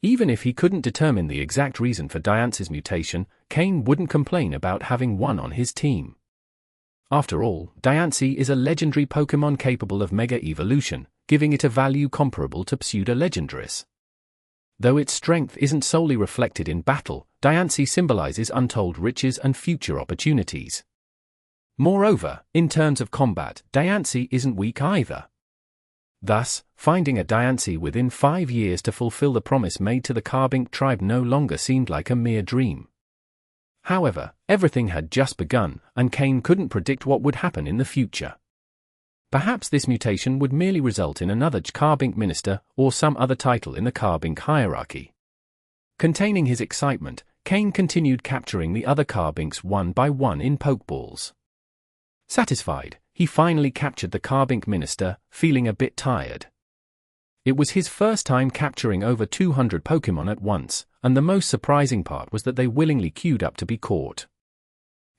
Even if he couldn't determine the exact reason for Diancie's mutation, Kane wouldn't complain about having one on his team. After all, Diancie is a legendary Pokémon capable of Mega Evolution, giving it a value comparable to Pseudo-Legendaries. Though its strength isn't solely reflected in battle, Diancie symbolizes untold riches and future opportunities. Moreover, in terms of combat, Diancie isn't weak either. Thus, finding a Diancie within 5 years to fulfill the promise made to the Carbink tribe no longer seemed like a mere dream. However, everything had just begun, and Kane couldn't predict what would happen in the future. Perhaps this mutation would merely result in another Carbink Minister or some other title in the Carbink hierarchy. Containing his excitement, Kane continued capturing the other Carbinks one by one in Pokeballs. Satisfied, he finally captured the Carbink Minister, feeling a bit tired. It was his first time capturing over 200 Pokémon at once, and the most surprising part was that they willingly queued up to be caught.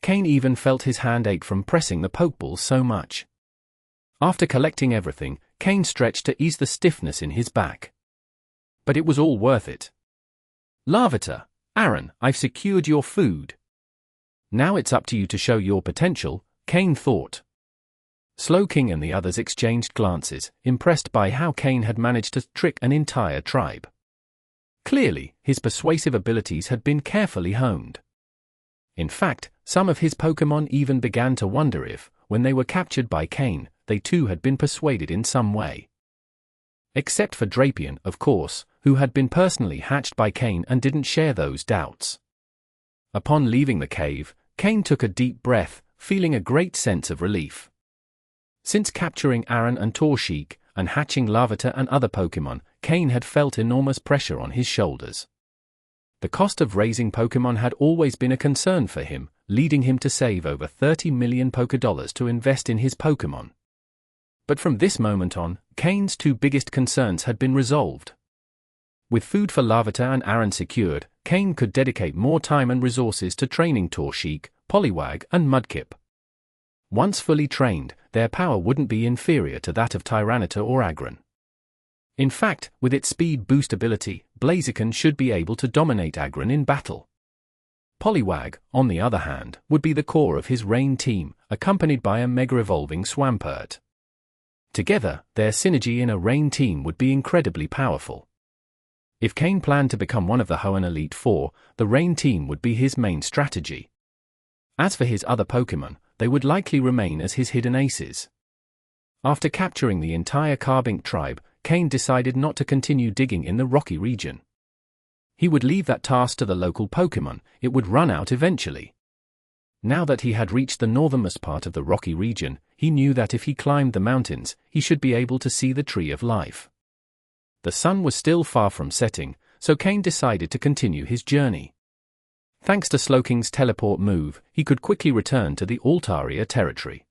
Kane even felt his hand ache from pressing the Pokeball so much. After collecting everything, Kane stretched to ease the stiffness in his back. But it was all worth it. Larvitar, Aaron, I've secured your food. Now it's up to you to show your potential, Kane thought. Slowking and the others exchanged glances, impressed by how Kane had managed to trick an entire tribe. Clearly, his persuasive abilities had been carefully honed. In fact, some of his Pokémon even began to wonder if, when they were captured by Kane, they too had been persuaded in some way. Except for Drapion, of course, who had been personally hatched by Kane and didn't share those doubts. Upon leaving the cave, Kane took a deep breath, feeling a great sense of relief. Since capturing Aaron and Torchic, and hatching Larvitar and other Pokémon, Kane had felt enormous pressure on his shoulders. The cost of raising Pokémon had always been a concern for him, leading him to save over 30 million Pokédollars to invest in his Pokémon. But from this moment on, Kane's two biggest concerns had been resolved. With food for Larvitar and Aaron secured, Kane could dedicate more time and resources to training Torchic, Poliwag, and Mudkip. Once fully trained, their power wouldn't be inferior to that of Tyranitar or Aggron. In fact, with its speed boost ability, Blaziken should be able to dominate Aggron in battle. Poliwag, on the other hand, would be the core of his Rain team, accompanied by a mega-evolving Swampert. Together, their synergy in a Rain team would be incredibly powerful. If Kane planned to become one of the Hoenn Elite Four, the Rain team would be his main strategy. As for his other Pokémon, they would likely remain as his hidden aces. After capturing the entire Carbink tribe, Kane decided not to continue digging in the rocky region. He would leave that task to the local Pokémon, it would run out eventually. Now that he had reached the northernmost part of the rocky region, he knew that if he climbed the mountains, he should be able to see the Tree of Life. The sun was still far from setting, so Kane decided to continue his journey. Thanks to Slowking's teleport move, he could quickly return to the Altaria territory.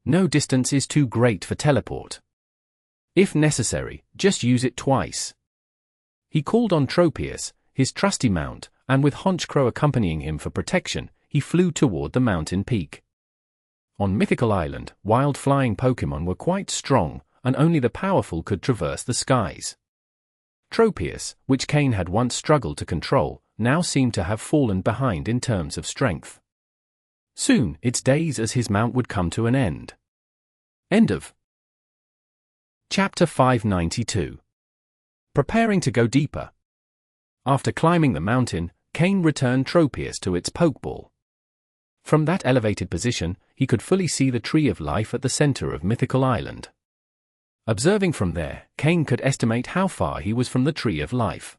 No distance is too great for teleport. If necessary, just use it twice. He called on Tropius, his trusty mount, and with Honchkrow accompanying him for protection, he flew toward the mountain peak. On Mythical Island, wild flying Pokémon were quite strong, and only the powerful could traverse the skies. Tropius, which Kane had once struggled to control, now seemed to have fallen behind in terms of strength. Soon, its days as his mount would come to an end. End of Chapter 592. Preparing to go deeper. After climbing the mountain, Kane returned Tropius to its Pokeball. From that elevated position, he could fully see the Tree of Life at the center of Mythical Island. Observing from there, Kane could estimate how far he was from the Tree of Life.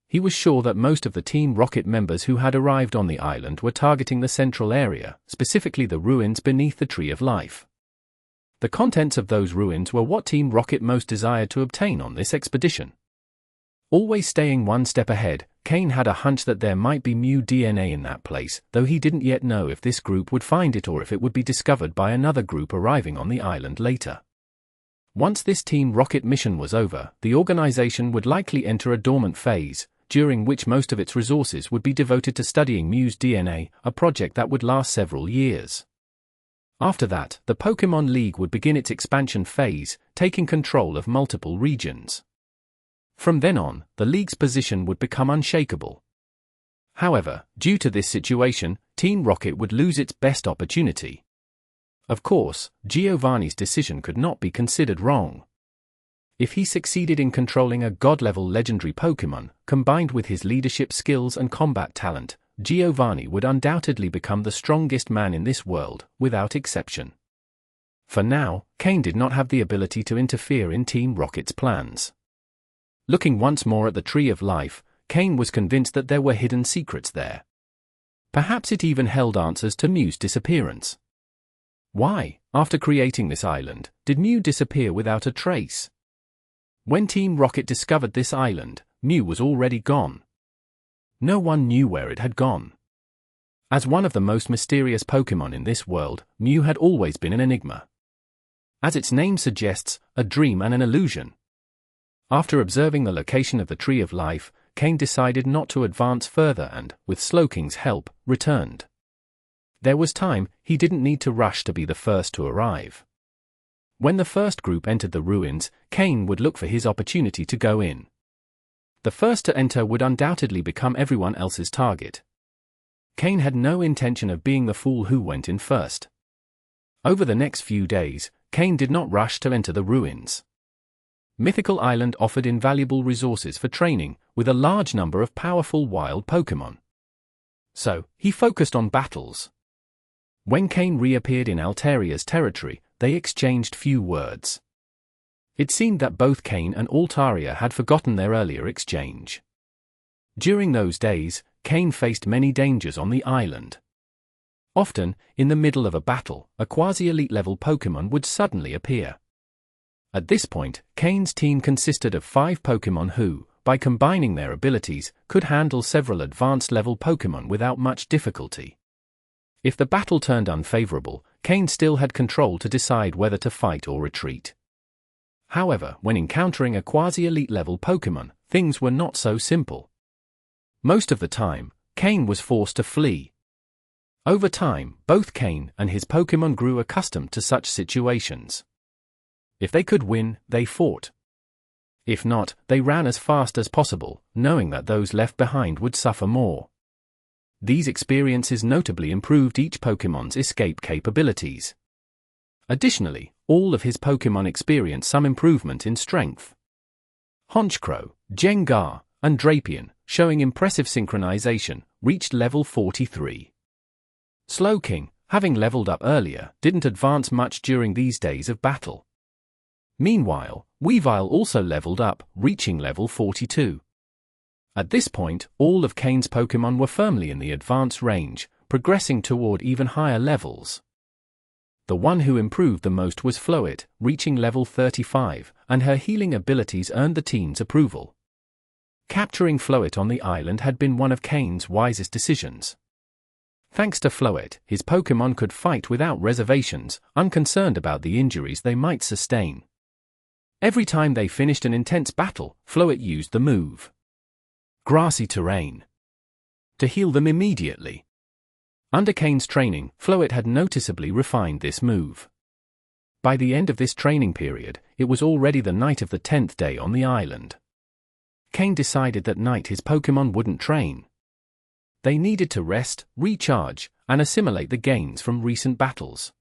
He was sure that most of the Team Rocket members who had arrived on the island were targeting the central area, specifically the ruins beneath the Tree of Life. The contents of those ruins were what Team Rocket most desired to obtain on this expedition. Always staying one step ahead, Kane had a hunch that there might be Mew DNA in that place, though he didn't yet know if this group would find it or if it would be discovered by another group arriving on the island later. Once this Team Rocket mission was over, the organization would likely enter a dormant phase, during which most of its resources would be devoted to studying Mew's DNA, a project that would last several years. After that, the Pokémon League would begin its expansion phase, taking control of multiple regions. From then on, the League's position would become unshakable. However, due to this situation, Team Rocket would lose its best opportunity. Of course, Giovanni's decision could not be considered wrong. If he succeeded in controlling a god-level legendary Pokémon, combined with his leadership skills and combat talent, Giovanni would undoubtedly become the strongest man in this world, without exception. For now, Kane did not have the ability to interfere in Team Rocket's plans. Looking once more at the Tree of Life, Kane was convinced that there were hidden secrets there. Perhaps it even held answers to Mew's disappearance. Why, after creating this island, did Mew disappear without a trace? When Team Rocket discovered this island, Mew was already gone. No one knew where it had gone. As one of the most mysterious Pokémon in this world, Mew had always been an enigma. As its name suggests, a dream and an illusion. After observing the location of the Tree of Life, Kane decided not to advance further and, with Slowking's help, returned. There was time, he didn't need to rush to be the first to arrive. When the first group entered the ruins, Kane would look for his opportunity to go in. The first to enter would undoubtedly become everyone else's target. Kane had no intention of being the fool who went in first. Over the next few days, Kane did not rush to enter the ruins. Mythical Island offered invaluable resources for training, with a large number of powerful wild Pokémon. So, he focused on battles. When Kane reappeared in Altaria's territory, they exchanged few words. It seemed that both Kane and Altaria had forgotten their earlier exchange. During those days, Kane faced many dangers on the island. Often, in the middle of a battle, a quasi-elite level Pokémon would suddenly appear. At this point, Kane's team consisted of 5 Pokémon who, by combining their abilities, could handle several advanced level Pokémon without much difficulty. If the battle turned unfavorable, Kane still had control to decide whether to fight or retreat. However, when encountering a quasi-elite level Pokémon, things were not so simple. Most of the time, Kane was forced to flee. Over time, both Kane and his Pokémon grew accustomed to such situations. If they could win, they fought. If not, they ran as fast as possible, knowing that those left behind would suffer more. These experiences notably improved each Pokémon's escape capabilities. Additionally, all of his Pokémon experienced some improvement in strength. Honchkrow, Jengar, and Drapion, showing impressive synchronization, reached level 43. Slowking, having leveled up earlier, didn't advance much during these days of battle. Meanwhile, Weavile also leveled up, reaching level 42. At this point, all of Kane's Pokémon were firmly in the advanced range, progressing toward even higher levels. The one who improved the most was Floette, reaching level 35, and her healing abilities earned the team's approval. Capturing Floette on the island had been one of Kane's wisest decisions. Thanks to Floette, his Pokémon could fight without reservations, unconcerned about the injuries they might sustain. Every time they finished an intense battle, Floette used the move Grassy Terrain to heal them immediately. Under Kane's training, Floette had noticeably refined this move. By the end of this training period, it was already the night of the 10th day on the island. Kane decided that night his Pokémon wouldn't train. They needed to rest, recharge, and assimilate the gains from recent battles.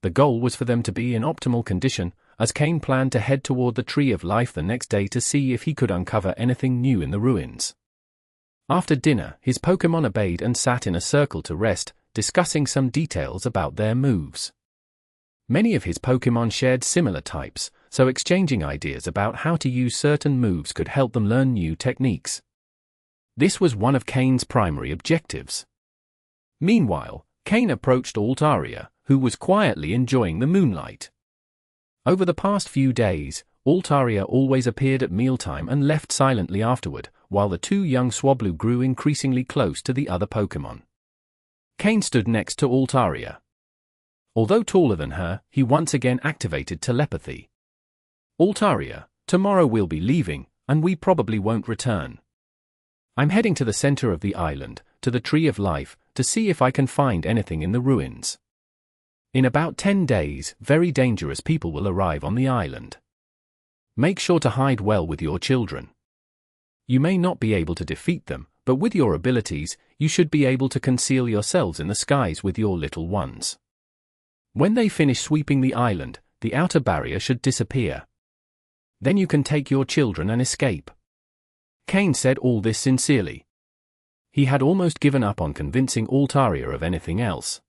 The goal was for them to be in optimal condition, as Kane planned to head toward the Tree of Life the next day to see if he could uncover anything new in the ruins. After dinner, his Pokémon obeyed and sat in a circle to rest, discussing some details about their moves. Many of his Pokémon shared similar types, so exchanging ideas about how to use certain moves could help them learn new techniques. This was one of Kane's primary objectives. Meanwhile, Kane approached Altaria, who was quietly enjoying the moonlight. Over the past few days, Altaria always appeared at mealtime and left silently afterward, while the two young Swablu grew increasingly close to the other Pokémon. Kane stood next to Altaria. Although taller than her, he once again activated telepathy. Altaria, tomorrow we'll be leaving, and we probably won't return. I'm heading to the center of the island, to the Tree of Life, to see if I can find anything in the ruins. In about 10 days, very dangerous people will arrive on the island. Make sure to hide well with your children. You may not be able to defeat them, but with your abilities, you should be able to conceal yourselves in the skies with your little ones. When they finish sweeping the island, the outer barrier should disappear. Then you can take your children and escape. Kane said all this sincerely. He had almost given up on convincing Altaria of anything else.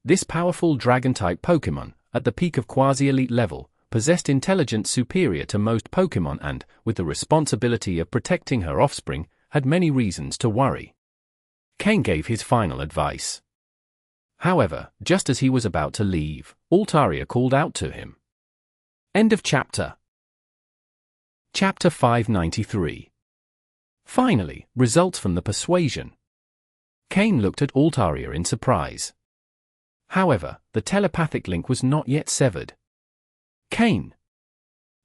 This powerful dragon-type Pokémon, at the peak of quasi-elite level, possessed intelligence superior to most Pokémon and, with the responsibility of protecting her offspring, had many reasons to worry. Kane gave his final advice. However, just as he was about to leave, Altaria called out to him. End of chapter. Chapter 593. Finally, results from the Persuasion. Kane looked at Altaria in surprise. However, the telepathic link was not yet severed. Kane.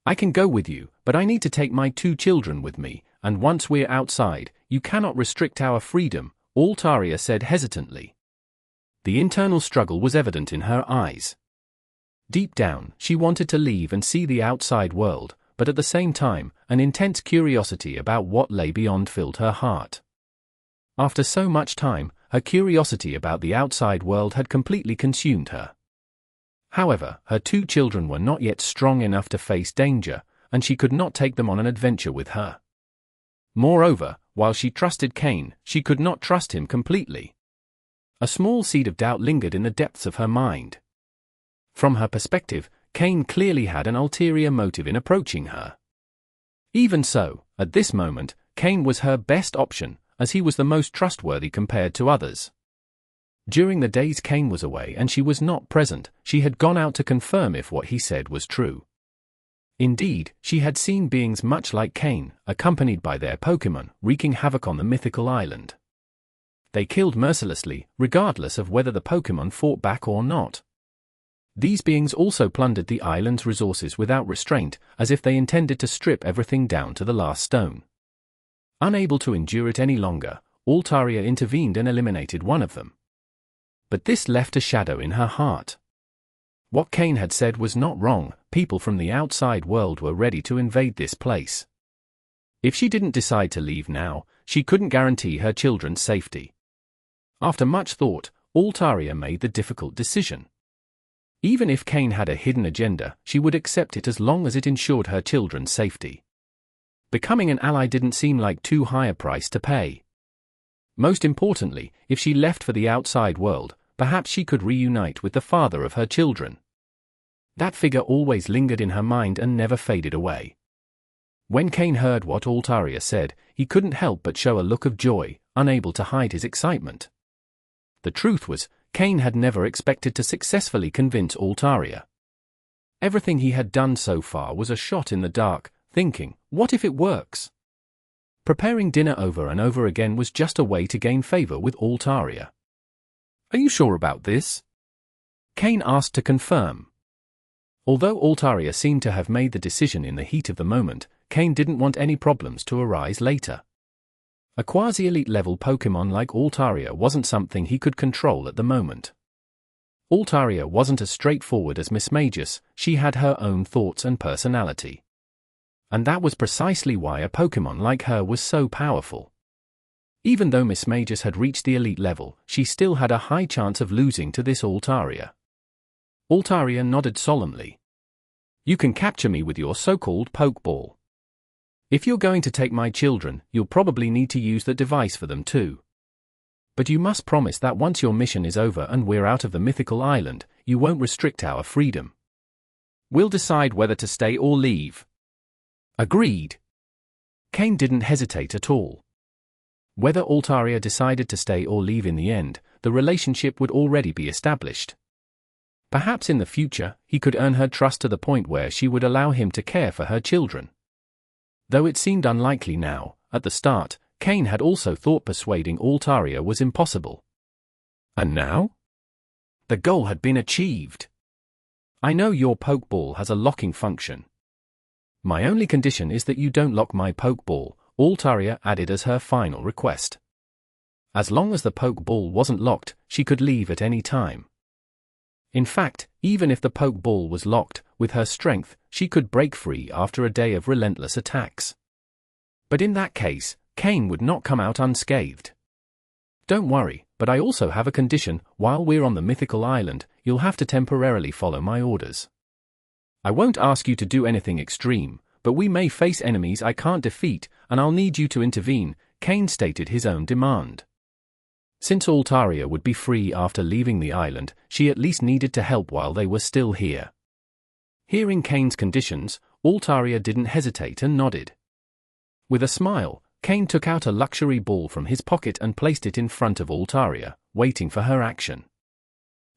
I can go with you, but I need to take my 2 children with me, and once we're outside, you cannot restrict our freedom, Altaria said hesitantly. The internal struggle was evident in her eyes. Deep down, she wanted to leave and see the outside world, but at the same time, an intense curiosity about what lay beyond filled her heart. After so much time, her curiosity about the outside world had completely consumed her. However, her 2 children were not yet strong enough to face danger, and she could not take them on an adventure with her. Moreover, while she trusted Kane, she could not trust him completely. A small seed of doubt lingered in the depths of her mind. From her perspective, Kane clearly had an ulterior motive in approaching her. Even so, at this moment, Kane was her best option, as he was the most trustworthy compared to others. During the days Kane was away and she was not present, she had gone out to confirm if what he said was true. Indeed, she had seen beings much like Kane, accompanied by their Pokémon, wreaking havoc on the mythical island. They killed mercilessly, regardless of whether the Pokémon fought back or not. These beings also plundered the island's resources without restraint, as if they intended to strip everything down to the last stone. Unable to endure it any longer, Altaria intervened and eliminated one of them. But this left a shadow in her heart. What Kane had said was not wrong, people from the outside world were ready to invade this place. If she didn't decide to leave now, she couldn't guarantee her children's safety. After much thought, Altaria made the difficult decision. Even if Kane had a hidden agenda, she would accept it as long as it ensured her children's safety. Becoming an ally didn't seem like too high a price to pay. Most importantly, if she left for the outside world, perhaps she could reunite with the father of her children. That figure always lingered in her mind and never faded away. When Kane heard what Altaria said, he couldn't help but show a look of joy, unable to hide his excitement. The truth was, Kane had never expected to successfully convince Altaria. Everything he had done so far was a shot in the dark, thinking, what if it works? Preparing dinner over and over again was just a way to gain favor with Altaria. Are you sure about this? Kane asked to confirm. Although Altaria seemed to have made the decision in the heat of the moment, Kane didn't want any problems to arise later. A quasi-elite level Pokémon like Altaria wasn't something he could control at the moment. Altaria wasn't as straightforward as Mismagius, she had her own thoughts and personality. And that was precisely why a Pokémon like her was so powerful. Even though Mismagius had reached the elite level, she still had a high chance of losing to this Altaria. Altaria nodded solemnly. "You can capture me with your so-called Pokeball. If you're going to take my children, you'll probably need to use the device for them too. But you must promise that once your mission is over and we're out of the Mythical Island, you won't restrict our freedom. We'll decide whether to stay or leave." Agreed. Kane didn't hesitate at all. Whether Altaria decided to stay or leave in the end, the relationship would already be established. Perhaps in the future, he could earn her trust to the point where she would allow him to care for her children. Though it seemed unlikely now, at the start, Kane had also thought persuading Altaria was impossible. And now? The goal had been achieved. "I know your Pokeball has a locking function. My only condition is that you don't lock my Pokeball," Altaria added as her final request. As long as the Pokeball wasn't locked, she could leave at any time. In fact, even if the Pokeball was locked, with her strength, she could break free after a day of relentless attacks. But in that case, Kane would not come out unscathed. "Don't worry, but I also have a condition. While we're on the Mythical Island, you'll have to temporarily follow my orders. I won't ask you to do anything extreme, but we may face enemies I can't defeat, and I'll need you to intervene," Kane stated his own demand. Since Altaria would be free after leaving the island, she at least needed to help while they were still here. Hearing Kane's conditions, Altaria didn't hesitate and nodded. With a smile, Kane took out a luxury ball from his pocket and placed it in front of Altaria, waiting for her action.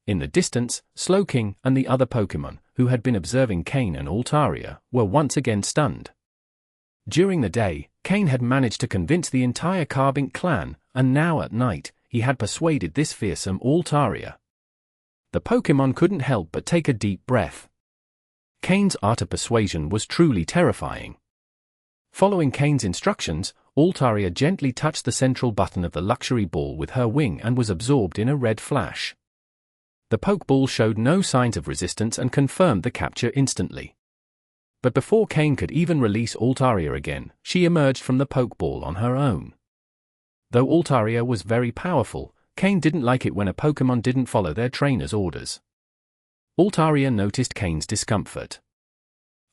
In the distance, Slowking and the other Pokémon, who had been observing Kane and Altaria, were once again stunned. During the day, Kane had managed to convince the entire Carbink clan, and now at night, he had persuaded this fearsome Altaria. The Pokémon couldn't help but take a deep breath. Kane's art of persuasion was truly terrifying. Following Kane's instructions, Altaria gently touched the central button of the luxury ball with her wing and was absorbed in a red flash. The Pokeball showed no signs of resistance and confirmed the capture instantly. But before Kane could even release Altaria again, she emerged from the Pokeball on her own. Though Altaria was very powerful, Kane didn't like it when a Pokémon didn't follow their trainer's orders. Altaria noticed Kane's discomfort.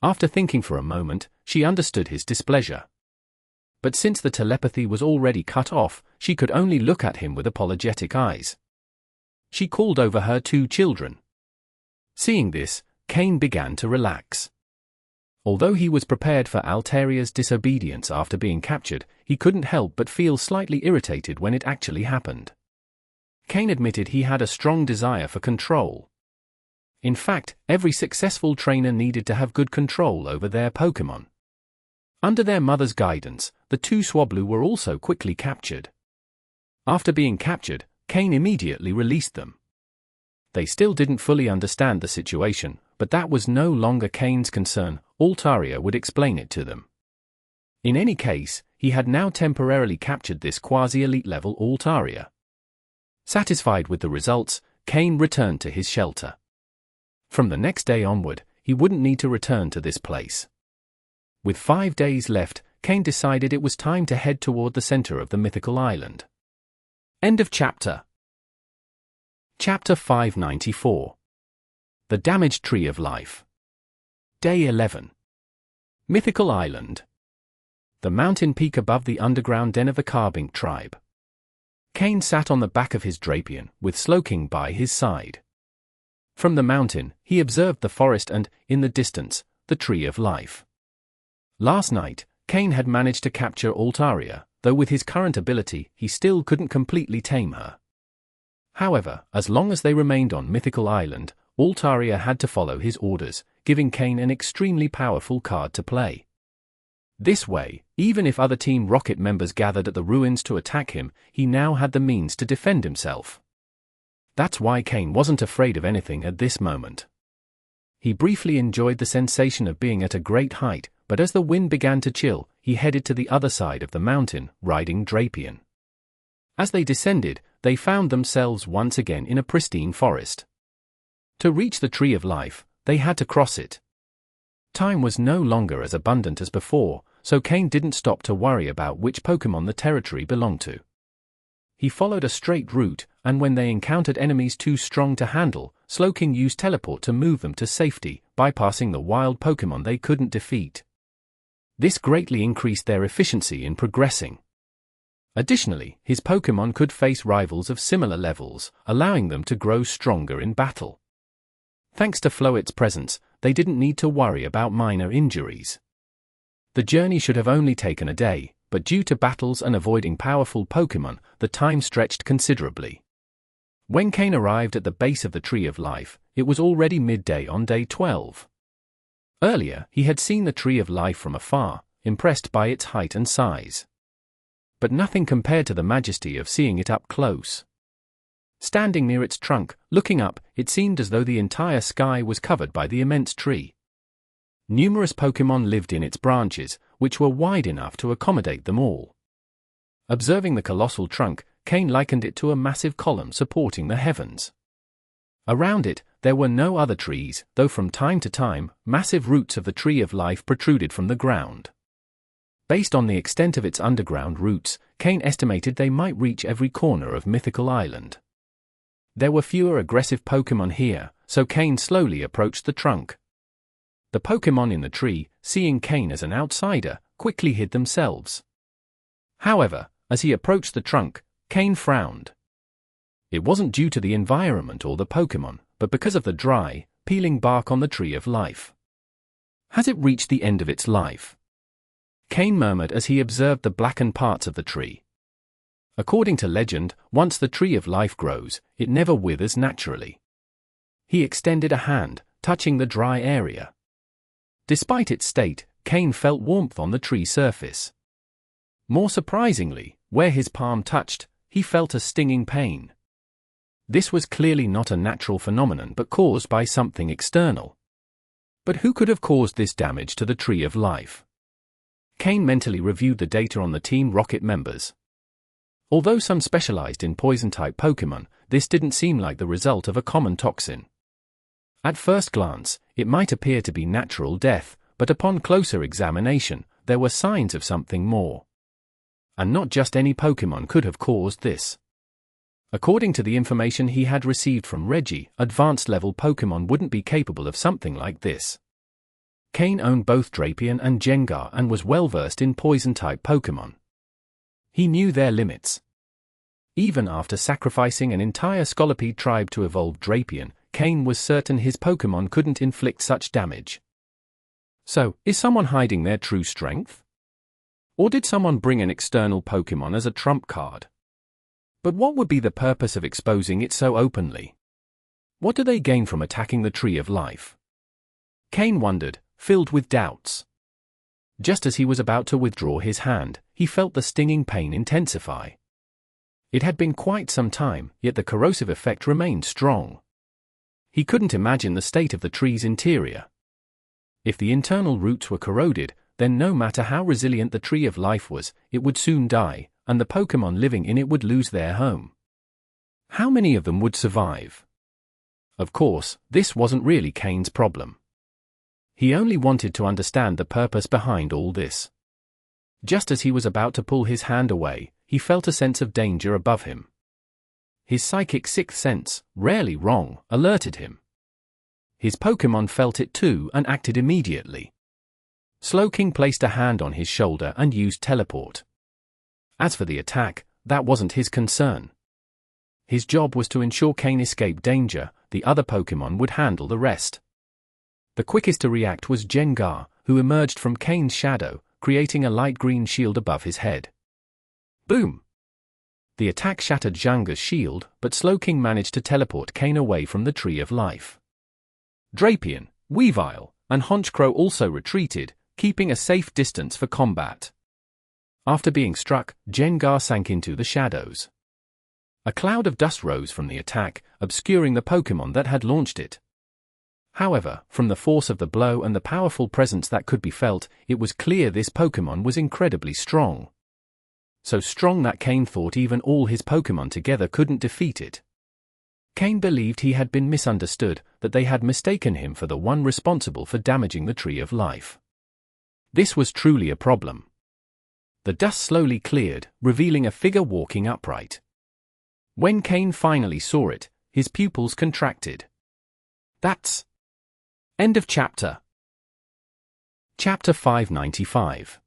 After thinking for a moment, she understood his displeasure. But since the telepathy was already cut off, she could only look at him with apologetic eyes. She called over her two children. Seeing this, Kane began to relax. Although he was prepared for Altaria's disobedience after being captured, he couldn't help but feel slightly irritated when it actually happened. Kane admitted he had a strong desire for control. In fact, every successful trainer needed to have good control over their Pokémon. Under their mother's guidance, the two Swablu were also quickly captured. After being captured, Kane immediately released them. They still didn't fully understand the situation, but that was no longer Kane's concern. Altaria would explain it to them. In any case, he had now temporarily captured this quasi-elite level Altaria. Satisfied with the results, Kane returned to his shelter. From the next day onward, he wouldn't need to return to this place. With 5 days left, Kane decided it was time to head toward the center of the Mythical Island. End of chapter. Chapter 594. The Damaged Tree of Life. Day 11. Mythical Island. The mountain peak above the underground den of the Carbink tribe. Kane sat on the back of his Drapion, with Slowking by his side. From the mountain, he observed the forest and, in the distance, the Tree of Life. Last night, Kane had managed to capture Altaria, though with his current ability, he still couldn't completely tame her. However, as long as they remained on Mythical Island, Altaria had to follow his orders, giving Kane an extremely powerful card to play. This way, even if other Team Rocket members gathered at the ruins to attack him, he now had the means to defend himself. That's why Kane wasn't afraid of anything at this moment. He briefly enjoyed the sensation of being at a great height, but as the wind began to chill, he headed to the other side of the mountain, riding Drapion. As they descended, they found themselves once again in a pristine forest. To reach the Tree of Life, they had to cross it. Time was no longer as abundant as before, so Kane didn't stop to worry about which Pokémon the territory belonged to. He followed a straight route, and when they encountered enemies too strong to handle, Slowking used Teleport to move them to safety, bypassing the wild Pokémon they couldn't defeat. This greatly increased their efficiency in progressing. Additionally, his Pokémon could face rivals of similar levels, allowing them to grow stronger in battle. Thanks to Floette's presence, they didn't need to worry about minor injuries. The journey should have only taken a day, but due to battles and avoiding powerful Pokémon, the time stretched considerably. When Kane arrived at the base of the Tree of Life, it was already midday on day 12. Earlier, he had seen the Tree of Life from afar, impressed by its height and size. But nothing compared to the majesty of seeing it up close. Standing near its trunk, looking up, it seemed as though the entire sky was covered by the immense tree. Numerous Pokémon lived in its branches, which were wide enough to accommodate them all. Observing the colossal trunk, Kane likened it to a massive column supporting the heavens. Around it, there were no other trees, though from time to time, massive roots of the Tree of Life protruded from the ground. Based on the extent of its underground roots, Kane estimated they might reach every corner of Mythical Island. There were fewer aggressive Pokémon here, so Kane slowly approached the trunk. The Pokémon in the tree, seeing Kane as an outsider, quickly hid themselves. However, as he approached the trunk, Kane frowned. It wasn't due to the environment or the Pokémon, but because of the dry, peeling bark on the Tree of Life. Has it reached the end of its life? Kane murmured as he observed the blackened parts of the tree. According to legend, once the Tree of Life grows, it never withers naturally. He extended a hand, touching the dry area. Despite its state, Kane felt warmth on the tree surface. More surprisingly, where his palm touched, he felt a stinging pain. This was clearly not a natural phenomenon but caused by something external. But who could have caused this damage to the Tree of Life? Kane mentally reviewed the data on the Team Rocket members. Although some specialized in poison-type Pokémon, this didn't seem like the result of a common toxin. At first glance, it might appear to be natural death, but upon closer examination, there were signs of something more. And not just any Pokémon could have caused this. According to the information he had received from Reggie, advanced-level Pokémon wouldn't be capable of something like this. Kane owned both Drapion and Gengar and was well-versed in poison-type Pokémon. He knew their limits. Even after sacrificing an entire Skorupi tribe to evolve Drapion, Kane was certain his Pokémon couldn't inflict such damage. So, is someone hiding their true strength? Or did someone bring an external Pokémon as a trump card? But what would be the purpose of exposing it so openly? What do they gain from attacking the Tree of Life? Kane wondered, filled with doubts. Just as he was about to withdraw his hand, he felt the stinging pain intensify. It had been quite some time, yet the corrosive effect remained strong. He couldn't imagine the state of the tree's interior. If the internal roots were corroded, then no matter how resilient the Tree of Life was, it would soon die, and the Pokémon living in it would lose their home. How many of them would survive? Of course, this wasn't really Kane's problem. He only wanted to understand the purpose behind all this. Just as he was about to pull his hand away, he felt a sense of danger above him. His psychic sixth sense, rarely wrong, alerted him. His Pokémon felt it too and acted immediately. Slowking placed a hand on his shoulder and used Teleport. As for the attack, that wasn't his concern. His job was to ensure Kane escaped danger, the other Pokémon would handle the rest. The quickest to react was Gengar, who emerged from Kane's shadow, creating a light green shield above his head. Boom! The attack shattered Gengar's shield, but Slowking managed to teleport Kane away from the Tree of Life. Drapion, Weavile, and Honchkrow also retreated, keeping a safe distance for combat. After being struck, Gengar sank into the shadows. A cloud of dust rose from the attack, obscuring the Pokémon that had launched it. However, from the force of the blow and the powerful presence that could be felt, it was clear this Pokémon was incredibly strong. So strong that Kane thought even all his Pokémon together couldn't defeat it. Kane believed he had been misunderstood, that they had mistaken him for the one responsible for damaging the Tree of Life. This was truly a problem. The dust slowly cleared, revealing a figure walking upright. When Kane finally saw it, his pupils contracted. That's end of chapter. Chapter 595.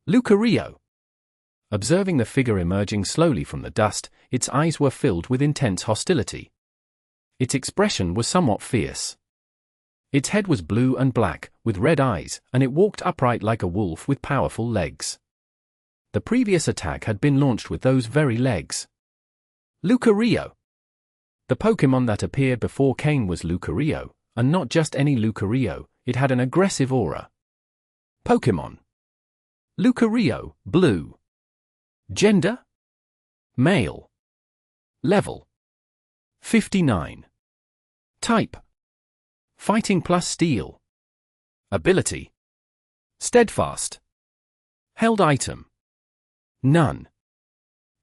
Lucario. Observing the figure emerging slowly from the dust, its eyes were filled with intense hostility. Its expression was somewhat fierce. Its head was blue and black, with red eyes, and it walked upright like a wolf with powerful legs. The previous attack had been launched with those very legs. Lucario. The Pokémon that appeared before Kane was Lucario, and not just any Lucario, it had an aggressive aura. Pokémon. Lucario, blue. Gender? Male. Level. 59. Type. Fighting plus Steel. Ability. Steadfast. Held item. None.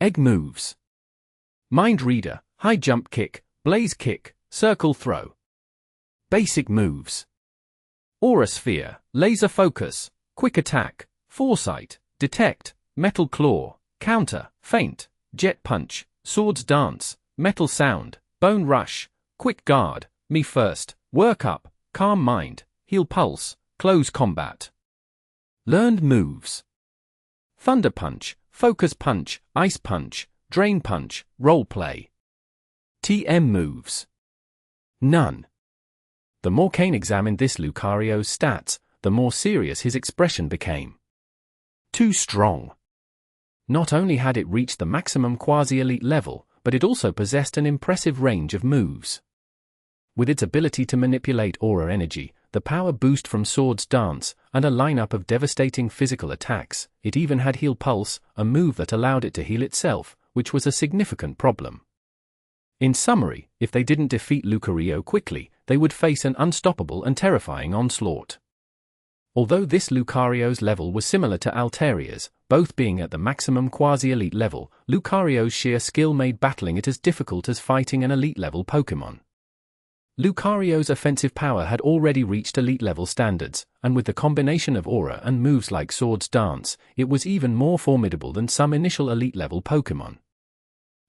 Egg moves. Mind Reader, High Jump Kick, Blaze Kick, Circle Throw. Basic moves. Aura Sphere, Laser Focus, Quick Attack, Foresight, Detect, Metal Claw, Counter, Feint, Jet Punch, Swords Dance, Metal Sound, Bone Rush, Quick Guard, Me First, Work Up, Calm Mind, Heal Pulse, Close Combat. Learned moves. Thunder Punch, Focus Punch, Ice Punch, Drain Punch, Role Play. TM moves. None. The more Kane examined this Lucario's stats, the more serious his expression became. Too strong. Not only had it reached the maximum quasi-elite level, but it also possessed an impressive range of moves. With its ability to manipulate aura energy, the power boost from Swords Dance, and a lineup of devastating physical attacks, it even had Heal Pulse, a move that allowed it to heal itself, which was a significant problem. In summary, if they didn't defeat Lucario quickly, they would face an unstoppable and terrifying onslaught. Although this Lucario's level was similar to Altaria's, both being at the maximum quasi-elite level, Lucario's sheer skill made battling it as difficult as fighting an elite-level Pokémon. Lucario's offensive power had already reached elite-level standards, and with the combination of aura and moves like Swords Dance, it was even more formidable than some initial elite-level Pokémon.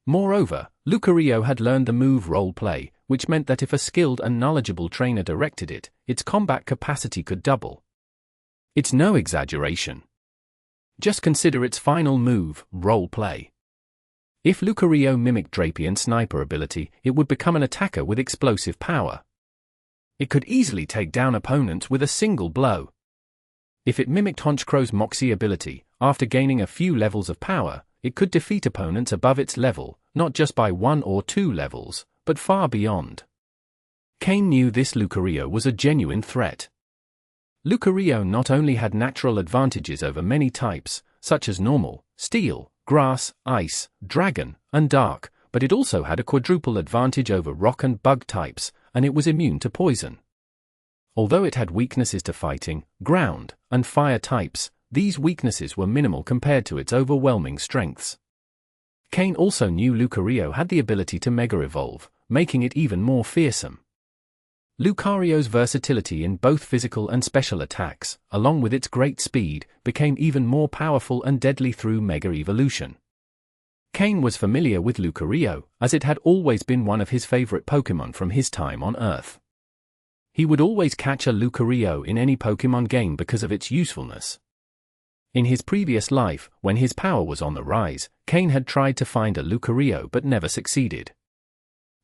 Moreover, Lucario had learned the move Role Play, which meant that if a skilled and knowledgeable trainer directed it, its combat capacity could double. It's no exaggeration. Just consider its final move, Role Play. If Lucario mimicked Drapion Sniper ability, it would become an attacker with explosive power. It could easily take down opponents with a single blow. If it mimicked Honchkro's Moxie ability, after gaining a few levels of power, it could defeat opponents above its level, not just by 1 or 2 levels, but far beyond. Kane knew this Lucario was a genuine threat. Lucario not only had natural advantages over many types, such as Normal, Steel, Grass, Ice, Dragon, and Dark, but it also had a quadruple advantage over Rock and Bug types, and it was immune to poison. Although it had weaknesses to Fighting, Ground, and Fire types, these weaknesses were minimal compared to its overwhelming strengths. Kane also knew Lucario had the ability to Mega Evolve, making it even more fearsome. Lucario's versatility in both physical and special attacks, along with its great speed, became even more powerful and deadly through Mega Evolution. Kane was familiar with Lucario, as it had always been one of his favorite Pokémon from his time on Earth. He would always catch a Lucario in any Pokémon game because of its usefulness. In his previous life, when his power was on the rise, Kane had tried to find a Lucario but never succeeded.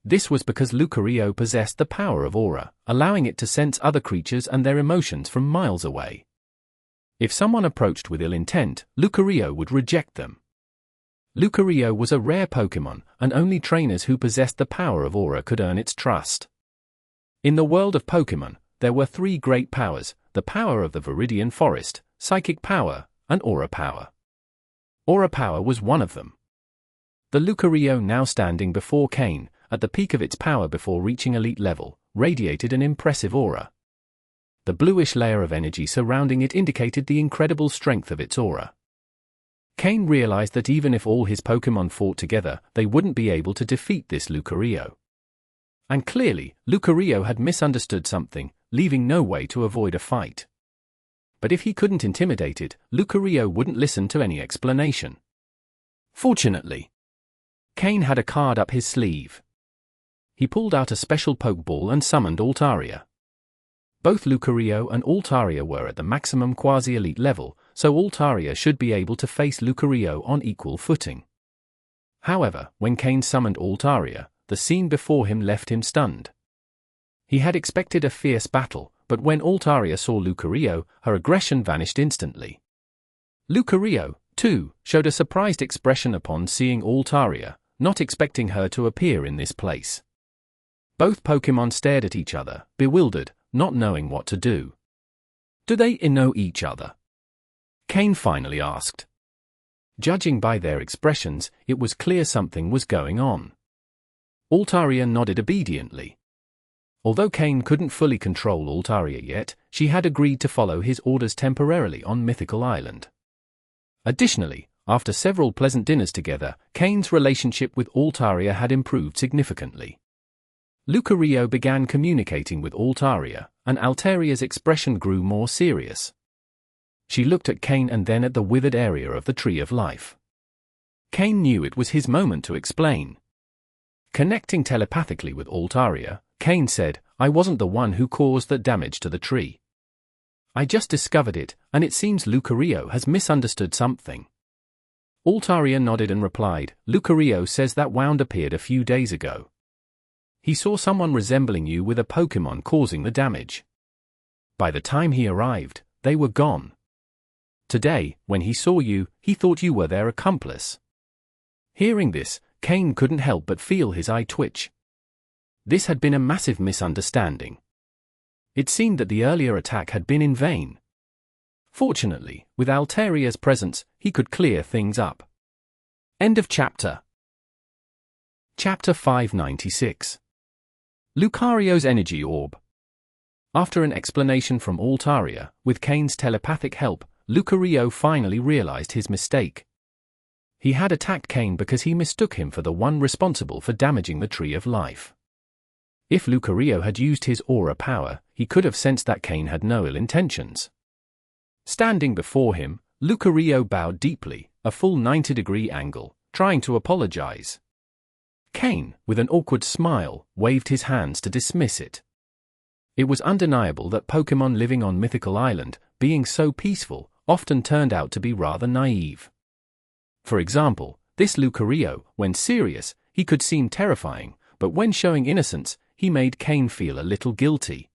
This was because Lucario possessed the power of aura, allowing it to sense other creatures and their emotions from miles away. If someone approached with ill intent, Lucario would reject them. Lucario was a rare Pokémon, and only trainers who possessed the power of aura could earn its trust. In the world of Pokémon, there were 3 great powers: the power of the Viridian Forest, Psychic Power, and Aura Power. Aura Power was one of them. The Lucario now standing before Kane, at the peak of its power before reaching elite level, radiated an impressive aura. The bluish layer of energy surrounding it indicated the incredible strength of its aura. Kane realized that even if all his Pokémon fought together, they wouldn't be able to defeat this Lucario. And clearly, Lucario had misunderstood something, leaving no way to avoid a fight. But if he couldn't intimidate it, Lucario wouldn't listen to any explanation. Fortunately, Kane had a card up his sleeve. He pulled out a special Pokeball and summoned Altaria. Both Lucario and Altaria were at the maximum quasi-elite level, so Altaria should be able to face Lucario on equal footing. However, when Kane summoned Altaria, the scene before him left him stunned. He had expected a fierce battle, but when Altaria saw Lucario, her aggression vanished instantly. Lucario, too, showed a surprised expression upon seeing Altaria, not expecting her to appear in this place. Both Pokémon stared at each other, bewildered, not knowing what to do. "Do they know each other?" Kane finally asked. Judging by their expressions, it was clear something was going on. Altaria nodded obediently. Although Kane couldn't fully control Altaria yet, she had agreed to follow his orders temporarily on Mythical Island. Additionally, after several pleasant dinners together, Kane's relationship with Altaria had improved significantly. Lucario began communicating with Altaria, and Altaria's expression grew more serious. She looked at Kane and then at the withered area of the Tree of Life. Kane knew it was his moment to explain. Connecting telepathically with Altaria, Kane said, "I wasn't the one who caused the damage to the tree. I just discovered it, and it seems Lucario has misunderstood something." Altaria nodded and replied, "Lucario says that wound appeared a few days ago. He saw someone resembling you with a Pokémon causing the damage. By the time he arrived, they were gone. Today, when he saw you, he thought you were their accomplice." Hearing this, Kane couldn't help but feel his eye twitch. This had been a massive misunderstanding. It seemed that the earlier attack had been in vain. Fortunately, with Altaria's presence, he could clear things up. End of chapter. Chapter 596. Lucario's Energy Orb. After an explanation from Altaria, with Kane's telepathic help, Lucario finally realized his mistake. He had attacked Kane because he mistook him for the one responsible for damaging the Tree of Life. If Lucario had used his aura power, he could have sensed that Kane had no ill intentions. Standing before him, Lucario bowed deeply, a full 90-degree angle, trying to apologize. Kane, with an awkward smile, waved his hands to dismiss it. It was undeniable that Pokémon living on Mythical Island, being so peaceful, often turned out to be rather naive. For example, this Lucario, when serious, he could seem terrifying, but when showing innocence, he made Kane feel a little guilty.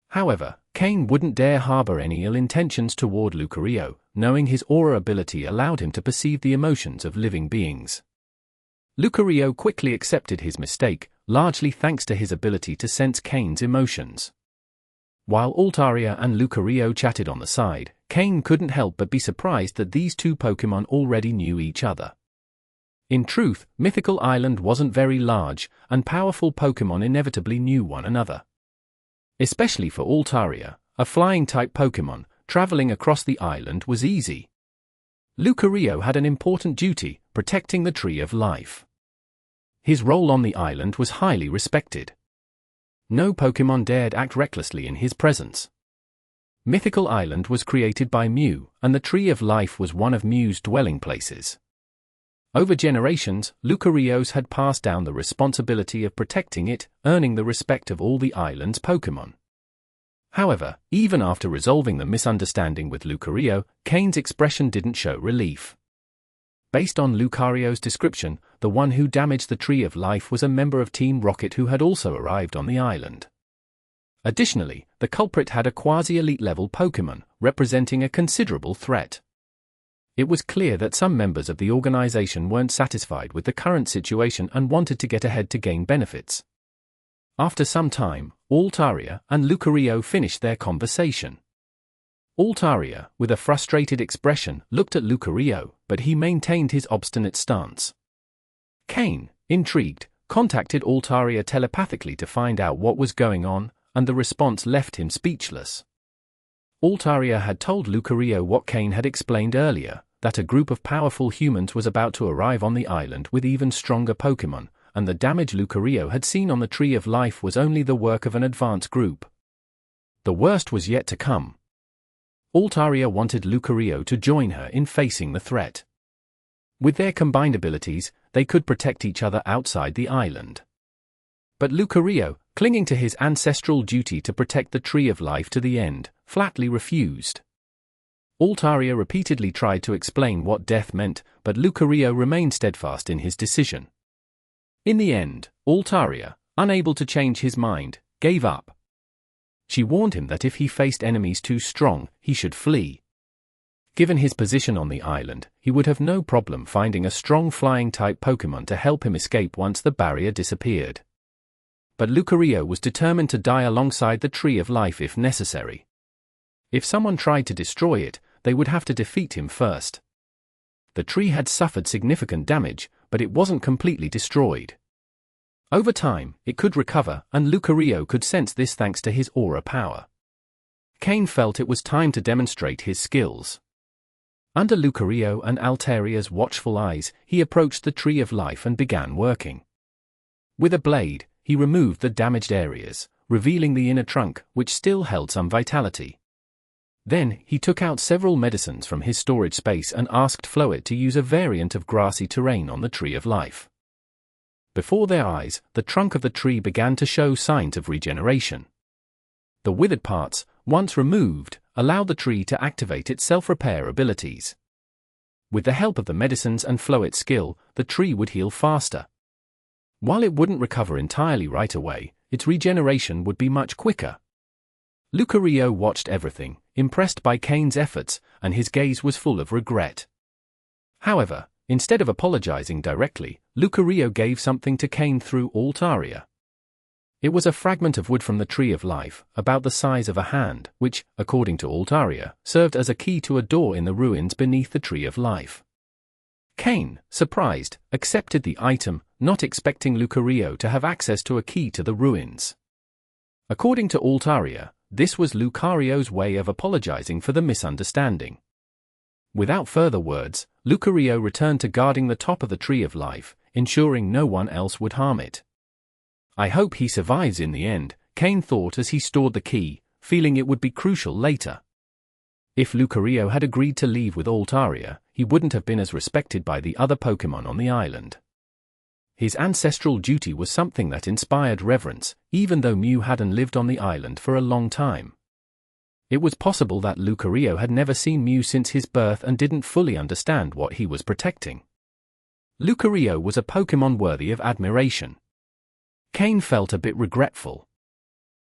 However, Kane wouldn't dare harbor any ill intentions toward Lucario, knowing his aura ability allowed him to perceive the emotions of living beings. Lucario quickly accepted his mistake, largely thanks to his ability to sense Kane's emotions. While Altaria and Lucario chatted on the side, Kane couldn't help but be surprised that these two Pokémon already knew each other. In truth, Mythical Island wasn't very large, and powerful Pokémon inevitably knew one another. Especially for Altaria, a flying-type Pokémon, traveling across the island was easy. Lucario had an important duty, protecting the Tree of Life. His role on the island was highly respected. No Pokémon dared act recklessly in his presence. Mythical Island was created by Mew, and the Tree of Life was one of Mew's dwelling places. Over generations, Lucarios had passed down the responsibility of protecting it, earning the respect of all the island's Pokémon. However, even after resolving the misunderstanding with Lucario, Kane's expression didn't show relief. Based on Lucario's description, the one who damaged the Tree of Life was a member of Team Rocket who had also arrived on the island. Additionally, the culprit had a quasi-elite level Pokémon, representing a considerable threat. It was clear that some members of the organization weren't satisfied with the current situation and wanted to get ahead to gain benefits. After some time, Altaria and Lucario finished their conversation. Altaria, with a frustrated expression, looked at Lucario, but he maintained his obstinate stance. Kane, intrigued, contacted Altaria telepathically to find out what was going on, and the response left him speechless. Altaria had told Lucario what Kane had explained earlier, that a group of powerful humans was about to arrive on the island with even stronger Pokémon, and the damage Lucario had seen on the Tree of Life was only the work of an advanced group. The worst was yet to come. Altaria wanted Lucario to join her in facing the threat. With their combined abilities, they could protect each other outside the island. But Lucario, clinging to his ancestral duty to protect the Tree of Life to the end, flatly refused. Altaria repeatedly tried to explain what death meant, but Lucario remained steadfast in his decision. In the end, Altaria, unable to change his mind, gave up. She warned him that if he faced enemies too strong, he should flee. Given his position on the island, he would have no problem finding a strong flying-type Pokémon to help him escape once the barrier disappeared. But Lucario was determined to die alongside the Tree of Life if necessary. If someone tried to destroy it, they would have to defeat him first. The tree had suffered significant damage, but it wasn't completely destroyed. Over time, it could recover, and Lucario could sense this thanks to his aura power. Kane felt it was time to demonstrate his skills. Under Lucario and Altaria's watchful eyes, he approached the Tree of Life and began working. With a blade, he removed the damaged areas, revealing the inner trunk, which still held some vitality. Then, he took out several medicines from his storage space and asked Floette to use a variant of grassy terrain on the Tree of Life. Before their eyes, the trunk of the tree began to show signs of regeneration. The withered parts, once removed, allowed the tree to activate its self-repair abilities. With the help of the medicines and Floette's skill, the tree would heal faster. While it wouldn't recover entirely right away, its regeneration would be much quicker. Lucario watched everything, impressed by Kane's efforts, and his gaze was full of regret. However, instead of apologizing directly, Lucario gave something to Kane through Altaria. It was a fragment of wood from the Tree of Life, about the size of a hand, which, according to Altaria, served as a key to a door in the ruins beneath the Tree of Life. Kane, surprised, accepted the item, not expecting Lucario to have access to a key to the ruins. According to Altaria, this was Lucario's way of apologizing for the misunderstanding. Without further words, Lucario returned to guarding the top of the Tree of Life, ensuring no one else would harm it. I hope he survives in the end, Kane thought as he stored the key, feeling it would be crucial later. If Lucario had agreed to leave with Altaria, he wouldn't have been as respected by the other Pokémon on the island. His ancestral duty was something that inspired reverence, even though Mew hadn't lived on the island for a long time. It was possible that Lucario had never seen Mew since his birth and didn't fully understand what he was protecting. Lucario was a Pokémon worthy of admiration. Kane felt a bit regretful.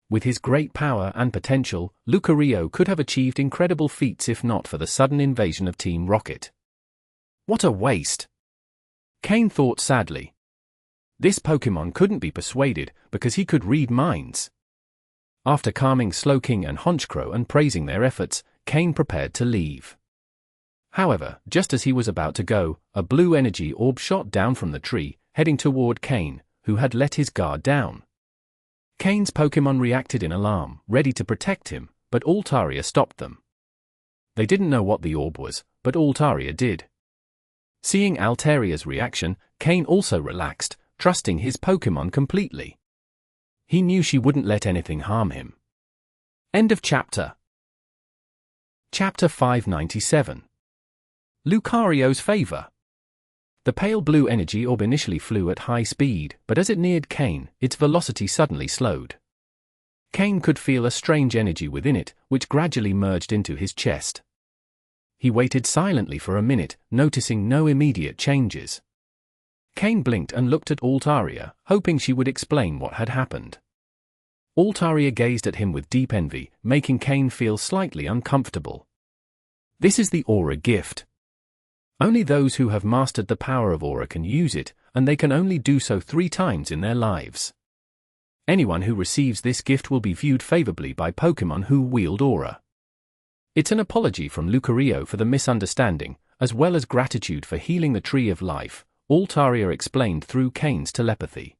With his great power and potential, Lucario could have achieved incredible feats if not for the sudden invasion of Team Rocket. What a waste! Kane thought sadly. This Pokémon couldn't be persuaded because he could read minds. After calming Slowking and Honchkrow and praising their efforts, Kane prepared to leave. However, just as he was about to go, a blue energy orb shot down from the tree, heading toward Kane, who had let his guard down. Kane's Pokémon reacted in alarm, ready to protect him, but Altaria stopped them. They didn't know what the orb was, but Altaria did. Seeing Altaria's reaction, Kane also relaxed, trusting his Pokémon completely. He knew she wouldn't let anything harm him. End of chapter. Chapter 597. Lucario's Favor. The pale blue energy orb initially flew at high speed, but as it neared Kane, its velocity suddenly slowed. Kane could feel a strange energy within it, which gradually merged into his chest. He waited silently for a minute, noticing no immediate changes. Kane blinked and looked at Altaria, hoping she would explain what had happened. Altaria gazed at him with deep envy, making Kane feel slightly uncomfortable. This is the Aura gift. Only those who have mastered the power of Aura can use it, and they can only do so 3 times in their lives. Anyone who receives this gift will be viewed favorably by Pokémon who wield Aura. It's an apology from Lucario for the misunderstanding, as well as gratitude for healing the Tree of Life, Altaria explained through Kane's telepathy.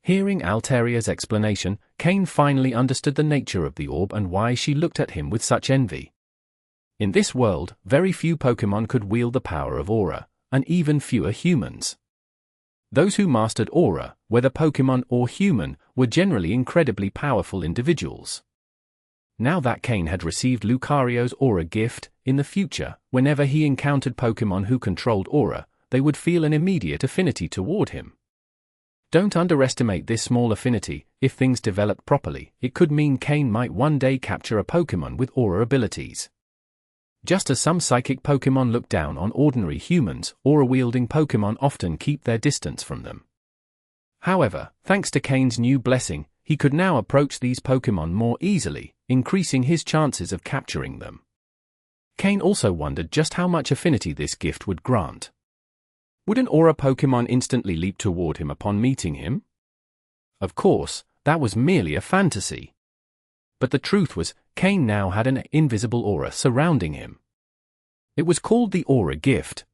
Hearing Altaria's explanation, Kane finally understood the nature of the orb and why she looked at him with such envy. In this world, very few Pokémon could wield the power of Aura, and even fewer humans. Those who mastered Aura, whether Pokémon or human, were generally incredibly powerful individuals. Now that Kane had received Lucario's Aura gift, in the future, whenever he encountered Pokémon who controlled Aura, they would feel an immediate affinity toward him. Don't underestimate this small affinity. If things develop properly, it could mean Kane might one day capture a Pokémon with Aura abilities. Just as some psychic Pokémon look down on ordinary humans, Aura-wielding Pokémon often keep their distance from them. However, thanks to Kane's new blessing, he could now approach these Pokémon more easily, increasing his chances of capturing them. Kane also wondered just how much affinity this gift would grant. Would an Aura Pokémon instantly leap toward him upon meeting him? Of course, that was merely a fantasy. But the truth was, Kane now had an invisible aura surrounding him. It was called the Aura Gift.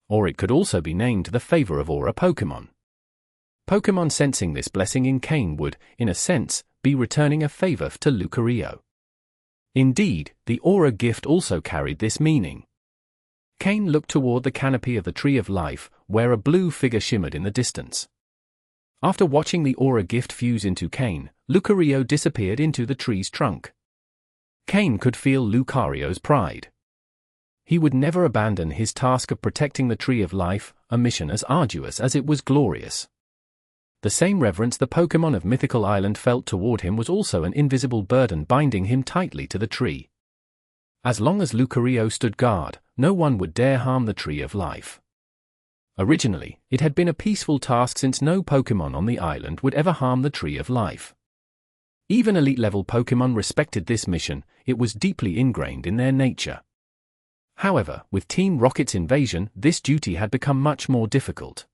Or it could also be named the Favor of Aura Pokémon. Pokémon sensing this blessing in Kane would, in a sense, be returning a favor to Lucario. Indeed, the Aura Gift also carried this meaning. Kane looked toward the canopy of the Tree of Life, where a blue figure shimmered in the distance. After watching the Aura Gift fuse into Kane, Lucario disappeared into the tree's trunk. Kane could feel Lucario's pride. He would never abandon his task of protecting the Tree of Life, a mission as arduous as it was glorious. The same reverence the Pokémon of Mythical Island felt toward him was also an invisible burden binding him tightly to the tree. As long as Lucario stood guard, no one would dare harm the Tree of Life. Originally, it had been a peaceful task since no Pokémon on the island would ever harm the Tree of Life. Even elite-level Pokémon respected this mission. It was deeply ingrained in their nature. However, with Team Rocket's invasion, this duty had become much more difficult.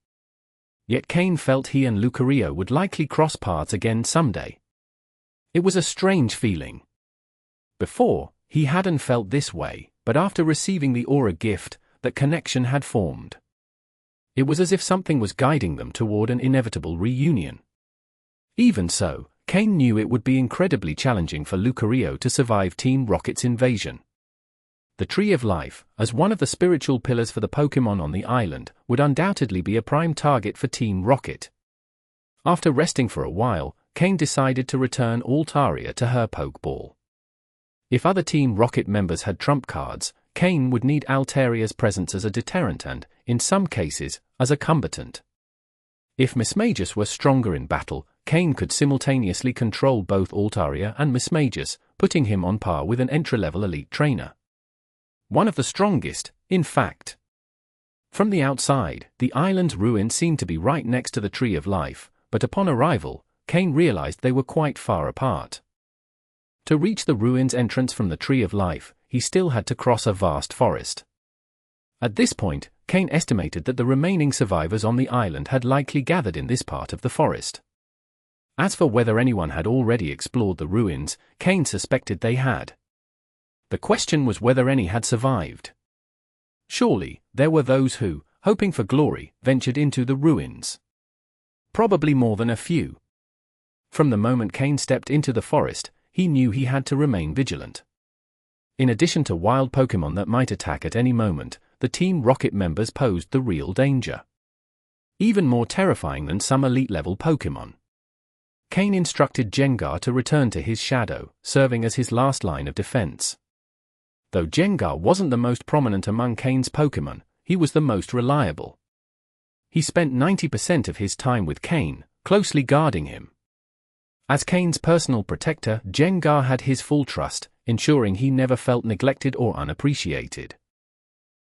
Yet Kane felt he and Lucario would likely cross paths again someday. It was a strange feeling. Before, he hadn't felt this way, but after receiving the Aura Gift, that connection had formed. It was as if something was guiding them toward an inevitable reunion. Even so, Kane knew it would be incredibly challenging for Lucario to survive Team Rocket's invasion. The Tree of Life, as one of the spiritual pillars for the Pokémon on the island, would undoubtedly be a prime target for Team Rocket. After resting for a while, Kane decided to return Altaria to her Pokeball. If other Team Rocket members had trump cards, Kane would need Altaria's presence as a deterrent and, in some cases, as a combatant. If Mismagius were stronger in battle, Kane could simultaneously control both Altaria and Mismagius, putting him on par with an entry-level elite trainer. One of the strongest, in fact. From the outside, the island's ruins seemed to be right next to the Tree of Life, but upon arrival, Kane realized they were quite far apart. To reach the ruins' entrance from the Tree of Life, he still had to cross a vast forest. At this point, Kane estimated that the remaining survivors on the island had likely gathered in this part of the forest. As for whether anyone had already explored the ruins, Kane suspected they had. The question was whether any had survived. Surely, there were those who, hoping for glory, ventured into the ruins. Probably more than a few. From the moment Kane stepped into the forest, he knew he had to remain vigilant. In addition to wild Pokémon that might attack at any moment, the Team Rocket members posed the real danger. Even more terrifying than some elite-level Pokémon. Kane instructed Gengar to return to his shadow, serving as his last line of defense. Though Gengar wasn't the most prominent among Kane's Pokémon, he was the most reliable. He spent 90% of his time with Kane, closely guarding him. As Kane's personal protector, Gengar had his full trust, ensuring he never felt neglected or unappreciated.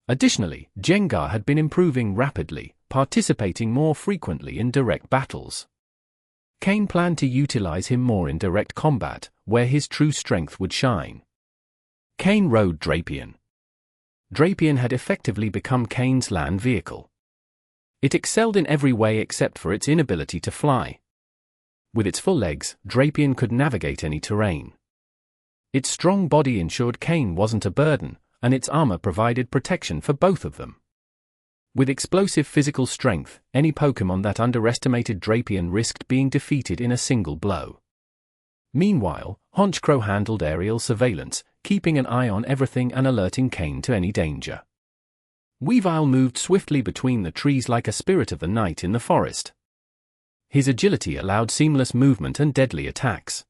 Additionally, Gengar had been improving rapidly, participating more frequently in direct battles. Kane planned to utilize him more in direct combat, where his true strength would shine. Kane rode Drapion. Drapion had effectively become Kane's land vehicle. It excelled in every way except for its inability to fly. With its full legs, Drapion could navigate any terrain. Its strong body ensured Kane wasn't a burden, and its armor provided protection for both of them. With explosive physical strength, any Pokémon that underestimated Drapion risked being defeated in a single blow. Meanwhile, Honchkrow handled aerial surveillance, keeping an eye on everything and alerting Kane to any danger. Weavile moved swiftly between the trees like a spirit of the night in the forest. His agility allowed seamless movement and deadly attacks.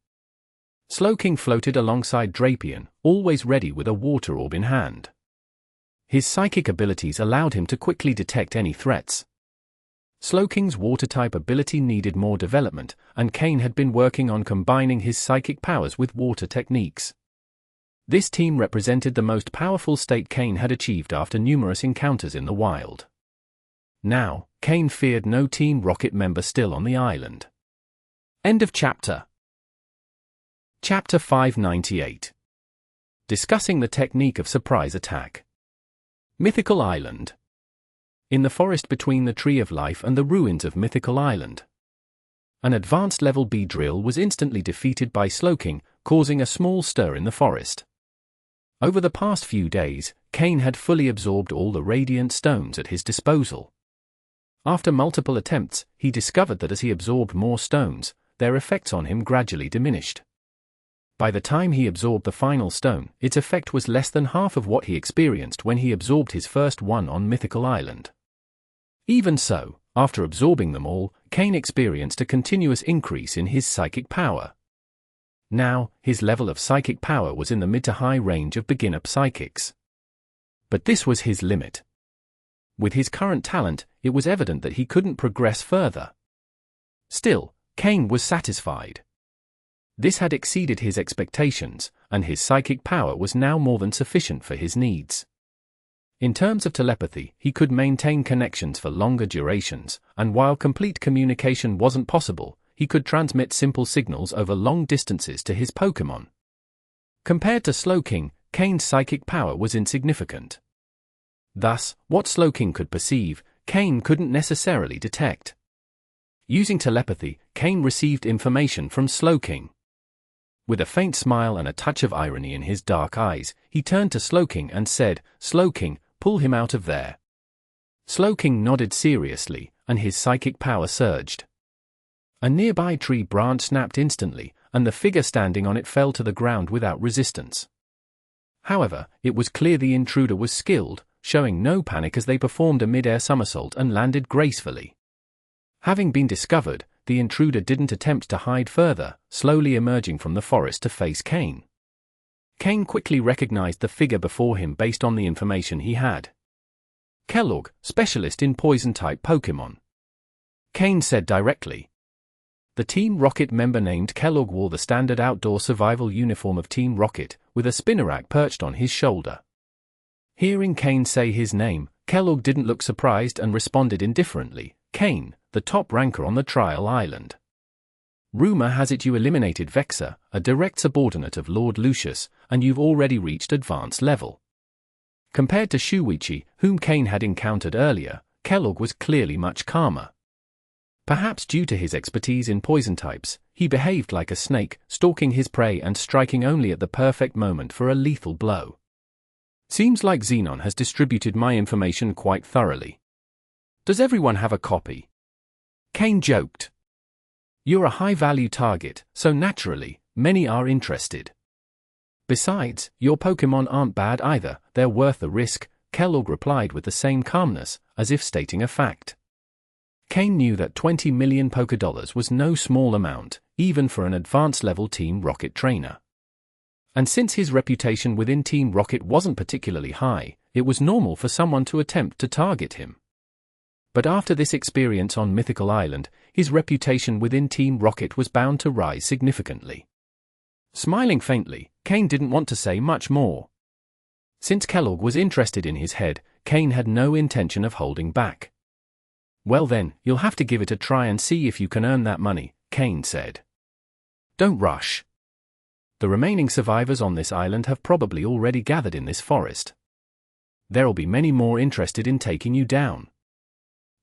Slowking floated alongside Drapion, always ready with a water orb in hand. His psychic abilities allowed him to quickly detect any threats. Slowking's water-type ability needed more development, and Kane had been working on combining his psychic powers with water techniques. This team represented the most powerful state Kane had achieved after numerous encounters in the wild. Now, Kane feared no Team Rocket member still on the island. End of chapter. Chapter 598. Discussing the technique of surprise attack. Mythical Island. In the forest between the Tree of Life and the ruins of Mythical Island. An advanced level B drill was instantly defeated by Slowking, causing a small stir in the forest. Over the past few days, Kane had fully absorbed all the radiant stones at his disposal. After multiple attempts, he discovered that as he absorbed more stones, their effects on him gradually diminished. By the time he absorbed the final stone, its effect was less than half of what he experienced when he absorbed his first one on Mythical Island. Even so, after absorbing them all, Kane experienced a continuous increase in his psychic power. Now, his level of psychic power was in the mid to high range of beginner psychics. But this was his limit. With his current talent, it was evident that he couldn't progress further. Still, Kane was satisfied. This had exceeded his expectations, and his psychic power was now more than sufficient for his needs. In terms of telepathy, he could maintain connections for longer durations, and while complete communication wasn't possible, he could transmit simple signals over long distances to his Pokémon. Compared to Slowking, Kane's psychic power was insignificant. Thus, what Slowking could perceive, Kane couldn't necessarily detect. Using telepathy, Kane received information from Slowking. With a faint smile and a touch of irony in his dark eyes, he turned to Slowking and said, "Slowking, pull him out of there." Slowking nodded seriously, and his psychic power surged. A nearby tree branch snapped instantly, and the figure standing on it fell to the ground without resistance. However, it was clear the intruder was skilled, showing no panic as they performed a mid-air somersault and landed gracefully. Having been discovered, the intruder didn't attempt to hide further, slowly emerging from the forest to face Kane. Kane quickly recognized the figure before him based on the information he had. Kellogg, specialist in poison-type Pokémon. Kane said directly. The Team Rocket member named Kellogg wore the standard outdoor survival uniform of Team Rocket, with a spinnerack perched on his shoulder. Hearing Kane say his name, Kellogg didn't look surprised and responded indifferently, "Kane, the top ranker on the trial island. Rumor has it you eliminated Vexor, a direct subordinate of Lord Lucius, and you've already reached advanced level." Compared to Shuichi, whom Kane had encountered earlier, Kellogg was clearly much calmer. Perhaps due to his expertise in poison types, he behaved like a snake, stalking his prey and striking only at the perfect moment for a lethal blow. "Seems like Xenon has distributed my information quite thoroughly. Does everyone have a copy?" Kane joked. "You're a high-value target, so naturally, many are interested. Besides, your Pokémon aren't bad either, they're worth the risk," Kellogg replied with the same calmness, as if stating a fact. Kane knew that 20 million Pokédollars was no small amount, even for an advanced-level Team Rocket trainer. And since his reputation within Team Rocket wasn't particularly high, it was normal for someone to attempt to target him. But after this experience on Mythical Island, his reputation within Team Rocket was bound to rise significantly. Smiling faintly, Kane didn't want to say much more. Since Kellogg was interested in his head, Kane had no intention of holding back. "Well then, you'll have to give it a try and see if you can earn that money," Kane said. "Don't rush. The remaining survivors on this island have probably already gathered in this forest. There'll be many more interested in taking you down.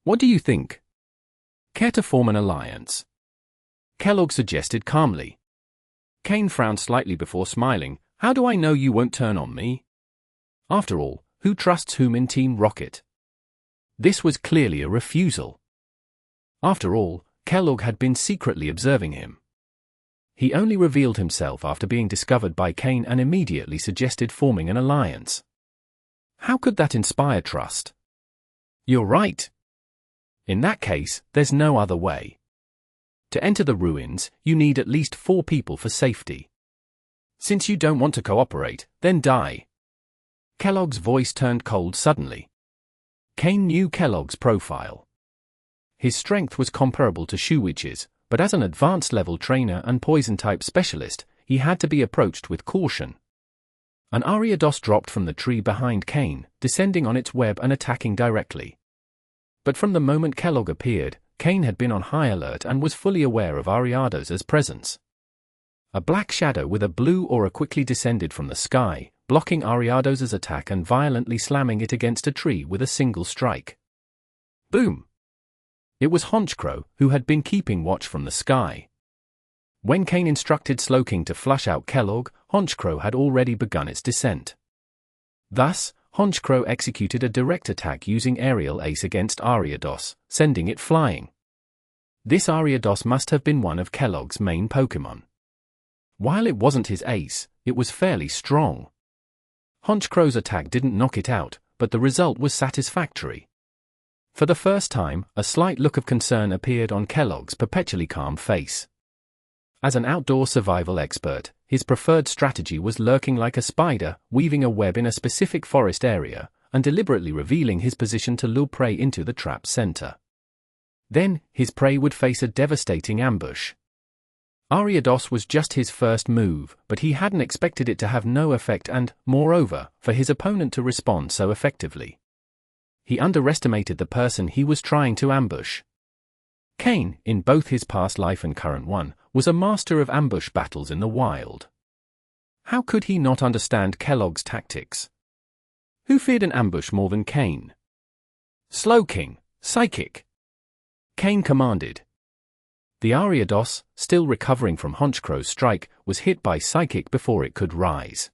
What do you think? Care to form an alliance?" Kellogg suggested calmly. Kane frowned slightly before smiling. "How do I know you won't turn on me? After all, who trusts whom in Team Rocket? This was clearly a refusal. After all, Kellogg had been secretly observing him. He only revealed himself after being discovered by Kane and immediately suggested forming an alliance. How could that inspire trust? You're right. In that case, there's no other way. To enter the ruins, you need at least 4 people for safety. Since you don't want to cooperate, then die. Kellogg's voice turned cold suddenly. Kane knew Kellogg's profile. His strength was comparable to Shuichi's, but as an advanced-level trainer and poison-type specialist, he had to be approached with caution. An Ariados dropped from the tree behind Kane, descending on its web and attacking directly. But from the moment Kellogg appeared, Kane had been on high alert and was fully aware of Ariados's presence. A black shadow with a blue aura quickly descended from the sky, blocking Ariados's attack and violently slamming it against a tree with a single strike. Boom! It was Honchkrow, who had been keeping watch from the sky. When Kane instructed Slowking to flush out Kellogg, Honchkrow had already begun its descent. Thus, Honchkrow executed a direct attack using Aerial Ace against Ariados, sending it flying. This Ariados must have been one of Kellogg's main Pokémon. While it wasn't his ace, it was fairly strong. Honchkrow's attack didn't knock it out, but the result was satisfactory. For the first time, a slight look of concern appeared on Kellogg's perpetually calm face. As an outdoor survival expert, his preferred strategy was lurking like a spider, weaving a web in a specific forest area, and deliberately revealing his position to lure prey into the trap's center. Then, his prey would face a devastating ambush. Ariados was just his first move, but he hadn't expected it to have no effect and, moreover, for his opponent to respond so effectively. He underestimated the person he was trying to ambush. Kane, in both his past life and current one, was a master of ambush battles in the wild. How could he not understand Kellogg's tactics? Who feared an ambush more than Kane? Slowking, Psychic! Kane commanded. The Ariados, still recovering from Honchkrow's strike, was hit by Psychic before it could rise.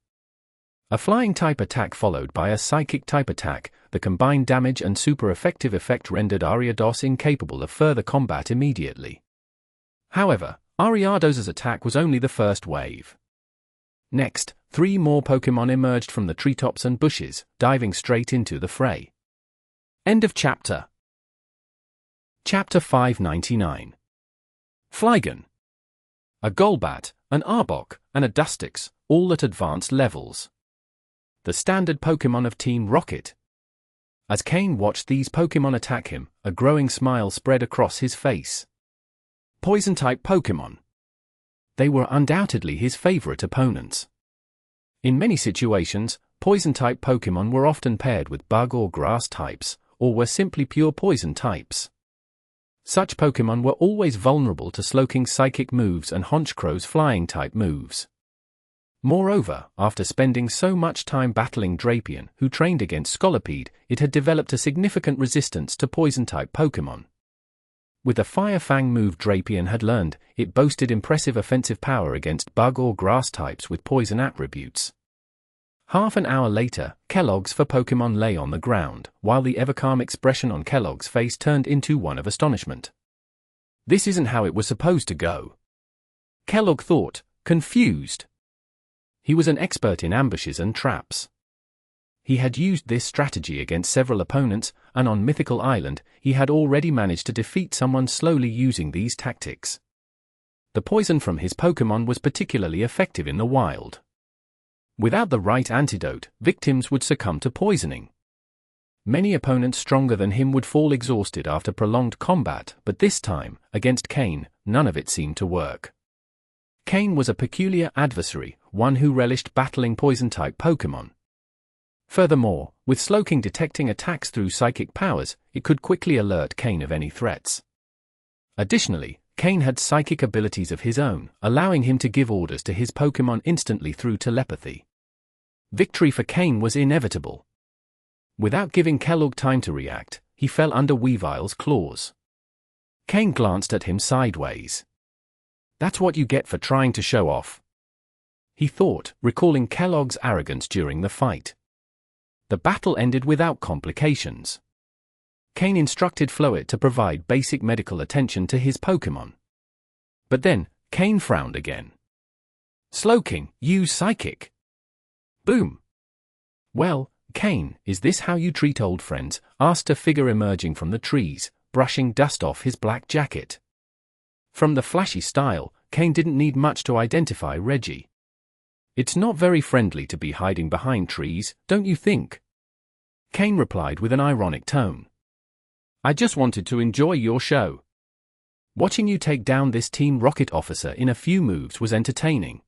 A Flying-type attack followed by a Psychic-type attack, the combined damage and super-effective effect rendered Ariados incapable of further combat immediately. However, Ariados's attack was only the first wave. Next, 3 more Pokémon emerged from the treetops and bushes, diving straight into the fray. End of chapter. Chapter 599. Flygon. A Golbat, an Arbok, and a Dustix, all at advanced levels. The standard Pokémon of Team Rocket. As Kane watched these Pokémon attack him, a growing smile spread across his face. Poison-type Pokémon. They were undoubtedly his favorite opponents. In many situations, Poison-type Pokémon were often paired with Bug or Grass types, or were simply pure Poison types. Such Pokémon were always vulnerable to Slowking's Psychic moves and Honchkrow's Flying-type moves. Moreover, after spending so much time battling Drapion, who trained against Scolipede, it had developed a significant resistance to Poison-type Pokémon. With the Fire Fang move Drapion had learned, it boasted impressive offensive power against Bug or Grass types with Poison attributes. Half an hour later, Kellogg's for Pokémon lay on the ground, while the ever-calm expression on Kellogg's face turned into one of astonishment. This isn't how it was supposed to go. Kellogg thought, confused. He was an expert in ambushes and traps. He had used this strategy against several opponents, and on Mythical Island, he had already managed to defeat someone slowly using these tactics. The poison from his Pokémon was particularly effective in the wild. Without the right antidote, victims would succumb to poisoning. Many opponents stronger than him would fall exhausted after prolonged combat, but this time, against Kane, none of it seemed to work. Kane was a peculiar adversary, one who relished battling Poison-type Pokémon. Furthermore, with Slowking detecting attacks through psychic powers, it could quickly alert Kane of any threats. Additionally, Kane had psychic abilities of his own, allowing him to give orders to his Pokémon instantly through telepathy. Victory for Kane was inevitable. Without giving Kellogg time to react, he fell under Weavile's claws. Kane glanced at him sideways. That's what you get for trying to show off, he thought, recalling Kellogg's arrogance during the fight. The battle ended without complications. Kane instructed Floette to provide basic medical attention to his Pokémon. But then, Kane frowned again. Slowking, use Psychic. Boom. Well, Kane, is this how you treat old friends? Asked a figure emerging from the trees, brushing dust off his black jacket. From the flashy style, Kane didn't need much to identify Reggie. It's not very friendly to be hiding behind trees, don't you think? Kane replied with an ironic tone. I just wanted to enjoy your show. Watching you take down this Team Rocket officer in a few moves was entertaining.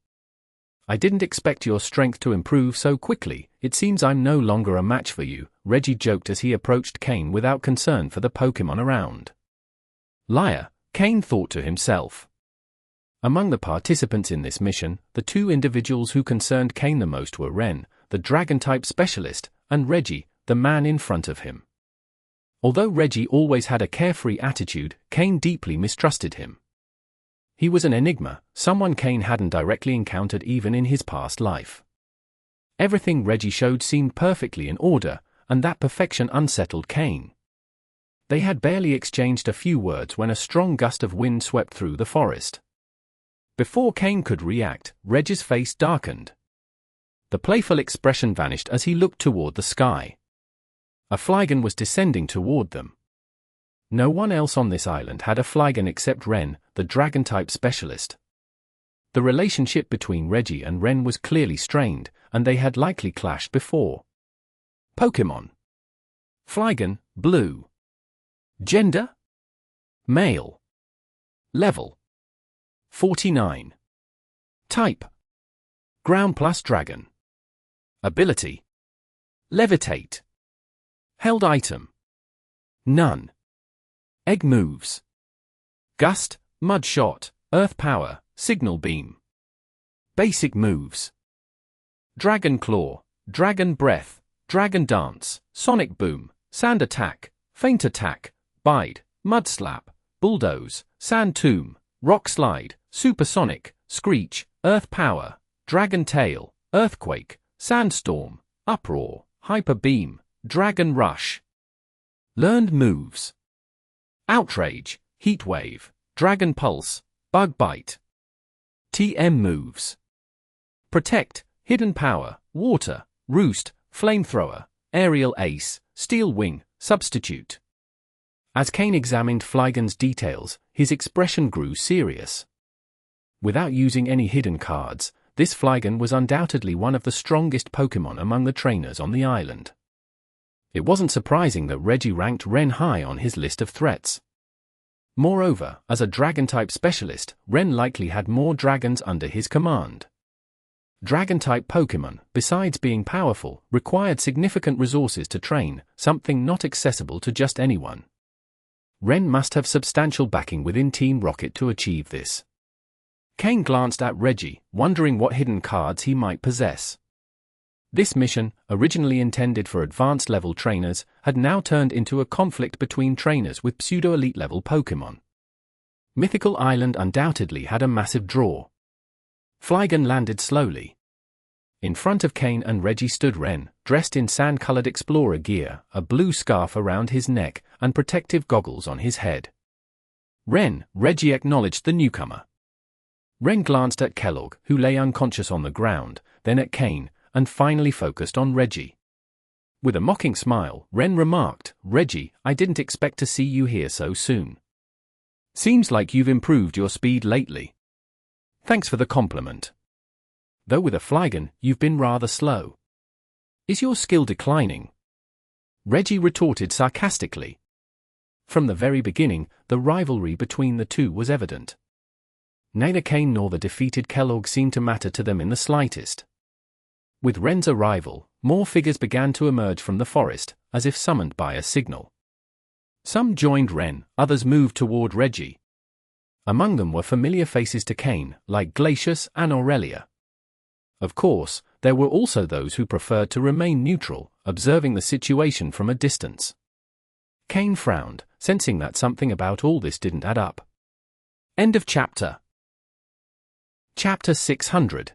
I didn't expect your strength to improve so quickly. It seems I'm no longer a match for you, Reggie joked as he approached Kane without concern for the Pokémon around. Liar, Kane thought to himself. Among the participants in this mission, the two individuals who concerned Kane the most were Ren, the Dragon-type specialist, and Reggie, the man in front of him. Although Reggie always had a carefree attitude, Kane deeply mistrusted him. He was an enigma, someone Kane hadn't directly encountered even in his past life. Everything Reggie showed seemed perfectly in order, and that perfection unsettled Kane. They had barely exchanged a few words when a strong gust of wind swept through the forest. Before Kane could react, Reggie's face darkened. The playful expression vanished as he looked toward the sky. A Flygon was descending toward them. No one else on this island had a Flygon except Ren, the Dragon-type specialist. The relationship between Reggie and Ren was clearly strained, and they had likely clashed before. Pokémon. Flygon, blue. Gender? Male. Level. 49. Type. Ground plus Dragon. Ability. Levitate. Held item. None. Egg moves. Gust, Mud Shot, Earth Power, Signal Beam. Basic moves. Dragon Claw, Dragon Breath, Dragon Dance, Sonic Boom, Sand Attack, Feint Attack, Bite, Mud Slap, Bulldoze, Sand Tomb, Rock Slide, Supersonic, Screech, Earth Power, Dragon Tail, Earthquake, Sandstorm, Uproar, Hyper Beam, Dragon Rush. Learned moves. Outrage, Heat Wave, Dragon Pulse, Bug Bite. TM moves. Protect, Hidden Power, Water, Roost, Flamethrower, Aerial Ace, Steel Wing, Substitute. As Kane examined Flygon's details, his expression grew serious. Without using any hidden cards, this Flygon was undoubtedly one of the strongest Pokémon among the trainers on the island. It wasn't surprising that Reggie ranked Ren high on his list of threats. Moreover, as a Dragon-type specialist, Ren likely had more dragons under his command. Dragon-type Pokémon, besides being powerful, required significant resources to train, something not accessible to just anyone. Ren must have substantial backing within Team Rocket to achieve this. Kane glanced at Reggie, wondering what hidden cards he might possess. This mission, originally intended for advanced-level trainers, had now turned into a conflict between trainers with pseudo-elite-level Pokémon. Mythical Island undoubtedly had a massive draw. Flygon landed slowly. In front of Kane and Reggie stood Ren, dressed in sand-colored explorer gear, a blue scarf around his neck, and protective goggles on his head. Reggie acknowledged the newcomer. Ren glanced at Kellogg, who lay unconscious on the ground, then at Kane, and finally focused on Reggie. With a mocking smile, Ren remarked, "Reggie, I didn't expect to see you here so soon. Seems like you've improved your speed lately. Thanks for the compliment. Though with a Flygon, you've been rather slow. Is your skill declining?" Reggie retorted sarcastically. From the very beginning, the rivalry between the two was evident. Neither Kane nor the defeated Kellogg seemed to matter to them in the slightest. With Ren's arrival, more figures began to emerge from the forest, as if summoned by a signal. Some joined Ren, others moved toward Reggie. Among them were familiar faces to Kane, like Glacius and Aurelia. Of course, there were also those who preferred to remain neutral, observing the situation from a distance. Kane frowned, sensing that something about all this didn't add up. End of chapter. Chapter 600.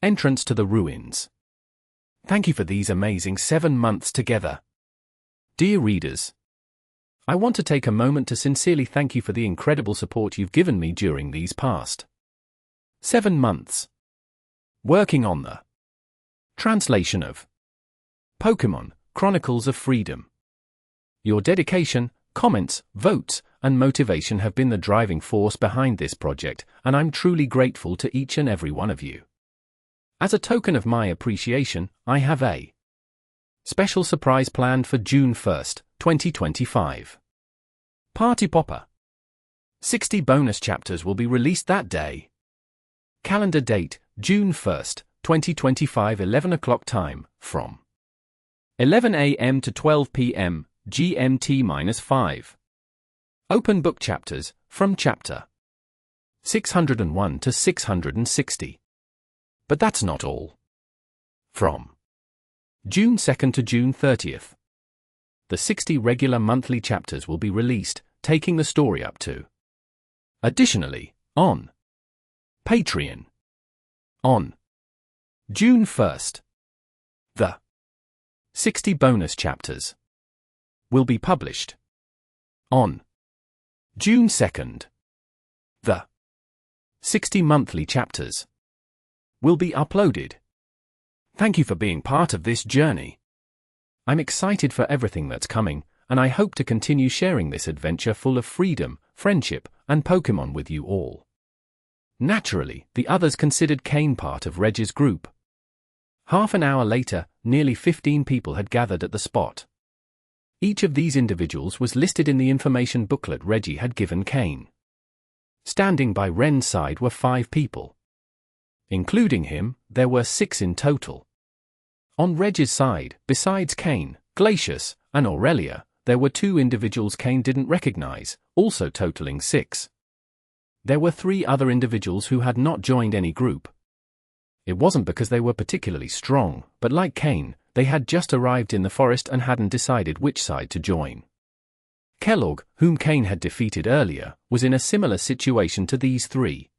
Entrance to the Ruins. Thank you for these amazing 7 months together. Dear readers, I want to take a moment to sincerely thank you for the incredible support you've given me during these past 7 months. Working on the translation of Pokémon, Chronicles of Freedom. Your dedication, comments, votes, and motivation have been the driving force behind this project, and I'm truly grateful to each and every one of you. As a token of my appreciation, I have a special surprise planned for June 1st, 2025. Party Popper. 60 bonus chapters will be released that day. Calendar date, June 1st, 2025, 11 o'clock time, from 11 a.m. to 12 p.m. GMT-5. Open book chapters, from chapter 601 to 660. But that's not all. From June 2nd to June 30th. The 60 regular monthly chapters will be released, taking the story up to. Additionally, on Patreon. On June 1st. The 60 bonus chapters will be published. On June 2nd. The 60 monthly chapters will be uploaded. Thank you for being part of this journey. I'm excited for everything that's coming, and I hope to continue sharing this adventure full of freedom, friendship, and Pokémon with you all. Naturally, the others considered Kane part of Reg's group. Half an hour later, nearly 15 people had gathered at the spot. Each of these individuals was listed in the information booklet Reggie had given Kane. Standing by Ren's side were 5 people. Including him, there were 6 in total. On Reg's side, besides Kane, Glacius, and Aurelia, there were 2 individuals Kane didn't recognize, also totaling 6. There were 3 other individuals who had not joined any group. It wasn't because they were particularly strong, but like Kane, they had just arrived in the forest and hadn't decided which side to join. Kellogg, whom Kane had defeated earlier, was in a similar situation to these 3.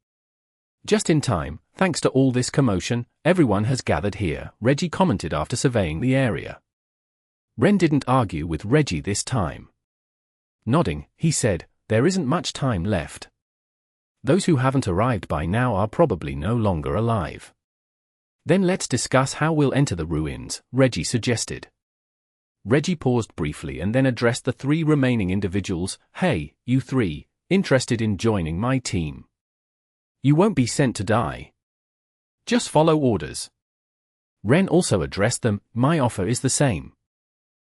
Just in time, thanks to all this commotion, everyone has gathered here, Reggie commented after surveying the area. Ren didn't argue with Reggie this time. Nodding, he said, "There isn't much time left. Those who haven't arrived by now are probably no longer alive. Then let's discuss how we'll enter the ruins," Reggie suggested. Reggie paused briefly and then addressed the 3 remaining individuals. "Hey, you 3, interested in joining my team? You won't be sent to die. Just follow orders." Ren also addressed them. "My offer is the same."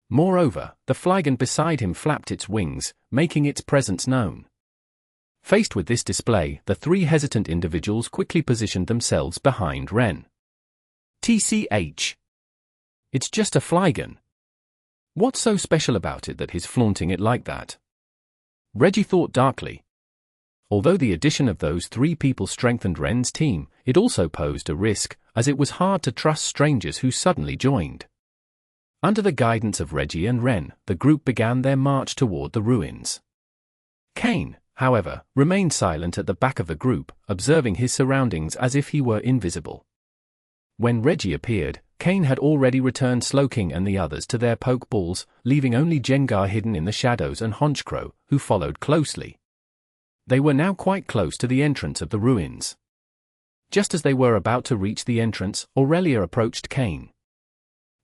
Moreover, the Flygon beside him flapped its wings, making its presence known. Faced with this display, the 3 hesitant individuals quickly positioned themselves behind Ren. TCH. It's just a Flygon. What's so special about it that he's flaunting it like that? Reggie thought darkly. Although the addition of those 3 people strengthened Ren's team, it also posed a risk, as it was hard to trust strangers who suddenly joined. Under the guidance of Reggie and Ren, the group began their march toward the ruins. Kane, however, remained silent at the back of the group, observing his surroundings as if he were invisible. When Reggie appeared, Kane had already returned Slowking and the others to their Pokeballs, leaving only Jengar hidden in the shadows and Honchkrow, who followed closely. They were now quite close to the entrance of the ruins. Just as they were about to reach the entrance, Aurelia approached Kane.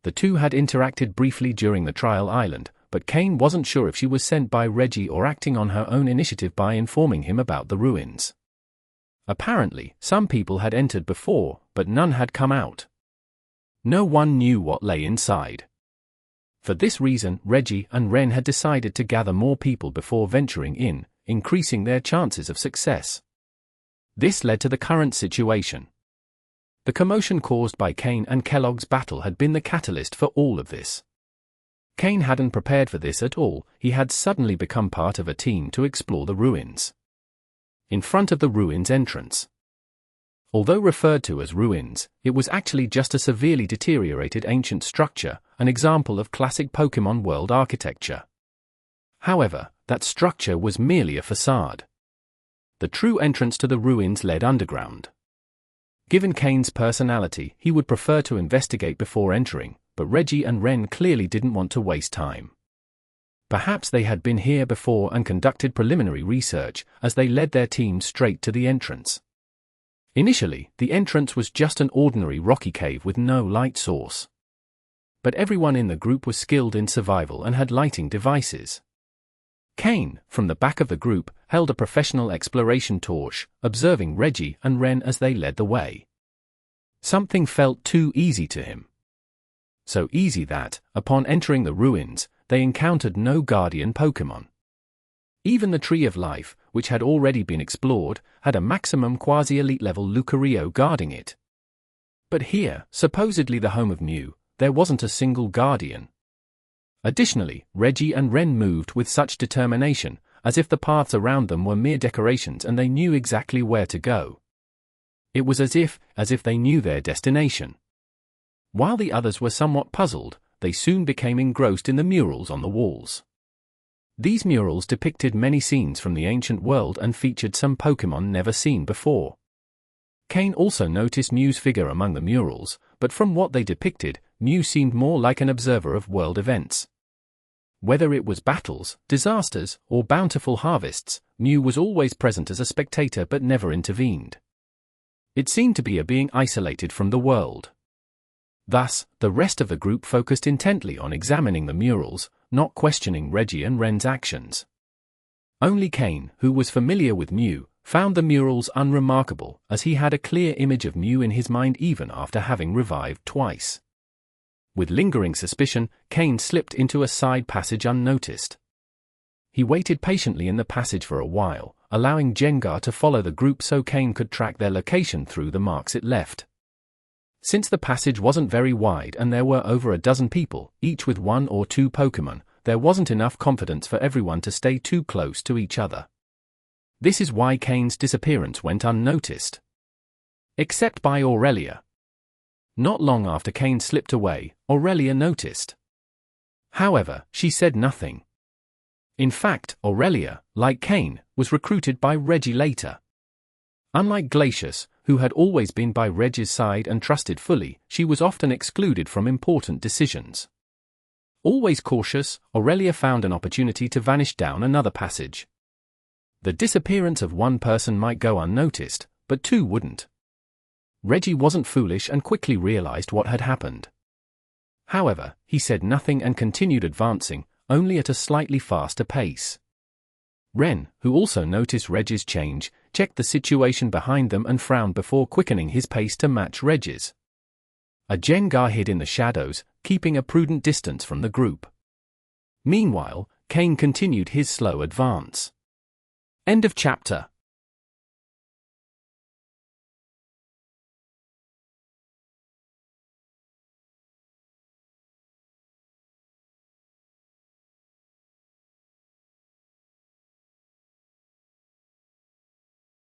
The 2 had interacted briefly during the trial island, but Kane wasn't sure if she was sent by Reggie or acting on her own initiative by informing him about the ruins. Apparently, some people had entered before, but none had come out. No one knew what lay inside. For this reason, Reggie and Ren had decided to gather more people before venturing in, increasing their chances of success. This led to the current situation. The commotion caused by Kane and Kellogg's battle had been the catalyst for all of this. Kane hadn't prepared for this at all. He had suddenly become part of a team to explore the ruins. In front of the ruins entrance. Although referred to as ruins, it was actually just a severely deteriorated ancient structure, an example of classic Pokémon world architecture. However, that structure was merely a facade. The true entrance to the ruins led underground. Given Kane's personality, he would prefer to investigate before entering, but Reggie and Ren clearly didn't want to waste time. Perhaps they had been here before and conducted preliminary research as they led their team straight to the entrance. Initially, the entrance was just an ordinary rocky cave with no light source. But everyone in the group was skilled in survival and had lighting devices. Kane, from the back of the group, held a professional exploration torch, observing Reggie and Ren as they led the way. Something felt too easy to him. So easy that, upon entering the ruins, they encountered no guardian Pokémon. Even the Tree of Life, which had already been explored, had a maximum quasi-elite level Lucario guarding it. But here, supposedly the home of Mew, there wasn't a single guardian. Additionally, Reggie and Ren moved with such determination, as if the paths around them were mere decorations and they knew exactly where to go. It was as if they knew their destination. While the others were somewhat puzzled, they soon became engrossed in the murals on the walls. These murals depicted many scenes from the ancient world and featured some Pokémon never seen before. Kane also noticed Mew's figure among the murals, but from what they depicted, Mew seemed more like an observer of world events. Whether it was battles, disasters, or bountiful harvests, Mew was always present as a spectator but never intervened. It seemed to be a being isolated from the world. Thus, the rest of the group focused intently on examining the murals, not questioning Reggie and Ren's actions. Only Kane, who was familiar with Mew, found the murals unremarkable, as he had a clear image of Mew in his mind even after having revived twice. With lingering suspicion, Kane slipped into a side passage unnoticed. He waited patiently in the passage for a while, allowing Jengar to follow the group so Kane could track their location through the marks it left. Since the passage wasn't very wide and there were over a dozen people, each with 1 or 2 Pokémon, there wasn't enough confidence for everyone to stay too close to each other. This is why Kane's disappearance went unnoticed. Except by Aurelia. Not long after Kane slipped away, Aurelia noticed. However, she said nothing. In fact, Aurelia, like Kane, was recruited by Reggie later. Unlike Glacius, who had always been by Reggie's side and trusted fully, she was often excluded from important decisions. Always cautious, Aurelia found an opportunity to vanish down another passage. The disappearance of one person might go unnoticed, but 2 wouldn't. Reggie wasn't foolish and quickly realized what had happened. However, he said nothing and continued advancing, only at a slightly faster pace. Ren, who also noticed Reggie's change, checked the situation behind them and frowned before quickening his pace to match Reggie's. A Jengar hid in the shadows, keeping a prudent distance from the group. Meanwhile, Kane continued his slow advance. End of chapter.